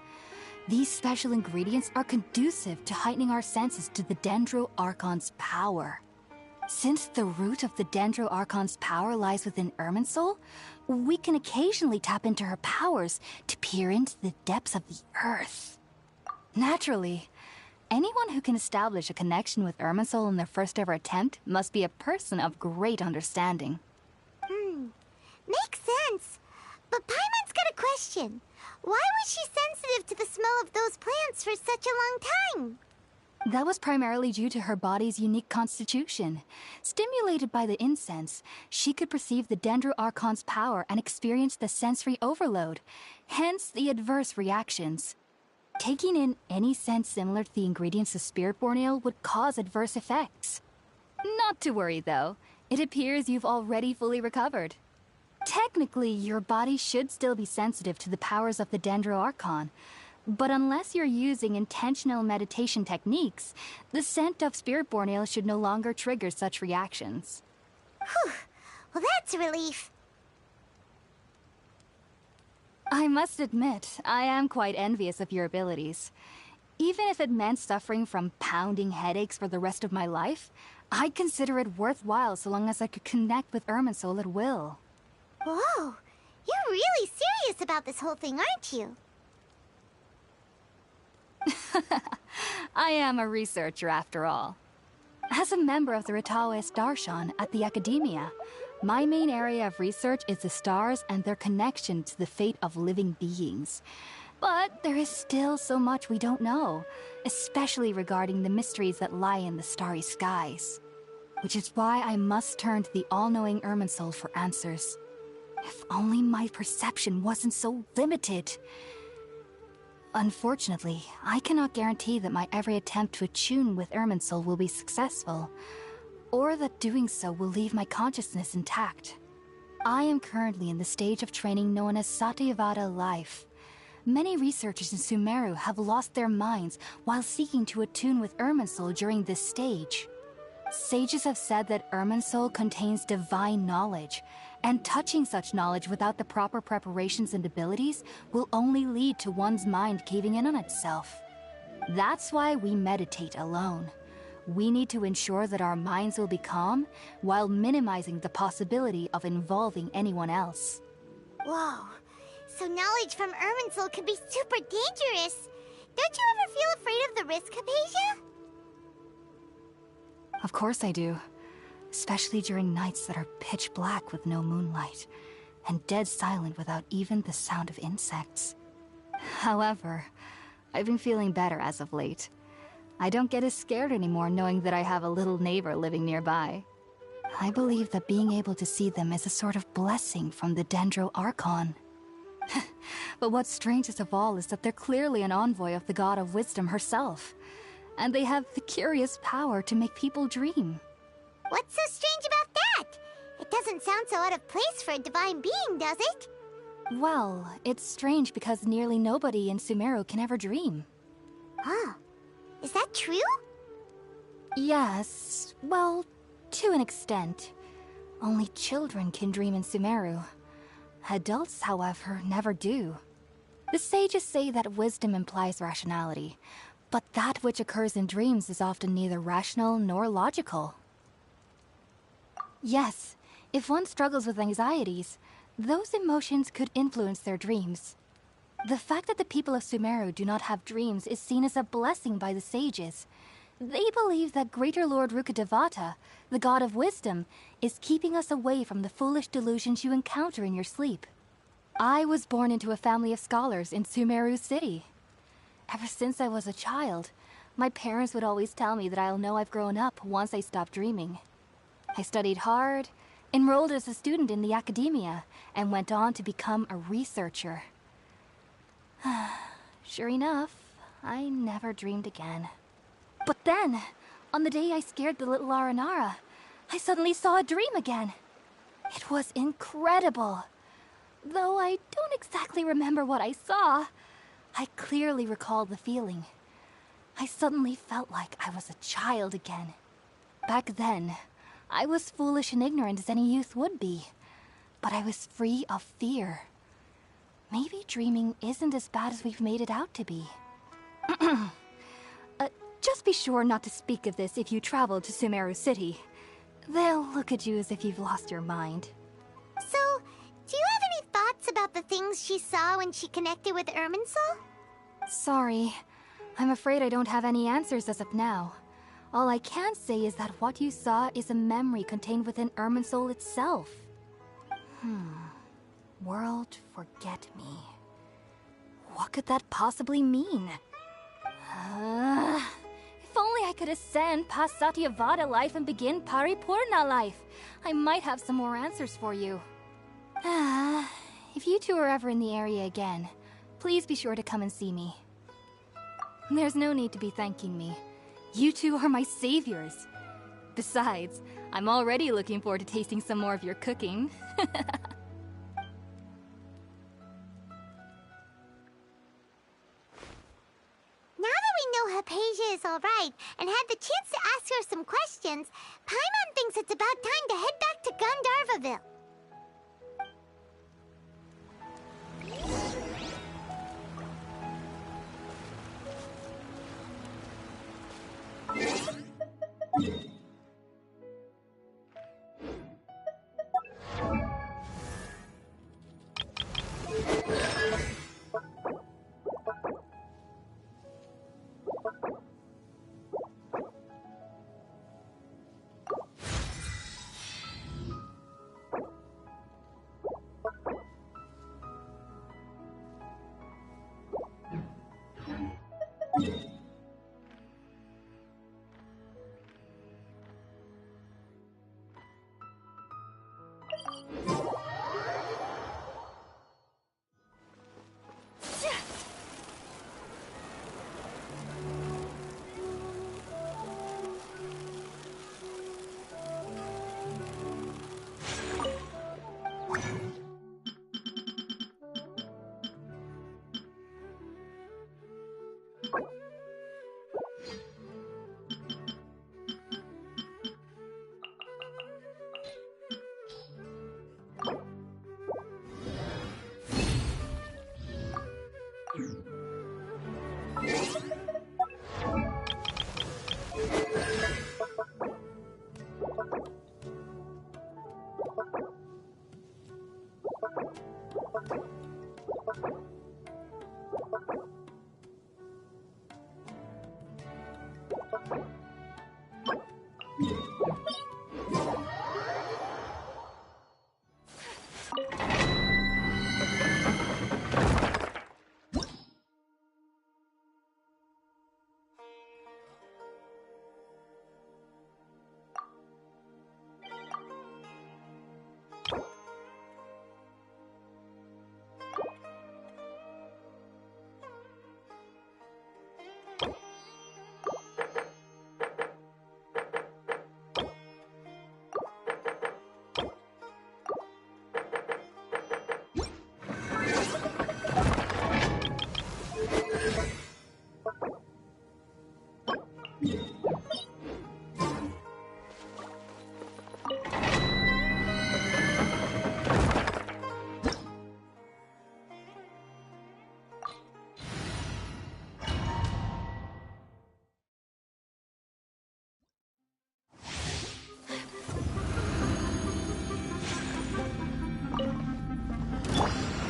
These special ingredients are conducive to heightening our senses to the Dendro Archon's power. Since the root of the Dendro Archon's power lies within Irminsul, we can occasionally tap into her powers to peer into the depths of the earth. Naturally, anyone who can establish a connection with Irminsul in their first ever attempt must be a person of great understanding. Makes sense. But Paimon's got a question. Why was she sensitive to the smell of those plants for such a long time? That was primarily due to her body's unique constitution. Stimulated by the incense, she could perceive the Dendro Archon's power and experience the sensory overload, hence the adverse reactions. Taking in any scent similar to the ingredients of Spiritborn Ale would cause adverse effects. Not to worry, though. It appears you've already fully recovered. Technically, your body should still be sensitive to the powers of the Dendro Archon, but unless you're using intentional meditation techniques, the scent of Spiritborn Ale should no longer trigger such reactions. Whew. Well, that's a relief. I must admit, I am quite envious of your abilities. Even if it meant suffering from pounding headaches for the rest of my life, I'd consider it worthwhile so long as I could connect with Irminsul at will. Whoa, you're really serious about this whole thing, aren't you? I am a researcher after all. As a member of the Ritaoist Darshan at the Academia, my main area of research is the stars and their connection to the fate of living beings. But there is still so much we don't know, especially regarding the mysteries that lie in the starry skies. Which is why I must turn to the all-knowing Irminsul for answers. If only my perception wasn't so limited. Unfortunately, I cannot guarantee that my every attempt to attune with Irminsul will be successful, or that doing so will leave my consciousness intact. I am currently in the stage of training known as Satyavada life. Many researchers in Sumeru have lost their minds while seeking to attune with Irminsul during this stage. Sages have said that Irminsul contains divine knowledge, and touching such knowledge without the proper preparations and abilities will only lead to one's mind caving in on itself. That's why we meditate alone. We need to ensure that our minds will be calm while minimizing the possibility of involving anyone else. Whoa, so knowledge from Irminsul can be super dangerous. Don't you ever feel afraid of the risk, Hypatia? Of course I do. Especially during nights that are pitch black with no moonlight, and dead silent without even the sound of insects. However, I've been feeling better as of late. I don't get as scared anymore knowing that I have a little neighbor living nearby. I believe that being able to see them is a sort of blessing from the Dendro Archon. But what's strangest of all is that they're clearly an envoy of the God of Wisdom herself, and they have the curious power to make people dream. What's so strange about that? It doesn't sound so out of place for a divine being, does it? Well, it's strange because nearly nobody in Sumeru can ever dream. Huh. Is that true? Yes, well, to an extent. Only children can dream in Sumeru. Adults, however, never do. The sages say that wisdom implies rationality, but that which occurs in dreams is often neither rational nor logical. Yes, if one struggles with anxieties, those emotions could influence their dreams. The fact that the people of Sumeru do not have dreams is seen as a blessing by the sages. They believe that Greater Lord Rukkhadevata, the God of Wisdom, is keeping us away from the foolish delusions you encounter in your sleep. I was born into a family of scholars in Sumeru City. Ever since I was a child, my parents would always tell me that I'll know I've grown up once I stop dreaming. I studied hard, enrolled as a student in the Academia, and went on to become a researcher. Sure enough, I never dreamed again. But then, on the day I scared the little Aranara, I suddenly saw a dream again. It was incredible. Though I don't exactly remember what I saw, I clearly recall the feeling. I suddenly felt like I was a child again. Back then, I was foolish and ignorant as any youth would be, but I was free of fear. Maybe dreaming isn't as bad as we've made it out to be. Just be sure not to speak of this if you travel to Sumeru City. They'll look at you as if you've lost your mind. So, do you have any thoughts about the things she saw when she connected with Irminsul? Sorry. I'm afraid I don't have any answers as of now. All I can say is that what you saw is a memory contained within Irminsul itself. World forget me. What could that possibly mean? If only I could ascend past Satyavada life and begin Paripurna life. I might have some more answers for you. If you two are ever in the area again, please be sure to come and see me. There's no need to be thanking me. You two are my saviors. Besides, I'm already looking forward to tasting some more of your cooking. Now that we know Hypatia is alright and had the chance to ask her some questions, Paimon thinks it's about time to head back to Gandharvaville.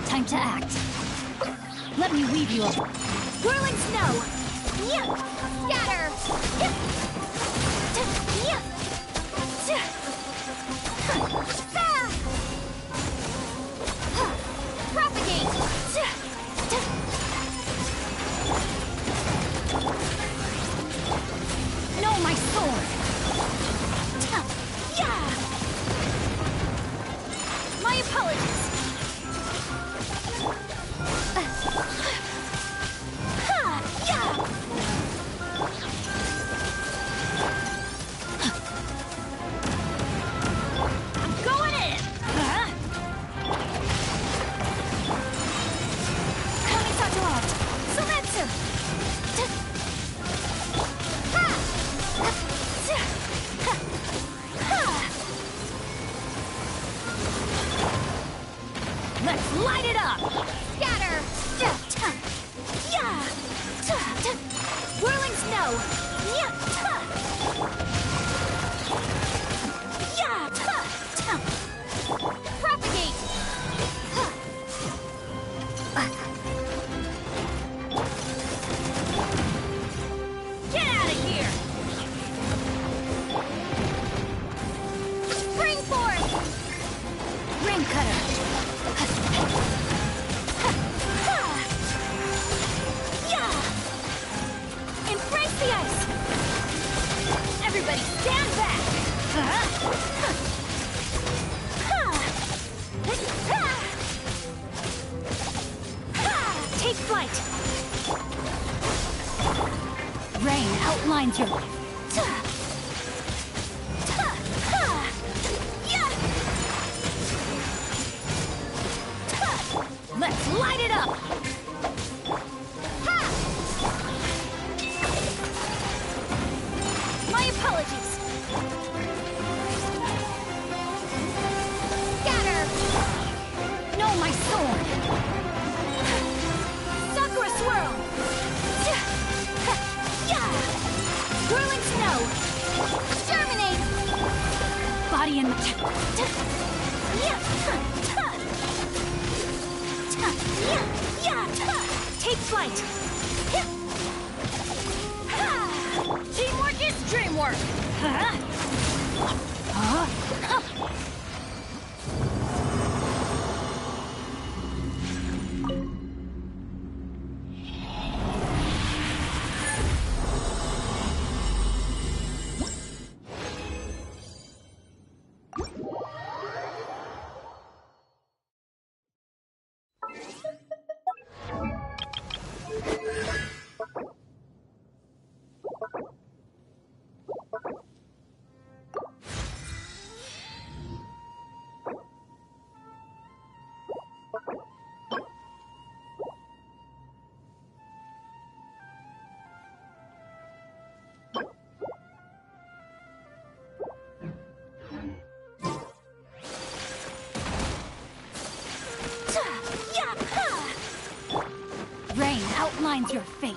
Time to act. Let me weave you up. Whirling snow! Yeah! Scatter! Yeah! Yeah! Propagate! No, my sword! Yeah! My apologies! Yeah, propagate. Get out of here. Spring forth. Ring cutter. Embrace the ice. Everybody stand back. Take flight. Rain outlines your... Let's light it up. My apologies. Scatter. No, my sword. Sakura swirl. Whirling snow. Germinate. Body and take flight. Teamwork is dreamwork. Rain outlines your fate.